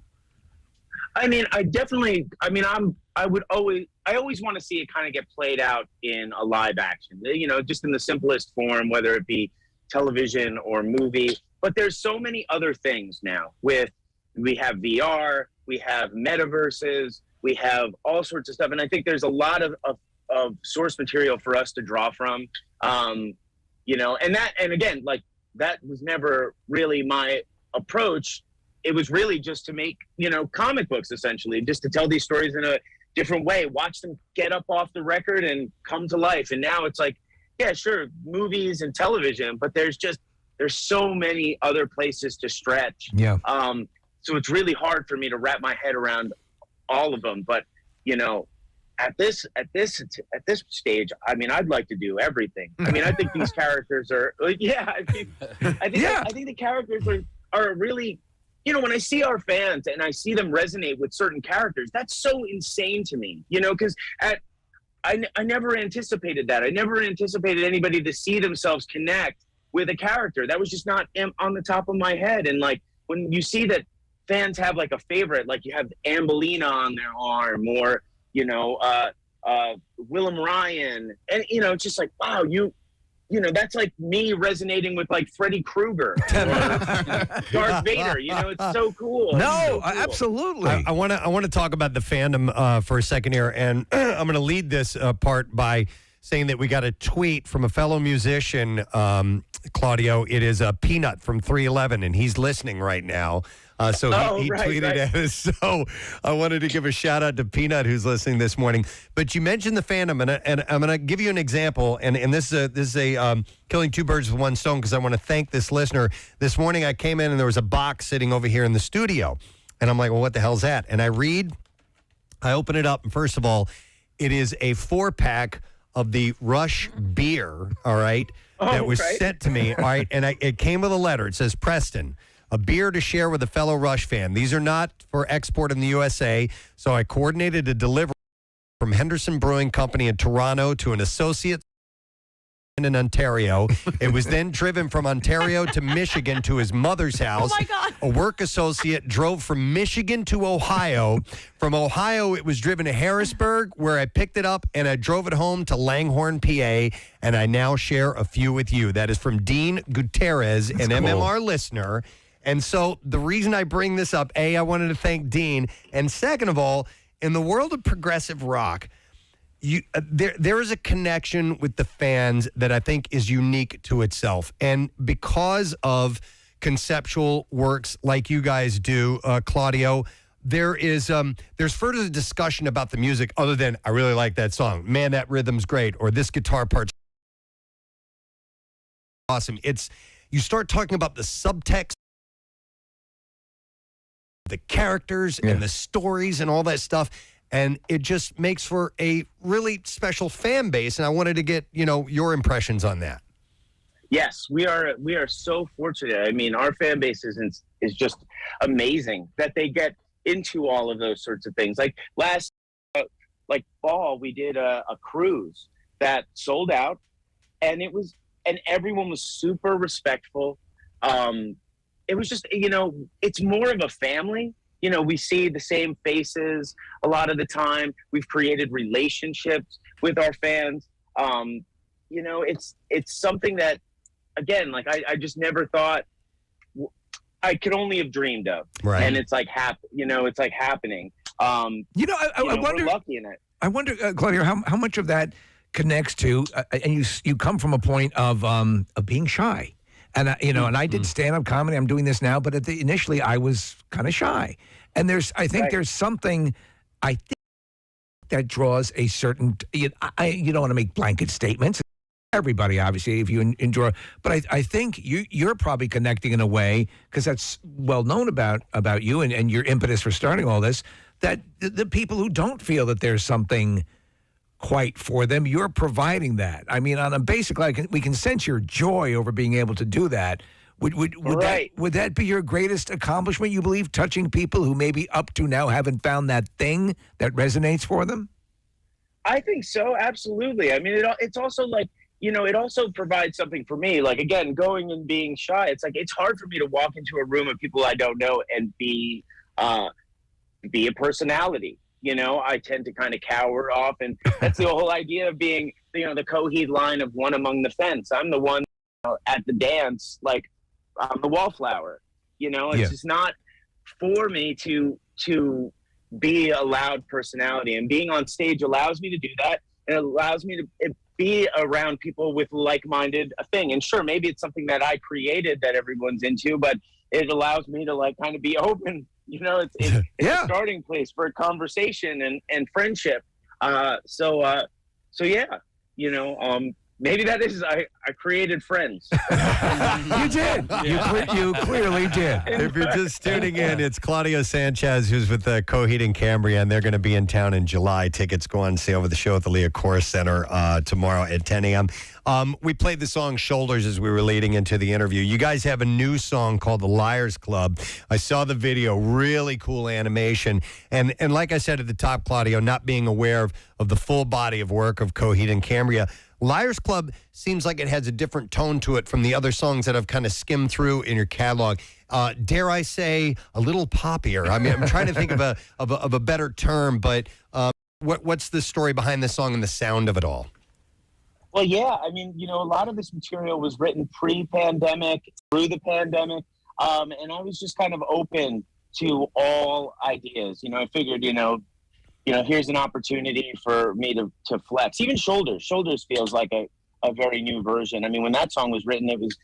I mean, I always want to see it kind of get played out in a live action, just in the simplest form, whether it be television or movie. But there's so many other things now we have VR, we have metaverses, we have all sorts of stuff. And I think there's a lot of source material for us to draw from, and again, like that was never really my approach. It was really just to make, comic books essentially, just to tell these stories in a different way, watch them get up off the record and come to life. And now it's like, yeah, sure, movies and television, but there's so many other places to stretch. Yeah. So it's really hard for me to wrap my head around all of them. But, at this stage, I mean, I'd like to do everything. I mean, I think these characters are, I think the characters are really, when I see our fans and I see them resonate with certain characters, that's so insane to me, because I never anticipated that. I never anticipated anybody to see themselves connect with a character. That was just not on the top of my head. And like, when you see that fans have like a favorite, like you have Ambelina on their arm, or, Willem Ryan, and, it's just like, wow, that's like me resonating with like Freddy Krueger or Darth Vader. It's so cool. No, absolutely. I want to talk about the fandom for a second here, and I'm going to lead this part by saying that we got a tweet from a fellow musician, Claudio. It is a Peanut from 311, and he's listening right now. So he tweeted at us. So I wanted to give a shout out to Peanut, who's listening this morning. But you mentioned the fandom, and I'm going to give you an example. And this is a killing two birds with one stone, because I want to thank this listener. This morning I came in and there was a box sitting over here in the studio, and I'm like, well, what the hell's that? And I open it up, and first of all, it is a 4-pack of the Rush beer. All right, that was sent to me. All right, and it came with a letter. It says, Preston, a beer to share with a fellow Rush fan. These are not for export in the USA, so I coordinated a delivery from Henderson Brewing Company in Toronto to an associate in Ontario. It was then driven from Ontario to Michigan to his mother's house. Oh my God. A work associate drove from Michigan to Ohio. From Ohio, it was driven to Harrisburg, where I picked it up, and I drove it home to Langhorne, PA, and I now share a few with you. That is from Dean Gutierrez, an MMR listener. And so the reason I bring this up, A, I wanted to thank Dean, and second of all, in the world of progressive rock, there is a connection with the fans that I think is unique to itself. And because of conceptual works like you guys do, Claudio, there's further discussion about the music other than, I really like that song. Man, that rhythm's great. Or this guitar part's awesome. You start talking about the subtext, the characters and the stories and all that stuff. And it just makes for a really special fan base. And I wanted to get, your impressions on that. Yes, we are so fortunate. I mean, our fan base is just amazing that they get into all of those sorts of things. Like last fall, we did a cruise that sold out, and everyone was super respectful. It was just, it's more of a family. We see the same faces a lot of the time. We've created relationships with our fans. It's something that, again, like I just never thought I could only have dreamed of. Right. And it's like it's like happening. I wonder, we're lucky in it. I wonder, Claudia, how much of that connects to, and you come from a point of being shy. And and I did stand-up comedy. I'm doing this now, but initially I was kind of shy. And there's something that draws a certain. You don't want to make blanket statements. Everybody, obviously, if you enjoy, but I think you're probably connecting in a way, because that's well known about you and your impetus for starting all this. That the people who don't feel that there's something quite for them, you're providing that. I mean, on a basic level, we can sense your joy over being able to do that. Would that be your greatest accomplishment, you believe, touching people who maybe up to now haven't found that thing that resonates for them? I think so, absolutely. I mean, it's also like, it also provides something for me. Like, again, going and being shy, it's like it's hard for me to walk into a room of people I don't know and be a personality. I tend to kind of cower off, and that's the whole idea of being, the Coheed line of one among the fence. I'm the one at the dance, like I'm the wallflower. It's just not for me to be a loud personality, and being on stage allows me to do that, and it allows me to be around people with like-minded thing. And sure, maybe it's something that I created that everyone's into, but it allows me to kind of be open. It's a starting place for a conversation and friendship. Maybe that is, I created friends. You did. You clearly did. If you're just tuning in, it's Claudio Sanchez, who's with Coheed and Cambria, and they're going to be in town in July. Tickets go on sale with the show at the Leah Chorus Center tomorrow at 10 a.m. We played the song Shoulders as we were leading into the interview. You guys have a new song called The Liars Club. I saw the video, really cool animation. And like I said at the top, Claudio, not being aware of the full body of work of Coheed and Cambria, Liars Club seems like it has a different tone to it from the other songs that I've kind of skimmed through in your catalog. Dare I say, a little poppier. I mean, I'm trying to think of a better term, but what's the story behind the song and the sound of it all? Well, yeah. I mean, a lot of this material was written pre-pandemic, through the pandemic, and I was just kind of open to all ideas. I figured, here's an opportunity for me to flex. Even Shoulders feels like a very new version. I mean, when that song was written, it was,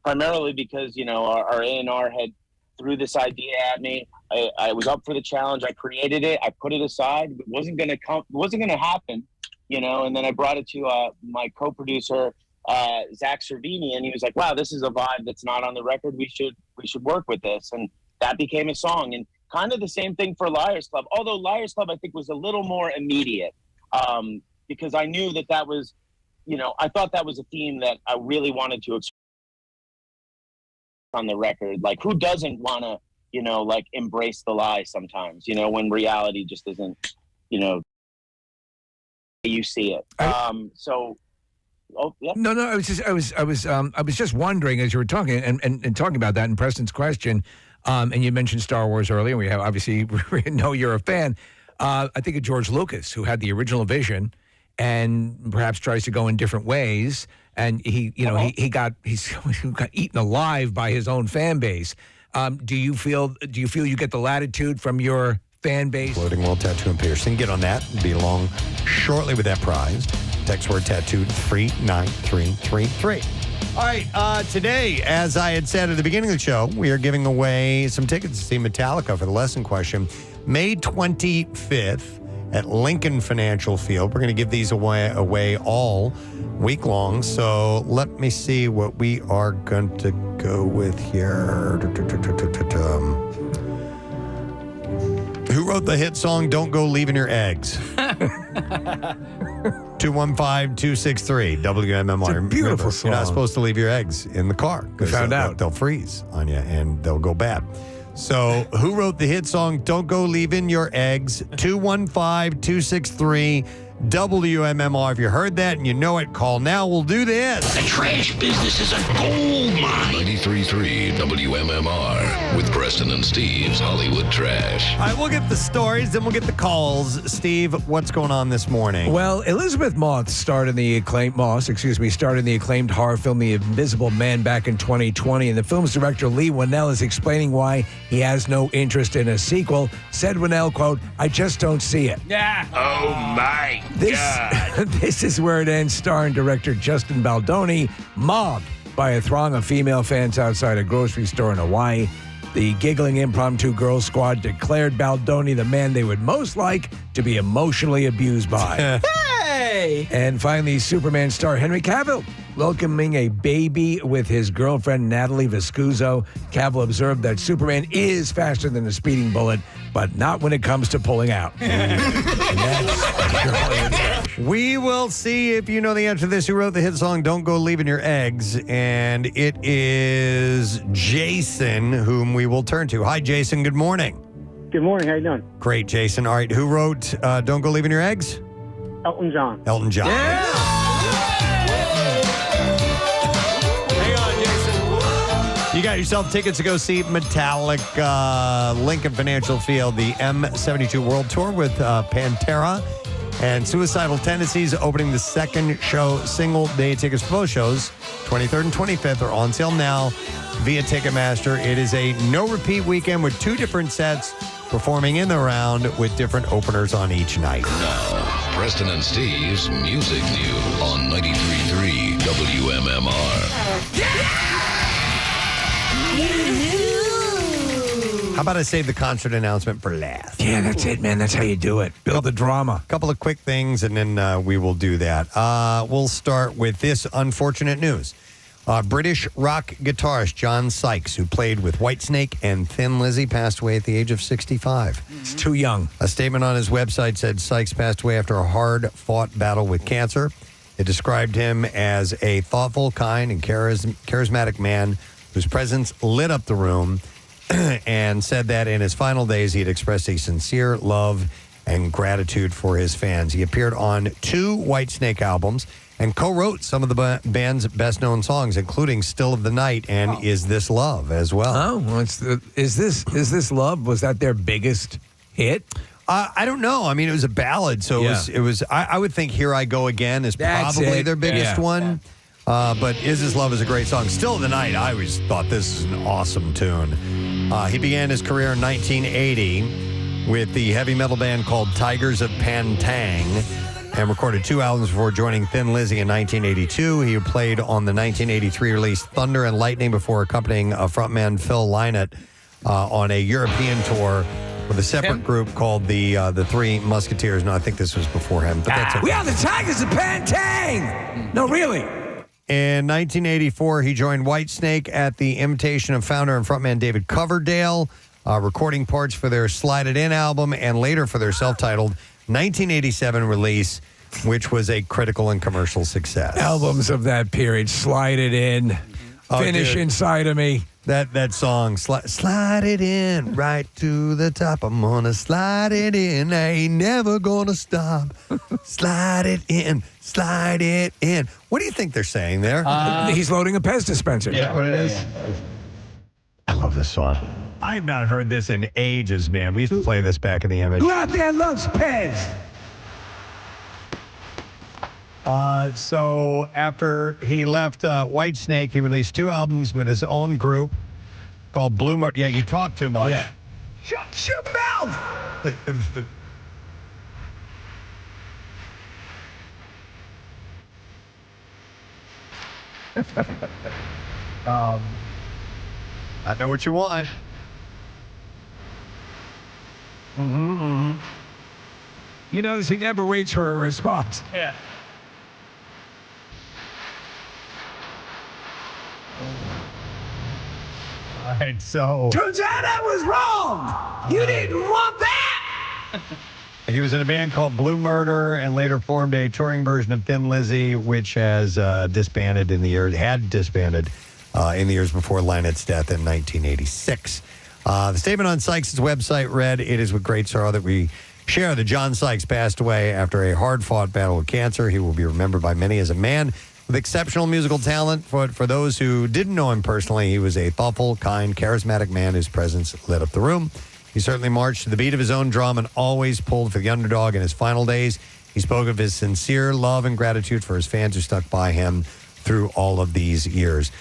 primarily because, our A&R had threw this idea at me. I was up for the challenge. I created it. I put it aside. It wasn't going to happen, and then I brought it to my co-producer, Zach Cervini, and he was like, wow, this is a vibe that's not on the record. We should work with this. And that became a song. And kind of the same thing for Liars Club. Although Liars Club, I think, was a little more immediate because I knew that was, I thought that was a theme that I really wanted to express on the record. Like, who doesn't want to, embrace the lie sometimes, when reality just isn't, you see it. Oh, yeah. No, I was just wondering as you were talking and talking about that in Preston's question, and you mentioned Star Wars earlier. We have obviously know you're a fan. I think of George Lucas, who had the original vision, and perhaps tries to go in different ways. And he got eaten alive by his own fan base. Do you feel you get the latitude from your fan base? Floating World Tattoo and Piercing. Get on that. Be along shortly with that prize. Text word tattooed 39333. All right, today, as I had said at the beginning of the show, we are giving away some tickets to see Metallica for the lesson question. May 25th at Lincoln Financial Field. We're going to give these away all week long. So let me see what we are going to go with here. Who wrote the hit song Don't Go Leaving Your Eggs? 215-263 WMMR. It's a beautiful song. You're not supposed to leave your eggs in the car. We found out. They'll freeze on you and they'll go bad. So who wrote the hit song Don't Go Leaving Your Eggs? 215-263 WMMR. If you heard that and you know it, call now. We'll do this. The trash business is a gold mine. 93.3 WMMR with Preston and Steve's Hollywood Trash. All right, we'll get the stories, then we'll get the calls. Steve, what's going on this morning? Well, Elizabeth Moss starred in the acclaimed horror film The Invisible Man back in 2020, and the film's director Lee Winnell is explaining why he has no interest in a sequel. Said Winnell, quote, "I just don't see it." Yeah. Oh my God. This is where it ends. Starring director Justin Baldoni, mobbed by a throng of female fans outside a grocery store in Hawaii. The giggling impromptu girl squad declared Baldoni the man they would most like to be emotionally abused by. Hey! And finally, Superman star Henry Cavill welcoming a baby with his girlfriend Natalie Vescuso. Cavill observed that Superman is faster than a speeding bullet, but not when it comes to pulling out. And that's we will see if you know the answer to this. Who wrote the hit song Don't Go Leaving Your Eggs? And it is Jason, whom we will turn to. Hi, Jason. Good morning. Good morning. How you doing? Great, Jason. All right, who wrote Don't Go Leaving Your Eggs? Elton John. Elton John. Yeah. You got yourself tickets to go see Metallica, Lincoln Financial Field, the M72 World Tour with Pantera and Suicidal Tendencies opening the second show. Single day tickets for both shows, 23rd and 25th, are on sale now via Ticketmaster. It is a no-repeat weekend with two different sets performing in the round with different openers on each night. Now, Preston and Steve's Music News on 93.3 WMMR. How about I save the concert announcement for last? Yeah, that's it, man. That's how you do it. Build the drama. A couple of quick things, and then we will do that. We'll start with this unfortunate news. British rock guitarist John Sykes, who played with Whitesnake and Thin Lizzy, passed away at the age of 65. It's too young. A statement on his website said Sykes passed away after a hard-fought battle with cancer. It described him as a thoughtful, kind, and charismatic man whose presence lit up the room, and said that in his final days he had expressed a sincere love and gratitude for his fans. He appeared on 2 Whitesnake albums and co-wrote some of the band's best-known songs, including Still of the Night and Is This Love as well. Oh, well, Is This Love? Was that their biggest hit? I don't know. I mean, it was a ballad, so it was. I would think "Here I Go Again" is probably their biggest one. But "Is This Love" is a great song. Still of the Night, I always thought this is an awesome tune. He began his career in 1980 with the heavy metal band called Tigers of Pantang, and recorded 2 albums before joining Thin Lizzy in 1982. He played on the 1983 release Thunder and Lightning before accompanying frontman Phil Lynott on a European tour with a separate group called the Three Musketeers. No, I think this was before him. But that's okay. We are the Tigers of Pantang! No, really. In 1984, he joined Whitesnake at the invitation of founder and frontman David Coverdale, recording parts for their Slide It In album and later for their self-titled 1987 release, which was a critical and commercial success. Albums of that period, Slide It In, Finish Inside of Me. That song, slide it in right to the top. I'm gonna slide it in. I ain't never gonna stop. Slide it in, slide it in. What do you think they're saying there? He's loading a Pez dispenser. Yeah, what it is? I love this song. I have not heard this in ages, man. We used to play this back in the Image. Who out there loves Pez? So after he left Whitesnake, he released 2 albums with his own group called Blue Mark. Yeah, you talk too much. Yeah. Shut your mouth! I know what you want. You notice he never waits for a response. Yeah. All right, so Turns out I was wrong. You didn't want that. he was in a band called Blue Murder and later formed a touring version of Thin Lizzy, which has disbanded in the years before Lynott's death in 1986. The statement on Sykes' website read, "It is with great sorrow that we share that John Sykes passed away after a hard-fought battle with cancer. He will be remembered by many as a man with exceptional musical talent. For those who didn't know him personally, he was a thoughtful, kind, charismatic man whose presence lit up the room. He certainly marched to the beat of his own drum and always pulled for the underdog in his final days. He spoke of his sincere love and gratitude for his fans who stuck by him through all of these years."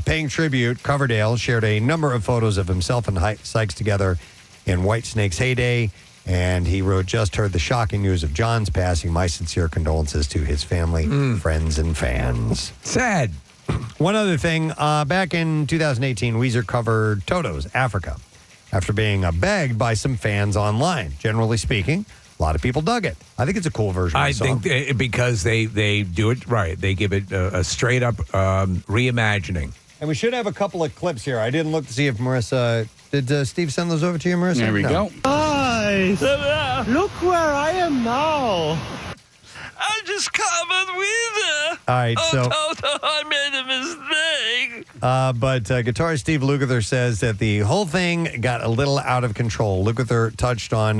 Paying tribute, Coverdale shared a number of photos of himself and Sykes together in Whitesnake's heyday, and he wrote, "Just heard the shocking news of John's passing. My sincere condolences to his family, friends, and fans." Sad. One other thing, back in 2018, Weezer covered Toto's Africa after being begged by some fans online. Generally speaking, a lot of people dug it. I think it's a cool version of the song. think because they do it right. They give it a straight-up reimagining. And we should have a couple of clips here. I didn't look to see if Marissa... Did Steve send those over to you, Marissa? There we go. Guys, look where I am now. I just covered Weezer. All right, so... Toto, I made a mistake. But guitarist Steve Lukather says that the whole thing got a little out of control. Lukather touched on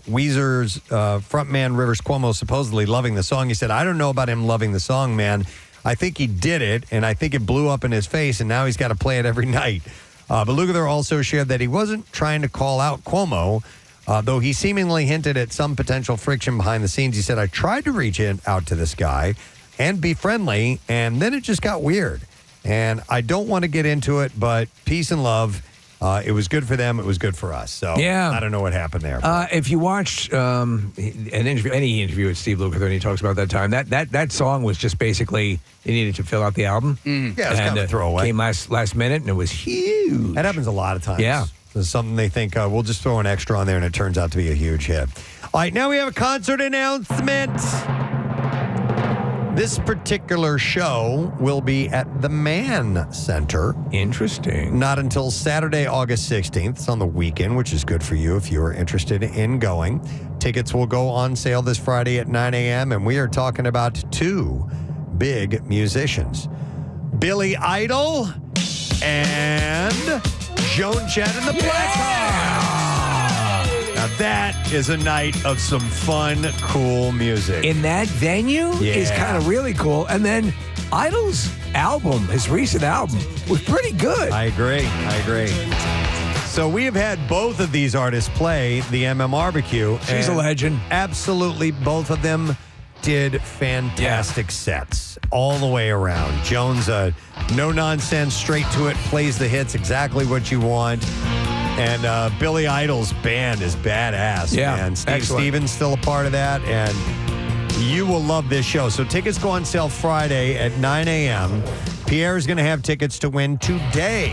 Weezer's frontman Rivers Cuomo supposedly loving the song. He said, "I don't know about him loving the song, man. I think he did it, and I think it blew up in his face, and now he's got to play it every night." But Lukather also shared that he wasn't trying to call out Cuomo, though he seemingly hinted at some potential friction behind the scenes. He said, "I tried to reach out to this guy and be friendly, and then it just got weird. And I don't want to get into it, but peace and love. It was good for them. It was good for us." So Yeah. I don't know what happened there. If you watched an interview, any interview with Steve Lukather, and he talks about that time, that song was just basically they needed to fill out the album. Yeah, it's kind of a throwaway. Came last minute, and it was huge. That happens a lot of times. Yeah. It's something they think, we'll just throw an extra on there, and it turns out to be a huge hit. All right, now we have a concert announcement. This particular show will be at the Mann Center. Interesting. Not until Saturday, August 16th. It's on the weekend, which is good for you if you are interested in going. Tickets will go on sale this Friday at 9 a.m., and we are talking about 2 big musicians. Billy Idol and Joan Jett and the Blackhawks. Now that is a night of some fun, cool music. In that venue is kind of really cool. And then Idol's album, his recent album, was pretty good. I agree. So we have had both of these artists play the Barbecue. She's a legend. Absolutely, both of them did fantastic sets all the way around. Jones, no nonsense, straight to it, plays the hits, exactly what you want. And Billy Idol's band is badass, man. Steve Stevens still a part of that, and you will love this show. So tickets go on sale Friday at 9 a.m. Pierre is going to have tickets to win today.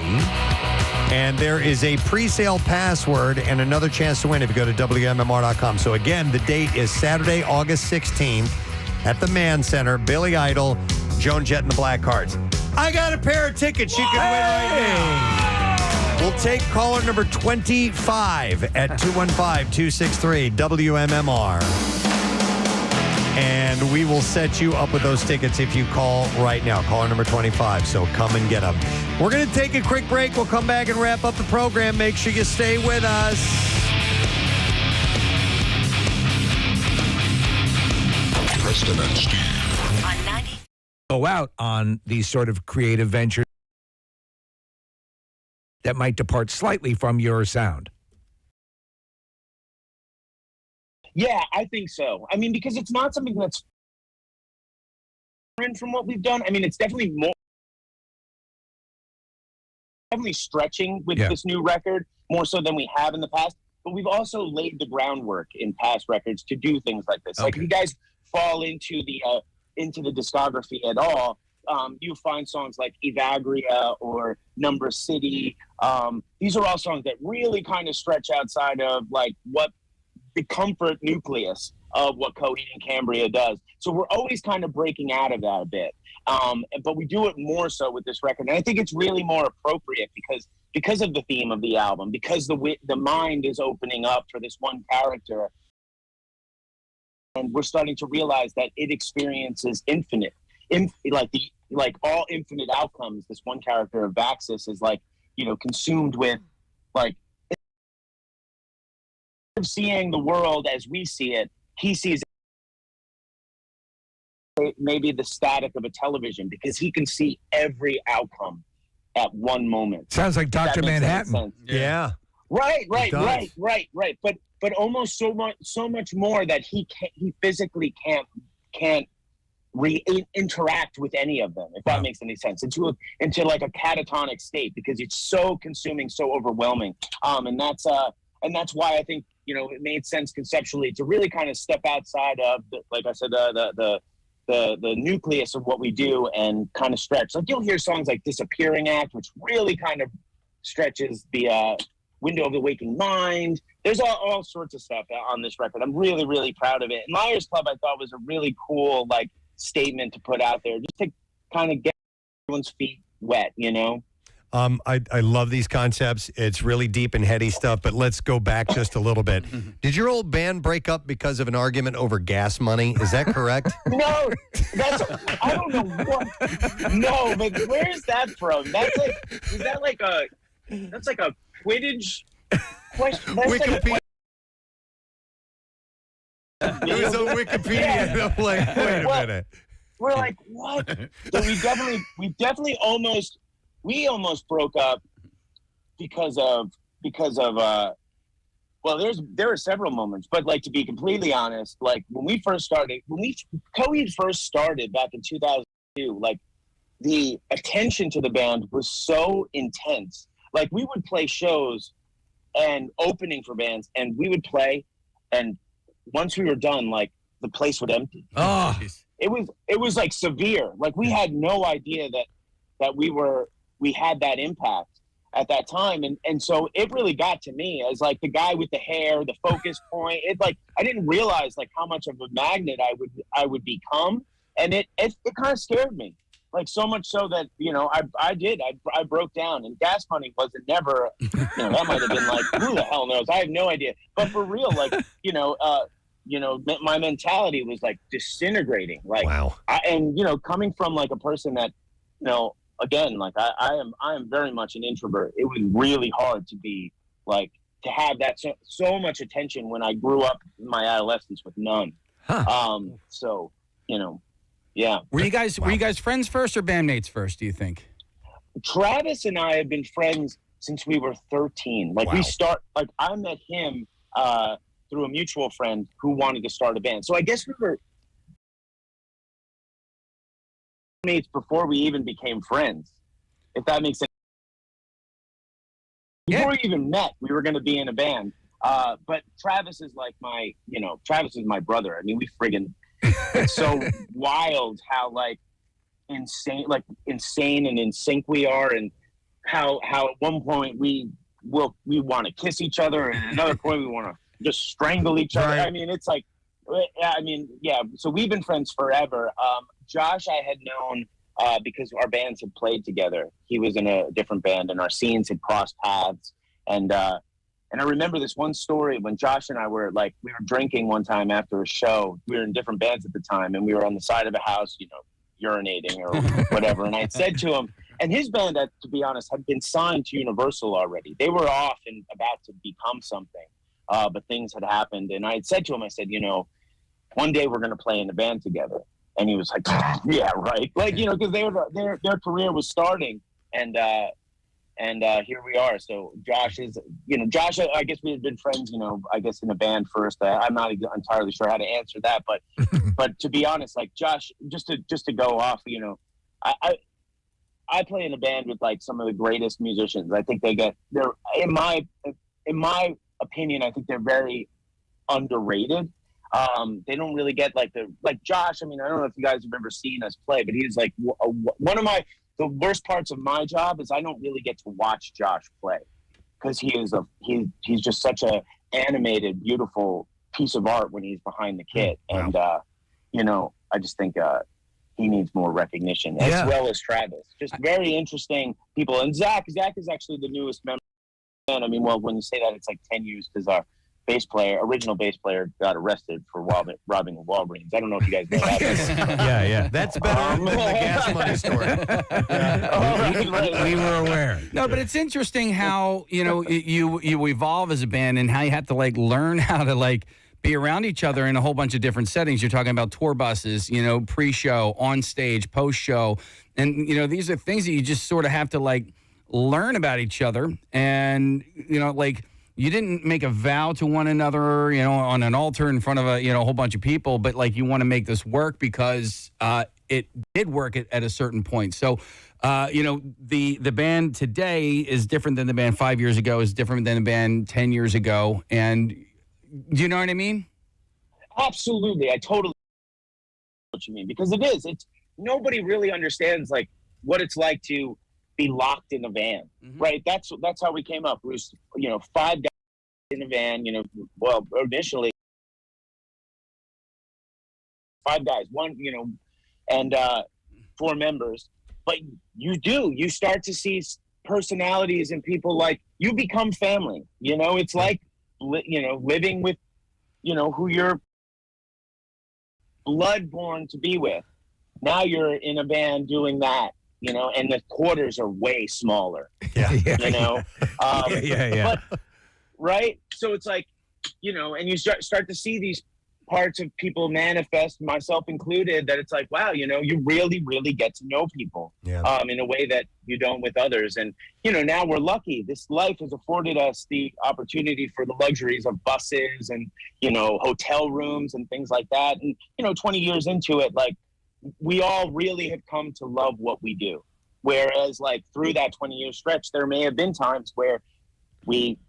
And there is a pre-sale password and another chance to win if you go to WMMR.com. So again, the date is Saturday, August 16th at the Mann Center. Billy Idol, Joan Jett and the Blackhearts. I got a pair of tickets you can win right now. We'll take caller number 25 at 215-263-WMMR. And we will set you up with those tickets if you call right now. Caller number 25, so come and get them. We're going to take a quick break. We'll come back and wrap up the program. Make sure you stay with us. Preston and Steve. On 90. Go out on these sort of creative ventures that might depart slightly from your sound. Yeah, I think so. I mean, because it's not something that's different from what we've done. I mean, it's definitely stretching with this new record more so than we have in the past. But we've also laid the groundwork in past records to do things like this. Like if you guys fall into the discography at all, you find songs like Evagria or Number City. These are all songs that really kind of stretch outside of like what the comfort nucleus of what Coheed and Cambria does. So we're always kind of breaking out of that a bit. But we do it more so with this record. And I think it's really more appropriate because of the theme of the album, because the mind is opening up for this one character. And we're starting to realize that it experiences infinite. Like all infinite outcomes, this one character of Vaxis is like, consumed with like seeing the world as we see it. He sees maybe the static of a television because he can see every outcome at one moment. Sounds like Dr. Manhattan. Yeah. Right. But almost so much more that he physically can't interact with any of them, if that makes any sense, into like a catatonic state because it's so consuming, so overwhelming. And that's why I think it made sense conceptually to really kind of step outside of like I said, the nucleus of what we do and kind of stretch. Like you'll hear songs like Disappearing Act, which really kind of stretches the Window of the Waking Mind. There's all sorts of stuff on this record. I'm really, really proud of it. And Liars Club, I thought, was a really cool like statement to put out there, just to kind of get everyone's feet wet, I love these concepts. It's really deep and heady stuff, but let's go back just a little bit. Did your old band break up because of an argument over gas money? Is that correct? No, I don't know what. No, but where's that from? That's like a Quidditch question. Wikipedia. It was on Wikipedia. Yeah. I'm like, wait a minute. We're like, what? So we definitely almost broke up because of there were several moments, but like to be completely honest, like when Coheed first started back in 2002, like the attention to the band was so intense. Like we would play shows and opening for bands, and we would play, and once we were done, like the place would empty. Oh, it was like severe. Like we had no idea that we had that impact at that time. And so it really got to me as like the guy with the hair, the focus point. It like, I didn't realize like how much of a magnet I would become. And it kind of scared me. Like so much so that, I broke down, and gas money wasn't never, that might've been like, who the hell knows? I have no idea. But for real, like, my mentality was like disintegrating. Like, wow. Coming from like a person that, again, like I am very much an introvert. It was really hard to be like, to have that so much attention when I grew up in my adolescence with none. So, yeah. Were you guys friends first or bandmates first, do you think? Travis and I have been friends since we were 13. Like I met him through a mutual friend who wanted to start a band. So I guess we were mates before we even became friends, if that makes sense. Before we even met, we were going to be in a band. But Travis is like Travis is my brother. I mean, it's so wild how insane and in sync we are, and how at one point we want to kiss each other, and at another point we want to just strangle each other. I mean, it's like, so we've been friends forever. Josh I had known because our bands had played together. He was in a different band and our scenes had crossed paths, and I remember this one story when Josh and I were we were drinking one time after a show. We were in different bands at the time, and we were on the side of a house, urinating or whatever. And I said to him, and his band, to be honest, had been signed to Universal already. They were off and about to become something, but things had happened. And I had said to him, I said, one day we're going to play in a band together. And he was like, yeah, right. Because their career was starting, and here we are. So Josh is, Josh, I guess we had been friends, I guess in a band first. I'm not entirely sure how to answer that, but but to be honest, Josh, just to go off, I play in a band with some of the greatest musicians. I think they're in my opinion, I think they're very underrated. They don't really get Josh. I mean, I don't know if you guys have ever seen us play, but he's one of the worst parts of my job is I don't really get to watch Josh play, because he's just such a animated, beautiful piece of art when he's behind the kit. And, I just think he needs more recognition, as well as Travis. Just very interesting people. And Zach is actually the newest member. And I mean, well, when you say that, it's 10 years, because our original bass player got arrested for robbing a Walgreens. I don't know if you guys know that. Yeah. That's better than the gas money story. We were aware. No, but it's interesting how, you evolve as a band, and how you have to learn how to be around each other in a whole bunch of different settings. You're talking about tour buses, pre-show, on stage, post-show. And, these are things that you just sort of have to learn about each other. And, you didn't make a vow to one another, on an altar in front of a whole bunch of people, but you want to make this work because it did work at a certain point. So, the band today is different than the band 5 years ago, is different than the band 10 years ago. And do you know what I mean? Absolutely. I totally know what you mean, because it's nobody really understands what it's like to be locked in a van, right? That's how we came up. It was, 5 guys in a van, well, initially 5 guys, one, and 4 members. But you start to see personalities and people, you become family, it's living with, who you're blood-born to be with. Now you're in a band doing that. And the quarters are way smaller. Yeah. But, right? So it's and you start to see these parts of people manifest, myself included, that it's wow, you really, really get to know people in a way that you don't with others. And, now we're lucky. This life has afforded us the opportunity for the luxuries of buses and, hotel rooms and things like that. And, 20 years into it, we all really have come to love what we do. Whereas through that 20-year stretch, there may have been times where we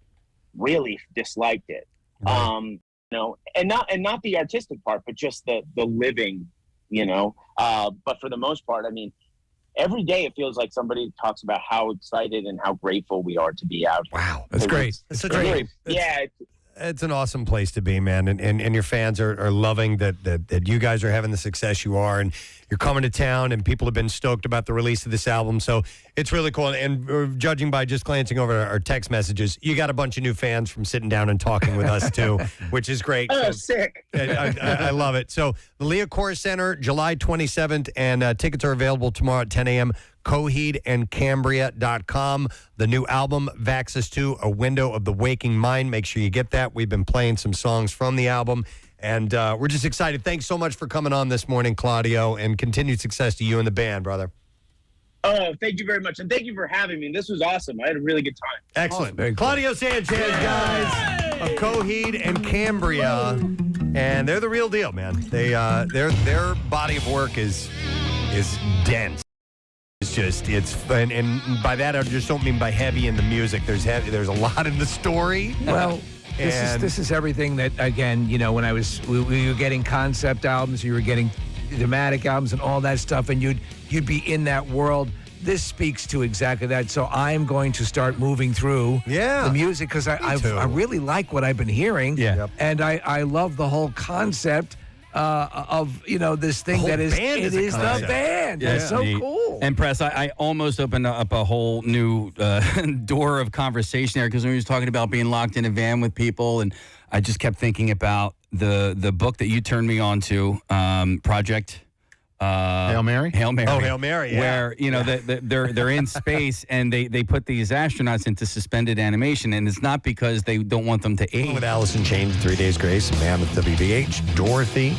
really disliked it. Right. And not the artistic part, but just the living, but for the most part, I mean, every day it feels like somebody talks about how excited and how grateful we are to be out here. Wow. That's great. It's such a it's an awesome place to be, man. And your fans are loving that you guys are having the success you are, and you're coming to town, and people have been stoked about the release of this album. So it's really cool. And judging by just glancing over our text messages, you got a bunch of new fans from sitting down and talking with us too, which is great. Oh, sick. I love it. So the Leah Core Center, July 27th, and tickets are available tomorrow at 10 a.m. CoheedandCambria.com. The new album, Vaxis 2, A Window of the Waking Mind. Make sure you get that. We've been playing some songs from the album, and we're just excited. Thanks so much for coming on this morning, Claudio, and continued success to you and the band, brother. Oh, thank you very much. And thank you for having me. This was awesome. I had a really good time. Excellent. Awesome. Claudio Sanchez, guys, of Coheed and Cambria. And they're the real deal, man. They their body of work is dense. And by that I just don't mean by heavy in the music. There's a lot in the story. Well, this is everything that, again, when we were getting concept albums, you were getting thematic albums and all that stuff, and you'd be in that world. This speaks to exactly that. So I'm going to start moving through the music because I really like what I've been hearing. Yeah. Yep. And I love the whole concept of this thing that is the band. Yeah. That's so cool. And Press, I almost opened up a whole new door of conversation there because when we was talking about being locked in a van with people, and I just kept thinking about the book that you turned me on to, Project Hail Mary? Hail Mary. Oh, Hail Mary, yeah. Where they're in space and they put these astronauts into suspended animation, and it's not because they don't want them to age. With Allison Chain, 3 Days Grace, Mammoth WVH, Dorothy.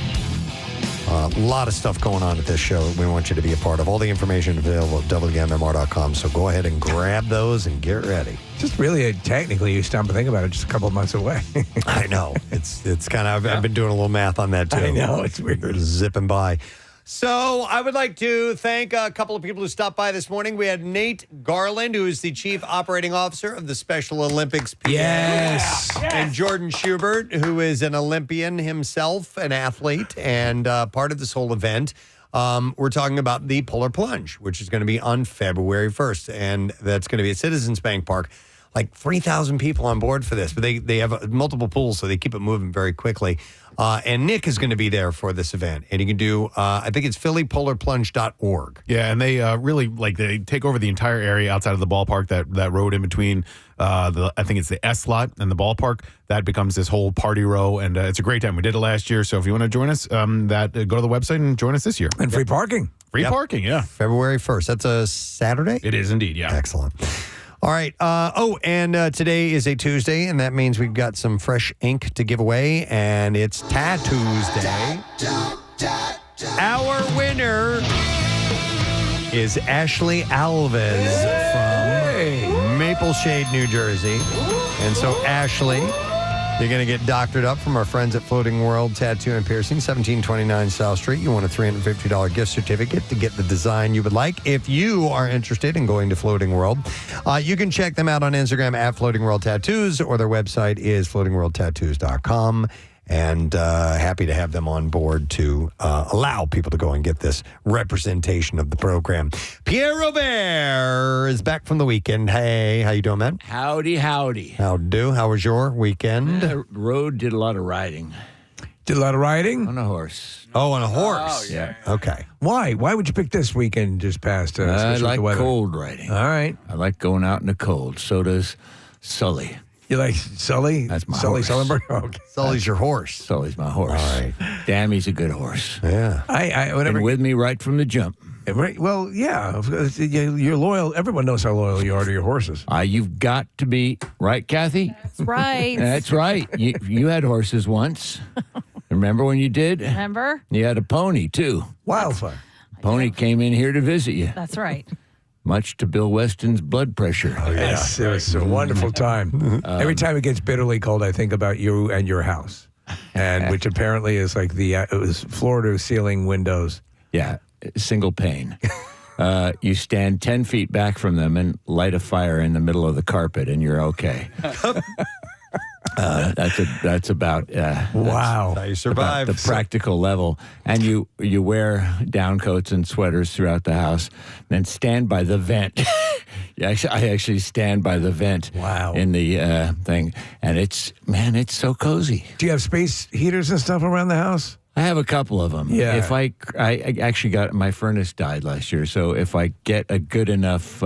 A lot of stuff going on at this show we want you to be a part of. All the information available at WMMR.com, so go ahead and grab those and get ready. Just really, technically, you stop and think about it, just a couple of months away. I know. It's kind of, I've been doing a little math on that, too. I know, it's weird. They're zipping by. So I would like to thank a couple of people who stopped by this morning. We had Nate Garland, who is the Chief Operating Officer of the Special Olympics PA. Yes. And Jordan Schubert, who is an Olympian himself, an athlete, and part of this whole event. We're talking about the Polar Plunge, which is going to be on February 1st. And that's going to be at Citizens Bank Park. Like 3,000 people on board for this, but they have multiple pools, so they keep it moving very quickly. And Nick is going to be there for this event, and you can do, I think it's phillypolarplunge.org. Yeah, and they really they take over the entire area outside of the ballpark. That road in between, I think it's the S lot and the ballpark. That becomes this whole party row, and it's a great time. We did it last year, so if you want to join us, go to the website and join us this year. And free parking. Free parking, yeah. February 1st. That's a Saturday? It is indeed, yeah. Excellent. All right. And today is a Tuesday, and that means we've got some fresh ink to give away, and it's Tattoos Day. Our winner is Ashley Alves from Maple Shade, New Jersey. And so, Ashley, you're going to get doctored up from our friends at Floating World Tattoo and Piercing, 1729 South Street. You want a $350 gift certificate to get the design you would like. If you are interested in going to Floating World, you can check them out on Instagram at Floating World Tattoos, or their website is floatingworldtattoos.com. And happy to have them on board to allow people to go and get this representation of the program. Pierre Robert is back from the weekend. Hey, how you doing, man? Howdy. How do? How was your weekend? Road, did a lot of riding. Did a lot of riding? On a horse. Oh, on a horse? Oh, yeah. Okay. Why? Why would you pick this weekend just past? I like the weather? cold riding. All right. I like going out in the cold. So does Sully. You like Sully? That's my Sully horse. Sullenberg? Okay. Sully's your horse. Sully's my horse. All right. Damn, he's a good horse. Yeah. Whenever Been with me right from the jump. Right. Well, yeah. You're loyal. Everyone knows how loyal you are to your horses. You've got to be, right, Kathy? That's right. That's right. You had horses once. Remember when you did? Remember? You had a pony, too. Wildfire. Pony came in here to visit you. That's right. Much to Bill Weston's blood pressure. Oh, yes. It was a wonderful time. Every time it gets bitterly cold, I think about you and your house, and which apparently is like it was floor to ceiling windows. Yeah, single pane. You stand 10 feet back from them and light a fire in the middle of the carpet, and you're okay. That's about wow. How you survive. The practical level, and you wear down coats and sweaters throughout the house, then stand by the vent. I actually stand by the vent. Wow. In the thing, and it's so cozy. Do you have space heaters and stuff around the house? I have a couple of them. Yeah. If I actually got my furnace died last year, so if I get a good enough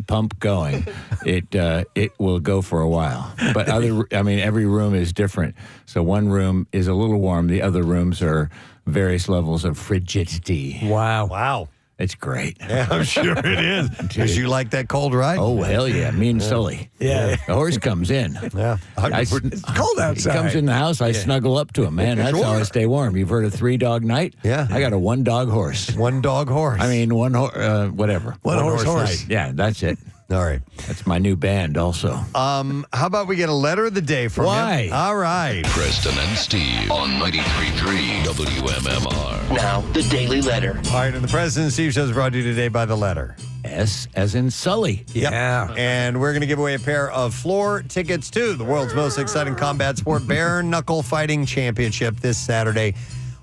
pump going, it will go for a while. But every room is different. So one room is a little warm. The other rooms are various levels of frigidity. Wow. It's great. Yeah, I'm sure it is. Because you like that cold ride? Oh, hell yeah. Me and Sully. Yeah. The horse comes in. Yeah. It's cold outside. He comes in the house. I snuggle up to him, man. That's how I stay warm. You've heard of 3-dog night? Yeah. I got a 1-dog horse. 1-dog horse. I mean, whatever. One horse night. Yeah, that's it. All right. That's my new band also. How about we get a letter of the day from Why? him? All right. Preston and Steve on 93.3 WMMR. Now, the Daily Letter. All right, and the Preston and Steve show is brought to you today by the letter S as in Sully. Yep. Yeah. And we're going to give away a pair of floor tickets to the world's most exciting combat sport, Bare Knuckle Fighting Championship, this Saturday.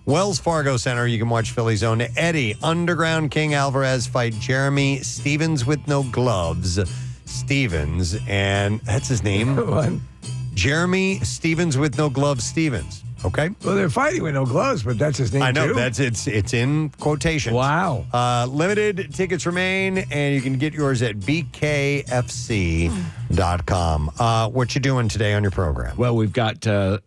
Wells Fargo Center. You can watch Philly's own Eddie Underground King Alvarez fight Jeremy Stevens with no gloves. Stevens, and that's his name. What? Jeremy Stevens with no gloves Stevens. Okay. Well, they're fighting with no gloves, but that's his name, I know. too. It's in quotations. Wow. Limited tickets remain, and you can get yours at bkfc.com. What you doing today on your program? Well, we've got Bon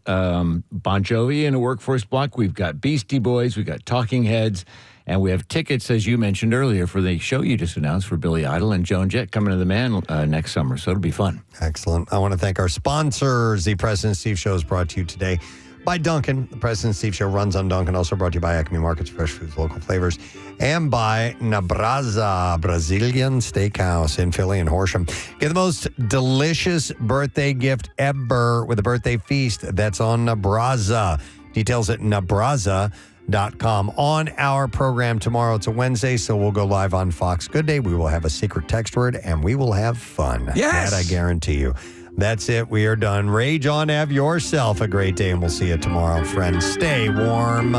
Jovi in a workforce block. We've got Beastie Boys. We've got Talking Heads. And we have tickets, as you mentioned earlier, for the show you just announced for Billy Idol and Joan Jett coming to the Man next summer. So it'll be fun. Excellent. I want to thank our sponsors. The Preston and Steve Show is brought to you today by Dunkin'. The Preston and Steve Show runs on Dunkin'. Also brought to you by Acme Markets, fresh foods, local flavors, and by Nabraza, Brazilian Steakhouse in Philly and Horsham. Get the most delicious birthday gift ever with a birthday feast. That's on Nabraza. Details at Nabraza.com. On our program tomorrow, it's a Wednesday, so we'll go live on Fox Good Day. We will have a secret text word, and we will have fun. Yes. That I guarantee you. That's it. We are done. Rage on. Have yourself a great day, and we'll see you tomorrow, friends. Stay warm.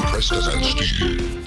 Preston and Steve.